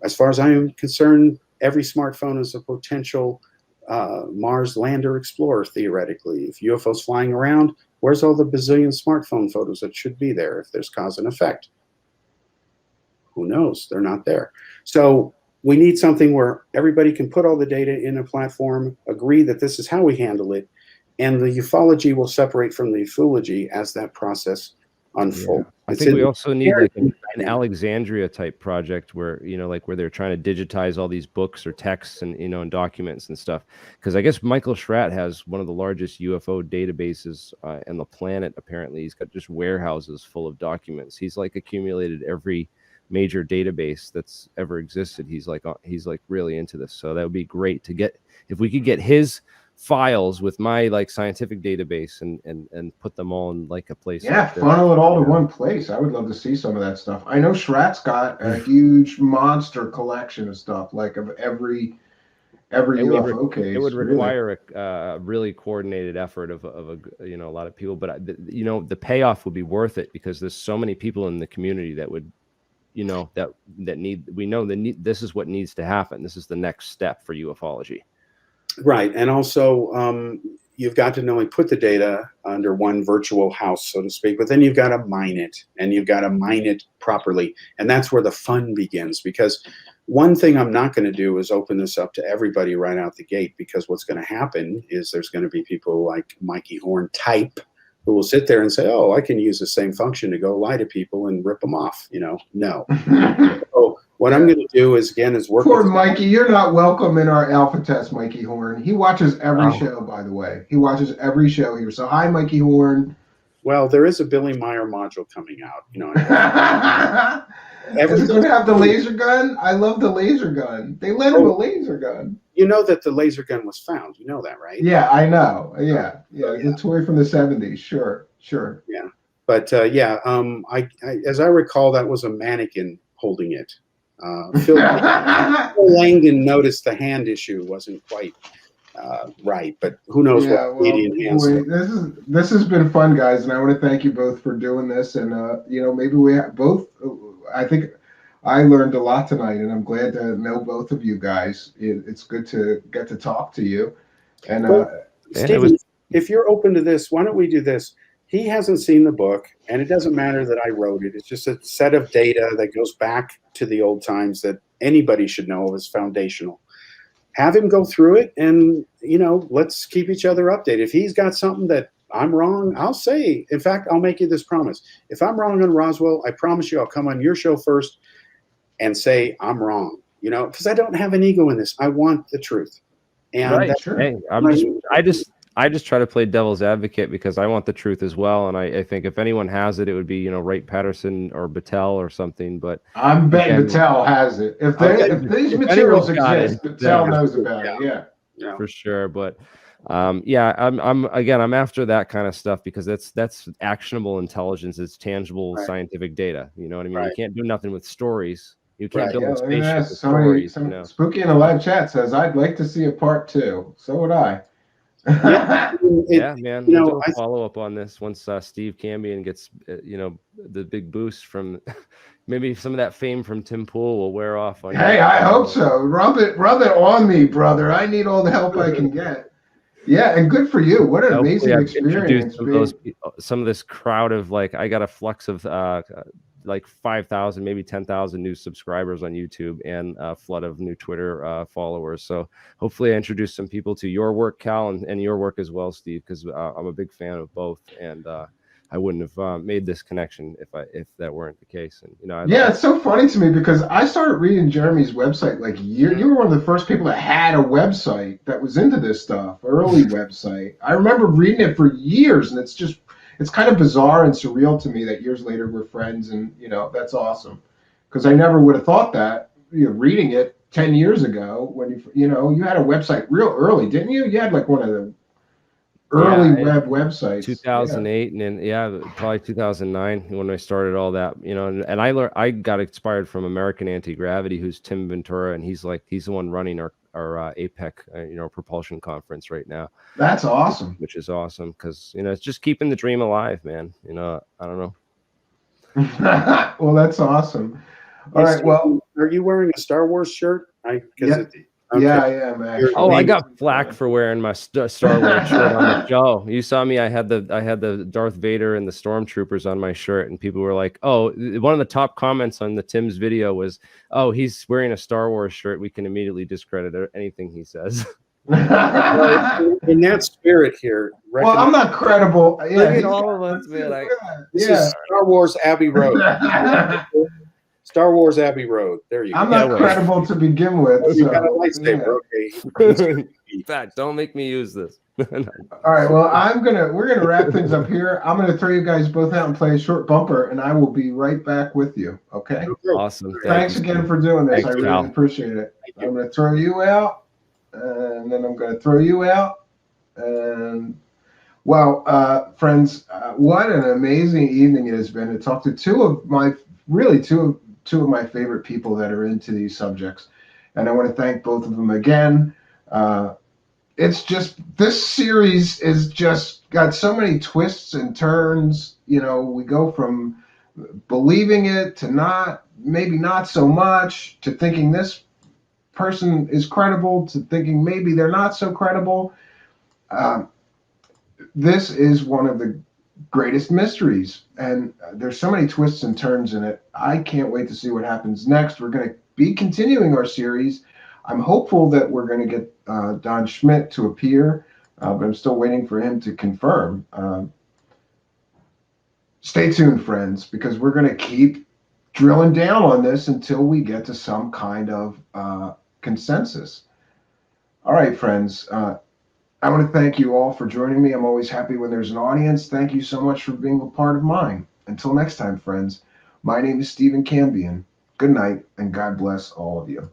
[SPEAKER 5] As far as I am concerned, every smartphone is a potential Mars lander explorer, theoretically. If UFO's flying around, where's all the bazillion smartphone photos that should be there if there's cause and effect? Who knows? They're not there. So we need something where everybody can put all the data in a platform, agree that this is how we handle it, and the ufology will separate from the ufology as that process unfolds.
[SPEAKER 4] Yeah. I think we also need like an Alexandria type project where, you know, like where they're trying to digitize all these books or texts and, you know, and documents and stuff. Because I guess Michael Schratt has one of the largest UFO databases on the planet. Apparently, he's got just warehouses full of documents. He's like accumulated every major database that's ever existed. He's like really into this. So that would be great to get, if we could get his files with my like scientific database and put them all in like a place.
[SPEAKER 2] Yeah,
[SPEAKER 4] like
[SPEAKER 2] funnel it all to one place. I would love to see some of that stuff. I know Schratt's got a huge monster collection of stuff, like of every UFO case.
[SPEAKER 4] It would require a really coordinated effort of a, you know, a lot of people, but you know, the payoff would be worth it because there's so many people in the community that would, you know, that need, we know this is what needs to happen. This is the next step for ufology.
[SPEAKER 5] Right. And also, you've got to not only put the data under one virtual house, so to speak, but then you've got to mine it, and you've got to mine it properly. And that's where the fun begins, because one thing I'm not going to do is open this up to everybody right out the gate, because what's going to happen is there's going to be people like Mikey Horn type who will sit there and say, oh, I can use the same function to go lie to people and rip them off. You know, no. So what I'm going to do is, again, is work.
[SPEAKER 2] Poor Mikey, you're not welcome in our alpha test, Mikey Horn. He watches every show, by the way. He watches every show here. So hi, Mikey Horn.
[SPEAKER 5] Well, there is a Billy Meyer module coming out. You know,
[SPEAKER 2] is it going to have the laser gun? I love the laser gun. They lent him a laser gun.
[SPEAKER 5] You know that the laser gun was found. You know that, right?
[SPEAKER 2] Yeah, I know. Yeah. The toy from the 70s. Sure.
[SPEAKER 5] Yeah. But I as I recall, that was a mannequin holding it. Phil Langdon noticed the hand issue wasn't quite right, but who knows what Canadian hands.
[SPEAKER 2] This has been fun, guys, and I want to thank you both for doing this. And you know, maybe we both. I think I learned a lot tonight, and I'm glad to know both of you guys. It's good to get to talk to you. And
[SPEAKER 5] Stephen, if you're open to this, why don't we do this? He hasn't seen the book, and it doesn't matter that I wrote it. It's just a set of data that goes back to the old times that anybody should know is foundational. Have him go through it, and let's keep each other updated. If he's got something that I'm wrong, I'll say. In fact, I'll make you this promise. If I'm wrong on Roswell, I promise you I'll come on your show first and say I'm wrong. Because I don't have an ego in this. I want the truth. And
[SPEAKER 4] Right.
[SPEAKER 2] Sure.
[SPEAKER 4] Hey, I just try to play devil's advocate because I want the truth as well. And I think if anyone has it, it would be, Wright Patterson or Battelle or something. But
[SPEAKER 2] I'm betting
[SPEAKER 4] again,
[SPEAKER 2] Battelle has it. If these
[SPEAKER 4] if
[SPEAKER 2] materials
[SPEAKER 4] anyone's got
[SPEAKER 2] exist,
[SPEAKER 4] it,
[SPEAKER 2] Battelle
[SPEAKER 4] yeah.
[SPEAKER 2] knows about it. Yeah.
[SPEAKER 4] for sure. But I'm after that kind of stuff because that's actionable intelligence. It's tangible scientific data. You know what I mean?
[SPEAKER 5] Right.
[SPEAKER 4] You can't do nothing with stories. You can't build a
[SPEAKER 2] Yeah,
[SPEAKER 4] spaceship with
[SPEAKER 2] somebody,
[SPEAKER 4] stories.
[SPEAKER 2] Spooky in the live chat says, I'd like to see a part 2. So would I.
[SPEAKER 4] Yeah, man. We'll do a follow up on this once Steve Cambion gets, the big boost from maybe some of that fame from Tim Pool will wear off.
[SPEAKER 2] Hey, I hope so. Rub it on me, brother. I need all the help I can get. Yeah, and good for you. What an amazing experience.
[SPEAKER 4] Some of this crowd of I got a flux of 5,000, maybe 10,000 new subscribers on YouTube and a flood of new Twitter followers. So hopefully I introduce some people to your work, Cal, and your work as well, Steve, because I'm a big fan of both. And I wouldn't have made this connection if that weren't the case. And
[SPEAKER 2] it's so funny to me because I started reading Jeremy's website you were one of the first people that had a website that was into this stuff, early website. I remember reading it for years, and it's kind of bizarre and surreal to me that years later we're friends, and that's awesome because I never would have thought that reading it 10 years ago when you had a website real early, didn't you? You had one of the early web websites,
[SPEAKER 4] 2008, and then probably 2009 when I started all that. And I got inspired from American Anti-Gravity, who's Tim Ventura, and he's the one running our APEC propulsion conference right now.
[SPEAKER 2] That's awesome.
[SPEAKER 4] Which is awesome because it's just keeping the dream alive, man. I don't know.
[SPEAKER 2] Well, that's awesome. All right. Well,
[SPEAKER 5] are you wearing a Star Wars shirt?
[SPEAKER 2] Yeah, I am actually.
[SPEAKER 4] Oh, I got flack for wearing my Star Wars shirt on the show. You saw me. I had the Darth Vader and the Stormtroopers on my shirt, and people were like, "Oh!" One of the top comments on the Tim's video was, "Oh, he's wearing a Star Wars shirt. We can immediately discredit anything he says."
[SPEAKER 5] In that spirit here.
[SPEAKER 2] Well, I'm not credible. Yeah,
[SPEAKER 4] all of us, man.
[SPEAKER 5] This is Star Wars Abbey Road. Star Wars Abbey Road. There you go.
[SPEAKER 2] I'm not credible to begin with.
[SPEAKER 5] You got a lightsaber, okay.
[SPEAKER 4] In fact, don't make me use this.
[SPEAKER 2] All right. Well, we're gonna wrap things up here. I'm gonna throw you guys both out and play a short bumper, and I will be right back with you. Okay.
[SPEAKER 4] Awesome.
[SPEAKER 2] Thanks again for doing this.
[SPEAKER 4] Thanks,
[SPEAKER 2] I really
[SPEAKER 4] Cal.
[SPEAKER 2] appreciate it. I'm gonna throw you out, and then I'm gonna throw you out, and well, friends, what an amazing evening it has been to talk to two of my favorite people that are into these subjects. And I want to thank both of them again. It's just, this series is just got so many twists and turns. We go from believing it to maybe not so much, to thinking this person is credible, to thinking maybe they're not so credible. This is one of the greatest mysteries, and there's so many twists and turns in it. I can't wait to see what happens next. We're going to be continuing our series. I'm hopeful that we're going to get Don Schmidt to appear, but I'm still waiting for him to confirm. Stay tuned, friends, because we're going to keep drilling down on this until we get to some kind of consensus. All right, friends. I want to thank you all for joining me. I'm always happy when there's an audience. Thank you so much for being a part of mine. Until next time, friends, my name is Stephen Cambion. Good night, and God bless all of you.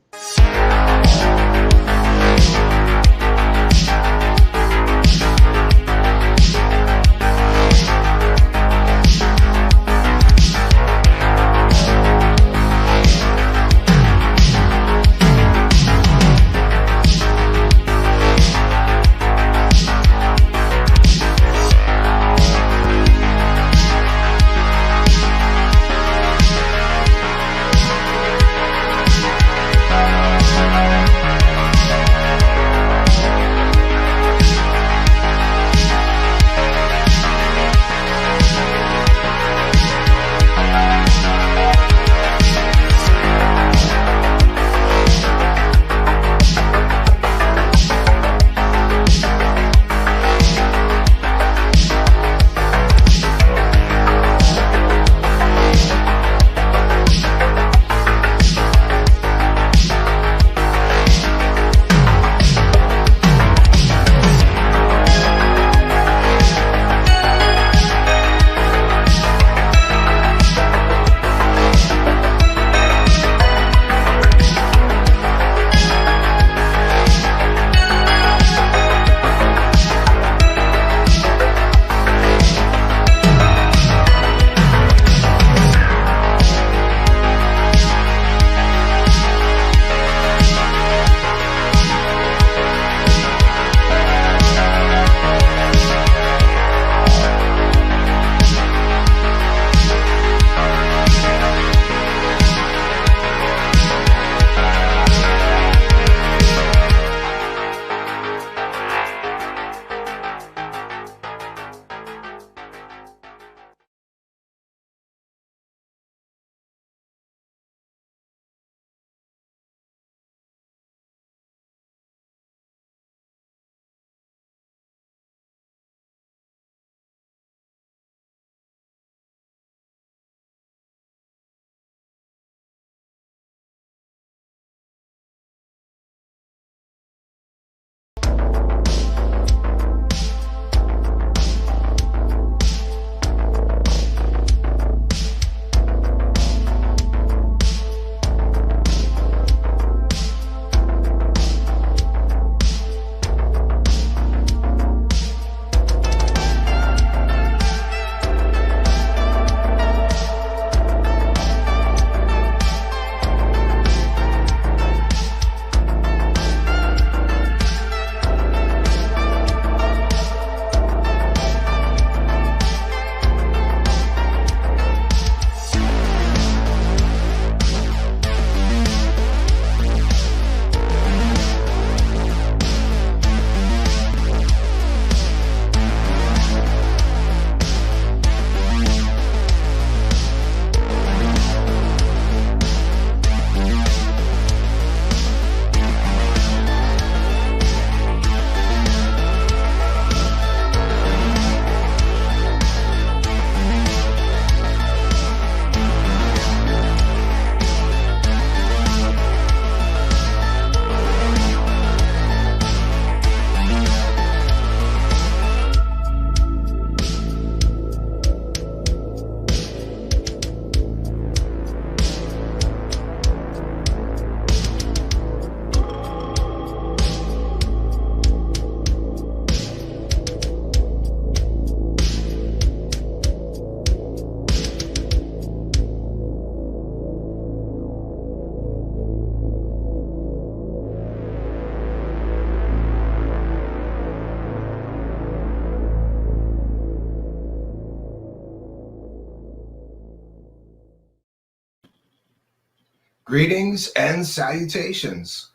[SPEAKER 3] Greetings and salutations,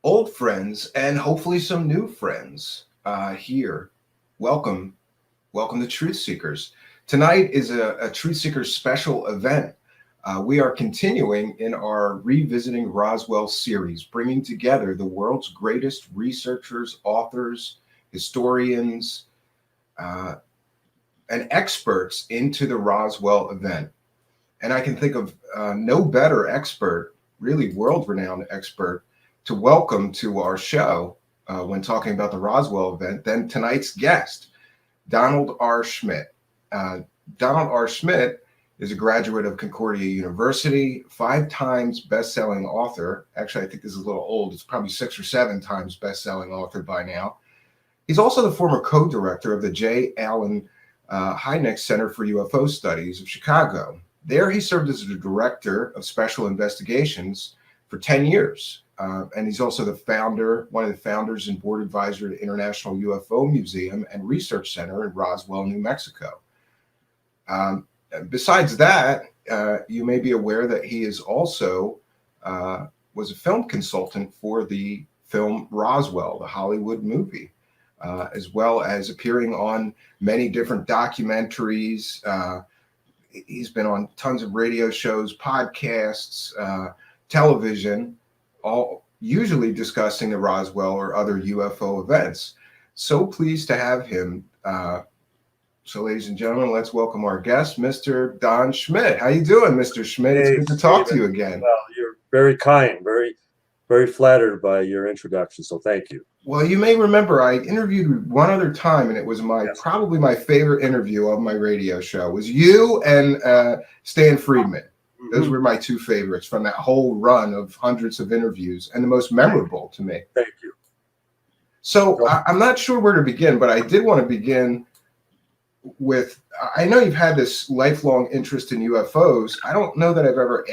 [SPEAKER 3] old friends and hopefully some new friends here. Welcome to Truth Seekers. Tonight is a Truth Seekers special event. We are continuing in our Revisiting Roswell series, bringing together the world's greatest researchers, authors, historians, and experts into the Roswell event. And I can think of no better expert, really world-renowned expert, to welcome to our show when talking about the Roswell event than tonight's guest, Donald R. Schmitt. Donald R. Schmitt is a graduate of Concordia University, 5 times best-selling author. Actually, I think this is a little old. It's probably 6 or 7 times best-selling author by now. He's also the former co-director of the J. Allen Hynek Center for UFO Studies of Chicago. There, he served as the director of special investigations for 10 years. And he's also one of the founders and board advisor to International UFO Museum and Research Center in Roswell, New Mexico. Besides that, you may be aware that he is also was a film consultant for the film Roswell, the Hollywood movie, as well as appearing on many different documentaries. He's been on tons of radio shows, podcasts, television, all usually discussing the Roswell or other UFO events. So pleased to have him. So, ladies and gentlemen, let's welcome our guest, Mr. Don Schmitt. How you doing, Mr. Schmitt? It's good to talk to you again.
[SPEAKER 6] Well, you're very kind, very, very flattered by your introduction. So thank you.
[SPEAKER 2] Well, you may remember I interviewed you one other time, and it was probably my favorite interview of my radio show. It was you and Stan Friedman. Those were my 2 favorites from that whole run of hundreds of interviews, and the most memorable to me.
[SPEAKER 6] Thank you.
[SPEAKER 2] So I'm not sure where to begin, but I did want to begin with, I know you've had this lifelong interest in UFOs. I don't know that I've ever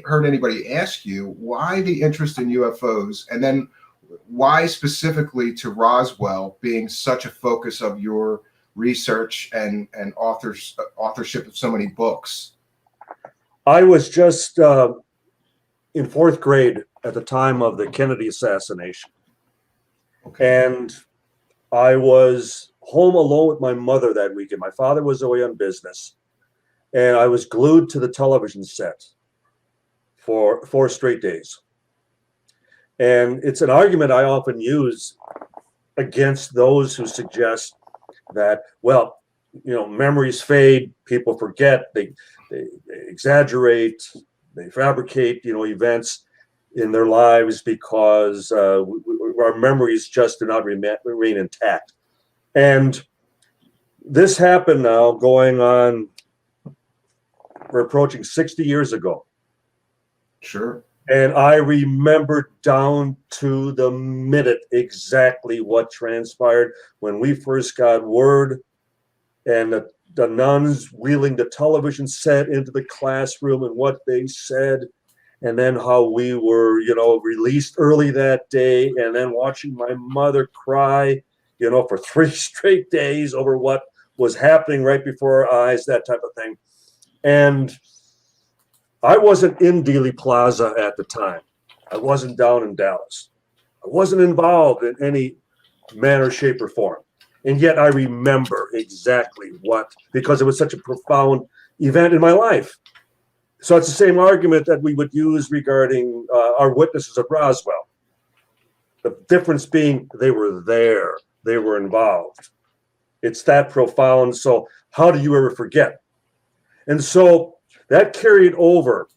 [SPEAKER 2] heard anybody ask you why the interest in UFOs, and then why specifically to Roswell being such a focus of your research and authorship of so many books.
[SPEAKER 6] I was just in 4th grade at the time of the Kennedy assassination.
[SPEAKER 2] Okay.
[SPEAKER 6] And I was home alone with my mother that weekend. My father was away on business, and I was glued to the television set for 4 straight days. And it's an argument I often use against those who suggest that, well, memories fade, people forget, they exaggerate, they fabricate, events in their lives because our memories just do not remain intact. And this happened now going on, we're approaching 60 years ago.
[SPEAKER 2] Sure.
[SPEAKER 6] And I remember down to the minute exactly what transpired when we first got word, and the nuns wheeling the television set into the classroom and what they said, and then how we were, released early that day, and then watching my mother cry, for 3 straight days over what was happening right before our eyes, that type of thing. And I wasn't in Dealey Plaza at the time. I wasn't down in Dallas. I wasn't involved in any manner, shape, or form. And yet I remember exactly because it was such a profound event in my life. So it's the same argument that we would use regarding our witnesses at Roswell. The difference being they were there, they were involved. It's that profound. So how do you ever forget? And so that carried over.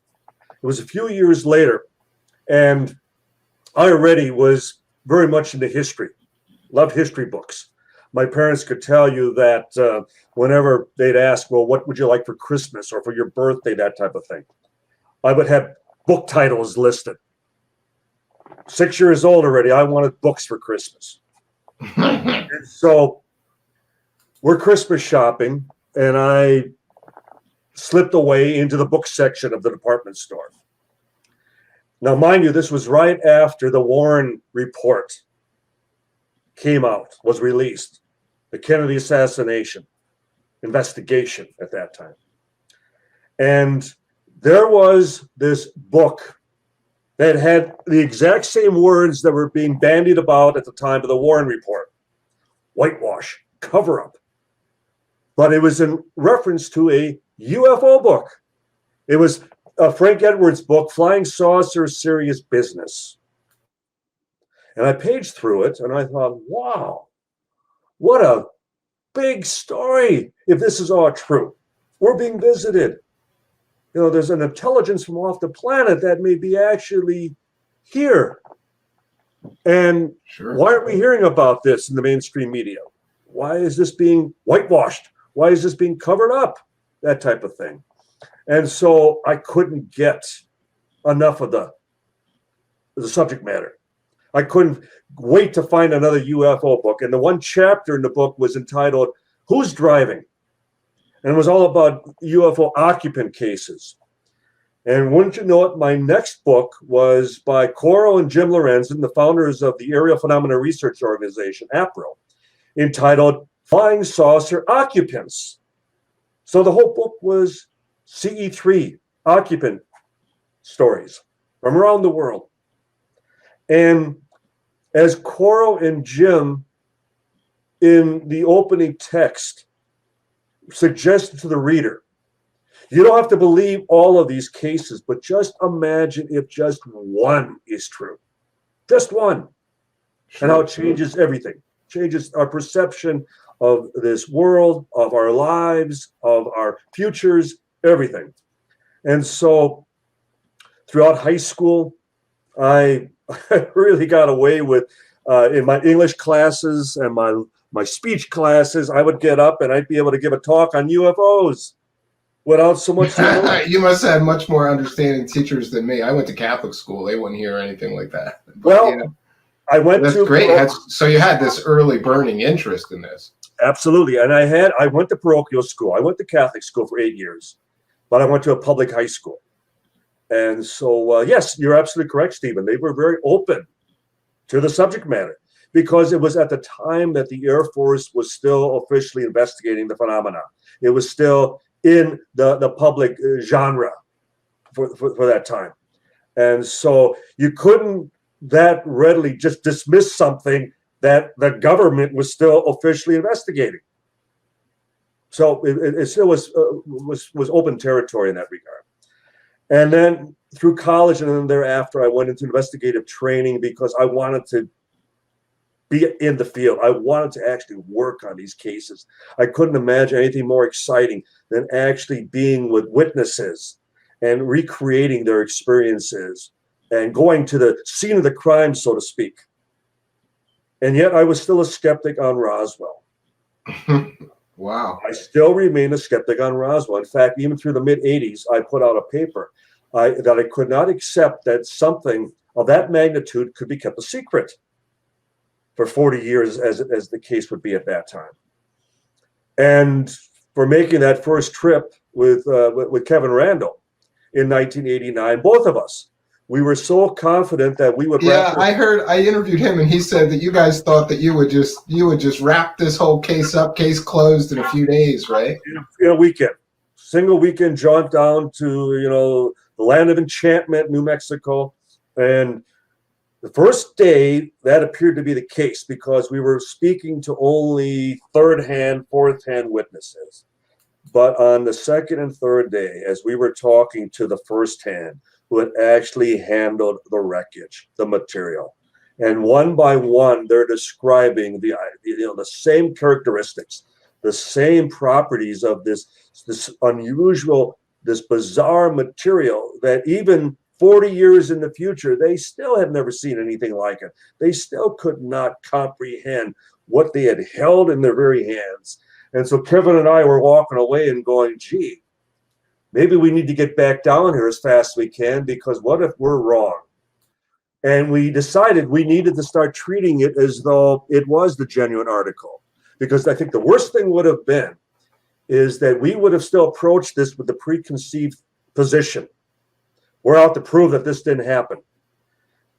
[SPEAKER 6] It was a few years later, and I already was very much into history, loved history books. My parents could tell you that whenever they'd ask, well, what would you like for Christmas or for your birthday, that type of thing, I would have book titles listed. 6 years old already, I wanted books for Christmas. And so we're Christmas shopping, and I slipped away into the book section of the department store. Now, mind you, this was right after the Warren report came out, was released, the Kennedy assassination investigation at that time. And there was this book that had the exact same words that were being bandied about at the time of the Warren Report: whitewash, cover up. But it was in reference to a UFO book. It was Frank Edwards' book, Flying Saucers, Serious Business. And I paged through it and I thought, wow, what a big story if this is all true. We're being visited. You know, there's an intelligence from off the planet that may be actually here. And
[SPEAKER 2] Sure.
[SPEAKER 6] why aren't we hearing about this in the mainstream media? Why is this being whitewashed? Why is this being covered up? That type of thing. And so I couldn't get enough of the subject matter. I couldn't wait to find another UFO book. And the one chapter in the book was entitled, Who's Driving? And it was all about UFO occupant cases. And wouldn't you know it, my next book was by Coro and Jim Lorenzen, the founders of the Aerial Phenomena Research Organization, APRO, entitled Flying Saucer Occupants. So the whole book was CE3 occupant stories from around the world. And as Coro and Jim, in the opening text, suggested to the reader, you don't have to believe all of these cases, but just imagine if just one is true. Just one.
[SPEAKER 2] Sure.
[SPEAKER 6] And how it changes everything. Changes our perception of this world, of our lives, of our futures, everything. And so throughout high school, I really got away with, in my English classes and my speech classes, I would get up and I'd be able to give a talk on UFOs without so much.
[SPEAKER 2] You must have had much more understanding teachers than me. I went to Catholic school. They wouldn't hear anything like that. But,
[SPEAKER 6] Well,
[SPEAKER 2] you know,
[SPEAKER 6] I went
[SPEAKER 2] that's
[SPEAKER 6] to
[SPEAKER 2] great. So you had this early burning interest in this.
[SPEAKER 6] Absolutely. And I went to parochial school. I went to Catholic school for 8 years, but I went to a public high school. And so, yes, you're absolutely correct, Stephen. They were very open to the subject matter because it was at the time that the Air Force was still officially investigating the phenomena. It was still in the public genre for that time. And so you couldn't that readily just dismiss something that the government was still officially investigating. So it still was open territory in that regard. And then through college and then thereafter, I went into investigative training because I wanted to be in the field. I wanted to actually work on these cases. I couldn't imagine anything more exciting than actually being with witnesses and recreating their experiences and going to the scene of the crime, so to speak. And yet I was still a skeptic on Roswell.
[SPEAKER 2] Wow.
[SPEAKER 6] I still remain a skeptic on Roswell. In fact, even through the mid-'80s, I put out a paper that I could not accept that something of that magnitude could be kept a secret for 40 years, as the case would be at that time. And for making that first trip with Kevin Randall in 1989, both of us, we were so confident that we would.
[SPEAKER 2] Yeah, I interviewed him, and he said that you guys thought that you would just wrap this whole case up, case closed in a few days, right?
[SPEAKER 6] In a weekend, single weekend, jaunt down to the land of enchantment, New Mexico, and the first day that appeared to be the case because we were speaking to only third-hand, fourth-hand witnesses. But on the second and third day, as we were talking to the first-hand, who had actually handled the wreckage, the material. And one by one, they're describing the same characteristics, the same properties of this unusual, this bizarre material that even 40 years in the future, they still have never seen anything like it. They still could not comprehend what they had held in their very hands. And so Kevin and I were walking away and going, gee, maybe we need to get back down here as fast as we can, because what if we're wrong? And we decided we needed to start treating it as though it was the genuine article. Because I think the worst thing would have been is that we would have still approached this with the preconceived position. We're out to prove that this didn't happen.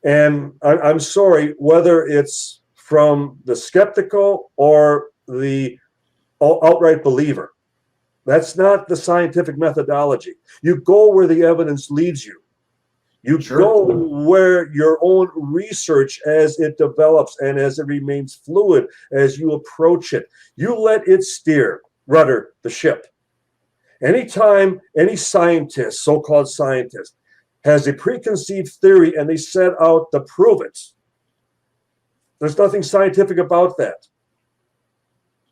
[SPEAKER 6] And I'm sorry, whether it's from the skeptical or the outright believer, That's not the scientific methodology. You go where the evidence leads you. You
[SPEAKER 2] Sure.
[SPEAKER 6] go where your own research, as it develops and as it remains fluid, as you approach it, you let it rudder the ship. Anytime any scientist, so-called scientist, has a preconceived theory and they set out to prove it, there's nothing scientific about that,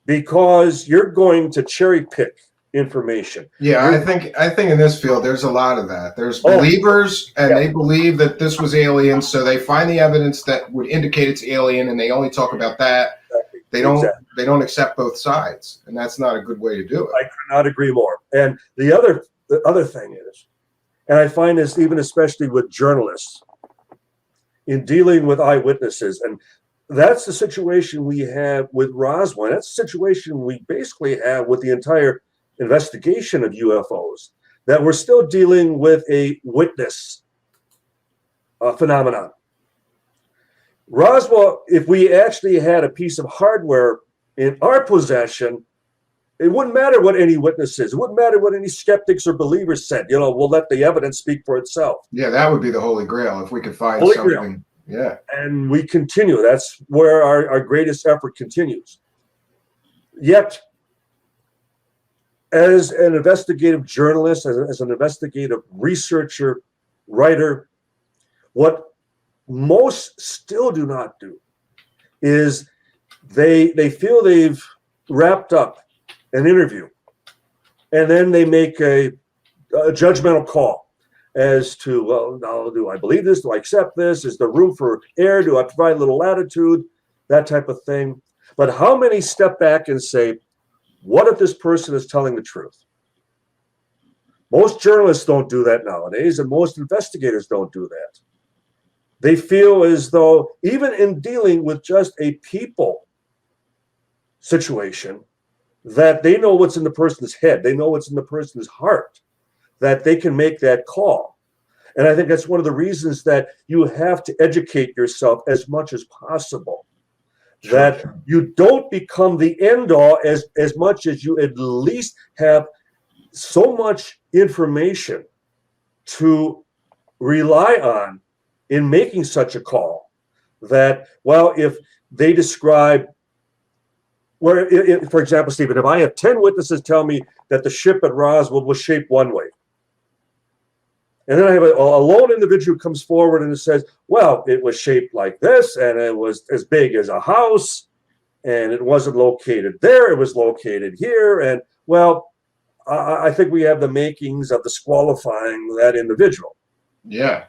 [SPEAKER 6] because you're going to cherry pick information.
[SPEAKER 2] Yeah, I think in this field there's a lot of that. There's believers, and they believe that this was alien, so they find the evidence that would indicate it's alien, and they only talk about that. They don't accept both sides, and that's not a good way to do it.
[SPEAKER 6] I could not agree more. And the other thing is, and I find this even especially with journalists in dealing with eyewitnesses, and that's the situation we have with Roswell. That's the situation we basically have with the entire investigation of UFOs, that we're still dealing with a witness phenomenon. Roswell, if we actually had a piece of hardware in our possession, it wouldn't matter what any witness says. It wouldn't matter what any skeptics or believers said. We'll let the evidence speak for itself.
[SPEAKER 2] Yeah, that would be the Holy Grail if we could find
[SPEAKER 6] Holy
[SPEAKER 2] something.
[SPEAKER 6] Grail.
[SPEAKER 2] Yeah.
[SPEAKER 6] And we continue. That's where our greatest effort continues. Yet, as an investigative journalist, as an investigative researcher, writer, what most still do not do is they feel they've wrapped up an interview, and then they make a judgmental call as to, well, now, do I believe this? Do I accept this? Is there room for error? Do I provide a little latitude? That type of thing. But how many step back and say, what if this person is telling the truth? Most journalists don't do that nowadays, and most investigators don't do that. They feel as though, even in dealing with just a people situation, that they know what's in the person's head, they know what's in the person's heart, that they can make that call. And I think that's one of the reasons that you have to educate yourself as much as possible. That you don't become the end all as much as you at least have so much information to rely on in making such a call, that, well, if they describe, for example, Stephen, if I have 10 witnesses tell me that the ship at Roswell was shaped one way, and then I have a lone individual who comes forward and says, well, it was shaped like this, and it was as big as a house, and it wasn't located there, it was located here. And, well, I think we have the makings of disqualifying that individual.
[SPEAKER 2] Yeah.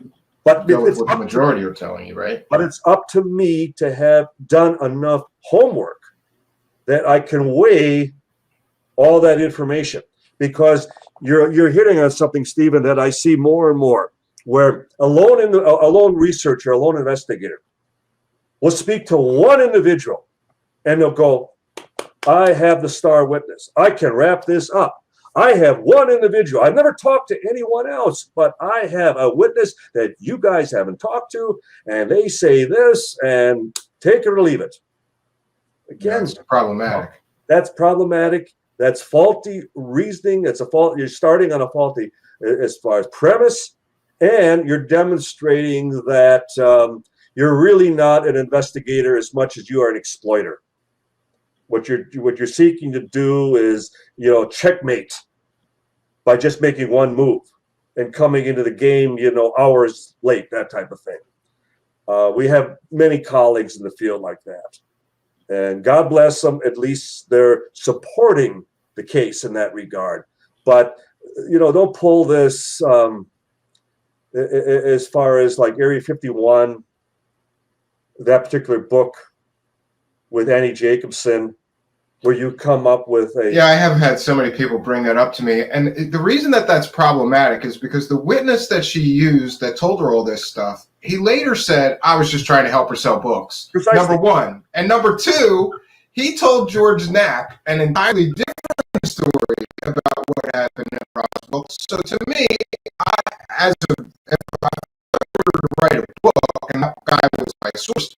[SPEAKER 6] But
[SPEAKER 2] Go with what the majority are telling you, right?
[SPEAKER 6] But it's up to me to have done enough homework that I can weigh all that information. Because you're hitting on something, Stephen, that I see more and more, where a lone researcher, a lone investigator will speak to one individual, and they'll go, I have the star witness. I can wrap this up. I have one individual. I've never talked to anyone else, but I have a witness that you guys haven't talked to, and they say this, and take it or leave it. Again,
[SPEAKER 2] that's problematic.
[SPEAKER 6] That's problematic. That's faulty reasoning. That's a fault. You're starting on a faulty as far as premise, and you're demonstrating that you're really not an investigator as much as you are an exploiter. What you're seeking to do is, checkmate by just making one move and coming into the game, hours late, that type of thing. We have many colleagues in the field like that. And God bless them, at least they're supporting the case in that regard. But, don't pull this as far as like Area 51, that particular book with Annie Jacobson, where you come up with a...
[SPEAKER 2] Yeah, I have had so many people bring that up to me. And the reason that that's problematic is because the witness that she used that told her all this stuff, he later said, I was just trying to help her sell books.
[SPEAKER 6] Precisely.
[SPEAKER 2] Number one. And number two, he told George Knapp an entirely different story about what happened at Roswell. So to me, if I were to write a book, and that guy was my source.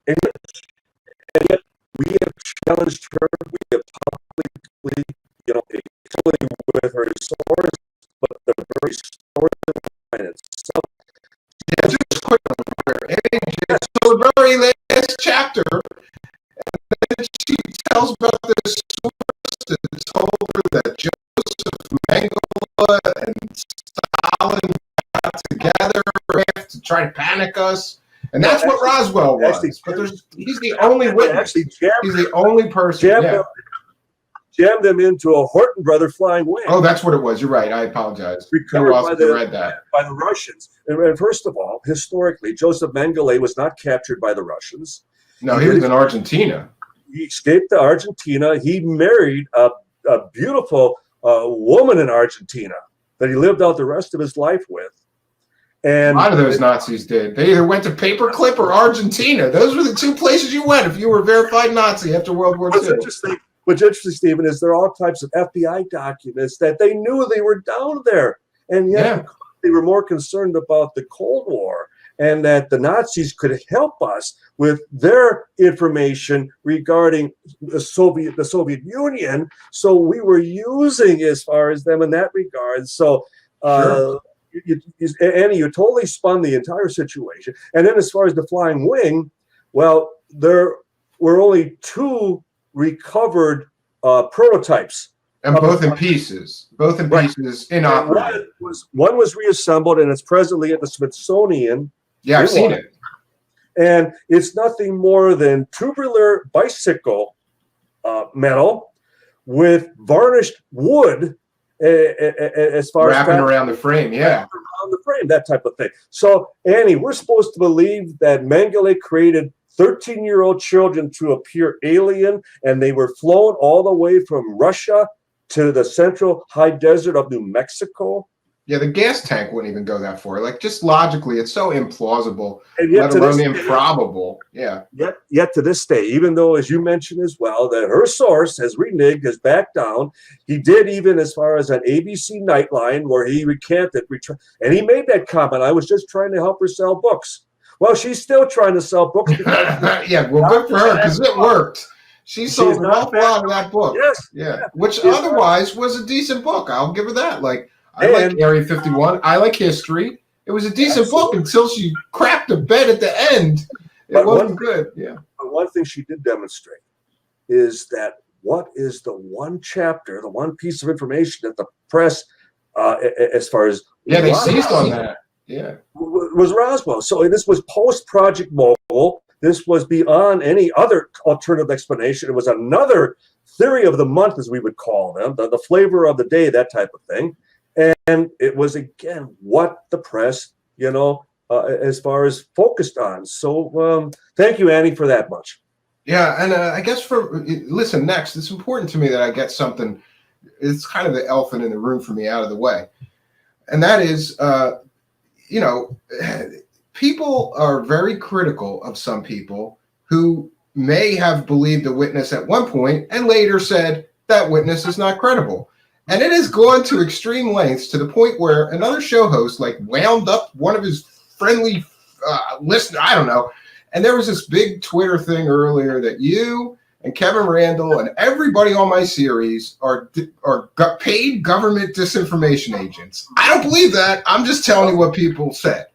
[SPEAKER 6] And yet we have challenged her. We have publicly,
[SPEAKER 2] next chapter, and she tells about this source that told her that Joseph Mengele and Stalin got together to try to panic us. And that's what Roswell was. But he's the only witness. He's the only person.
[SPEAKER 6] Jammed them into a Horton brother flying wing.
[SPEAKER 2] Oh, that's what it was. You're right. I apologize.
[SPEAKER 6] Recovered by the Russians. And first of all, historically, Joseph Mengele was not captured by the Russians.
[SPEAKER 2] No, he was in Argentina.
[SPEAKER 6] He escaped to Argentina. He married a beautiful woman in Argentina that he lived out the rest of his life with. And
[SPEAKER 2] a lot of those Nazis did. They either went to Paperclip or Argentina. Those were the two places you went if you were a verified Nazi after World War II.
[SPEAKER 6] What's interesting, Stephen, is there are all types of FBI documents that they knew they were down there. And yet they were more concerned about the Cold War and that the Nazis could help us with their information regarding the Soviet Union. So we were using as far as them in that regard. So Annie, you totally spun the entire situation. And then as far as the flying wing, well, there were only 2 recovered prototypes.
[SPEAKER 2] And both in pieces. Both in pieces, inoperable.
[SPEAKER 6] One was reassembled, and it's presently at the Smithsonian.
[SPEAKER 2] Yeah, I've seen it.
[SPEAKER 6] And it's nothing more than tubular bicycle metal with varnished wood as far
[SPEAKER 2] wrapping
[SPEAKER 6] as
[SPEAKER 2] around the frame,
[SPEAKER 6] around the frame, that type of thing. So, Annie, we're supposed to believe that Mengele created 13-year-old children to appear alien, and they were flown all the way from Russia to the central high desert of New Mexico.
[SPEAKER 2] Yeah, the gas tank wouldn't even go that far. Like, just logically, it's so implausible,
[SPEAKER 6] and yet
[SPEAKER 2] let alone improbable. Yeah.
[SPEAKER 6] Yet to this day, even though, as you mentioned as well, that her source has reneged, has backed down. He did even as far as an ABC Nightline where he recanted, and he made that comment, I was just trying to help her sell books. Well, she's still trying to sell books.
[SPEAKER 2] Yeah, well, good for her, because it worked. She sold an awful lot of that book.
[SPEAKER 6] Yes.
[SPEAKER 2] Yeah. Which otherwise was a decent book. I'll give her that. Like, I like Area 51. I like history. It was a decent book until she crapped a bed at the end. It wasn't good. Yeah.
[SPEAKER 6] But one thing she did demonstrate is that what is the one chapter, the one piece of information that the press, as far as
[SPEAKER 2] they seized on that. Yeah,
[SPEAKER 6] was Roswell. So this was post Project Mogul. This was beyond any other alternative explanation. It was another theory of the month, as we would call them, the flavor of the day, that type of thing. And it was, again, what the press, as far as focused on. So thank you, Annie, for that much.
[SPEAKER 2] Yeah, and I guess listen, next, it's important to me that I get something, it's kind of the elephant in the room for me out of the way. And that is, people are very critical of some people who may have believed a witness at one point and later said that witness is not credible. And it has gone to extreme lengths to the point where another show host wound up one of his friendly listeners, I don't know. And there was this big Twitter thing earlier that you and Kevin Randall and everybody on my series are paid government disinformation agents. I don't believe that. I'm just telling you what people said.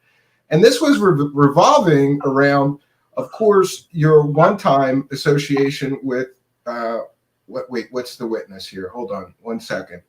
[SPEAKER 2] And this was revolving around, of course, your one-time association with what's the witness here? Hold on 1 second.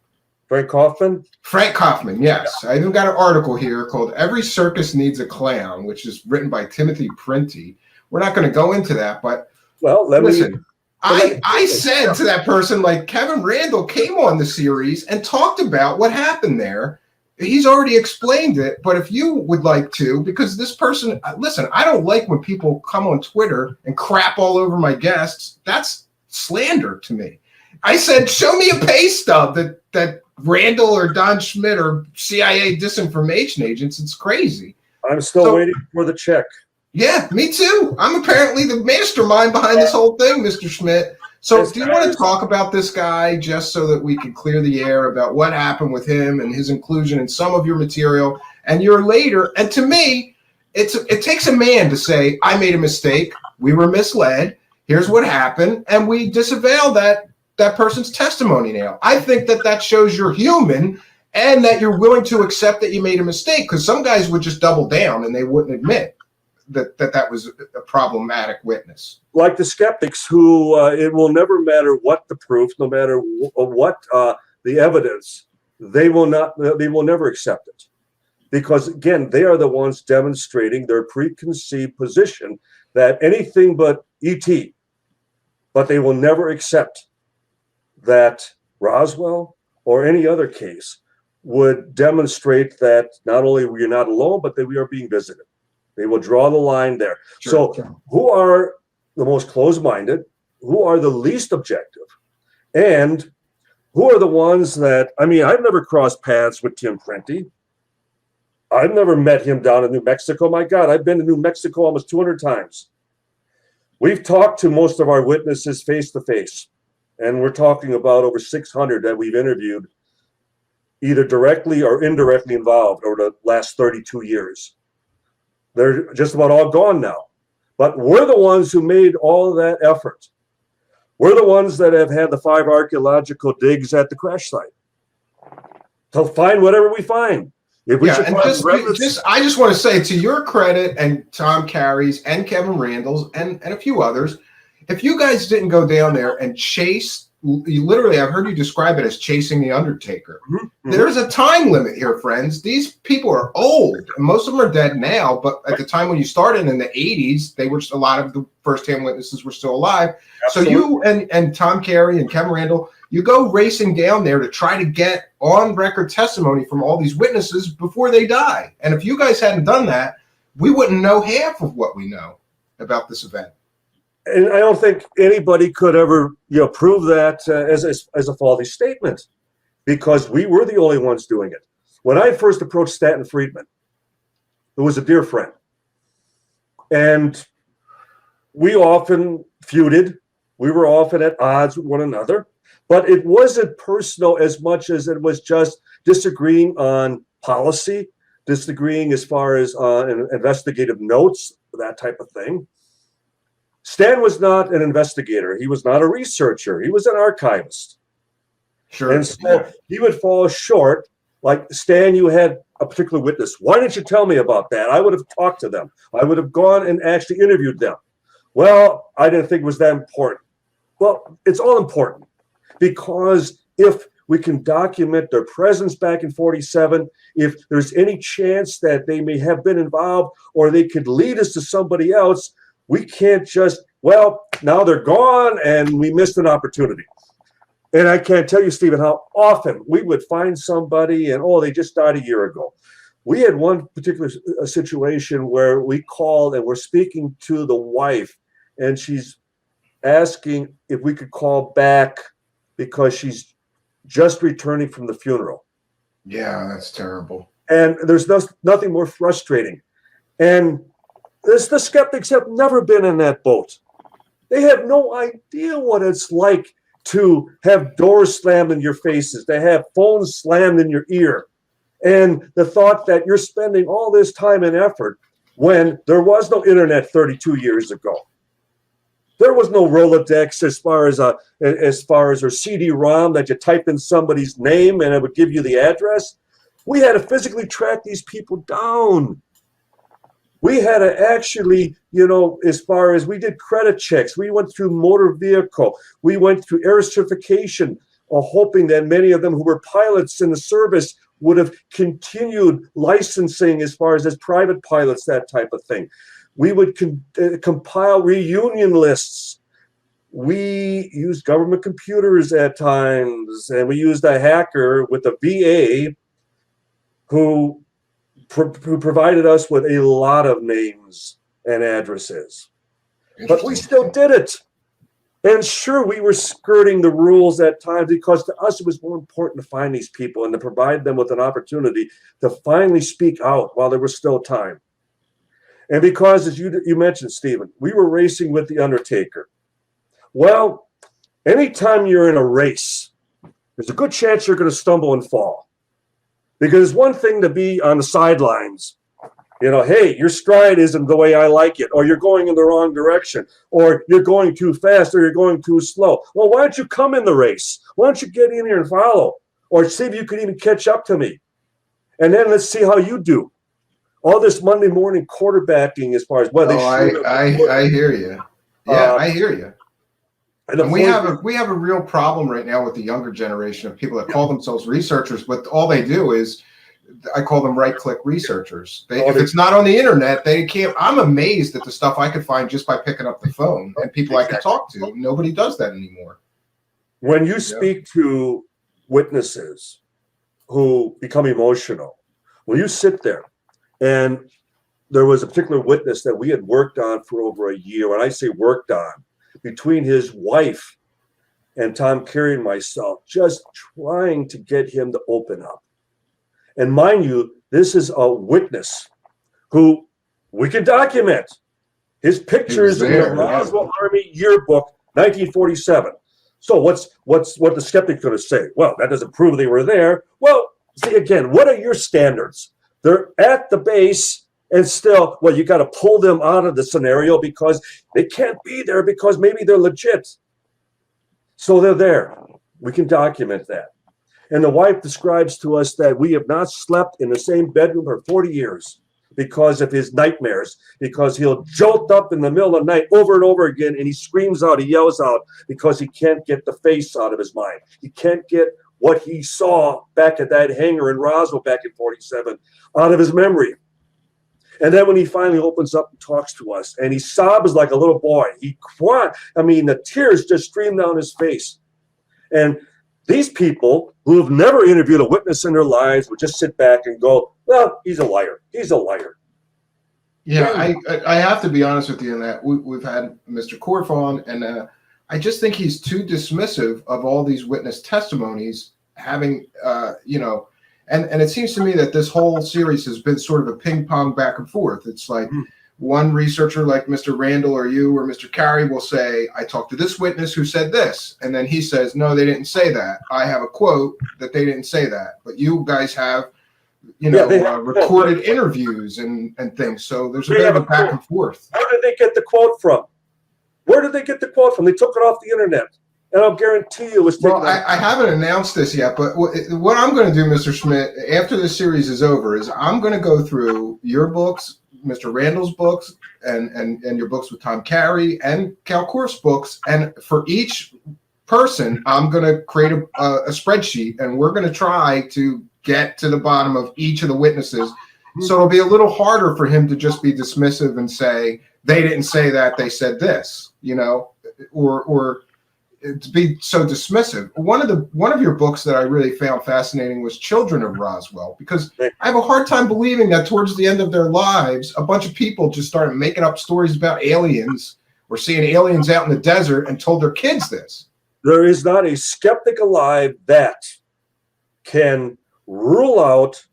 [SPEAKER 6] Frank Kaufman?
[SPEAKER 2] Frank Kaufman, yes. Yeah. I even got an article here called Every Circus Needs a Clown, which is written by Timothy Printy. We're not going to go into that, but listen, I said to that person, Kevin Randall came on the series and talked about what happened there. He's already explained it, but if you would like to, because this person, listen, I don't like when people come on Twitter and crap all over my guests. That's slander to me. I said, show me a pay stub that Randall or Don Schmidt or CIA disinformation agents. It's crazy.
[SPEAKER 6] I'm still waiting for the check.
[SPEAKER 2] Yeah, me too. I'm apparently the mastermind behind this whole thing, Mr. Schmidt. So do you want to talk about this guy just so that we can clear the air about what happened with him and his inclusion in some of your material and your later? And to me, it takes a man to say, I made a mistake. We were misled. Here's what happened. And we disavow that person's testimony now. I think that shows you're human and that you're willing to accept that you made a mistake, because some guys would just double down and they wouldn't admit that was a problematic witness.
[SPEAKER 6] Like the skeptics who it will never matter what the proof, no matter what the evidence, they will never accept it. Because again, they are the ones demonstrating their preconceived position that anything but ET, but they will never accept that Roswell or any other case would demonstrate that not only we are not alone, but that we are being visited. They will draw the line there.
[SPEAKER 2] Sure.
[SPEAKER 6] So who are the most closed-minded? Who are the least objective? And who are the ones that, I mean, I've never crossed paths with Tim Prenti. I've never met him down in New Mexico. My God, I've been to New Mexico almost 200 times. We've talked to most of our witnesses face to face, and we're talking about over 600 that we've interviewed, either directly or indirectly involved over the last 32 years. They're just about all gone now. But we're the ones who made all that effort. We're the ones that have had the 5 archaeological digs at the crash site to find whatever we find. If we
[SPEAKER 2] Yeah,
[SPEAKER 6] should
[SPEAKER 2] and
[SPEAKER 6] find
[SPEAKER 2] I just want to say, to your credit and Tom Carey's and Kevin Randall's and a few others, if you guys didn't go down there and chase, you literally, I've heard you describe it as chasing the Undertaker.
[SPEAKER 6] Mm-hmm.
[SPEAKER 2] There's a time limit here, friends. These people are old, and most of them are dead now. But at the time when you started in the 80s, they were, a lot of the first-hand witnesses were still alive.
[SPEAKER 6] Absolutely.
[SPEAKER 2] So you and Tom Carey and Kevin Randall, you go racing down there to try to get on record testimony from all these witnesses before they die. And if you guys hadn't done that, we wouldn't know half of what we know about this event.
[SPEAKER 6] And I don't think anybody could ever, prove that as a faulty statement, because we were the only ones doing it. When I first approached Stanton Friedman, who was a dear friend, and we often feuded, we were often at odds with one another, but it wasn't personal as much as it was just disagreeing on policy, disagreeing as far as investigative notes, that type of thing. Stan was not an investigator. He was not a researcher. He was an archivist.
[SPEAKER 2] Sure.
[SPEAKER 6] And so he would fall short. Like, Stan, you had a particular witness. Why didn't you tell me about that? I would have talked to them. I would have gone and actually interviewed them. Well, I didn't think it was that important. Well, it's all important, because if we can document their presence back in 47, if there's any chance that they may have been involved or they could lead us to somebody else, we can't just, well, now they're gone and we missed an opportunity. And I can't tell you, Stephen, how often we would find somebody and, oh, they just died a year ago. We had one particular situation where we called and we're speaking to the wife, and she's asking if we could call back because she's just returning from the funeral.
[SPEAKER 2] Yeah, that's terrible.
[SPEAKER 6] And there's nothing more frustrating. And the skeptics have never been in that boat. They have no idea what it's like to have doors slammed in your faces, to have phones slammed in your ear. And the thought that you're spending all this time and effort when there was no internet 32 years ago. There was no Rolodex as far as or CD-ROM that you type in somebody's name and it would give you the address. We had to physically track these people down. We had to actually, as far as we did credit checks, we went through motor vehicle, we went through air certification, hoping that many of them who were pilots in the service would have continued licensing as far as private pilots, that type of thing. We would compile reunion lists. We used government computers at times, and we used a hacker with the VA who provided us with a lot of names and addresses. But we still did it. And sure, we were skirting the rules at times, because to us it was more important to find these people and to provide them with an opportunity to finally speak out while there was still time. And because, as you mentioned, Stephen, we were racing with the Undertaker. Well, anytime you're in a race, there's a good chance you're going to stumble and fall. Because it's one thing to be on the sidelines, hey, your stride isn't the way I like it, or you're going in the wrong direction, or you're going too fast, or you're going too slow. Well, why don't you come in the race? Why don't you get in here and follow? Or see if you can even catch up to me. And then let's see how you do. all this Monday morning quarterbacking as far as well, they
[SPEAKER 2] Oh,
[SPEAKER 6] should
[SPEAKER 2] I hear you. Yeah, I hear you. And we have a real problem right now with the younger generation of people that call themselves researchers, but all they do is, I call them right-click researchers. If it's not on the internet, they can't. I'm amazed at the stuff I could find just by picking up the phone and people I could talk to. Nobody does that anymore.
[SPEAKER 6] When you speak to witnesses who become emotional, when you sit there, and there was a particular witness that we had worked on for over a year. When I say worked on, between his wife and Tom Carey and myself, just trying to get him to open up. And mind you, this is a witness who we can document. His pictures in the Roswell Army Yearbook, 1947. So what's what the skeptic's going to say? Well, that doesn't prove they were there. Well, see, again, what are your standards? They're at the base, and still, well, you got to pull them out of the scenario because they can't be there because maybe they're legit. So they're there. We can document that. And the wife describes to us that we have not slept in the same bedroom for 40 years because of his nightmares, because he'll jolt up in the middle of the night over and over again, and he screams out, he yells out, because he can't get the face out of his mind. He can't get what he saw back at that hangar in Roswell back in 47 out of his memory. And then when he finally opens up and talks to us, and he sobs like a little boy, he cried. I mean, the tears just stream down his face. And these people who have never interviewed a witness in their lives would just sit back and go, well, he's a liar. He's a liar.
[SPEAKER 2] Yeah, I have to be honest with you in that we've had Mr. Korf on, and I just think he's too dismissive of all these witness testimonies, having, and it seems to me that this whole series has been sort of a ping pong back and forth. It's like one researcher like Mr. Randall or you or Mr. Carey will say, I talked to this witness who said this. And then he says, no, they didn't say that. I have a quote that they didn't say that. But you guys have, recorded interviews and things. So there's a bit of a back and forth.
[SPEAKER 6] Where did they get the quote from? Where did they get the quote from? They took it off the internet. And I'll guarantee you it was taken.
[SPEAKER 2] Well, I haven't announced this yet, but what I'm going to do, Mr. Schmidt, after this series is over, is I'm going to go through your books, Mr. Randall's books, and your books with Tom Carey, and Cal Korf's books, and for each person, I'm going to create a spreadsheet, and we're going to try to get to the bottom of each of the witnesses. So it'll be a little harder for him to just be dismissive and say, they didn't say that, they said this, or to be so dismissive. One of your books that I really found fascinating was Children of Roswell, because I have a hard time believing that towards the end of their lives, a bunch of people just started making up stories about aliens or seeing aliens out in the desert and told their kids this.
[SPEAKER 6] There is not a skeptic alive that can rule out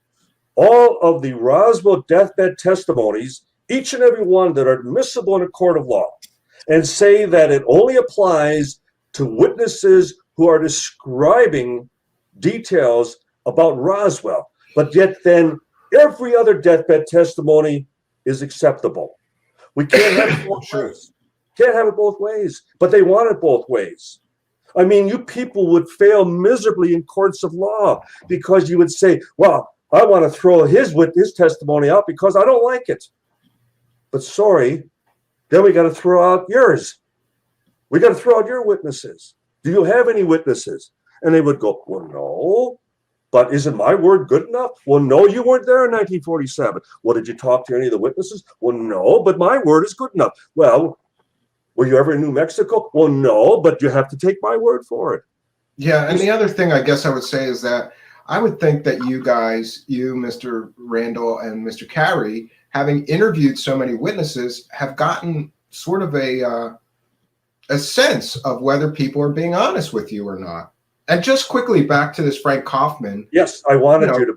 [SPEAKER 6] all of the Roswell deathbed testimonies, each and every one that are admissible in a court of law, and say that it only applies to witnesses who are describing details about Roswell, but yet then every other deathbed testimony is acceptable. We can't have it both ways. Can't have it both ways, but they want it both ways. I mean, you people would fail miserably in courts of law because you would say, well, I want to throw his testimony out because I don't like it. But sorry, then we got to throw out yours. We got to throw out your witnesses. Do you have any witnesses? And they would go, well, no, but isn't my word good enough? Well, no, you weren't there in 1947. Well, did you talk to any of the witnesses? Well, no, but my word is good enough. Well, were you ever in New Mexico? Well, no, but you have to take my word for it.
[SPEAKER 2] Yeah, and the other thing I guess I would say is that I would think that you guys, you, Mr. Randall and Mr. Carey, having interviewed so many witnesses, have gotten sort of a sense of whether people are being honest with you or not. And just quickly back to this Frank Kaufman.
[SPEAKER 6] Yes, I wanted you to.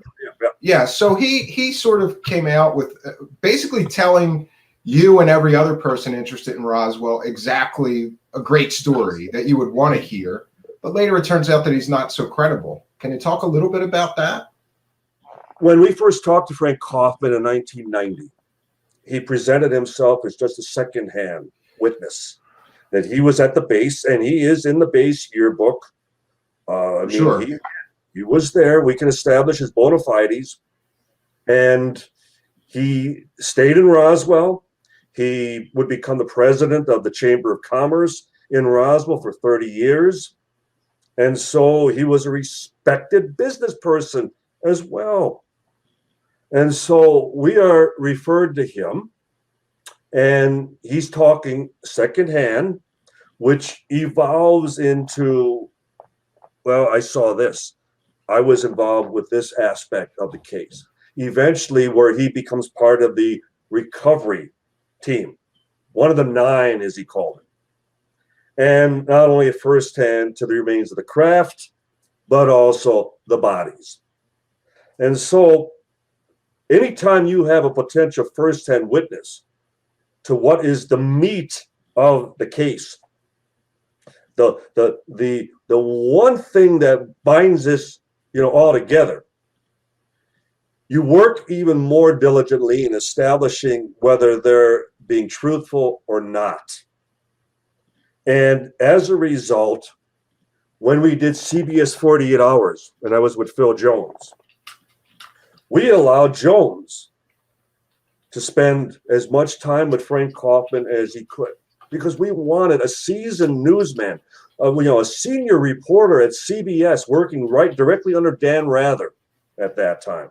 [SPEAKER 2] Yeah, so he sort of came out with basically telling you and every other person interested in Roswell exactly a great story that you would want to hear. But later it turns out that he's not so credible. Can you talk a little bit about that?
[SPEAKER 6] When we first talked to Frank Kaufman in 1990, he presented himself as just a secondhand witness, that he was at the base, and he is in the base yearbook. He was there. We can establish his bona fides. And He stayed in Roswell. He would become the president of the Chamber of Commerce in Roswell for 30 years. And so he was a respected business person as well. And so we are referred to him, and he's talking secondhand, which evolves into, well, I saw this. I was involved with this aspect of the case. Eventually, where he becomes part of the recovery team, one of the 9, as he called it. And not only at firsthand to the remains of the craft, but also the bodies. And so anytime you have a potential firsthand witness to what is the meat of the case, the one thing that binds this, all together, you work even more diligently in establishing whether they're being truthful or not. And as a result, when we did CBS 48 Hours, and I was with Phil Jones, we allowed Jones to spend as much time with Frank Kaufman as he could, because we wanted a seasoned newsman, a senior reporter at CBS working right directly under Dan Rather at that time,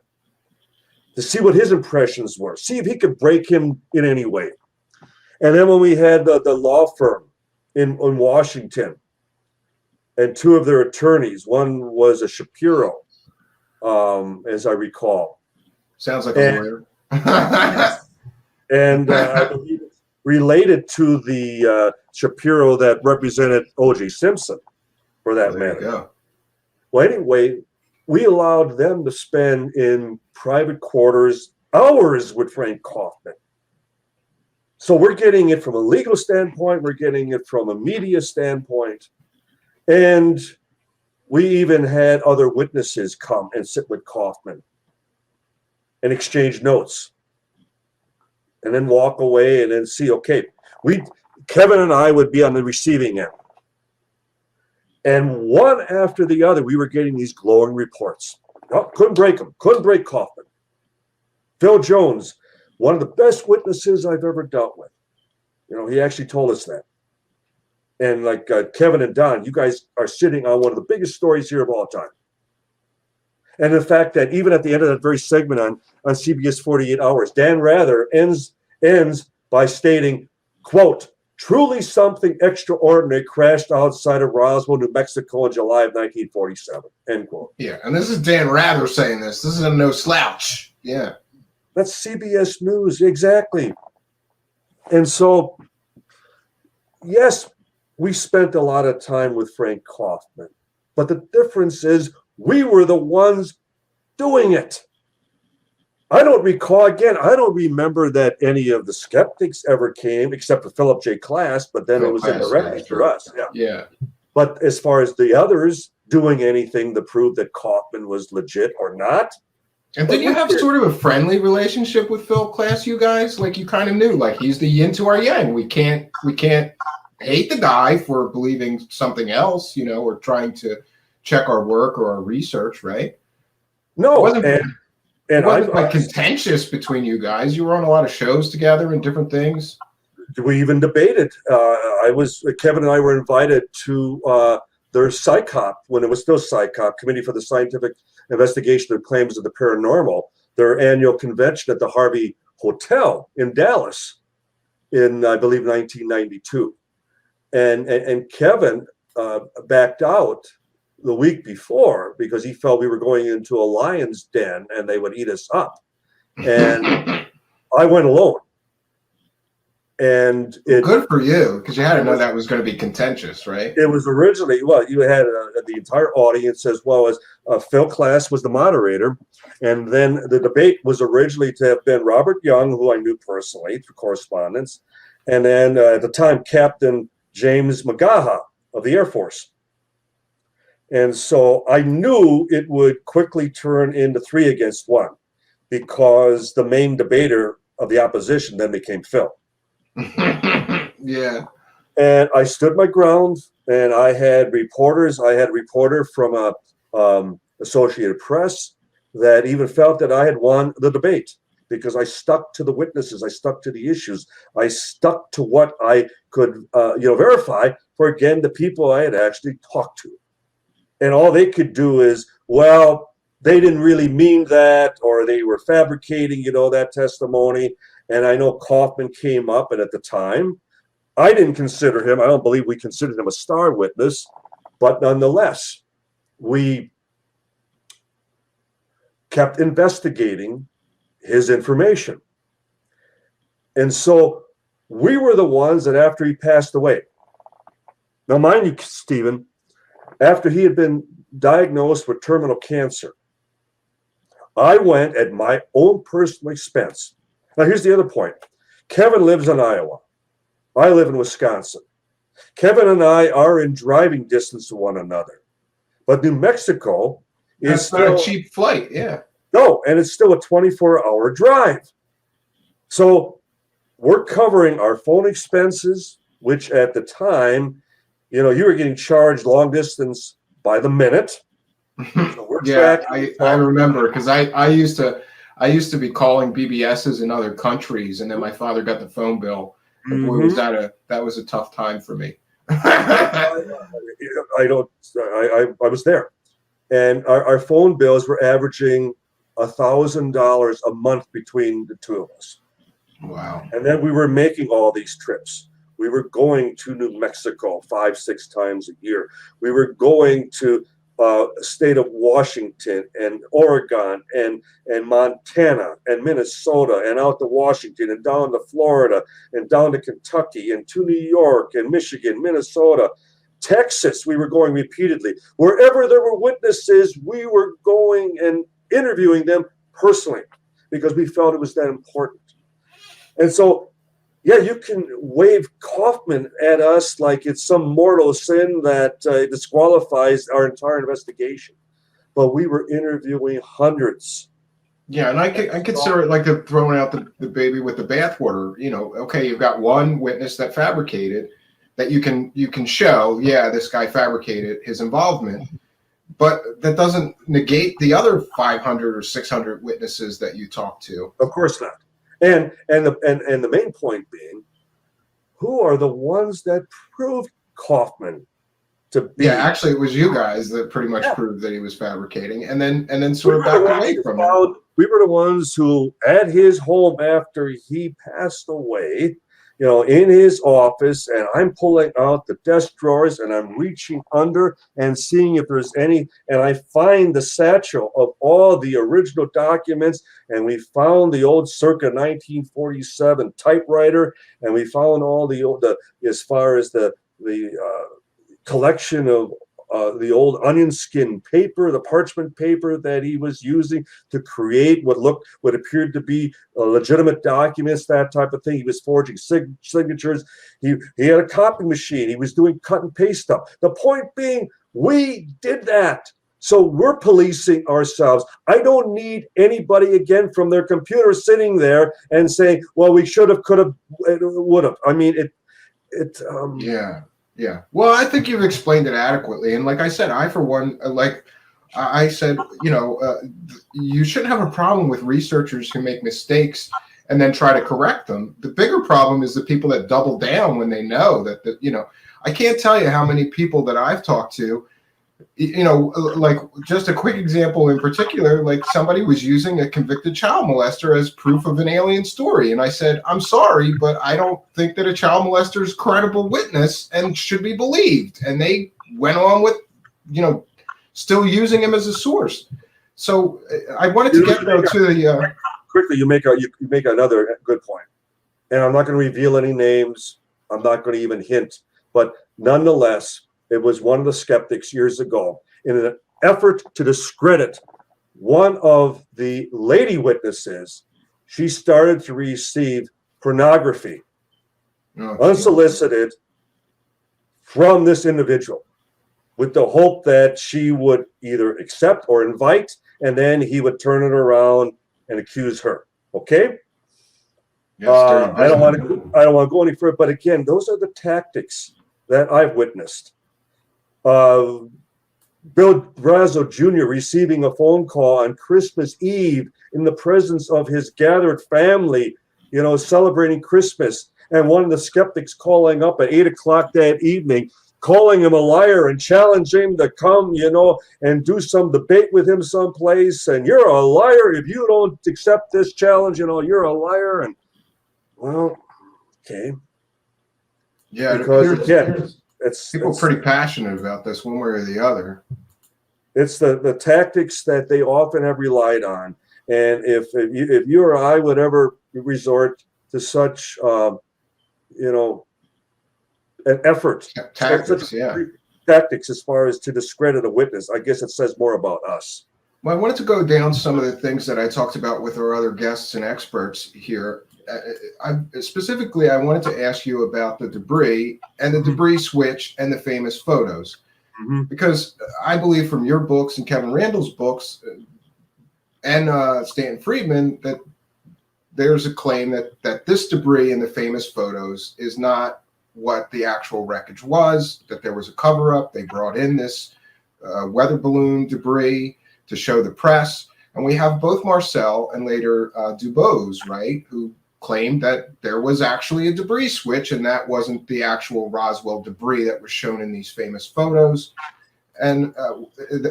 [SPEAKER 6] to see what his impressions were, see if he could break him in any way. And then when we had the law firm in Washington, and 2 of their attorneys, one was a Shapiro, as I recall.
[SPEAKER 2] Sounds like a lawyer.
[SPEAKER 6] And I believe it's related to the Shapiro that represented O.J. Simpson, for that
[SPEAKER 2] There you
[SPEAKER 6] matter.
[SPEAKER 2] go.
[SPEAKER 6] Well, anyway, we allowed them to spend in private quarters hours with Frank Kaufman. So we're getting it from a legal standpoint, we're getting it from a media standpoint, and we even had other witnesses come and sit with Kaufman and exchange notes, and then walk away and then see, okay, Kevin and I would be on the receiving end. And one after the other, we were getting these glowing reports. Oh, couldn't break them, couldn't break Kaufman. Phil Jones, one of the best witnesses I've ever dealt with. He actually told us that. And like Kevin and Don, you guys are sitting on one of the biggest stories here of all time. And the fact that even at the end of that very segment on CBS 48 Hours, Dan Rather ends by stating, quote, "Truly something extraordinary crashed outside of Roswell, New Mexico in July of 1947, end quote.
[SPEAKER 2] Yeah, and this is Dan Rather saying this. This is a no slouch. Yeah.
[SPEAKER 6] That's CBS News, exactly. And so, yes, we spent a lot of time with Frank Kaufman, but the difference is we were the ones doing it. I don't remember that any of the skeptics ever came, except for Philip J. Klass, but then it was indirectly for us.
[SPEAKER 2] Yeah.
[SPEAKER 6] But as far as the others doing anything to prove that Kaufman was legit or not.
[SPEAKER 2] And did you have sort of a friendly relationship with Phil Klass, you guys? Like, you kind of knew, like, he's the yin to our yang. We can't hate the guy for believing something else, or trying to check our work or our research, right?
[SPEAKER 6] No,
[SPEAKER 2] It wasn't like contentious between you guys. You were on a lot of shows together and different things.
[SPEAKER 6] We even debated. Kevin and I were invited to their PSYCOP, when it was still PSYCOP, Committee for the Scientific Investigation of Claims of the Paranormal, their annual convention at the Harvey Hotel in Dallas in, I believe, 1992. And Kevin backed out the week before because he felt we were going into a lion's den and they would eat us up. And I went alone. And
[SPEAKER 2] good for you, because you had to know that was going to be contentious, right?
[SPEAKER 6] It was originally, you had the entire audience as well as Phil Klass was the moderator. And then the debate was originally to have been Robert Young, who I knew personally through correspondence. And then at the time, Captain James McGaha of the Air Force. And so I knew it would quickly turn into 3 against 1 because the main debater of the opposition then became Phil.
[SPEAKER 2] Yeah.
[SPEAKER 6] And I stood my ground, and I had reporters. I had a reporter from Associated Press that even felt that I had won the debate. because I stuck to the witnesses, I stuck to the issues, I stuck to what I could verify for, again, the people I had actually talked to. And all they could do is, well, they didn't really mean that, or they were fabricating, that testimony. And I know Kaufman came up, and at the time, I didn't consider him, I don't believe we considered him a star witness, but nonetheless, we kept investigating his information. And so we were the ones that, after he passed away, now mind you, Stephen, after he had been diagnosed with terminal cancer, I went at my own personal expense. Now here's the other point. Kevin lives in Iowa. I live in Wisconsin. Kevin and I are in driving distance to one another. But New Mexico is
[SPEAKER 2] still not a cheap flight, yeah.
[SPEAKER 6] No, and it's still a 24-hour drive. So we're covering our phone expenses, which at the time, you were getting charged long distance by the minute. So
[SPEAKER 2] yeah, I remember, because I used to be calling BBSs in other countries, and then my father got the phone bill. And boy, that was a tough time for me.
[SPEAKER 6] I was there, and our phone bills were averaging $1,000 a month between the two of us.
[SPEAKER 2] Wow.
[SPEAKER 6] And then we were making all these trips. We were going to New Mexico 5-6 times a year. We were going to state of Washington and Oregon and Montana and Minnesota and out to Washington and down to Florida and down to Kentucky and to New York and Michigan, Minnesota, Texas. We were going repeatedly. Wherever there were witnesses, we were going and interviewing them personally because we felt it was that important. And so, yeah, you can wave Kaufman at us like it's some mortal sin that disqualifies our entire investigation. But we were interviewing hundreds.
[SPEAKER 2] Yeah, and I consider it like throwing out the baby with the bathwater. Okay, you've got one witness that fabricated, that you can show, yeah, this guy fabricated his involvement, but that doesn't negate the other 500 or 600 witnesses that you talk to.
[SPEAKER 6] Of course not. And the main point being, who are the ones that proved Kaufman to be?
[SPEAKER 2] Yeah, actually, it was you guys that pretty much proved that he was fabricating, and then sort of backed away from it.
[SPEAKER 6] We were the ones who, at his home after he passed away, in his office, and I'm pulling out the desk drawers and I'm reaching under and seeing if there's any, and I find the satchel of all the original documents, and we found the old circa 1947 typewriter, and we found all the old, as far as the collection of the old onion skin paper, the parchment paper that he was using to create what appeared to be legitimate documents, that type of thing. He was forging signatures. He had a copy machine. He was doing cut and paste stuff. The point being, we did that. So we're policing ourselves. I don't need anybody, again, from their computer sitting there and saying, well, we should have, could have, would have. I mean,
[SPEAKER 2] Yeah. Yeah. Well, I think you've explained it adequately. And like I said, I, for one, I said, you shouldn't have a problem with researchers who make mistakes and then try to correct them. The bigger problem is the people that double down when they know that, I can't tell you how many people that I've talked to, like just a quick example in particular, like somebody was using a convicted child molester as proof of an alien story. And I said, I'm sorry, but I don't think that a child molester is a credible witness and should be believed. And they went on with, still using him as a source. So I wanted to get though to the
[SPEAKER 6] quickly. You make another good point, and I'm not going to reveal any names. I'm not going to even hint, but nonetheless, it was one of the skeptics years ago, in an effort to discredit one of the lady witnesses. She started to receive pornography, unsolicited, from this individual, with the hope that she would either accept or invite, and then he would turn it around and accuse her. Okay. I don't want to go any further, but again, those are the tactics that I've witnessed. Bill Brazo Jr. receiving a phone call on Christmas Eve in the presence of his gathered family, celebrating Christmas. And one of the skeptics calling up at 8 o'clock that evening, calling him a liar and challenging him to come, and do some debate with him someplace. And you're a liar if you don't accept this challenge, you're a liar. And well, okay.
[SPEAKER 2] Yeah,
[SPEAKER 6] because again,
[SPEAKER 2] people are pretty passionate about this one way or the other.
[SPEAKER 6] It's the tactics that they often have relied on. And if you or I would ever resort to such, an effort,
[SPEAKER 2] Tactics,
[SPEAKER 6] tactics as far as to discredit a witness, I guess it says more about us.
[SPEAKER 2] Well, I wanted to go down some of the things that I talked about with our other guests and experts here. Specifically, I wanted to ask you about the debris and the debris switch and the famous photos.
[SPEAKER 6] Mm-hmm.
[SPEAKER 2] Because I believe from your books and Kevin Randall's books and Stanton Friedman that there's a claim that this debris in the famous photos is not what the actual wreckage was, that there was a cover-up. They brought in this weather balloon debris to show the press. And we have both Marcel and later Dubose, right, who claimed that there was actually a debris switch and that wasn't the actual Roswell debris that was shown in these famous photos. And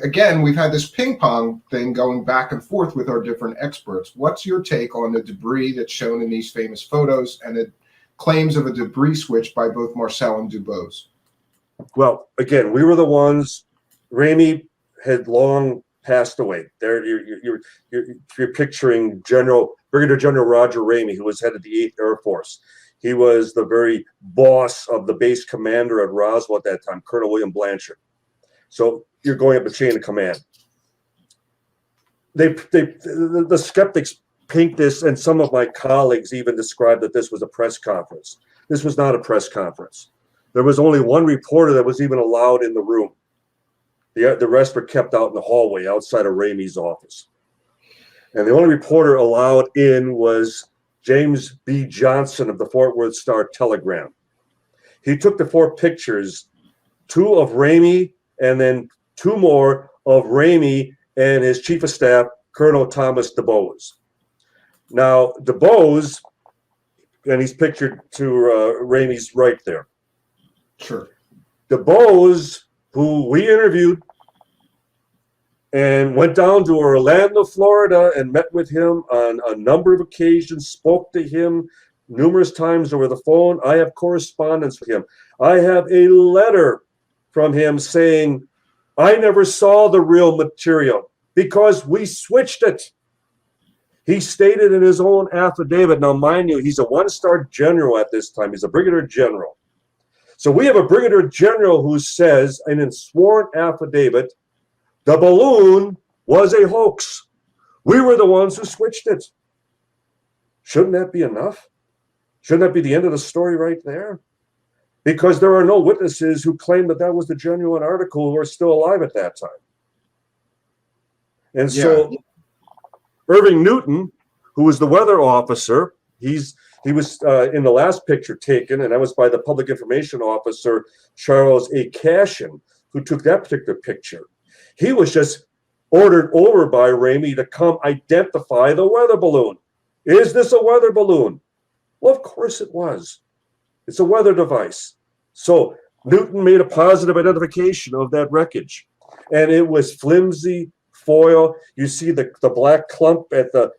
[SPEAKER 2] again, we've had this ping pong thing going back and forth with our different experts. What's your take on the debris that's shown in these famous photos and the claims of a debris switch by both Marcel and Dubose?
[SPEAKER 6] Well, again, we were the ones. Ramey had long passed away. There, you're picturing Brigadier General Roger Ramey, who was head of the 8th Air Force. He was the very boss of the base commander at Roswell at that time, Colonel William Blanchard. So you're going up a chain of command. The skeptics paint this, and some of my colleagues even described that this was a press conference. This was not a press conference. There was only one reporter that was even allowed in the room. The rest were kept out in the hallway outside of Ramey's office. And the only reporter allowed in was James B. Johnson of the Fort Worth Star-Telegram. He took the 4 pictures, 2 of Ramey and then 2 more of Ramey and his chief of staff, Colonel Thomas Dubose. Now, Dubose, and he's pictured to Ramey's right there.
[SPEAKER 2] Sure.
[SPEAKER 6] Dubose, who we interviewed and went down to Orlando, Florida, and met with him on a number of occasions, spoke to him numerous times over the phone. I have correspondence with him. I have a letter from him saying, I never saw the real material because we switched it. He stated in his own affidavit, now mind you, he's a 1-star general at this time. He's a brigadier general. So we have a brigadier general who says in a sworn affidavit, the balloon was a hoax. We were the ones who switched it. Shouldn't that be enough? Shouldn't that be the end of the story right there? Because there are no witnesses who claim that that was the genuine article who are still alive at that time. And so Irving Newton, who was the weather officer, he was in the last picture taken, and that was by the public information officer, Charles A. Cashin, who took that particular picture. He was just ordered over by Ramey to come identify the weather balloon. Is this a weather balloon? Well, of course it was. It's a weather device. So Newton made a positive identification of that wreckage. And it was flimsy foil. You see the black clump at the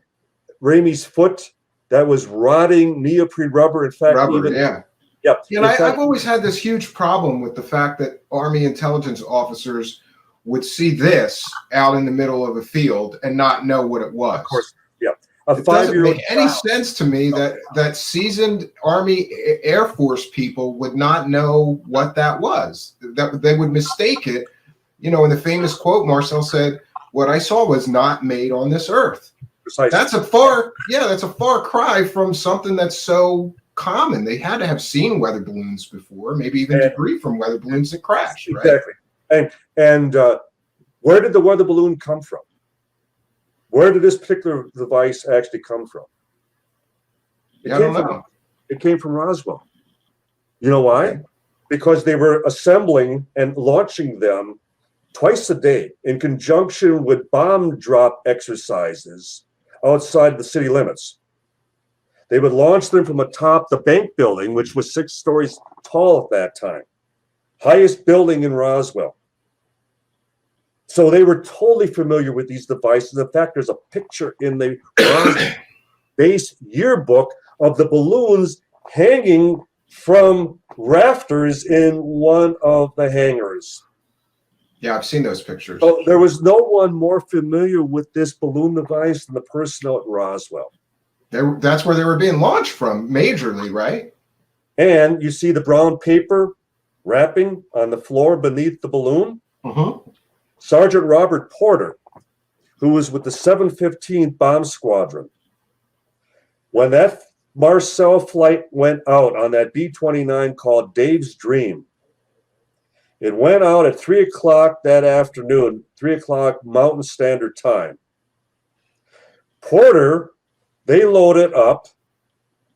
[SPEAKER 6] Ramey's foot. That was rotting neoprene rubber. In fact,
[SPEAKER 2] And I've always had this huge problem with the fact that Army intelligence officers would see this out in the middle of a field and not know what it was.
[SPEAKER 6] Of course,
[SPEAKER 2] It doesn't make any sense to me that seasoned Army Air Force people would not know what that was. That they would mistake it. In the famous quote, Marcel said, "What I saw was not made on this earth."
[SPEAKER 6] Precisely.
[SPEAKER 2] That's a far cry from something that's so common. They had to have seen weather balloons before, maybe even debris from weather balloons that crashed. Right?
[SPEAKER 6] Exactly. And where did the weather balloon come from? Where did this particular device actually come from?
[SPEAKER 2] I don't know.
[SPEAKER 6] It came from Roswell. You know why? Because they were assembling and launching them twice a day in conjunction with bomb drop exercises outside the city limits. They would launch them from atop the bank building, which was 6 stories tall at that time, highest building in Roswell. So they were totally familiar with these devices. In fact, there's a picture in the Roswell base yearbook of the balloons hanging from rafters in one of the hangars.
[SPEAKER 2] Yeah, I've seen those pictures.
[SPEAKER 6] So there was no one more familiar with this balloon device than the personnel at Roswell.
[SPEAKER 2] That's where they were being launched from, majorly, right?
[SPEAKER 6] And you see the brown paper wrapping on the floor beneath the balloon.
[SPEAKER 2] Mm-hmm.
[SPEAKER 6] Sergeant Robert Porter, who was with the 715th Bomb Squadron, when that Marcel flight went out on that B-29 called Dave's Dream, it went out at 3 o'clock that afternoon, 3 o'clock Mountain Standard Time. Porter, they loaded up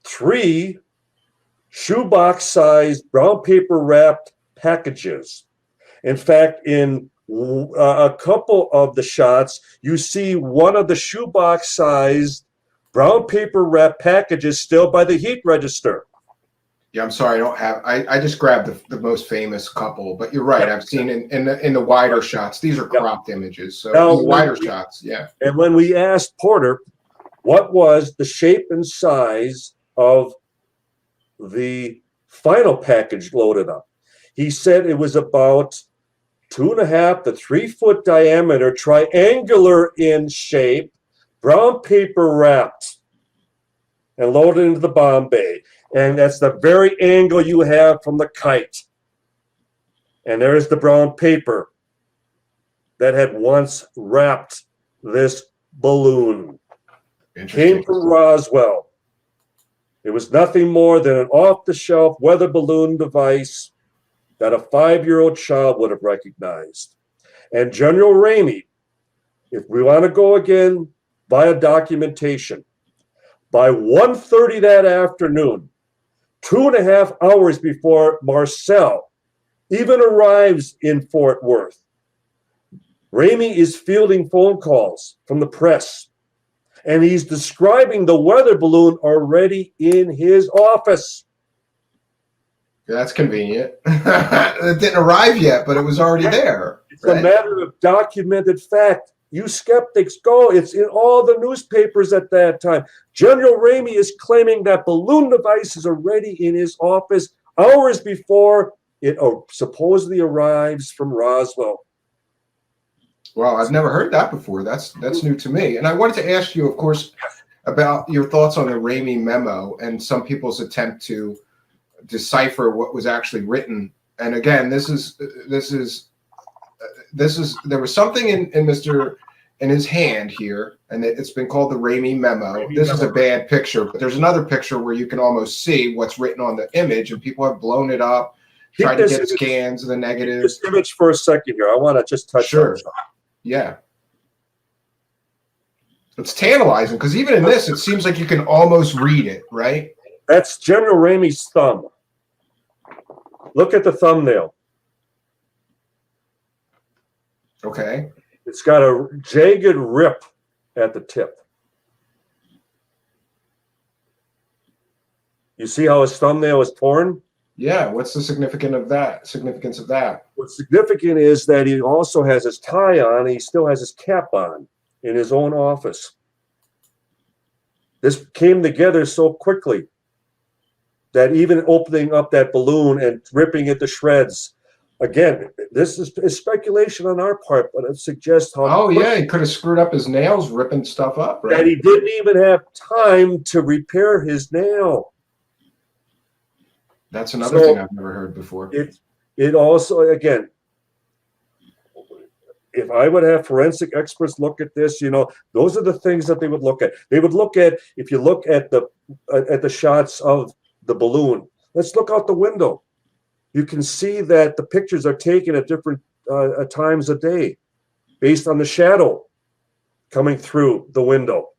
[SPEAKER 6] 3 shoebox-sized brown paper wrapped packages. In fact, in a couple of the shots, you see one of the shoebox-sized brown paper wrapped packages still by the heat register.
[SPEAKER 2] Yeah, I'm sorry, I don't have. I just grabbed the most famous couple, but you're right. I've seen in the wider shots. These are cropped images, so
[SPEAKER 6] Now,
[SPEAKER 2] in the wider shots, yeah.
[SPEAKER 6] And when we asked Porter what was the shape and size of the final package loaded up, he said it was about 2.5 to 3 foot diameter, triangular in shape, brown paper wrapped and loaded into the bomb bay. And that's the very angle you have from the kite. And there's the brown paper that had once wrapped this balloon. Came from Roswell. It was nothing more than an off-the-shelf weather balloon device that a 5-year-old child would have recognized. And General Ramey, if we want to go again via documentation, by 1:30 that afternoon, 2.5 hours before Marcel even arrives in Fort Worth, Ramey is fielding phone calls from the press, and he's describing the weather balloon already in his office.
[SPEAKER 2] Yeah, that's convenient. It didn't arrive yet, but it was already there.
[SPEAKER 6] It's a matter of documented fact. You skeptics, go. It's in all the newspapers at that time. General Ramey is claiming that balloon device is already in his office hours before it supposedly arrives from Roswell.
[SPEAKER 2] Wow, I've never heard that before. That's new to me. And I wanted to ask you, of course, about your thoughts on the Ramey memo and some people's attempt to decipher what was actually written. And again, there was something in his hand here, and it's been called the Ramey memo. This is a bad picture, but there's another picture where you can almost see what's written on the image, and people have blown it up, tried to get scans of the negatives.
[SPEAKER 6] This image for a second here. I want to just touch on it.
[SPEAKER 2] Yeah. It's tantalizing because even in this, it seems like you can almost read it, right?
[SPEAKER 6] That's General Ramey's thumb. Look at the thumbnail.
[SPEAKER 2] Okay.
[SPEAKER 6] It's got a jagged rip at the tip. You see how his thumbnail is torn?
[SPEAKER 2] Yeah. What's the significance of that?
[SPEAKER 6] What's significant is that he also has his tie on, and he still has his cap on in his own office. This came together so quickly that even opening up that balloon and ripping it to shreds, again, this is speculation on our part, but it suggests how.
[SPEAKER 2] Oh yeah, he could have screwed up his nails, ripping stuff up, right?
[SPEAKER 6] That he didn't even have time to repair his nail.
[SPEAKER 2] That's another thing I've never heard before.
[SPEAKER 6] It also, again, if I would have forensic experts look at this, those are the things that they would look at. They would look at, if you look at the shots of the balloon, let's look out the window. You can see that the pictures are taken at different times of day based on the shadow coming through the window.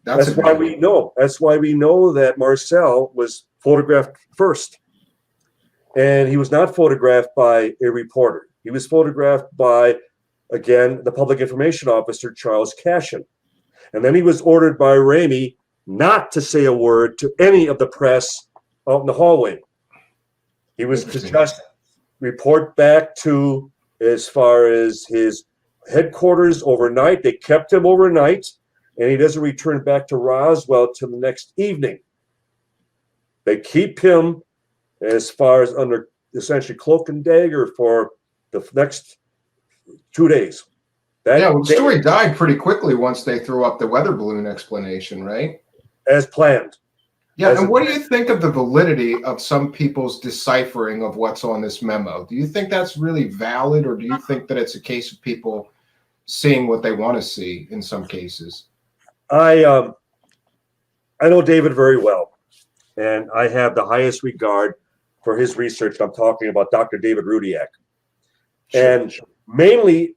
[SPEAKER 6] That's why we know. That's why we know that Marcel was photographed first. And he was not photographed by a reporter. He was photographed by, again, the public information officer, Charles Cashin. And then he was ordered by Ramey not to say a word to any of the press out in the hallway. He was to just report back to, as far as his headquarters overnight. They kept him overnight, and he doesn't return back to Roswell till the next evening. They keep him as far as under essentially cloak and dagger for the next 2 days.
[SPEAKER 2] Yeah, well, the story died pretty quickly once they threw up the weather balloon explanation, right?
[SPEAKER 6] As planned.
[SPEAKER 2] Yeah, and what do you think of the validity of some people's deciphering of what's on this memo? Do you think that's really valid, or do you think that it's a case of people seeing what they want to see in some cases?
[SPEAKER 6] I know David very well, and I have the highest regard for his research. I'm talking about Dr. David Rudiak. And mainly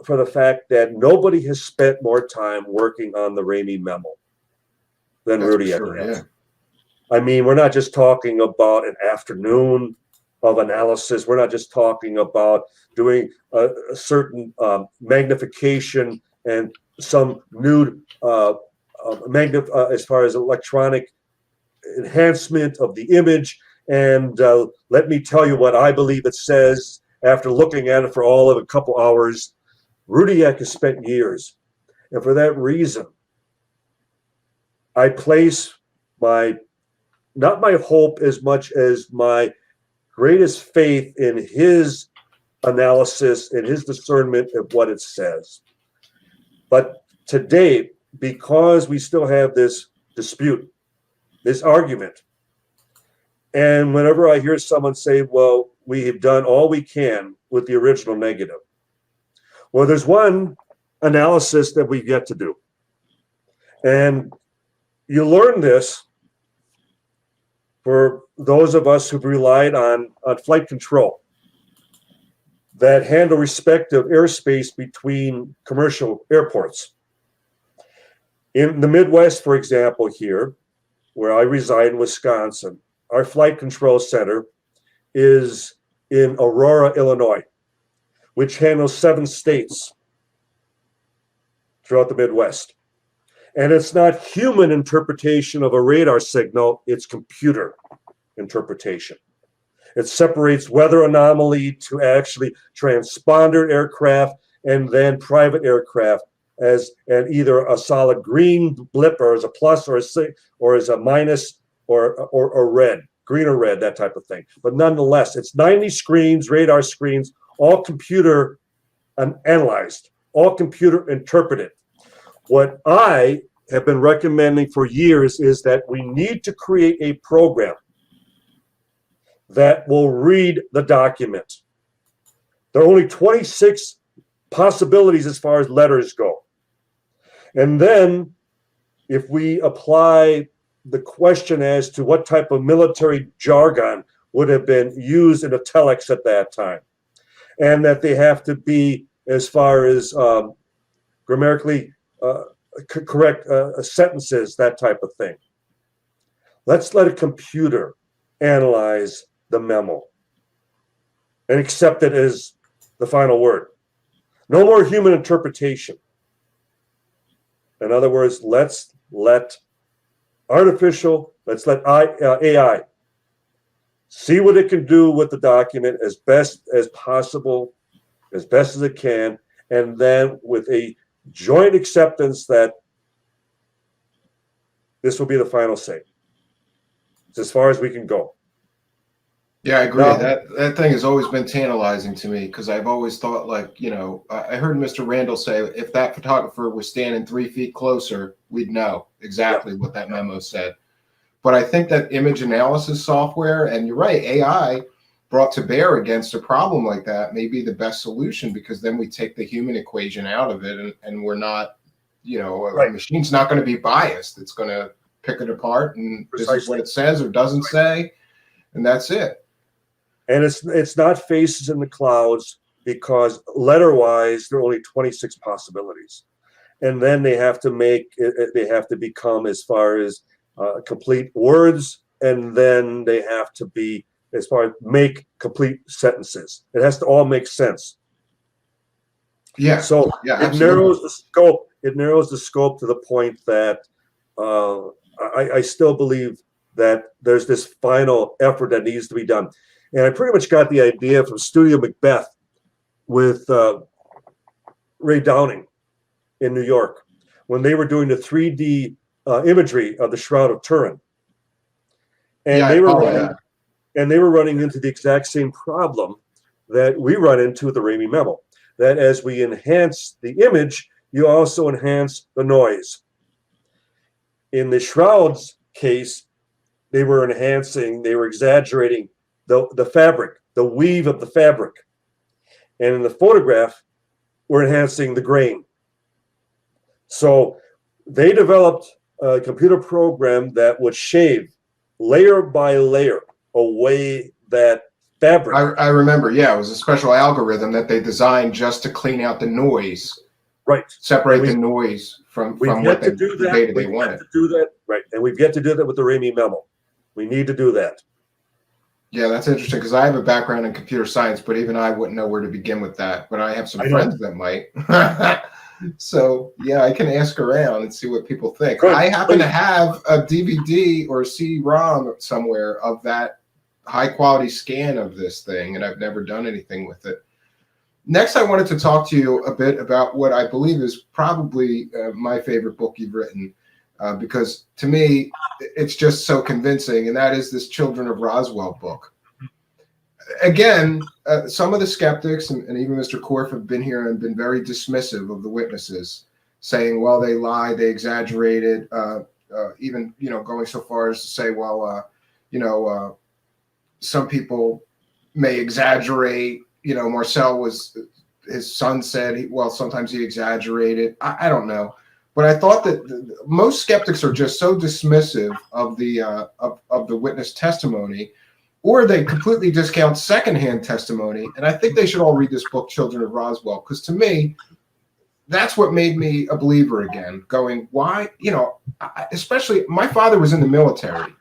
[SPEAKER 6] for the fact that nobody has spent more time working on the Ramey memo than Rudiak has. Yeah. I mean, we're not just talking about an afternoon of analysis. We're not just talking about doing a certain magnification and some new as far as electronic enhancement of the image. And let me tell you what I believe it says after looking at it for all of a couple hours. Rudiak has spent years. And for that reason, I place not my hope as much as my greatest faith in his analysis and his discernment of what it says. But today, because we still have this dispute, this argument, and whenever I hear someone say, well, we have done all we can with the original negative. Well, there's one analysis that we've yet to do. And you learn this for those of us who've relied on flight control that handle respective airspace between commercial airports. In the Midwest, for example, here, where I reside in Wisconsin, our flight control center is in Aurora, Illinois, which handles 7 states throughout the Midwest. And it's not human interpretation of a radar signal, it's computer interpretation. It separates weather anomaly to actually transponder aircraft and then private aircraft as either a solid green blip or as a plus or as a minus or red, green or red, that type of thing. But nonetheless, it's 90 screens, radar screens, all computer analyzed, all computer interpreted. What I have been recommending for years is that we need to create a program that will read the document. There are only 26 possibilities as far as letters go. And then if we apply the question as to what type of military jargon would have been used in a telex at that time, and that they have to be, as far as grammatically correct sentences, that type of thing. Let's let a computer analyze the memo and accept it as the final word. No more human interpretation. In other words, let's let AI see what it can do with the document as best as possible, as best as it can, and then with a joint acceptance that this will be the final say. It's as far as we can go.
[SPEAKER 2] Yeah, I agree. That thing has always been tantalizing to me because I've always thought, like, you know, I heard Mr. Randall say if that photographer was standing 3 feet closer, we'd know exactly what that memo said. But I think that image analysis software, and you're right, AI brought to bear against a problem like that may be the best solution, because then we take the human equation out of it, and we're not, you know, a machine's not going to be biased. It's going to pick it apart, and this is what it says or doesn't say, and that's it.
[SPEAKER 6] And it's not faces in the clouds, because letter-wise, there are only 26 possibilities. And then they have to become, as far as complete words, and then they have to be as far as make complete sentences. It has to all make sense.
[SPEAKER 2] Yeah.
[SPEAKER 6] So
[SPEAKER 2] Yeah,
[SPEAKER 6] it
[SPEAKER 2] absolutely.
[SPEAKER 6] narrows the scope. It narrows the scope to the point that I still believe that there's this final effort that needs to be done. And I pretty much got the idea from Studio Macbeth with Ray Downing in New York when they were doing the 3D imagery of the Shroud of Turin. And
[SPEAKER 2] Yeah,
[SPEAKER 6] they
[SPEAKER 2] I
[SPEAKER 6] were
[SPEAKER 2] follow
[SPEAKER 6] running,
[SPEAKER 2] that.
[SPEAKER 6] and they were running into the exact same problem that we run into with the Ramey memo. That as we enhance the image, you also enhance the noise. In the Shroud's case, they were exaggerating the fabric, the weave of the fabric. And in the photograph, we're enhancing the grain. So they developed a computer program that would shave layer by layer away that fabric.
[SPEAKER 2] I remember. Yeah, it was a special algorithm that they designed just to clean out the noise,
[SPEAKER 6] Right.
[SPEAKER 2] separate the noise from
[SPEAKER 6] We've
[SPEAKER 2] what
[SPEAKER 6] yet
[SPEAKER 2] they,
[SPEAKER 6] to do
[SPEAKER 2] the
[SPEAKER 6] that.
[SPEAKER 2] data they
[SPEAKER 6] We've
[SPEAKER 2] wanted.
[SPEAKER 6] yet to do that. Right. And we've yet to do that with the Ramey memo. We need to do that.
[SPEAKER 2] Yeah, that's interesting because I have a background in computer science, but even I wouldn't know where to begin with that. But I have some friends that might. So yeah, I can ask around and see what people think.
[SPEAKER 6] Good.
[SPEAKER 2] I happen to have a DVD or a CD-ROM somewhere of that high quality scan of this thing, and I've never done anything with it. Next, I wanted to talk to you a bit about what I believe is probably my favorite book you've written, because to me, it's just so convincing, and that is this Children of Roswell book. Again, some of the skeptics and even Mr. Korf have been here and been very dismissive of the witnesses, saying, well, they lied, they exaggerated, even, going so far as to say, well, some people may exaggerate. Marcel his son said, sometimes he exaggerated. I don't know. But I thought that most skeptics are just so dismissive of the witness testimony, or they completely discount secondhand testimony. And I think they should all read this book, Children of Roswell, because to me, that's what made me a believer again. Going, why? Especially my father was in the military.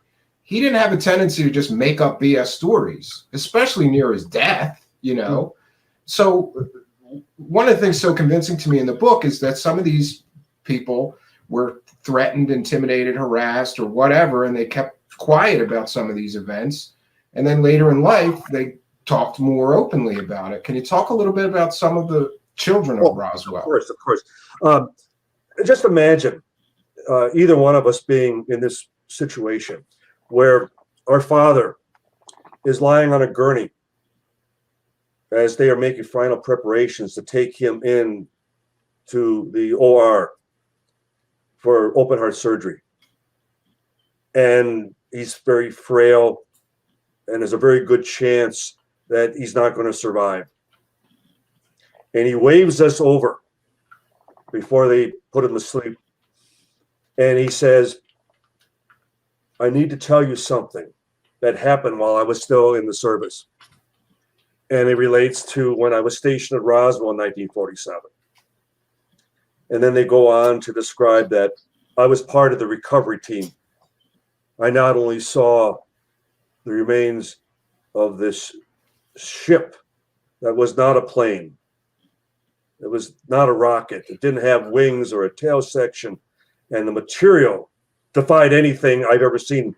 [SPEAKER 2] He didn't have a tendency to just make up BS stories, especially near his death. So one of the things so convincing to me in the book is that some of these people were threatened, intimidated, harassed, or whatever, and they kept quiet about some of these events. And then later in life, they talked more openly about it. Can you talk a little bit about some of the children of Roswell?
[SPEAKER 6] Of course. Just imagine either one of us being in this situation where our father is lying on a gurney as they are making final preparations to take him in to the OR for open heart surgery. And he's very frail, and there's a very good chance that he's not going to survive. And he waves us over before they put him to sleep. And he says, I need to tell you something that happened while I was still in the service. And it relates to when I was stationed at Roswell in 1947. And then they go on to describe that I was part of the recovery team. I not only saw the remains of this ship that was not a plane, it was not a rocket, it didn't have wings or a tail section, and the material defied anything I've ever seen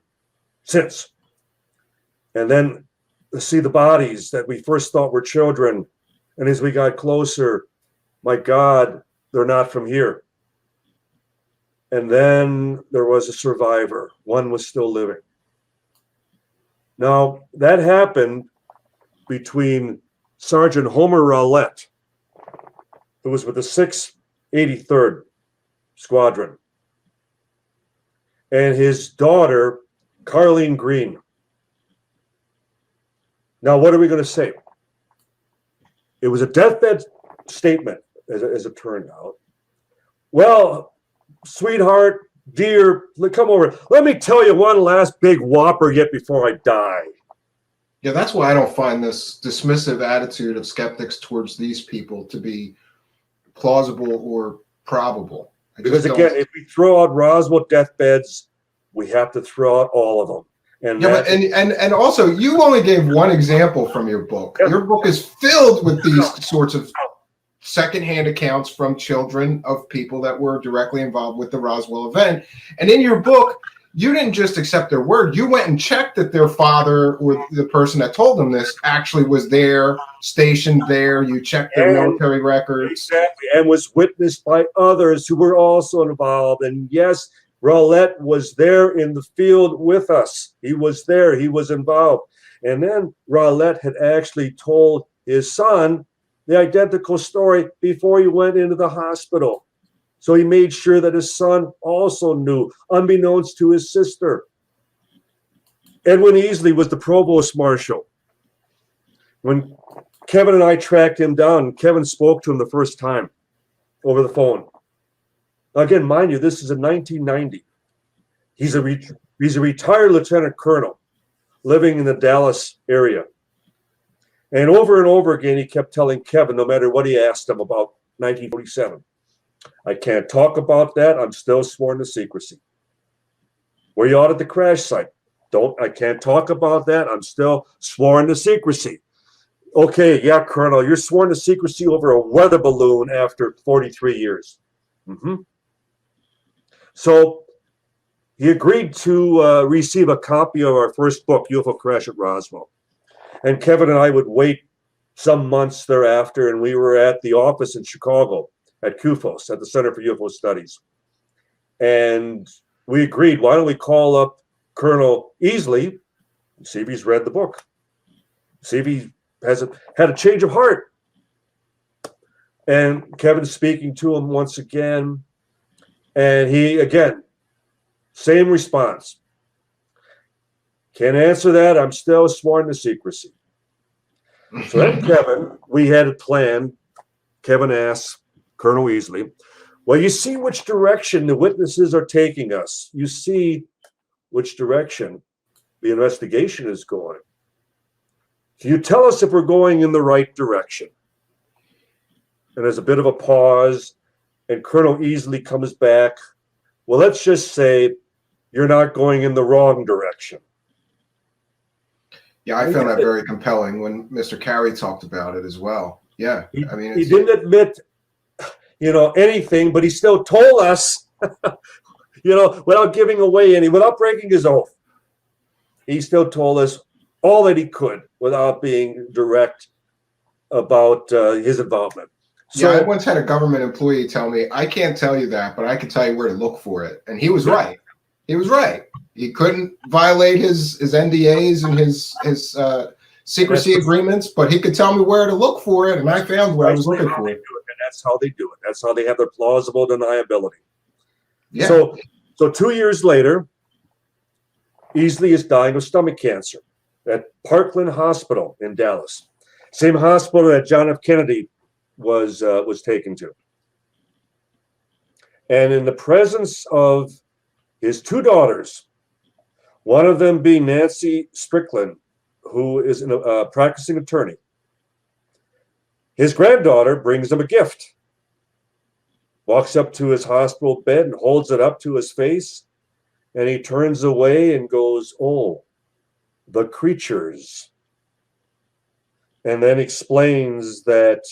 [SPEAKER 6] since. And then to see the bodies that we first thought were children, and as we got closer, my God, they're not from here. And then there was a survivor. One was still living. Now, that happened between Sergeant Homer Rowlett, who was with the 683rd Squadron, and his daughter, Carleen Green. Now, what are we going to say? It was a deathbed statement, as it turned out. Well, sweetheart, dear, come over. Let me tell you one last big whopper yet before I die.
[SPEAKER 2] Yeah, that's why I don't find this dismissive attitude of skeptics towards these people to be plausible or probable.
[SPEAKER 6] Because again, if we throw out Roswell deathbeds, we have to throw out all of them. And
[SPEAKER 2] Yeah, but and also you only gave one example from your book.
[SPEAKER 6] Yep.
[SPEAKER 2] Your book is filled with these sorts of secondhand accounts from children of people that were directly involved with the Roswell event. And in your book, you didn't just accept their word. You went and checked that their father or the person that told them this actually was there, stationed there. You checked their military records.
[SPEAKER 6] Exactly, and was witnessed by others who were also involved. And yes, Rowlett was there in the field with us. He was there. He was involved. And then Rowlett had actually told his son the identical story before he went into the hospital. So he made sure that his son also knew, unbeknownst to his sister. Edwin Easley was the provost marshal. When Kevin and I tracked him down, Kevin spoke to him the first time over the phone. Again, mind you, this is in 1990. He's a retired lieutenant colonel living in the Dallas area. And over again, he kept telling Kevin, no matter what he asked him about 1947, I can't talk about that. I'm still sworn to secrecy. Were you out at the crash site? I can't talk about that. I'm still sworn to secrecy. Okay, yeah, Colonel, you're sworn to secrecy over a weather balloon after 43 years. Mm-hmm. So he agreed to receive a copy of our first book, UFO Crash at Roswell. And Kevin and I would wait some months thereafter, and we were at the office in Chicago at CUFOS, at the Center for UFO Studies. And we agreed, why don't we call up Colonel Easley and see if he's read the book, see if he had a change of heart. And Kevin's speaking to him once again, and he, again, same response. Can't answer that. I'm still sworn to secrecy. So then Kevin, we had it planned. Kevin asked Colonel Easley, well, you see which direction the witnesses are taking us. You see which direction the investigation is going. Can you tell us if we're going in the right direction? And there's a bit of a pause, and Colonel Easley comes back. Well, let's just say you're not going in the wrong direction.
[SPEAKER 2] Yeah, I found that very compelling when Mr. Carey talked about it as well. Yeah, I mean,
[SPEAKER 6] he didn't admit, anything, but he still told us, without giving away without breaking his oath. He still told us all that he could without being direct about his involvement.
[SPEAKER 2] So, yeah, I once had a government employee tell me, I can't tell you that, but I can tell you where to look for it. And he was right. He was right. He couldn't violate his NDAs and his secrecy agreements, but he could tell me where to look for it, and I found where I was looking for it.
[SPEAKER 6] And that's how they do it. That's how they have their plausible deniability.
[SPEAKER 2] Yeah.
[SPEAKER 6] So 2 years later, Easley is dying of stomach cancer at Parkland Hospital in Dallas, same hospital that John F. Kennedy was taken to. And in the presence of his two daughters, one of them being Nancy Strickland, who is a practicing attorney, his granddaughter brings him a gift, walks up to his hospital bed and holds it up to his face, and he turns away and goes, "Oh, the creatures," and then explains that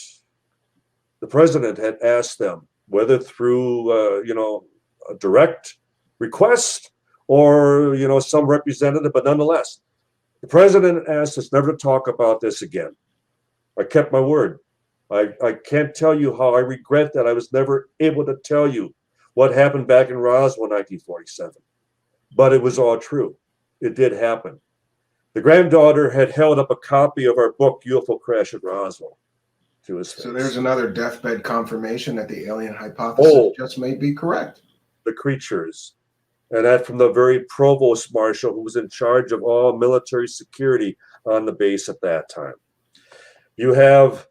[SPEAKER 6] the president had asked them, whether through a direct request or some representative, but nonetheless, the president asked us never to talk about this again. I kept my word. I can't tell you how I regret that I was never able to tell you what happened back in Roswell 1947. But it was all true. It did happen. The granddaughter had held up a copy of our book, UFO Crash at Roswell, to his face.
[SPEAKER 2] So there's another deathbed confirmation that the alien hypothesis just may be correct.
[SPEAKER 6] The creatures. And that from the very provost marshal who was in charge of all military security on the base at that time. You have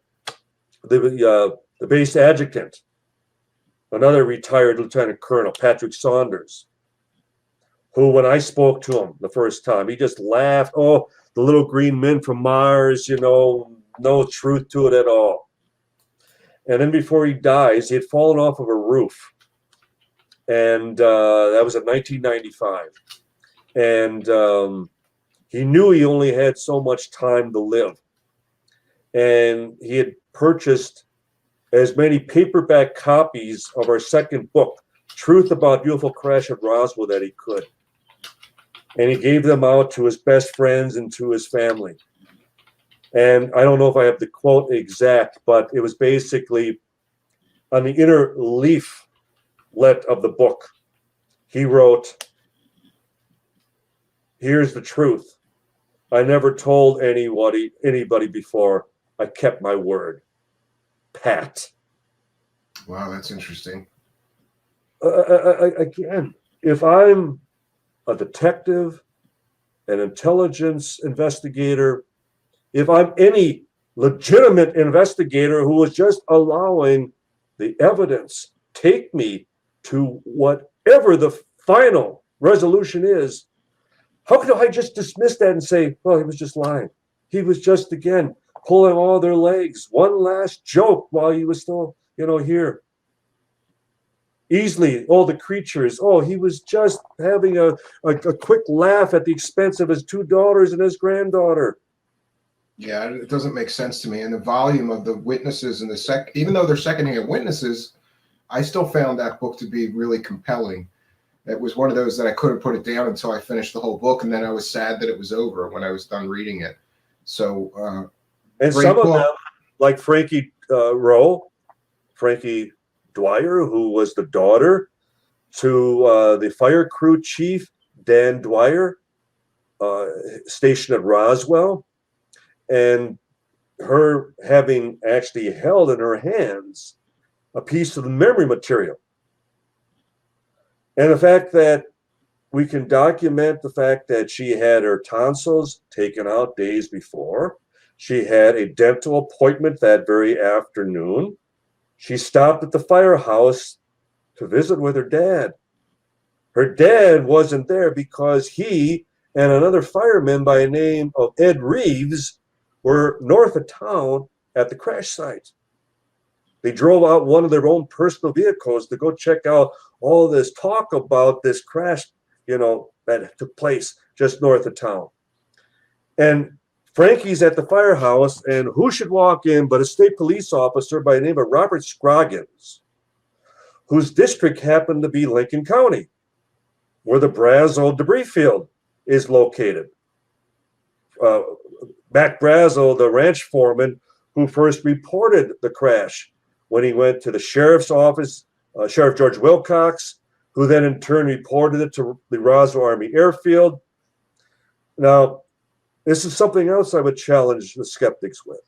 [SPEAKER 6] the base adjutant, another retired lieutenant colonel, Patrick Saunders, who, when I spoke to him the first time, he just laughed. Oh, the little green men from Mars, no truth to it at all. And then before he dies, he had fallen off of a roof. And that was in 1995. And He knew he only had so much time to live. And he had purchased as many paperback copies of our second book, Truth About UFO Crash at Roswell, that he could. And he gave them out to his best friends and to his family. And I don't know if I have the quote exact, but it was basically on the inner leaflet of the book. He wrote, "Here's the truth. I never told anybody before. I kept my word. Pat."
[SPEAKER 3] Wow, that's interesting.
[SPEAKER 6] Again, if I'm a detective, an intelligence investigator, if I'm any legitimate investigator who is just allowing the evidence take me to whatever the final resolution is, how could I just dismiss that and say, well, he was just lying? He was just, again, pulling all their legs. One last joke while he was still, here. Easily, all the creatures, he was just having a quick laugh at the expense of his two daughters and his granddaughter.
[SPEAKER 2] Yeah, it doesn't make sense to me. And the volume of the witnesses and even though they're secondhand witnesses, I still found that book to be really compelling. It was one of those that I couldn't put it down until I finished the whole book, and then I was sad that it was over when I was done reading it. So,
[SPEAKER 6] and some of them, like Frankie Dwyer, who was the daughter to the fire crew chief, Dan Dwyer, stationed at Roswell, and her having actually held in her hands a piece of the memory material. And the fact that we can document the fact that she had her tonsils taken out days before. She had a dental appointment that very afternoon. She stopped at the firehouse to visit with her dad. Her dad wasn't there because he and another fireman by the name of Ed Reeves were north of town at the crash site. They drove out one of their own personal vehicles to go check out all this talk about this crash, that took place just north of town. And Frankie's at the firehouse, and who should walk in but a state police officer by the name of Robert Scroggins, whose district happened to be Lincoln County, where the Brazel debris field is located. Mac Brazel, the ranch foreman who first reported the crash when he went to the sheriff's office, Sheriff George Wilcox, who then in turn reported it to the Roswell Army Airfield. Now, this is something else I would challenge the skeptics with.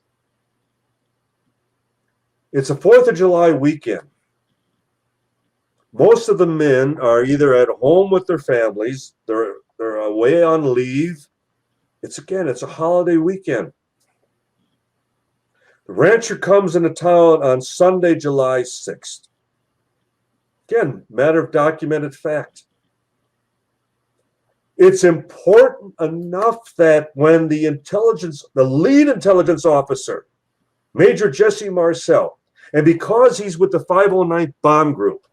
[SPEAKER 6] It's a 4th of July weekend. Most of the men are either at home with their families, they're away on leave. It's a holiday weekend. The rancher comes into town on Sunday, July 6th. Again, matter of documented fact. It's important enough that when the lead intelligence officer, Major Jesse Marcel, and because he's with the 509th Bomb Group,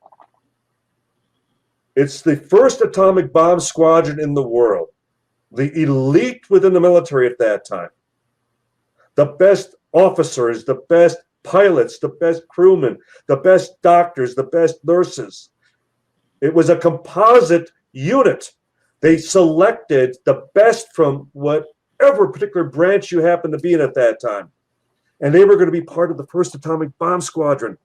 [SPEAKER 6] it's the first atomic bomb squadron in the world, the elite within the military at that time, the best officers, the best pilots, the best crewmen, the best doctors, the best nurses. It was a composite unit. They selected the best from whatever particular branch you happened to be in at that time. And they were going to be part of the first atomic bomb squadron.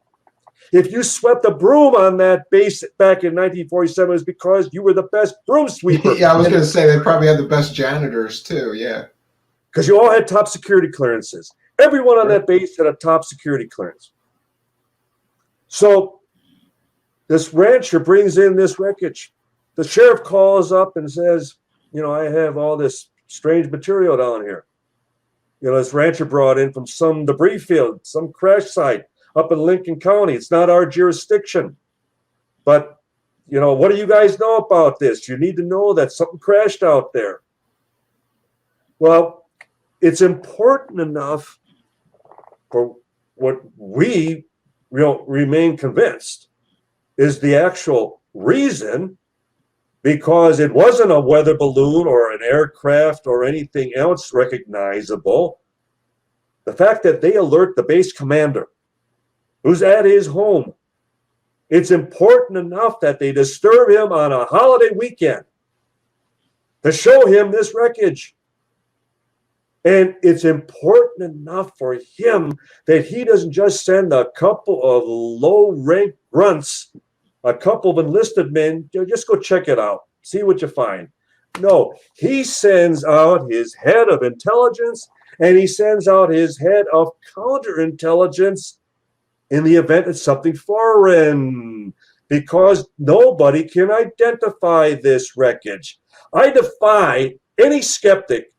[SPEAKER 6] If you swept a broom on that base back in 1947, it was because you were the best broom sweeper.
[SPEAKER 2] Yeah, I was going to say they probably had the best janitors too. Yeah.
[SPEAKER 6] Because you all had top security clearances. Everyone on that base had a top security clearance. So this rancher brings in this wreckage. The sheriff calls up and says, I have all this strange material down here. This rancher brought in from some debris field, some crash site up in Lincoln County. It's not our jurisdiction. But, what do you guys know about this? You need to know that something crashed out there. Well, it's important enough for what we remain convinced is the actual reason because it wasn't a weather balloon or an aircraft or anything else recognizable. The fact that they alert the base commander, who's at his home, it's important enough that they disturb him on a holiday weekend to show him this wreckage. And it's important enough for him that he doesn't just send a couple of low-rank grunts, a couple of enlisted men, just go check it out, see what you find. No, he sends out his head of intelligence, and he sends out his head of counterintelligence in the event it's something foreign, because nobody can identify this wreckage. I defy any skeptic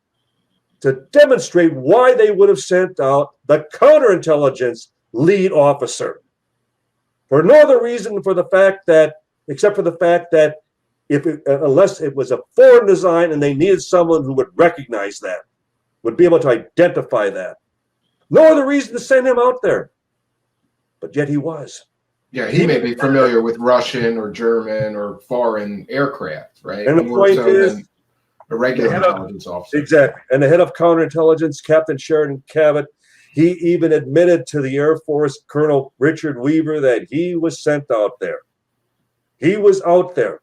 [SPEAKER 6] to demonstrate why they would have sent out the counterintelligence lead officer. For no other reason for the fact that, except for the fact that unless it was a foreign design and they needed someone who would recognize that, would be able to identify that. No other reason to send him out there. But yet he was.
[SPEAKER 2] Yeah, he may be familiar with Russian or German or foreign aircraft, right?
[SPEAKER 6] And the
[SPEAKER 2] More
[SPEAKER 6] point
[SPEAKER 2] so
[SPEAKER 6] is,
[SPEAKER 2] than a regular intelligence officer.
[SPEAKER 6] exactly. And the head of counterintelligence, Captain Sheridan Cabot, he even admitted to the Air Force Colonel Richard Weaver that he was sent out there. He was out there.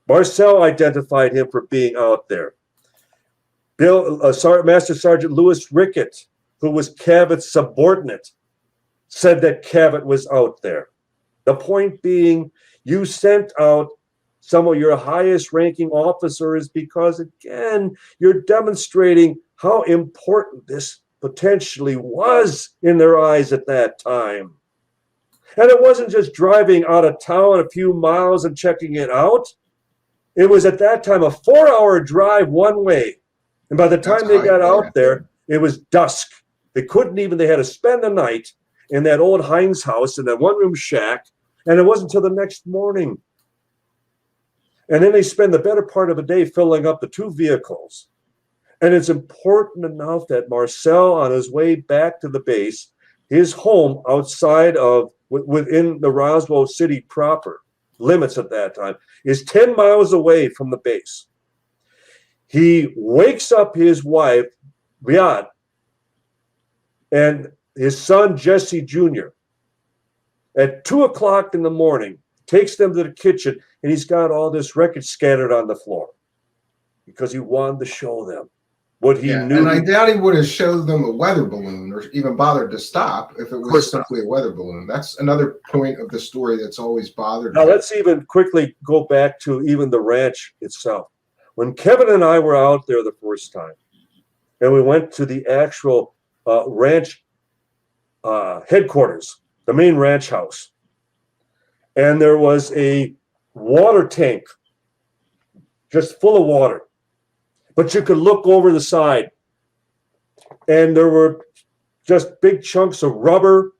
[SPEAKER 6] Marcel identified him for being out there. Master Sergeant Louis Rickett, who was Cabot's subordinate, said that Cabot was out there. The point being, you sent out some of your highest ranking officers because, again, you're demonstrating how important this potentially was in their eyes at that time. And it wasn't just driving out of town a few miles and checking it out. It was at that time a 4-hour drive one way. And by the time they got out there, it was dusk. They had to spend the night in that old Heinz house in that one-room shack, and it wasn't until the next morning. And then they spend the better part of a day filling up the 2 vehicles. And it's important enough that Marcel, on his way back to the base, his home outside of, within the Roswell city proper limits at that time, is 10 miles away from the base. He wakes up his wife, Riyadh, and his son, Jesse Jr., at 2 o'clock in the morning, takes them to the kitchen, and he's got all this wreckage scattered on the floor because he wanted to show them what he knew.
[SPEAKER 2] And I doubt he would have showed them a weather balloon or even bothered to stop if it was simply a weather balloon. That's another point of the story that's always bothered me.
[SPEAKER 6] Now, let's even quickly go back to even the ranch itself. When Kevin and I were out there the first time, and we went to the actual ranch headquarters, the main ranch house, and there was a water tank just full of water, but you could look over the side and there were just big chunks of rubber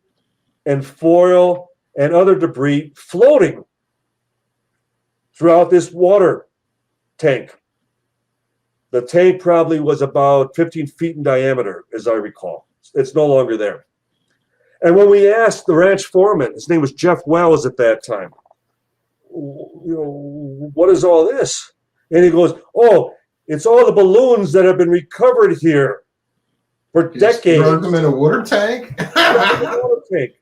[SPEAKER 6] and foil and other debris floating throughout this water tank. The tank probably was about 15 feet in diameter, as I recall. It's no longer there. And when we asked the ranch foreman, his name was Jeff Wells at that time, what is all this? And he goes, oh, it's all the balloons that have been recovered here for decades.
[SPEAKER 2] Throw them in a water tank?
[SPEAKER 6] Water tank.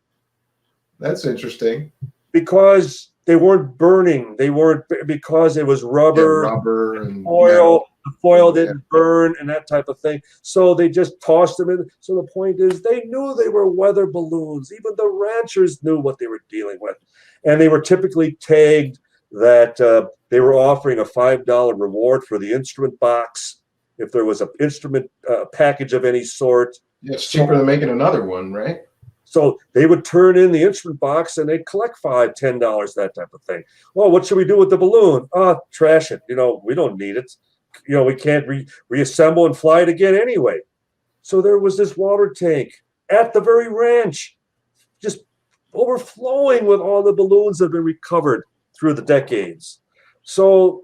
[SPEAKER 2] That's interesting.
[SPEAKER 6] Because they weren't burning. They weren't, because it was rubber,
[SPEAKER 2] and
[SPEAKER 6] foil. The foil didn't burn and that type of thing. So they just tossed them in. So the point is, they knew they were weather balloons. Even the ranchers knew what they were dealing with. And they were typically tagged that they were offering a $5 reward for the instrument box if there was an instrument package of any sort.
[SPEAKER 2] Yeah, it's cheaper than making another one, right?
[SPEAKER 6] So they would turn in the instrument box and they'd collect $5, $10, that type of thing. Well, what should we do with the balloon? Trash it. We don't need it. We can't reassemble and fly it again anyway. So there was this water tank at the very ranch, just overflowing with all the balloons that have been recovered through the decades. So,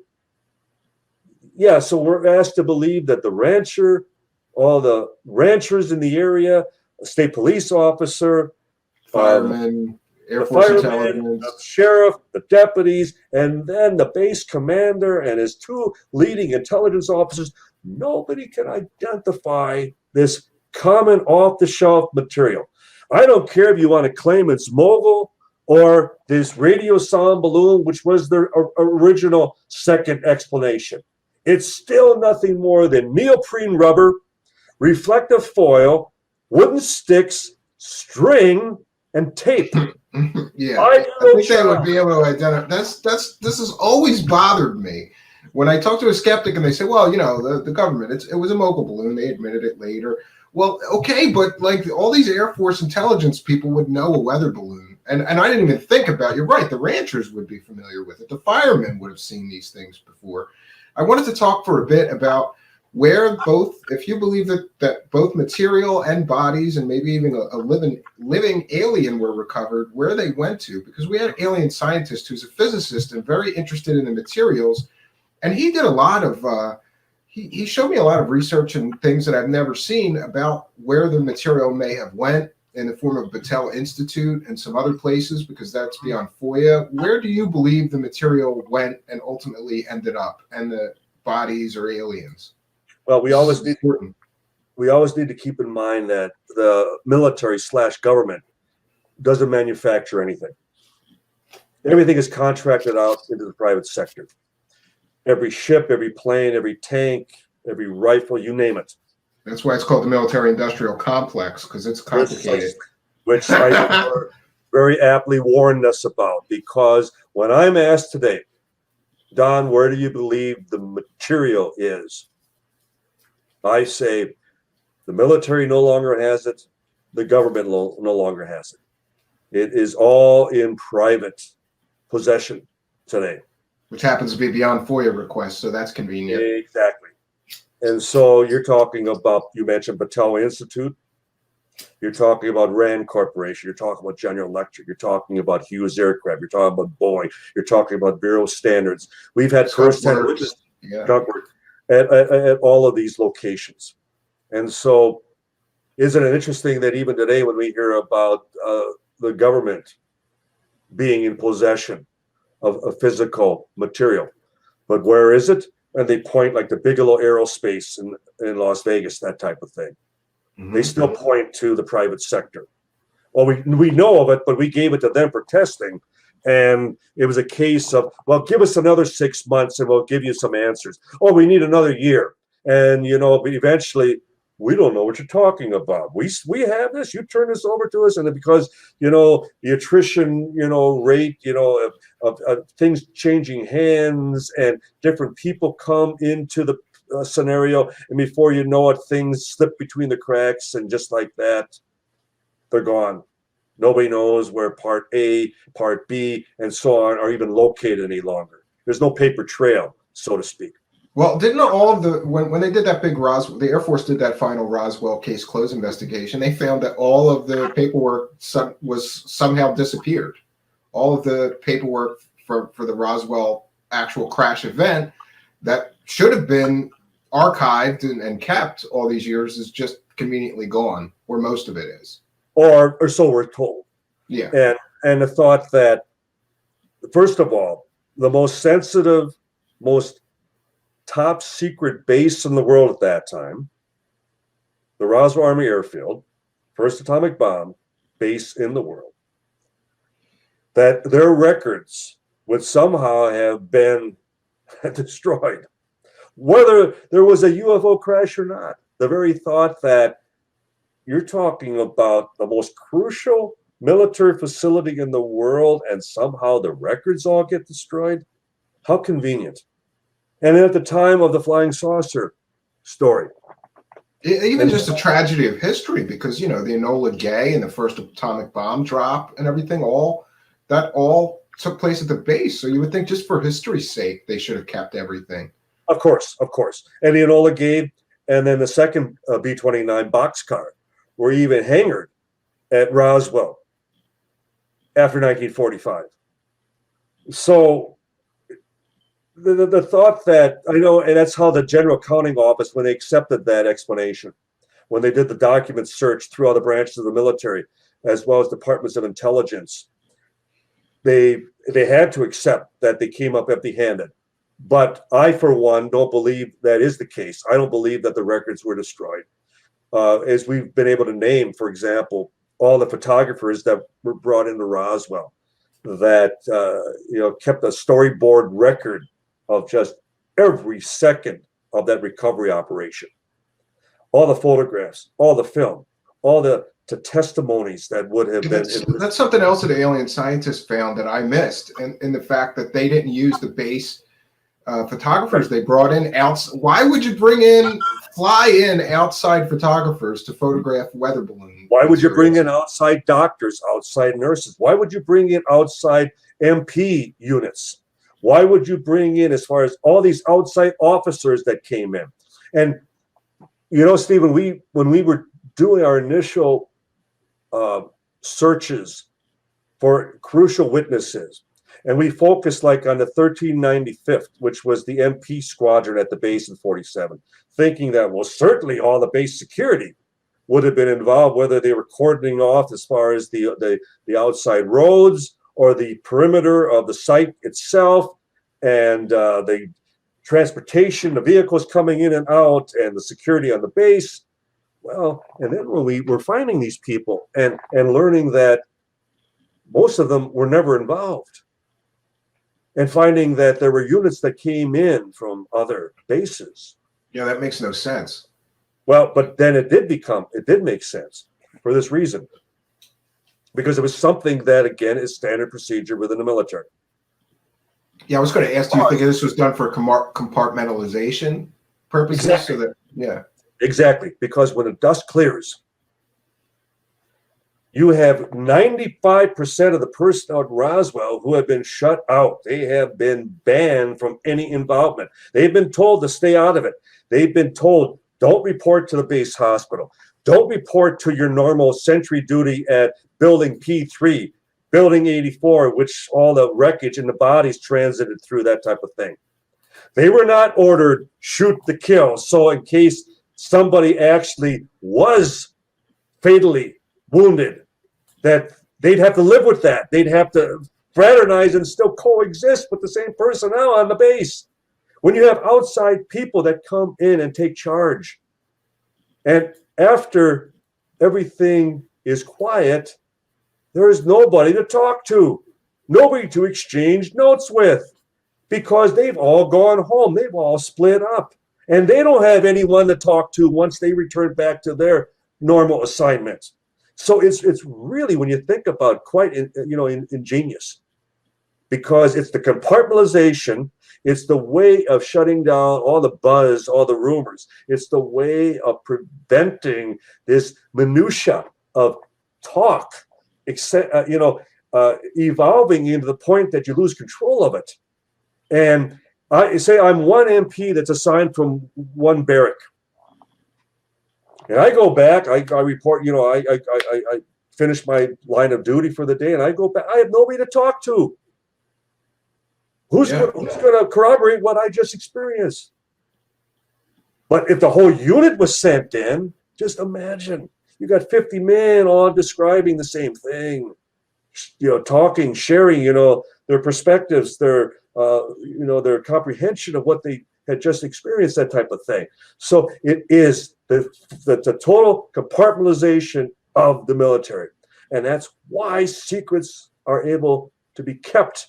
[SPEAKER 6] yeah, so we're asked to believe that the rancher, all the ranchers in the area, a state police officer,
[SPEAKER 2] Firemen, Air
[SPEAKER 6] the
[SPEAKER 2] Force
[SPEAKER 6] fireman,
[SPEAKER 2] intelligence.
[SPEAKER 6] the sheriff, the deputies, and then the base commander and his two leading intelligence officers. Nobody can identify this common off-the-shelf material. I don't care if you want to claim it's mogul or this radio sound balloon, which was their original second explanation. It's still nothing more than neoprene rubber, reflective foil, wooden sticks, string, and tape.
[SPEAKER 2] Yeah,
[SPEAKER 6] I
[SPEAKER 2] I think they would be able to identify. This has always bothered me. When I talk to a skeptic and they say, "Well, you know, the government, it was a mogul balloon. They admitted it later." Well, okay, but like all these Air Force intelligence people would know a weather balloon, and I didn't even think about. You're right. The ranchers would be familiar with it. The firemen would have seen these things before. I wanted to talk for a bit about where both, if you believe that both material and bodies and maybe even a living alien were recovered, where they went to, because we had an alien scientist who's a physicist and very interested in the materials, and he did a lot of he showed me a lot of research and things that I've never seen about where the material may have went in the form of Battelle Institute and some other places, because that's beyond FOIA. Where do you believe the material went and ultimately ended up, and the bodies or aliens?
[SPEAKER 6] Well, we always need to keep in mind that the military / government doesn't manufacture anything. Everything is contracted out into the private sector. Every ship, every plane, every tank, every rifle, you name it.
[SPEAKER 2] That's why it's called the military-industrial complex, because it's complicated.
[SPEAKER 6] Which I very aptly warned us about, because when I'm asked today, Don, where do you believe the material is? I say the military no longer has it. The government no longer has it. It is all in private possession today.
[SPEAKER 2] Which happens to be beyond FOIA requests, so that's convenient.
[SPEAKER 6] Exactly. And so you're talking about, you mentioned Battelle Institute. You're talking about Rand Corporation. You're talking about General Electric. You're talking about Hughes Aircraft. You're talking about Boeing. You're talking about Bureau Standards. We've had first-hand witnesses at all of these locations. And so isn't it interesting that even today when we hear about the government being in possession of a physical material, but where is it? And they point like the Bigelow Aerospace in Las Vegas, that type of thing. Mm-hmm. They still point to the private sector. Well, we know of it, but we gave it to them for testing. And it was a case of, well, give us another 6 months and we'll give you some answers. Oh, we need another year. And, you know, but eventually we don't know what you're talking about. We have this, you turn this over to us. And because, you know, the attrition, you know, rate, you know, of things changing hands and different people come into the scenario. And before you know it, things slip between the cracks. And just like that, they're gone. Nobody knows where part A, part B, and so on are even located any longer. There's no paper trail, so to speak.
[SPEAKER 2] Well, didn't all of the, when they did that big Roswell, the Air Force did that final Roswell case close investigation, they found that all of the paperwork was somehow disappeared. All of the paperwork for the Roswell actual crash event that should have been archived and kept all these years is just conveniently gone, or most of it is.
[SPEAKER 6] Or so we're told.
[SPEAKER 2] Yeah.
[SPEAKER 6] And the thought that, first of all, the most sensitive, most top secret base in the world at that time, the Roswell Army Airfield, first atomic bomb base in the world, that their records would somehow have been destroyed, whether there was a UFO crash or not. The very thought that you're talking about the most crucial military facility in the world and somehow the records all get destroyed. How convenient. And at the time of the flying saucer story.
[SPEAKER 2] Even just a tragedy of history, because, you know, the Enola Gay and the first atomic bomb drop and everything, all took place at the base. So you would think just for history's sake, they should have kept everything. Of
[SPEAKER 6] course. And the Enola Gay and then the second B-29 boxcar were even hangared at Roswell after 1945. So the thought that, I know, and that's how the General Accounting Office, when they accepted that explanation, when they did the document search through all the branches of the military, as well as departments of intelligence, they had to accept that they came up empty-handed. But I, for one, don't believe that is the case. I don't believe that the records were destroyed. As we've been able to name, for example, all the photographers that were brought into Roswell that kept a storyboard record of just every second of that recovery operation. All the photographs, all the film, all the testimonies that would have been.
[SPEAKER 2] That's something else that alien scientists found that I missed, and in the fact that they didn't use the base photographers they brought in. Why would you fly in outside photographers to photograph weather balloons?
[SPEAKER 6] Why would you bring in outside doctors, outside nurses? Why would you bring in outside MP units? Why would you bring in, as far as all these outside officers that came in? And Stephen, when we were doing our initial searches for crucial witnesses, and we focused like on the 1395th, which was the MP squadron at the base in 47, thinking that, well, certainly all the base security would have been involved, whether they were cordoning off as far as the outside roads or the perimeter of the site itself, and the transportation, the vehicles coming in and out, and the security on the base. Well, and then when we were finding these people and learning that most of them were never involved, and finding that there were units that came in from other bases.
[SPEAKER 2] Yeah, that makes no sense.
[SPEAKER 6] Well, but then it did make sense for this reason. Because it was something that, again, is standard procedure within the military.
[SPEAKER 2] Yeah, I was going to ask, do you think this was done for compartmentalization purposes?
[SPEAKER 6] Exactly.
[SPEAKER 2] So that, yeah.
[SPEAKER 6] Exactly, because when the dust clears, you have 95% of the personnel at Roswell who have been shut out. They have been banned from any involvement. They've been told to stay out of it. They've been told, don't report to the base hospital. Don't report to your normal sentry duty at Building P3, Building 84, which all the wreckage and the bodies transited through, that type of thing. They were not ordered shoot to kill. So in case somebody actually was fatally wounded, that they'd have to live with that. They'd have to fraternize and still coexist with the same personnel on the base. When you have outside people that come in and take charge, and after everything is quiet, there is nobody to talk to, nobody to exchange notes with, because they've all gone home. They've all split up, and they don't have anyone to talk to once they return back to their normal assignments. So it's really, when you think about, quite ingenious, because it's the compartmentalization, it's the way of shutting down all the buzz, all the rumors. It's the way of preventing this minutia of talk, evolving into the point that you lose control of it. And I say I'm one MP that's assigned from one barrack. And I go back, I report, I finish my line of duty for the day, and I go back. I have nobody to talk to. Who's going to corroborate what I just experienced? But if the whole unit was sent in, just imagine. You got 50 men all describing the same thing, talking, sharing, their perspectives, their comprehension of what they had just experienced, that type of thing. So it is the total compartmentalization of the military. And that's why secrets are able to be kept,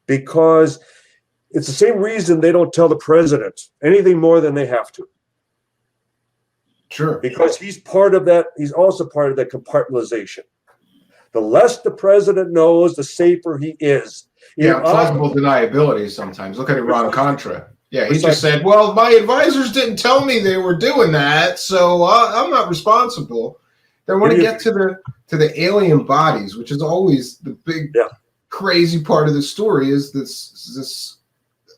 [SPEAKER 6] because it's the same reason they don't tell the president anything more than they have to.
[SPEAKER 2] Sure.
[SPEAKER 6] Because he's part of that. He's also part of that compartmentalization. The less the president knows, the safer he is.
[SPEAKER 2] Yeah, plausible deniability sometimes. Look at Iran-Contra. Yeah, he just said, well, my advisors didn't tell me they were doing that, so I'm not responsible. Then when we get to the alien bodies, which is always the big crazy part of the story, is this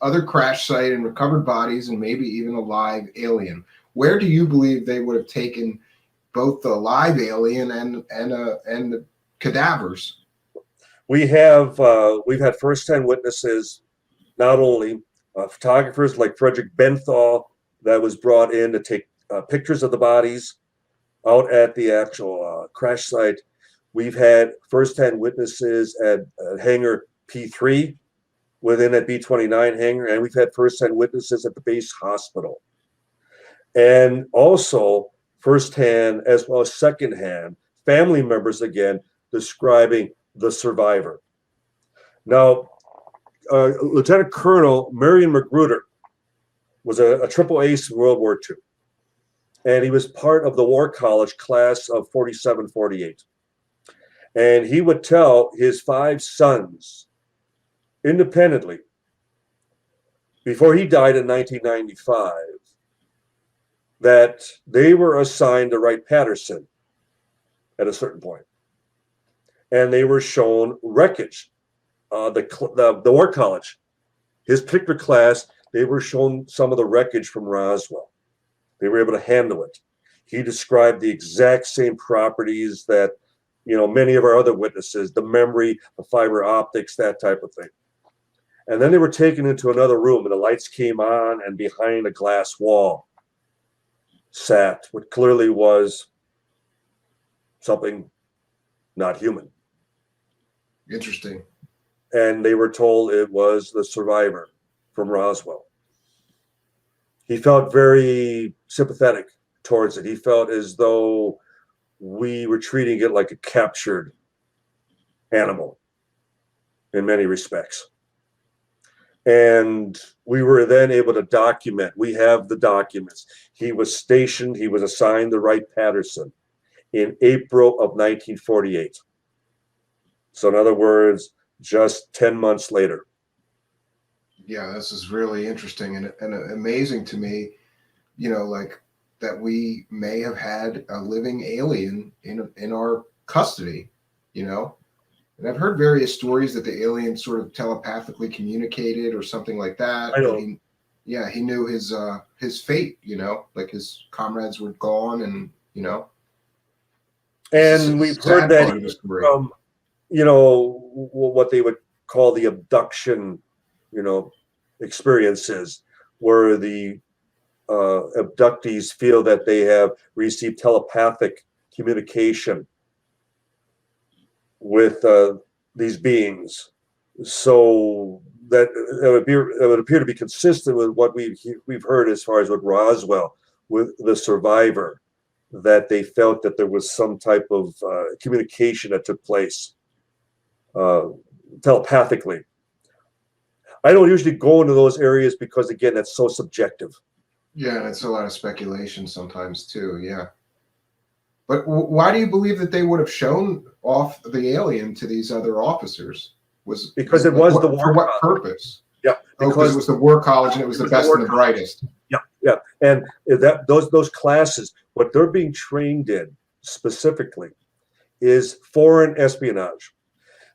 [SPEAKER 2] other crash site and recovered bodies and maybe even a live alien. Where do you believe they would have taken both the live alien and the cadavers?
[SPEAKER 6] We've had first-hand witnesses, not only photographers like Frederick Benthal that was brought in to take pictures of the bodies out at the actual crash site. We've had first-hand witnesses at hangar P3 within that B-29 hangar, and we've had first-hand witnesses at the base hospital. And also firsthand as well as secondhand, family members again describing the survivor. Now, Lieutenant Colonel Marion Magruder was a triple ace in World War II. And he was part of the War College class of 47-48. And he would tell his 5 sons independently, before he died in 1995, that they were assigned to write Patterson at a certain point. And they were shown wreckage. The War College, his particular class, they were shown some of the wreckage from Roswell. They were able to handle it. He described the exact same properties that, many of our other witnesses, the memory, the fiber optics, that type of thing. And then they were taken into another room and the lights came on, and behind a glass wall sat what clearly was something not human.
[SPEAKER 2] Interesting.
[SPEAKER 6] And they were told it was the survivor from Roswell. He felt very sympathetic towards it. He felt as though we were treating it like a captured animal in many respects. And we were then able to document. We have the documents. He was stationed, he was assigned to write Patterson in April of 1948. So in other words, just 10 months later.
[SPEAKER 2] Yeah, this is really interesting and amazing to me, like that we may have had a living alien in our custody, And I've heard various stories that the alien sort of telepathically communicated or something like that.
[SPEAKER 6] I know.
[SPEAKER 2] He knew his fate, like his comrades were gone, and
[SPEAKER 6] And we've heard that from, what they would call the abduction, experiences, where the abductees feel that they have received telepathic communication with these beings. So that it would appear to be consistent with what we've heard as far as with Roswell, with the survivor, that they felt that there was some type of communication that took place telepathically. I don't usually go into those areas because, again, that's so subjective.
[SPEAKER 2] Yeah, and it's a lot of speculation sometimes too. Yeah. But why do you believe that they would have shown off the alien to these other officers?
[SPEAKER 6] Because it was the war.
[SPEAKER 2] For what purpose?
[SPEAKER 6] Yeah,
[SPEAKER 2] because it was the War College and it was the best and the brightest.
[SPEAKER 6] Yeah, and those classes, what they're being trained in specifically is foreign espionage.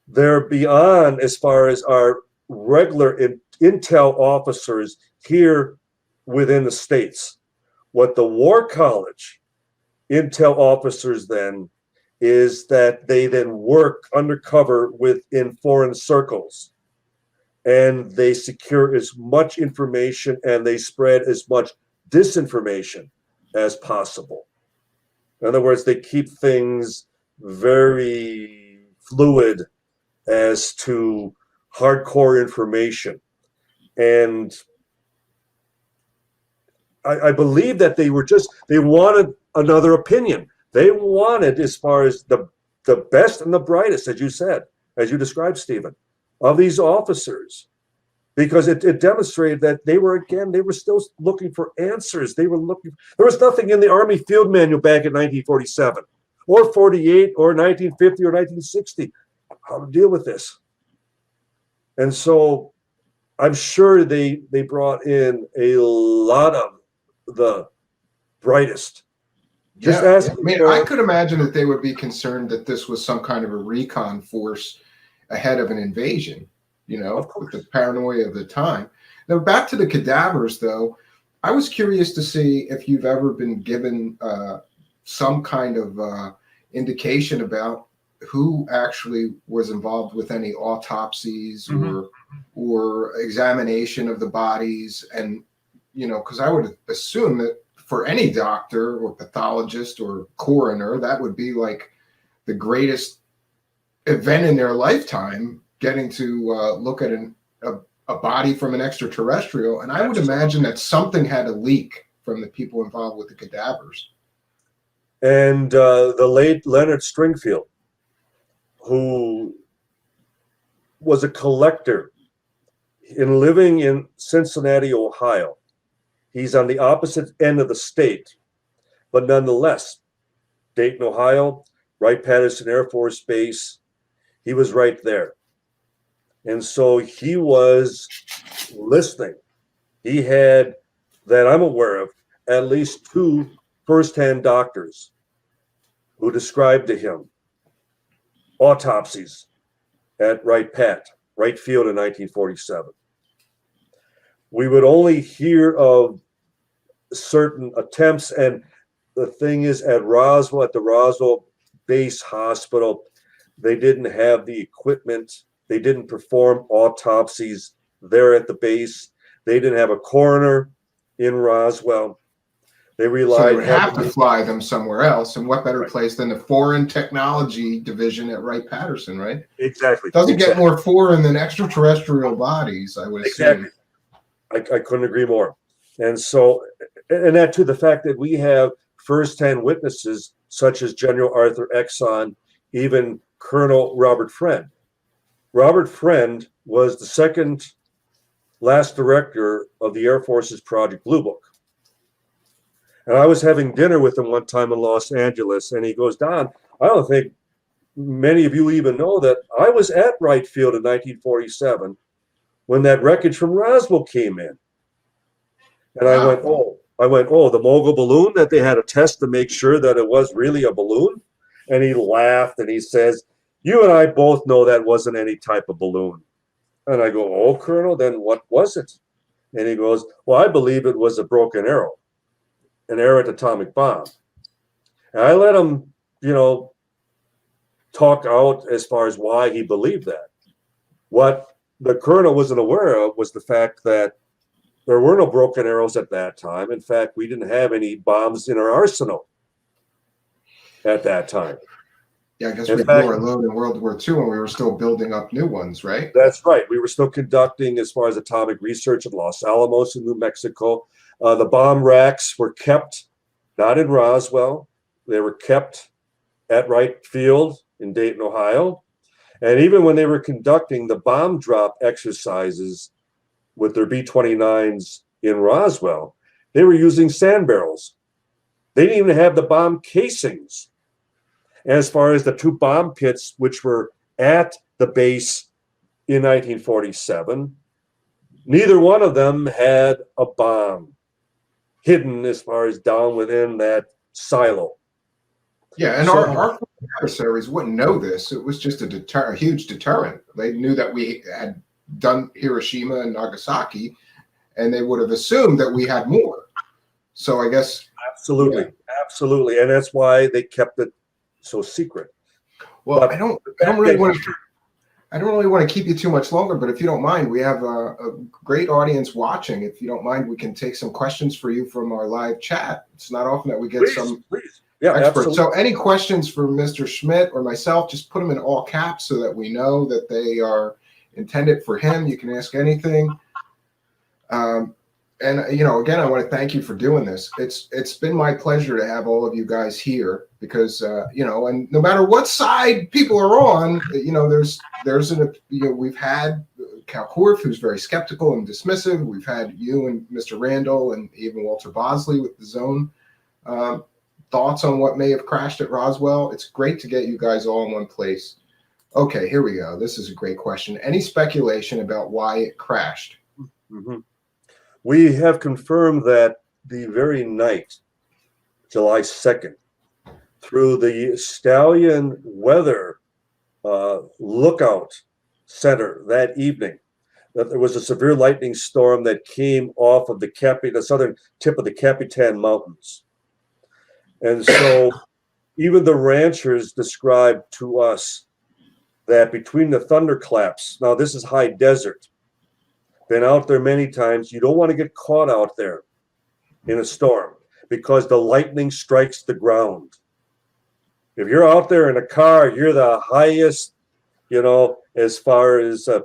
[SPEAKER 6] They're beyond as far as our regular intel officers here within the States. What the War College intel officers then is that they then work undercover within foreign circles, and they secure as much information and they spread as much disinformation as possible. In other words, they keep things very fluid as to hardcore information. And I believe that they wanted another opinion. They wanted, as far as the best and the brightest, as you said, as you described, Stephen, of these officers, because it demonstrated that they were still looking for answers. There was nothing in the Army Field Manual back in 1947 or 48 or 1950 or 1960 how to deal with this. And so I'm sure they brought in a lot of the brightest.
[SPEAKER 2] I could imagine that they would be concerned that this was some kind of a recon force ahead of an invasion, with the paranoia of the time. Now, back to the cadavers, though, I was curious to see if you've ever been given some kind of indication about who actually was involved with any autopsies or examination of the bodies. And, because I would assume that for any doctor or pathologist or coroner, that would be like the greatest event in their lifetime, getting to look at a body from an extraterrestrial, and I would imagine that something had a leak from the people involved with the cadavers.
[SPEAKER 6] And the late Leonard Stringfield, who was a collector in living in Cincinnati, Ohio. He's on the opposite end of the state, but nonetheless, Dayton, Ohio, Wright-Patterson Air Force Base, he was right there. And so he was listening. He had, that I'm aware of, at least 2 first-hand doctors who described to him autopsies at Wright Field in 1947. We would only hear of certain attempts, and the thing is, at Roswell, at the Roswell Base Hospital, they didn't have the equipment. They didn't perform autopsies there at the base. They didn't have a coroner in Roswell. They relied.
[SPEAKER 2] So they would have to fly them somewhere else, and what better place than the Foreign Technology Division at Wright-Patterson, right?
[SPEAKER 6] Exactly.
[SPEAKER 2] Doesn't get more foreign than extraterrestrial bodies, I would assume.
[SPEAKER 6] Exactly. I couldn't agree more. And so, and that too, the fact that we have firsthand witnesses such as General Arthur Exon, even Colonel Robert Friend. Robert Friend was the second last director of the Air Force's Project Blue Book. And I was having dinner with him one time in Los Angeles, and he goes, Don, I don't think many of you even know that I was at Wright Field in 1947 when that wreckage from Roswell came in. And I went, oh, the mogul balloon that they had a test to make sure that it was really a balloon? And he laughed and he says, you and I both know that wasn't any type of balloon. And I go, oh, Colonel, then what was it? And he goes, well, I believe it was a broken arrow, an errant atomic bomb. And I let him, talk out as far as why he believed that. What the colonel wasn't aware of was the fact that there were no broken arrows at that time. In fact, we didn't have any bombs in our arsenal at that time.
[SPEAKER 2] Yeah, I guess we blew our load in World War II, and we were still building up new ones, right?
[SPEAKER 6] That's right. We were still conducting as far as atomic research at Los Alamos in New Mexico. The bomb racks were kept not in Roswell. They were kept at Wright Field in Dayton, Ohio. And even when they were conducting the bomb drop exercises with their B-29s in Roswell, they were using sand barrels. They didn't even have the bomb casings. As far as the 2 bomb pits, which were at the base in 1947, neither one of them had a bomb hidden as far as down within that silo.
[SPEAKER 2] Yeah, and our adversaries wouldn't know this. It was just a huge deterrent. They knew that we had done Hiroshima and Nagasaki, and they would have assumed that we had more. So I guess
[SPEAKER 6] absolutely, and that's why they kept it so secret.
[SPEAKER 2] Well, but I don't really want to keep you too much longer, but if you don't mind, we have a great audience watching. If you don't mind, we can take some questions for you from our live chat. It's not often that we get some experts. Absolutely. So any questions for Mr. Schmidt or myself, just put them in all caps so that we know that they are intended for him. You can ask anything. And again, I want to thank you for doing this. It's been my pleasure to have all of you guys here because and no matter what side people are on, we've had Cal Korff, who's very skeptical and dismissive. We've had you and Mr. Randall and even Walter Bosley with the Zone thoughts on what may have crashed at Roswell. It's great to get you guys all in one place. Okay, here we go. This is a great question. Any speculation about why it crashed?
[SPEAKER 6] Mm-hmm. We have confirmed that the very night, July 2nd, through the Stallion Weather Lookout Center that evening, that there was a severe lightning storm that came off of the southern tip of the Capitan Mountains. And so even the ranchers described to us that between the thunderclaps, now this is high desert, been out there many times, you don't want to get caught out there in a storm because the lightning strikes the ground. If you're out there in a car, you're the highest, as far as a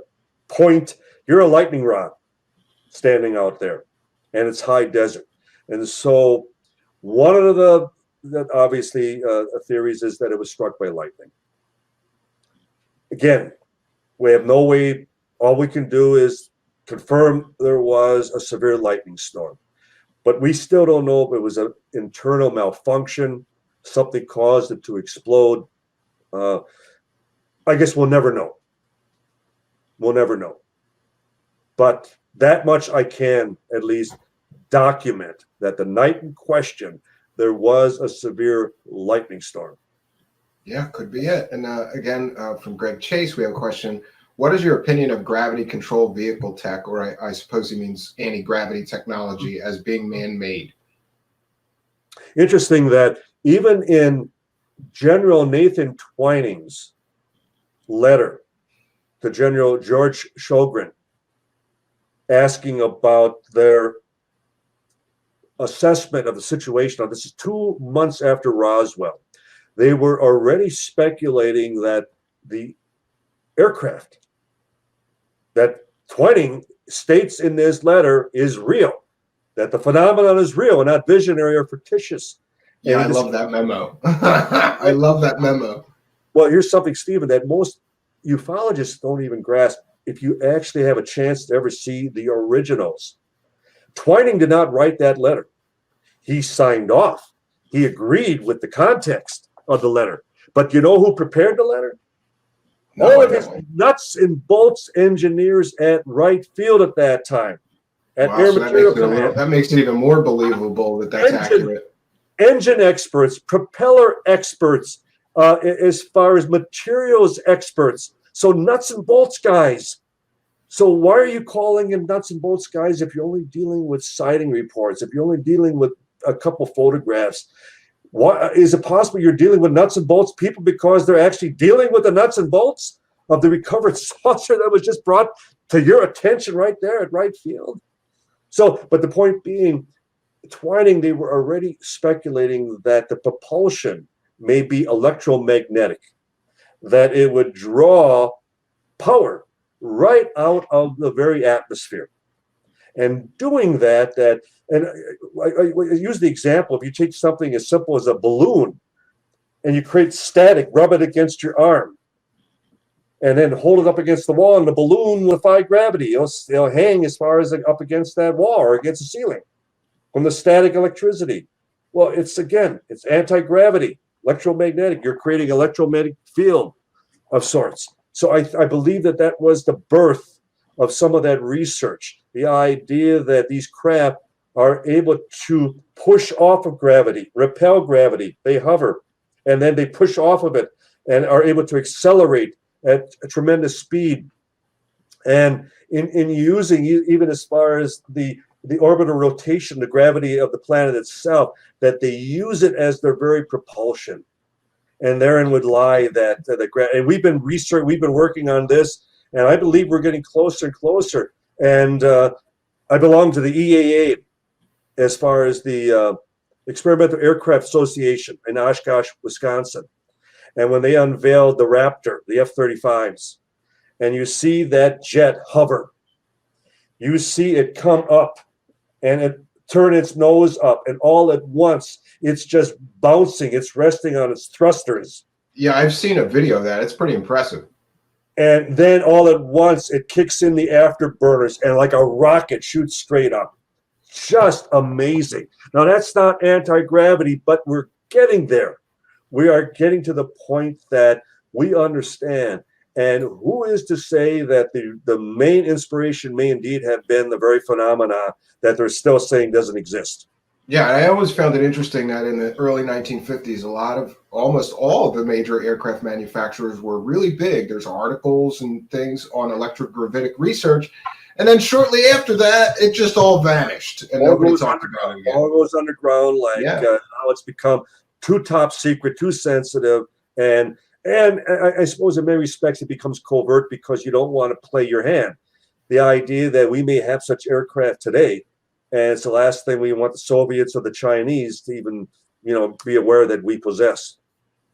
[SPEAKER 6] point. You're a lightning rod standing out there, and it's high desert. And so one of the obviously theories is that it was struck by lightning. Again, we have no way, all we can do is confirm there was a severe lightning storm. But we still don't know if it was an internal malfunction, something caused it to explode. I guess we'll never know. We'll never know. But that much I can at least document, that the night in question, there was a severe lightning storm.
[SPEAKER 2] Yeah, could be it. And again, from Greg Chase, we have a question. What is your opinion of gravity controlled vehicle tech, or I suppose he means anti-gravity technology, as being man-made?
[SPEAKER 6] Interesting that even in General Nathan Twining's letter to General George Shogren, asking about their assessment of the situation. Now, this is 2 months after Roswell. They were already speculating that the aircraft that Twining states in this letter is real, that the phenomenon is real and not visionary or fictitious.
[SPEAKER 2] Yeah, I love that memo. I love that memo.
[SPEAKER 6] Well, here's something, Stephen, that most ufologists don't even grasp if you actually have a chance to ever see the originals. Twining did not write that letter. He signed off. He agreed with the context of the letter. But you know who prepared the letter? All of his nuts and bolts engineers at Wright Field at that time. At Air Material Command.
[SPEAKER 2] That makes it even more believable that that's accurate.
[SPEAKER 6] Engine experts, propeller experts, as far as materials experts. So nuts and bolts guys. So why are you calling in nuts and bolts guys if you're only dealing with sighting reports, if you're only dealing with a couple photographs? Why is it possible you're dealing with nuts and bolts people because they're actually dealing with the nuts and bolts of the recovered saucer that was just brought to your attention right there at Wright Field? So, but the point being, Twining, they were already speculating that the propulsion may be electromagnetic, that it would draw power right out of the very atmosphere. And doing that, and I use the example, if you take something as simple as a balloon and you create static, rub it against your arm, and then hold it up against the wall, and the balloon will defy gravity. It'll hang as far as up against that wall or against the ceiling from the static electricity. Well, it's anti-gravity, electromagnetic. You're creating electromagnetic field of sorts. So I believe that was the birth of some of that research, the idea that these craft are able to push off of gravity, repel gravity. They hover, and then they push off of it and are able to accelerate at a tremendous speed. And in using, even as far as the orbital rotation, the gravity of the planet itself, that they use it as their very propulsion. And therein would lie that and we've been working on this, and I believe we're getting closer and closer. And I belong to the EAA as far as the Experimental Aircraft Association in Oshkosh, Wisconsin. And when they unveiled the Raptor, the F-35s, and you see that jet hover, you see it come up and it turn its nose up, and all at once it's just bouncing, it's resting on its thrusters.
[SPEAKER 2] Yeah, I've seen a video of that. It's pretty impressive.
[SPEAKER 6] And then all at once it kicks in the afterburners and like a rocket shoots straight up. Just amazing. Now that's not anti-gravity, but we're getting there. We are getting to the point that we understand. And who is to say that the main inspiration may indeed have been the very phenomena that they're still saying doesn't exist?
[SPEAKER 2] Yeah, I always found it interesting that in the early 1950s, almost all of the major aircraft manufacturers were really big. There's articles and things on electrogravitic research. And then shortly after that, it just all vanished. And nobody talked about it again.
[SPEAKER 6] All goes underground, now it's become too top secret, too sensitive. And I suppose in many respects it becomes covert because you don't want to play your hand. The idea that we may have such aircraft today, and it's the last thing we want the Soviets or the Chinese to even, be aware that we possess.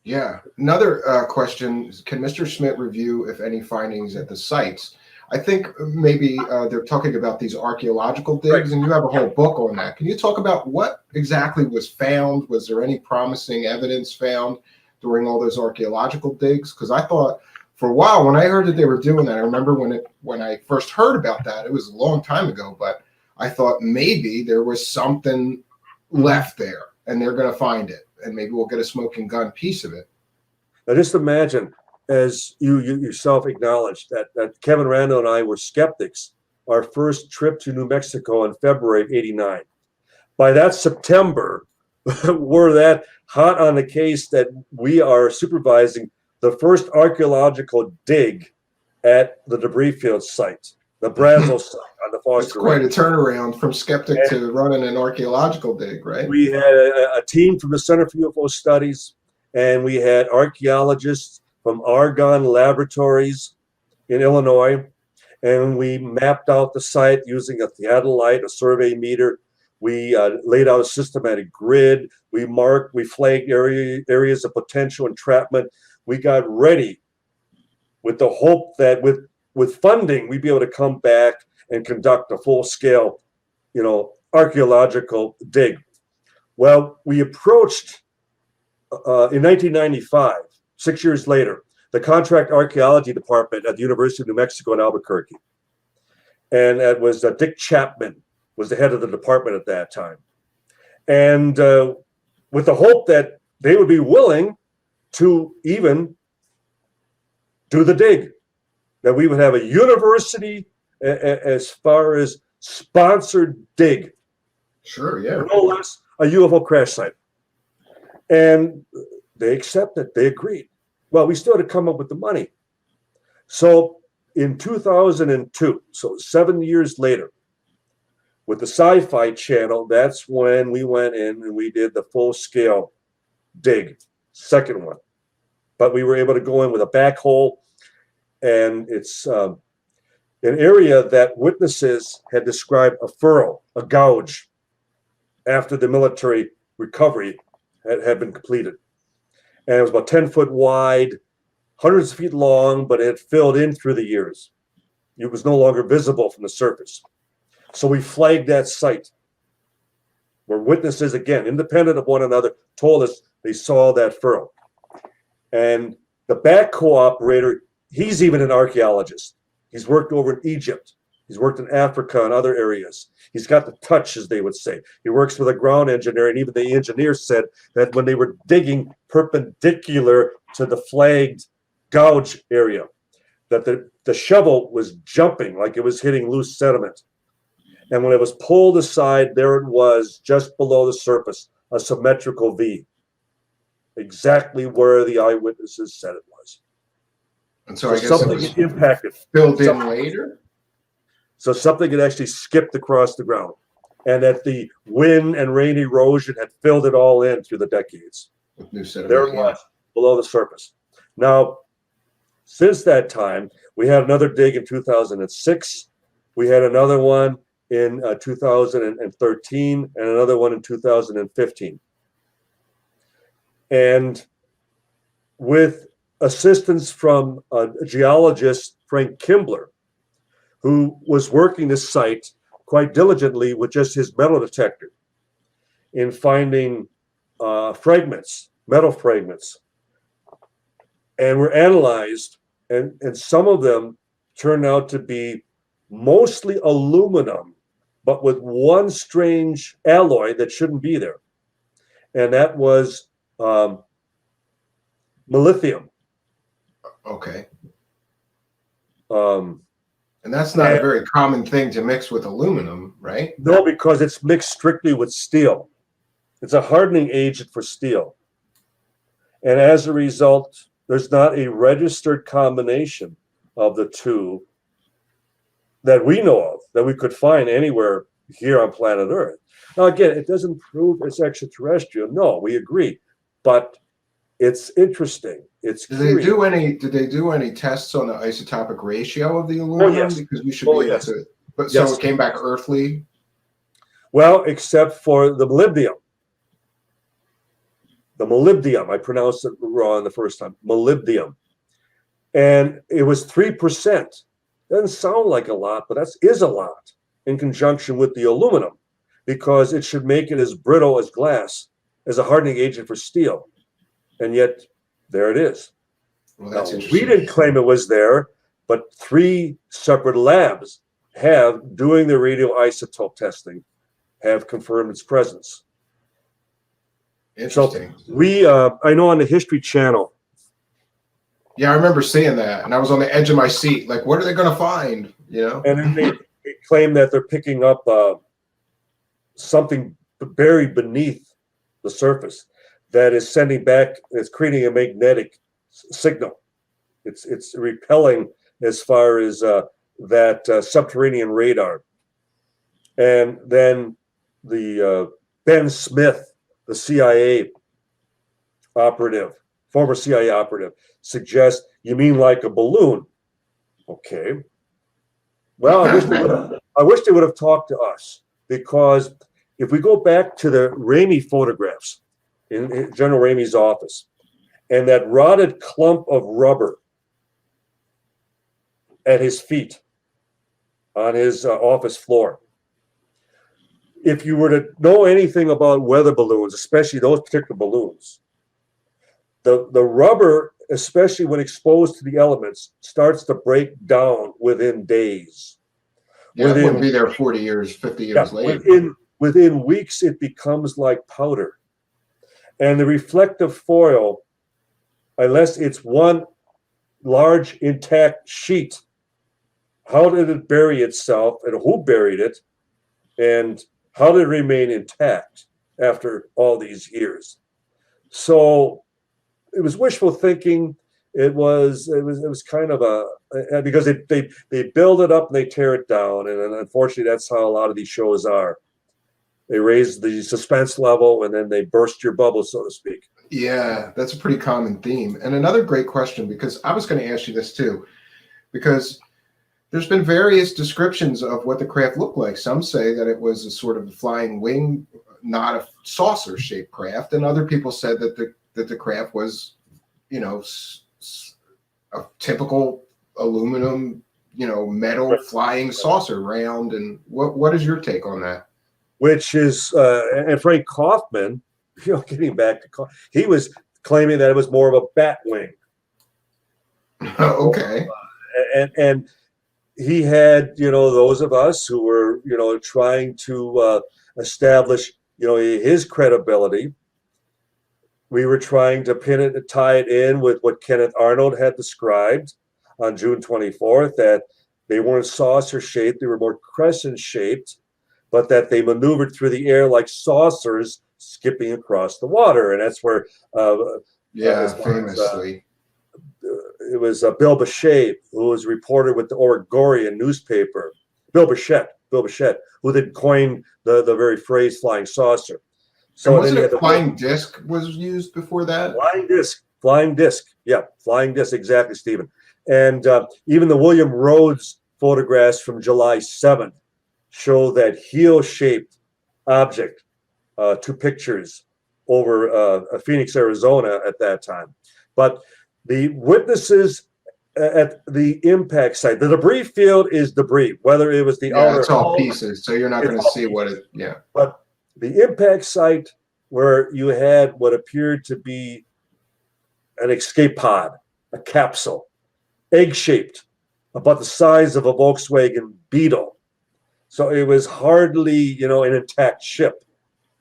[SPEAKER 2] Yeah. Another question: can Mr. Schmidt review if any findings at the sites? I think maybe they're talking about these archaeological digs, and you have a whole book on that. Can you talk about what exactly was found? Was there any promising evidence found during all those archaeological digs? Because I thought for a while when I heard that they were doing that, I remember when I first heard about that, it was a long time ago, but I thought maybe there was something left there, and they're going to find it, and maybe we'll get a smoking gun piece of it.
[SPEAKER 6] Now, just imagine, as you yourself acknowledged, that Kevin Randall and I were skeptics our first trip to New Mexico in February of '89. By that September, we're that hot on the case that we are supervising the first archaeological dig at the debris field site, the Brazil site on the Foster
[SPEAKER 2] It's quite
[SPEAKER 6] Range.
[SPEAKER 2] a turnaround from skeptic to running an archaeological dig, right?
[SPEAKER 6] We had a team from the Center for UFO Studies, and we had archaeologists from Argonne Laboratories in Illinois, and we mapped out the site using a theodolite, a survey meter. We laid out a systematic grid. We flagged areas of potential entrapment. We got ready with the hope that with funding, we'd be able to come back and conduct a full-scale, archaeological dig. Well, we approached in 1995, 6 years later, the contract archaeology department at the University of New Mexico in Albuquerque. And that was Dick Chapman was the head of the department at that time. And with the hope that they would be willing to even do the dig, that we would have a university as far as sponsored dig.
[SPEAKER 2] Sure, yeah.
[SPEAKER 6] No less a UFO crash site. And they accepted, they agreed. Well, we still had to come up with the money. So in 2002, so 7 years later, with the Sci-Fi Channel, that's when we went in and we did the full-scale dig, second one. But we were able to go in with a backhoe, and it's an area that witnesses had described a furrow, a gouge, after the military recovery had been completed. And it was about 10 foot wide, hundreds of feet long, but it had filled in through the years. It was no longer visible from the surface. So we flagged that site where witnesses, again, independent of one another, told us they saw that furrow. And the backhoe operator, he's even an archaeologist. He's worked over in Egypt. He's worked in Africa and other areas. He's got the touch, as they would say. He works with a ground engineer, and even the engineer said that when they were digging perpendicular to the flagged gouge area, that the shovel was jumping like it was hitting loose sediment. And when it was pulled aside, there it was, just below the surface, a symmetrical V, exactly where the eyewitnesses said it was.
[SPEAKER 2] And so I guess
[SPEAKER 6] something
[SPEAKER 2] it was
[SPEAKER 6] impacted.
[SPEAKER 2] filled in later.
[SPEAKER 6] So something had actually skipped across the ground, and that the wind and rain erosion had filled it all in through the decades.
[SPEAKER 2] With new sediment,
[SPEAKER 6] There it was, below the surface. Now, since that time, we had another dig in 2006. We had another one in 2013, and another one in 2015. And with assistance from a geologist, Frank Kimbler, who was working this site quite diligently with just his metal detector in finding fragments, metal fragments, and were analyzed, and some of them turned out to be mostly aluminum, but with one strange alloy that shouldn't be there, and that was melithium.
[SPEAKER 2] Okay.
[SPEAKER 6] And
[SPEAKER 2] that's not a very common thing to mix with aluminum, right?
[SPEAKER 6] No, because it's mixed strictly with steel. It's a hardening agent for steel. And as a result, there's not a registered combination of the two that we know of, that we could find anywhere here on planet Earth. Now, again, it doesn't prove it's extraterrestrial. No, we agree. But it's interesting. It's
[SPEAKER 2] Did
[SPEAKER 6] curious.
[SPEAKER 2] they do any tests on the isotopic ratio of the aluminum?
[SPEAKER 6] yes.
[SPEAKER 2] Because we should be able to. But so
[SPEAKER 6] Yes.
[SPEAKER 2] it came back earthly.
[SPEAKER 6] Well, except for the molybdenum. the molybdenum. I pronounced it wrong the first time. Molybdenum, and it was 3%. Doesn't sound like a lot, but that is a lot in conjunction with the aluminum, because it should make it as brittle as glass, as a hardening agent for steel, and yet there it is.
[SPEAKER 2] Well, that's
[SPEAKER 6] Now,
[SPEAKER 2] interesting.
[SPEAKER 6] we didn't claim it was there, but 3 separate labs have, doing the radioisotope testing, have confirmed its presence.
[SPEAKER 2] Interesting.
[SPEAKER 6] So we, I know on the History Channel.
[SPEAKER 2] Yeah, I remember seeing that, and I was on the edge of my seat, like, what are they going to find? You know?
[SPEAKER 6] And then they claim that they're picking up something buried beneath the surface that is sending back, it's creating a magnetic signal. It's repelling as far as that subterranean radar. And then the Ben Smith, the CIA operative, former CIA operative, suggests, you mean like a balloon? Okay. Well, I wish they would have talked to us, because if we go back to the Ramey photographs in General Ramey's office, and that rotted clump of rubber at his feet on his office floor, if you were to know anything about weather balloons, especially those particular balloons, the rubber, especially when exposed to the elements, starts to break down within days.
[SPEAKER 2] Yeah, it wouldn't be there 40 years, 50 years later.
[SPEAKER 6] Within weeks, it becomes like powder. And the reflective foil, unless it's one large intact sheet, how did it bury itself, and who buried it, and how did it remain intact after all these years? So it was wishful thinking. It was kind of because they build it up and they tear it down, and unfortunately that's how a lot of these shows are. They raise the suspense level and then they burst your bubble, so to speak.
[SPEAKER 2] Yeah, that's a pretty common theme. And another great question, because I was going to ask you this too, because there's been various descriptions of what the craft looked like. Some say that it was a sort of flying wing, not a saucer-shaped craft, and other people said that the craft was, you know, a typical aluminum, you know, metal flying saucer, round. And what is your take on that?
[SPEAKER 6] Which is, and Frank Kaufman, you know, getting back to, he was claiming that it was more of a bat wing.
[SPEAKER 2] Okay.
[SPEAKER 6] And he had, you know, those of us who were, you know, trying to establish, you know, his credibility. We were trying to pin it and tie it in with what Kenneth Arnold had described on June 24th, that they weren't saucer shaped, they were more crescent shaped, but that they maneuvered through the air like saucers skipping across the water. And that's where,
[SPEAKER 2] famously.
[SPEAKER 6] It was Bill Bichette, who was a reporter with the Oregonian newspaper. Bill Bichette, who then coined the very phrase "flying saucer." So
[SPEAKER 2] and wasn't it flying disc was used before that?
[SPEAKER 6] Flying disc, yeah, flying disc, exactly, Stephen. And even the William Rhodes photographs from July 7th show that heel-shaped object, 2 pictures over Phoenix, Arizona at that time. But the witnesses at the impact site, the debris field is debris, whether it was the outer.
[SPEAKER 2] It's all pieces, so you're not going to see what it. Yeah.
[SPEAKER 6] But the impact site, where you had what appeared to be an escape pod, a capsule, egg-shaped, about the size of a Volkswagen Beetle. So it was hardly, you know, an intact ship.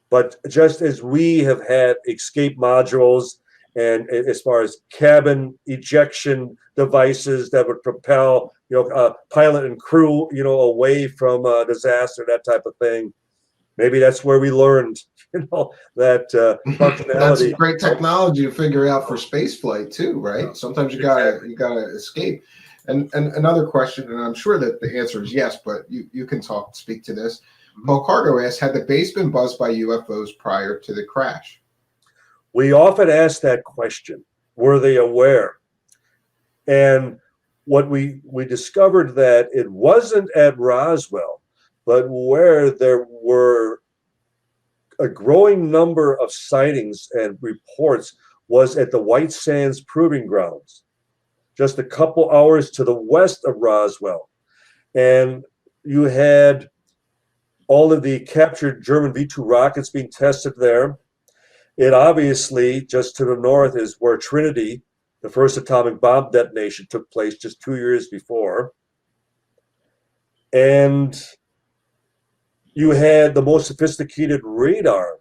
[SPEAKER 6] But just as we have had escape modules, and as far as cabin ejection devices that would propel, you know, pilot and crew, you know, away from a disaster, that type of thing. Maybe that's where we learned, you know, that functionality.
[SPEAKER 2] That's great technology to figure out for space flight too, right? Sometimes you gotta escape. And another question, and I'm sure that the answer is yes, but you can speak to this. Paul Cargo asks, had the base been buzzed by UFOs prior to the crash?
[SPEAKER 6] We often ask that question. Were they aware? And what we discovered that it wasn't at Roswell, but where there were a growing number of sightings and reports was at the White Sands Proving Grounds, just a couple hours to the west of Roswell. And you had all of the captured German V-2 rockets being tested there. It obviously, just to the north, is where Trinity, the first atomic bomb detonation, took place just 2 years before. And you had the most sophisticated radar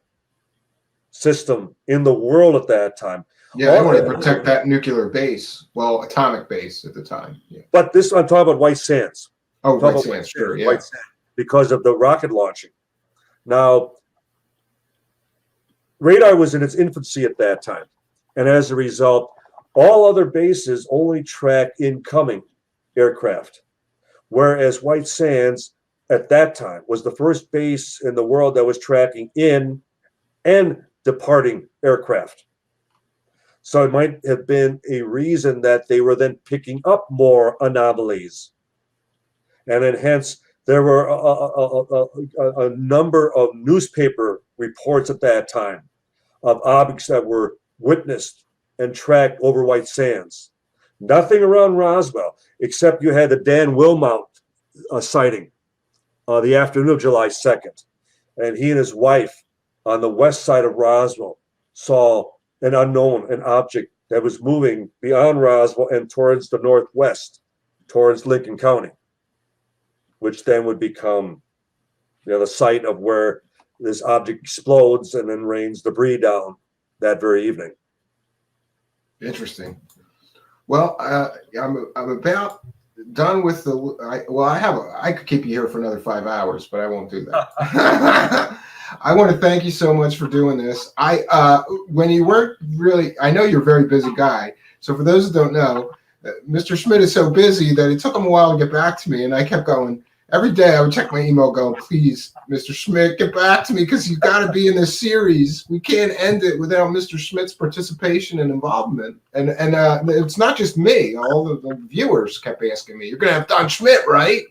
[SPEAKER 6] system in the world at that time.
[SPEAKER 2] Yeah, they wanted to protect that nuclear base, well, atomic base at the time. Yeah.
[SPEAKER 6] But this, I'm talking about White Sands.
[SPEAKER 2] Oh, White Sands, sure, yeah.
[SPEAKER 6] White Sands, because of the rocket launching. Now, radar was in its infancy at that time. And as a result, all other bases only track incoming aircraft. Whereas White Sands at that time was the first base in the world that was tracking in and departing aircraft. So it might have been a reason that they were then picking up more anomalies. And then hence there were a number of newspaper reports at that time of objects that were witnessed and tracked over White Sands. Nothing around Roswell, except you had the Dan Wilmot sighting the afternoon of July 2nd. And he and his wife on the west side of Roswell saw an object that was moving beyond Roswell and towards the northwest, towards Lincoln County, which then would become, the site of where this object explodes and then rains debris down that very evening.
[SPEAKER 2] Interesting. Well, I'm about done with I could keep you here for another 5 hours, but I won't do that. I want to thank you so much for doing this. When you weren't really, I know you're a very busy guy. So for those who don't know, Mr. Schmidt is so busy that it took him a while to get back to me. And I kept going. Every day I would check my email going, please, Mr. Schmidt, get back to me because you've got to be in this series. We can't end it without Mr. Schmidt's participation and involvement. And it's not just me. All the viewers kept asking me, you're going to have Don Schmidt, right?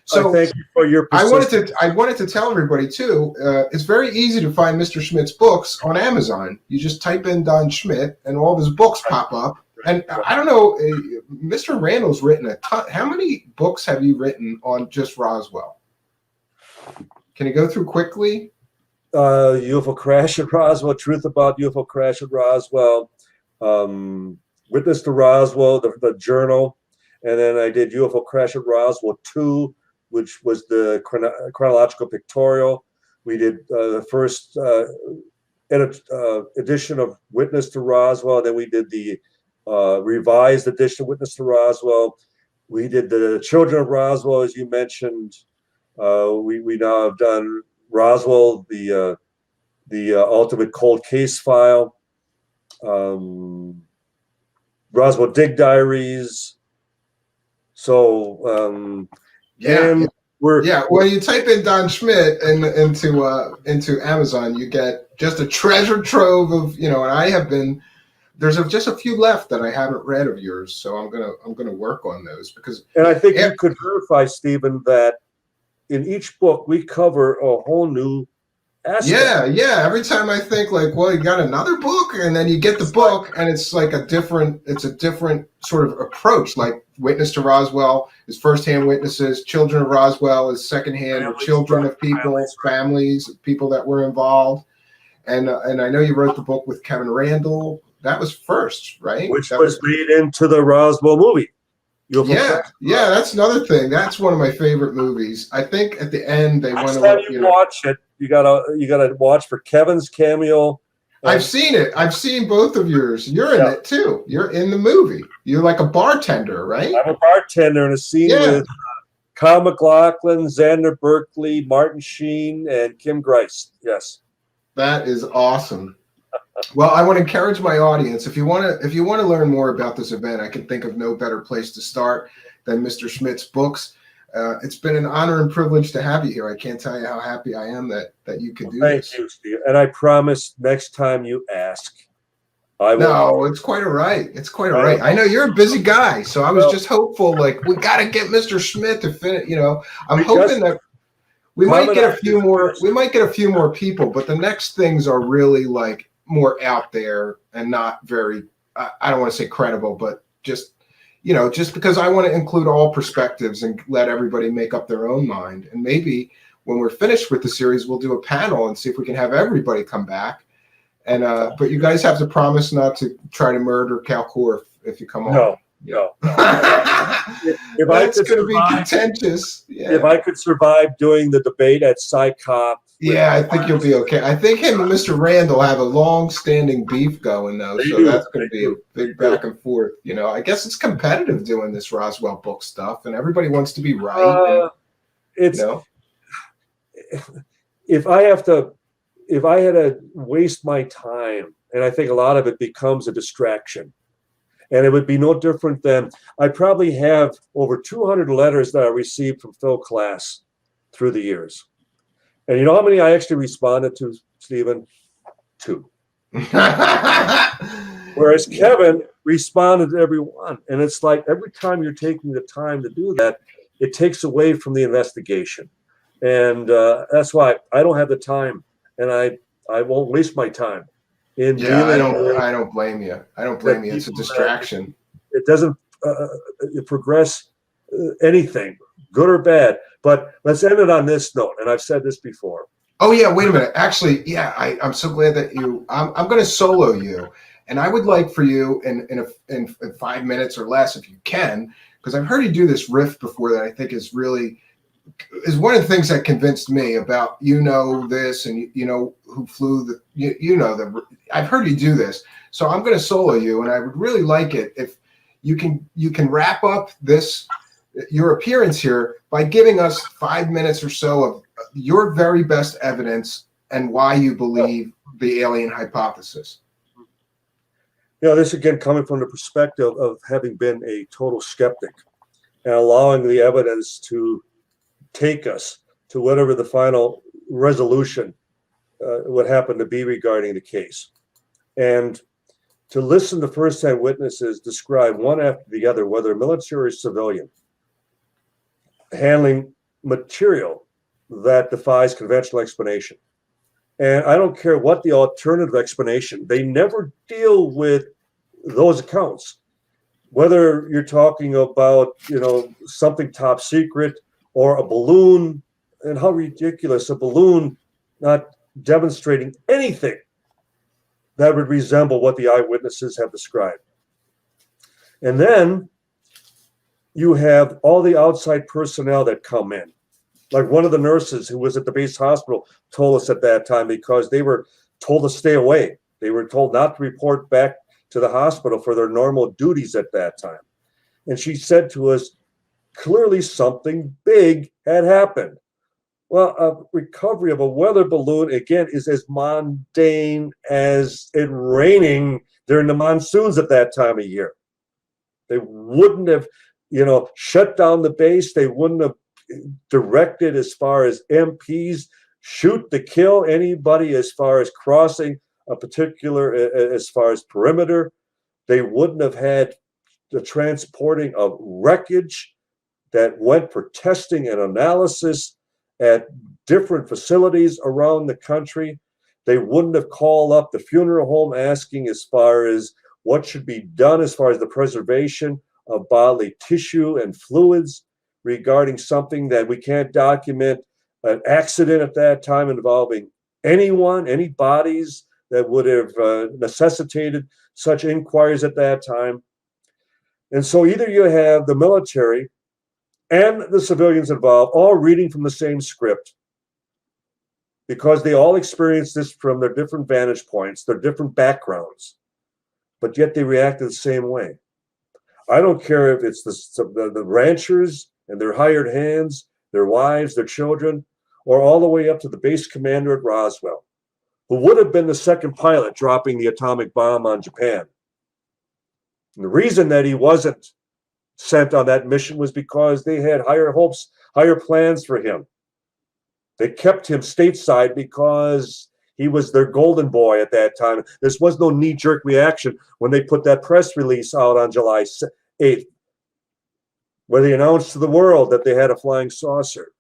[SPEAKER 2] So
[SPEAKER 6] thank you for your
[SPEAKER 2] persistence. I wanted to tell everybody too, it's very easy to find Mr. Schmidt's books on Amazon. You just type in Don Schmidt and all of his books pop up. And I don't know, Mr. Randall's written a ton. How many books have you written on just Roswell? Can you go through quickly?
[SPEAKER 6] UFO Crash at Roswell, Truth About UFO Crash at Roswell, Witness to Roswell, the journal. And then I did UFO Crash at Roswell 2, which was the chronological pictorial. We did the first edition of Witness to Roswell. Then we did the revised edition of Witness to Roswell. We did the Children of Roswell, as you mentioned. We now have done Roswell, the ultimate cold case file, Roswell Dig Diaries. So
[SPEAKER 2] when you type in Don Schmidt into Amazon, you get just a treasure trove of and I have been. There's just a few left that I haven't read of yours, so I'm gonna work on those because.
[SPEAKER 6] And I think you could verify, Stephen, that in each book we cover a whole new aspect.
[SPEAKER 2] Yeah. Every time I think you got another book, and then you get the book, and it's a different sort of approach. Like Witness to Roswell is firsthand witnesses. Children of Roswell is secondhand, or children of people, families, people that were involved. And I know you wrote the book with Kevin Randall. That was first, right?
[SPEAKER 6] Which was made into the Roswell movie.
[SPEAKER 2] Yeah, that's another thing. That's one of my favorite movies. I think at the end they want to.
[SPEAKER 6] Next time you watch it, you gotta watch for Kevin's cameo.
[SPEAKER 2] I've seen it. I've seen both of yours. You're in it too. You're in the movie. You're like a bartender, right?
[SPEAKER 6] I'm a bartender in a scene with Kyle MacLachlan, Xander Berkeley, Martin Sheen, and Kim Grice. Yes,
[SPEAKER 2] that is awesome. Well, I want to encourage my audience. If you want to learn more about this event, I can think of no better place to start than Mr. Schmidt's books. It's been an honor and privilege to have you here. I can't tell you how happy I am that you could do this.
[SPEAKER 6] Thank you, Steve. And I promise next time you ask, I will.
[SPEAKER 2] No, it's quite all right. It's quite all right. I know you're a busy guy, so I was just hopeful. We got to get Mr. Schmidt to finish. I'm hoping that We might
[SPEAKER 6] Common
[SPEAKER 2] get a few more.
[SPEAKER 6] ideas.
[SPEAKER 2] We might get a few more people, but the next things are really like more out there and not very. I don't want to say credible, but just just because I want to include all perspectives and let everybody make up their own mind. And maybe when we're finished with the series, we'll do a panel and see if we can have everybody come back. And but you guys have to promise not to try to murder Calcor if you come on.
[SPEAKER 6] No. If I
[SPEAKER 2] That's
[SPEAKER 6] could
[SPEAKER 2] going to be
[SPEAKER 6] survive,
[SPEAKER 2] contentious. Yeah.
[SPEAKER 6] if I could survive doing the debate at PsyCop.
[SPEAKER 2] Yeah, I think you'll be okay. I think him and Mr. Randall have a long-standing beef going, though, so that's going to be a big back and forth. I guess it's competitive doing this Roswell book stuff, and everybody wants to be right.
[SPEAKER 6] It's if I had to waste my time, and I think a lot of it becomes a distraction. And it would be no different than I probably have over 200 letters that I received from Phil Class through the years. And you know how many I actually responded to, Stephen? 2. Whereas Kevin responded to every one. And it's like every time you're taking the time to do that, it takes away from the investigation. And that's why I don't have the time, and I won't waste my time.
[SPEAKER 2] I don't blame you. I don't blame you. It's a distraction.
[SPEAKER 6] It doesn't progress anything, good or bad. But let's end it on this note. And I've said this before.
[SPEAKER 2] Oh yeah, wait a minute. Actually, yeah, I'm so glad that I'm going to solo you, and I would like for you in 5 minutes or less, if you can, because I've heard you do this riff before that I think is one of the things that convinced me about this and who flew the I've heard you do this, so I'm going to solo you, and I would really like it if you can wrap up your appearance here by giving us 5 minutes or so of your very best evidence and why you believe the alien hypothesis.
[SPEAKER 6] This again coming from the perspective of having been a total skeptic and allowing the evidence to take us to whatever the final resolution would happen to be regarding the case. And to listen to first-hand witnesses describe one after the other, whether military or civilian, handling material that defies conventional explanation. And I don't care what the alternative explanation, they never deal with those accounts. Whether you're talking about, something top secret or a balloon, and how ridiculous, a balloon not demonstrating anything that would resemble what the eyewitnesses have described. And then you have all the outside personnel that come in. Like one of the nurses who was at the base hospital told us at that time, because they were told to stay away. They were told not to report back to the hospital for their normal duties at that time. And she said to us, clearly something big had happened. Well, a recovery of a weather balloon, again, is as mundane as it raining during the monsoons at that time of year. They wouldn't have, shut down the base. They wouldn't have directed as far as MPs shoot to kill anybody as far as crossing a particular, as far as perimeter. They wouldn't have had the transporting of wreckage that went for testing and analysis at different facilities around the country. They wouldn't have called up the funeral home asking as far as what should be done as far as the preservation of bodily tissue and fluids regarding something that we can't document, an accident at that time involving anyone, any bodies that would have necessitated such inquiries at that time. And so either you have the military and the civilians involved all reading from the same script, because they all experience this from their different vantage points, their different backgrounds, but yet they reacted the same way. I don't care if it's the ranchers and their hired hands, their wives, their children, or all the way up to the base commander at Roswell, who would have been the second pilot dropping the atomic bomb on Japan. And the reason that he wasn't sent on that mission was because they had higher hopes, higher plans for him. They kept him stateside because he was their golden boy at that time. There was no knee-jerk reaction when they put that press release out on July 8th, where they announced to the world that they had a flying saucer.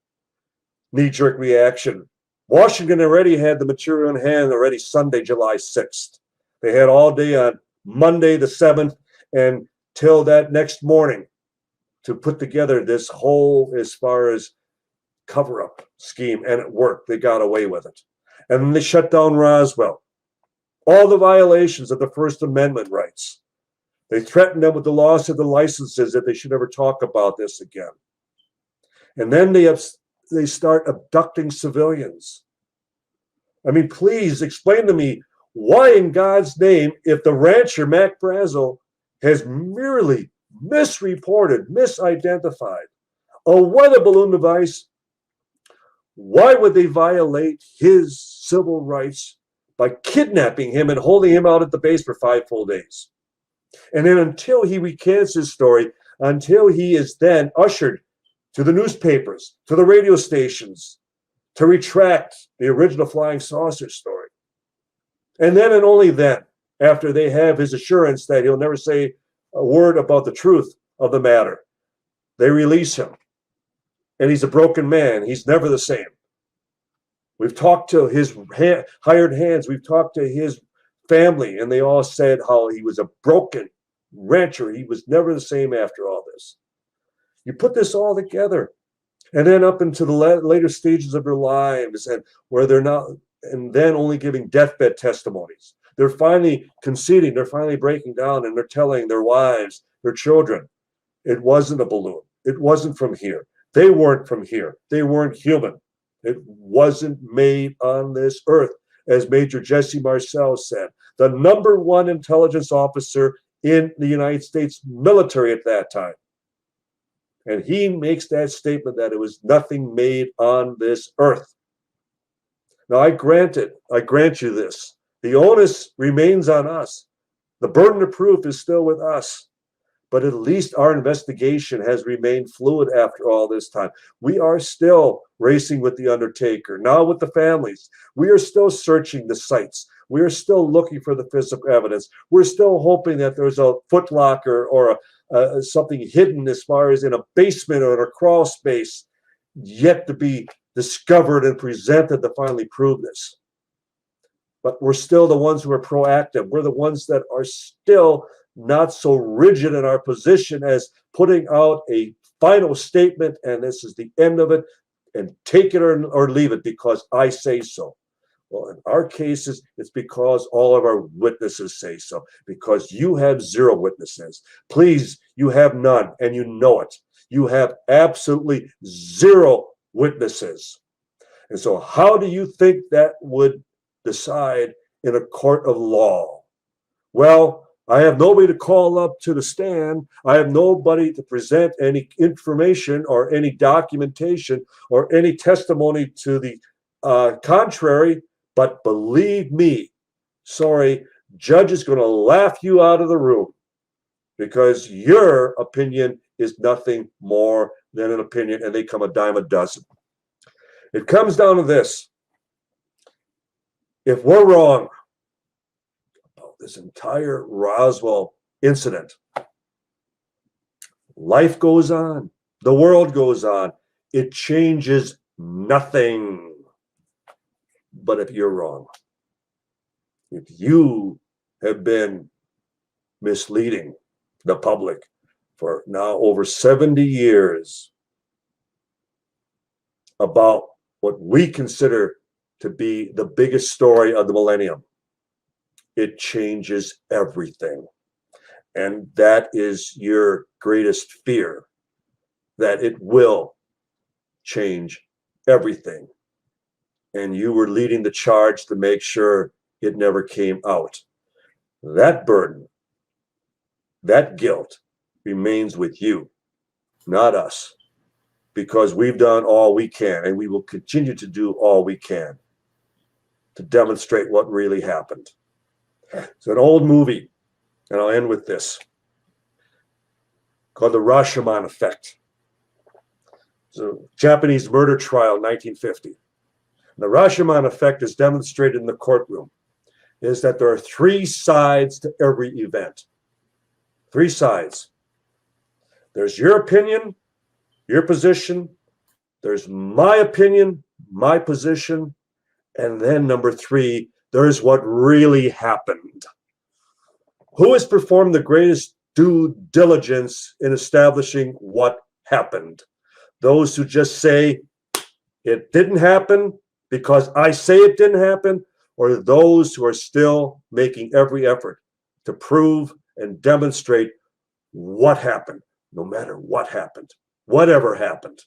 [SPEAKER 6] knee-jerk reaction. Washington already had the material in hand already Sunday, July 6th. They had all day on Monday the 7th and till that next morning to put together this whole, as far as cover-up scheme, and it worked. They got away with it. And then they shut down Roswell. All the violations of the First Amendment rights. They threatened them with the loss of the licenses, that they should never talk about this again. And then they start abducting civilians. I mean, please explain to me why in God's name, if the rancher, Mac Brazel, has merely misreported, misidentified a weather balloon device, why would they violate his civil rights by kidnapping him and holding him out at the base for 5 full days? And then until he recants his story, until he is then ushered to the newspapers, to the radio stations, to retract the original flying saucer story. And then and only then, after they have his assurance that he'll never say a word about the truth of the matter, they release him. And he's a broken man. He's never the same. We've talked to his hired hands. We've talked to his family, and they all said how he was a broken rancher. He was never the same after all this. You put this all together, and then up into the later stages of their lives, and where they're not, and then only giving deathbed testimonies. They're finally conceding. They're finally breaking down, and they're telling their wives, their children, it wasn't a balloon. It wasn't from here. They weren't from here. They weren't human. It wasn't made on this earth, as Major Jesse Marcel said, the #1 intelligence officer in the United States military at that time. And he makes that statement that it was nothing made on this earth. Now, I grant you this. The onus remains on us. The burden of proof is still with us. But at least our investigation has remained fluid after all this time. We are still racing with the undertaker, now with the families. We are still searching the sites. We are still looking for the physical evidence. We're still hoping that there's a footlocker or something hidden as far as in a basement or in a crawl space yet to be discovered and presented to finally prove this. But we're still the ones who are proactive. We're the ones that are still not so rigid in our position as putting out a final statement and this is the end of it and take it or leave it because I say so. Well, in our cases, it's because all of our witnesses say so, because you have 0 witnesses. Please, you have none, and you know it. You have absolutely 0 witnesses. And so how do you think that would decide in a court of law? Well, I have nobody to call up to the stand. I have nobody to present any information or any documentation or any testimony to the contrary. But believe me, sorry, judge is going to laugh you out of the room because your opinion is nothing more than an opinion, and they come a dime a dozen. It comes down to this. If we're wrong about this entire Roswell incident, life goes on. The world goes on. It changes nothing. But if you're wrong, if you have been misleading the public for now over 70 years about what we consider to be the biggest story of the millennium, it changes everything. And that is your greatest fear, that it will change everything. And you were leading the charge to make sure it never came out. That burden, that guilt remains with you, not us, because we've done all we can, and we will continue to do all we can to demonstrate what really happened. It's an old movie, and I'll end with this, called The Rashomon Effect. It's a Japanese murder trial, 1950. The Rashomon effect is demonstrated in the courtroom, is that there are 3 sides to every event. 3 sides. There's your opinion, your position. There's my opinion, my position, and then number 3, there's what really happened. Who has performed the greatest due diligence in establishing what happened? Those who just say it didn't happen because I say it didn't happen, or those who are still making every effort to prove and demonstrate what happened, no matter what happened, whatever happened.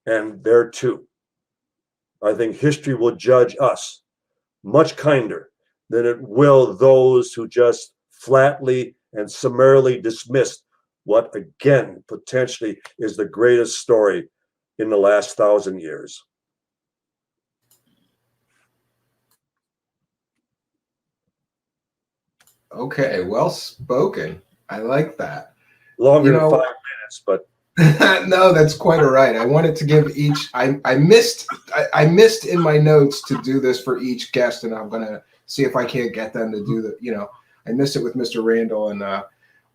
[SPEAKER 6] And there too, I think history will judge us much kinder than it will those who just flatly and summarily dismissed what, again, potentially is the greatest story in the last 1,000 years.
[SPEAKER 2] Okay, well spoken. I like that.
[SPEAKER 6] Longer than 5 minutes, but
[SPEAKER 2] no, that's quite all right. I wanted to give each. I missed in my notes to do this for each guest, and I'm gonna see if I can't get them to do the. I missed it with Mr. Randall and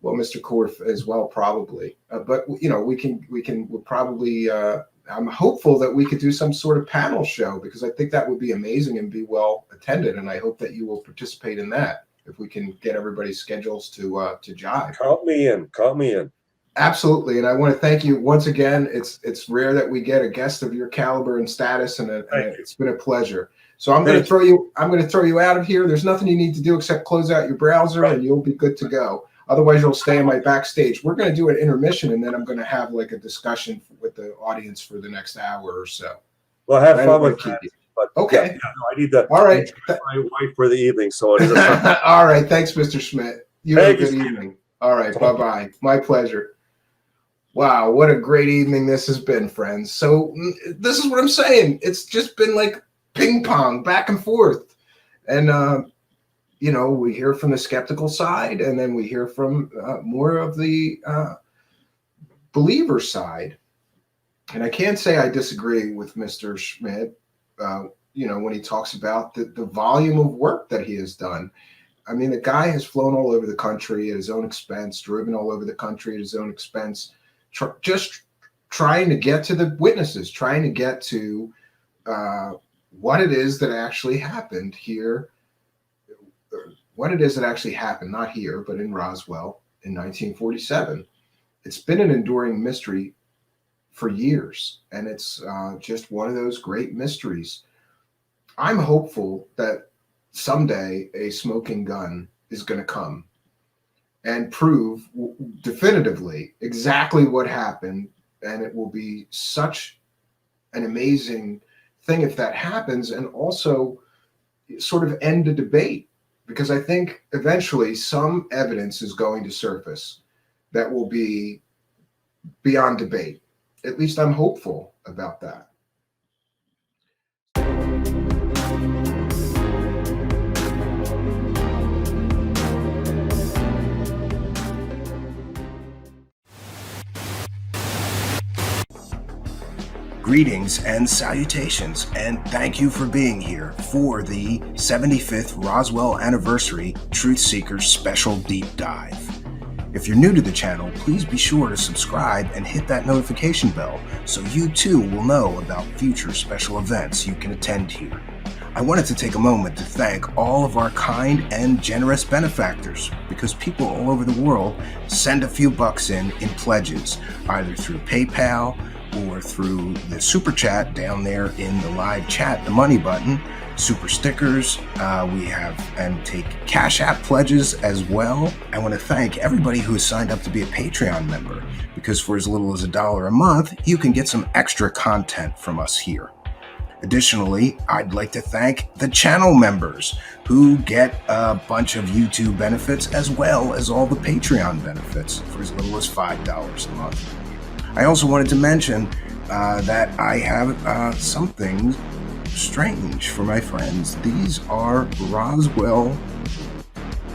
[SPEAKER 2] Mr. Korf as well, probably. But we'll probably. I'm hopeful that we could do some sort of panel show because I think that would be amazing and be well attended, and I hope that you will participate in that if we can get everybody's schedules to jive.
[SPEAKER 6] Count me in.
[SPEAKER 2] Absolutely, and I want to thank you once again. It's rare that we get a guest of your caliber and status, and it's been a pleasure. So I'm going to throw you out of here. There's nothing you need to do except close out your browser, and you'll be good to go. Otherwise, you'll stay in my backstage. We're going to do an intermission, and then I'm going to have like a discussion with the audience for the next hour or so.
[SPEAKER 6] Well, have fun with that. But
[SPEAKER 2] okay,
[SPEAKER 6] I need to.
[SPEAKER 2] All right,
[SPEAKER 6] my wife for the evening, so it is.
[SPEAKER 2] All right, thanks, Mr. Schmidt. You have a good evening. All right, bye-bye. My pleasure. Wow, what a great evening this has been, friends. So this is what I'm saying. It's just been like ping pong, back and forth. And, we hear from the skeptical side, and then we hear from more of the believer side. And I can't say I disagree with Mr. Schmidt, when he talks about the volume of work that he has done. I mean, the guy has flown all over the country at his own expense, driven all over the country at his own expense, just trying to get to the witnesses, trying to get to what it is that actually happened here, what it is that actually happened, not here, but in Roswell in 1947. It's been an enduring mystery for years, and it's just one of those great mysteries. I'm hopeful that someday a smoking gun is going to come and prove definitively exactly what happened, and it will be such an amazing thing if that happens, and also sort of end the debate, because I think eventually some evidence is going to surface that will be beyond debate. At least I'm hopeful about that.
[SPEAKER 3] Greetings and salutations, and thank you for being here for the 75th Roswell Anniversary Truth Seekers Special Deep Dive. If you're new to the channel, please be sure to subscribe and hit that notification bell so you too will know about future special events you can attend here. I wanted to take a moment to thank all of our kind and generous benefactors, because people all over the world send a few bucks in pledges, either through PayPal or through the super chat down there in the live chat, the money button, super stickers, we have and take Cash App pledges as well. I want to thank everybody who has signed up to be a Patreon member, because for as little as $1 a month, you can get some extra content from us here. Additionally, I'd like to thank the channel members who get a bunch of YouTube benefits as well as all the Patreon benefits for as little as $5 a month. I also wanted to mention that I have something strange for my friends. These are Roswell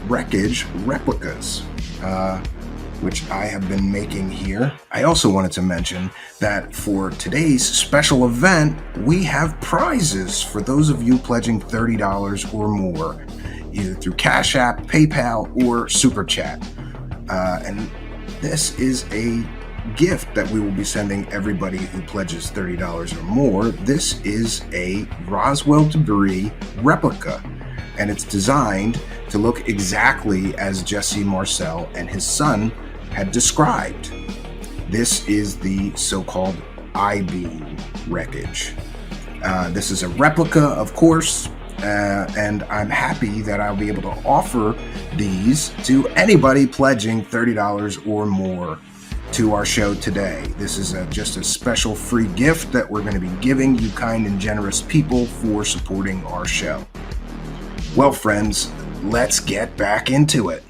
[SPEAKER 3] wreckage replicas, which I have been making here. I also wanted to mention that for today's special event, we have prizes for those of you pledging $30 or more, either through Cash App, PayPal, or Super Chat. And this is a gift that we will be sending everybody who pledges $30 or more. This is a Roswell debris replica, and it's designed to look exactly as Jesse Marcel and his son had described. This is the so-called I-beam wreckage. This is a replica, of course, and I'm happy that I'll be able to offer these to anybody pledging $30 or more to our show today. This is just a special free gift that we're going to be giving you kind and generous people for supporting our show. Well, friends, let's get back into it.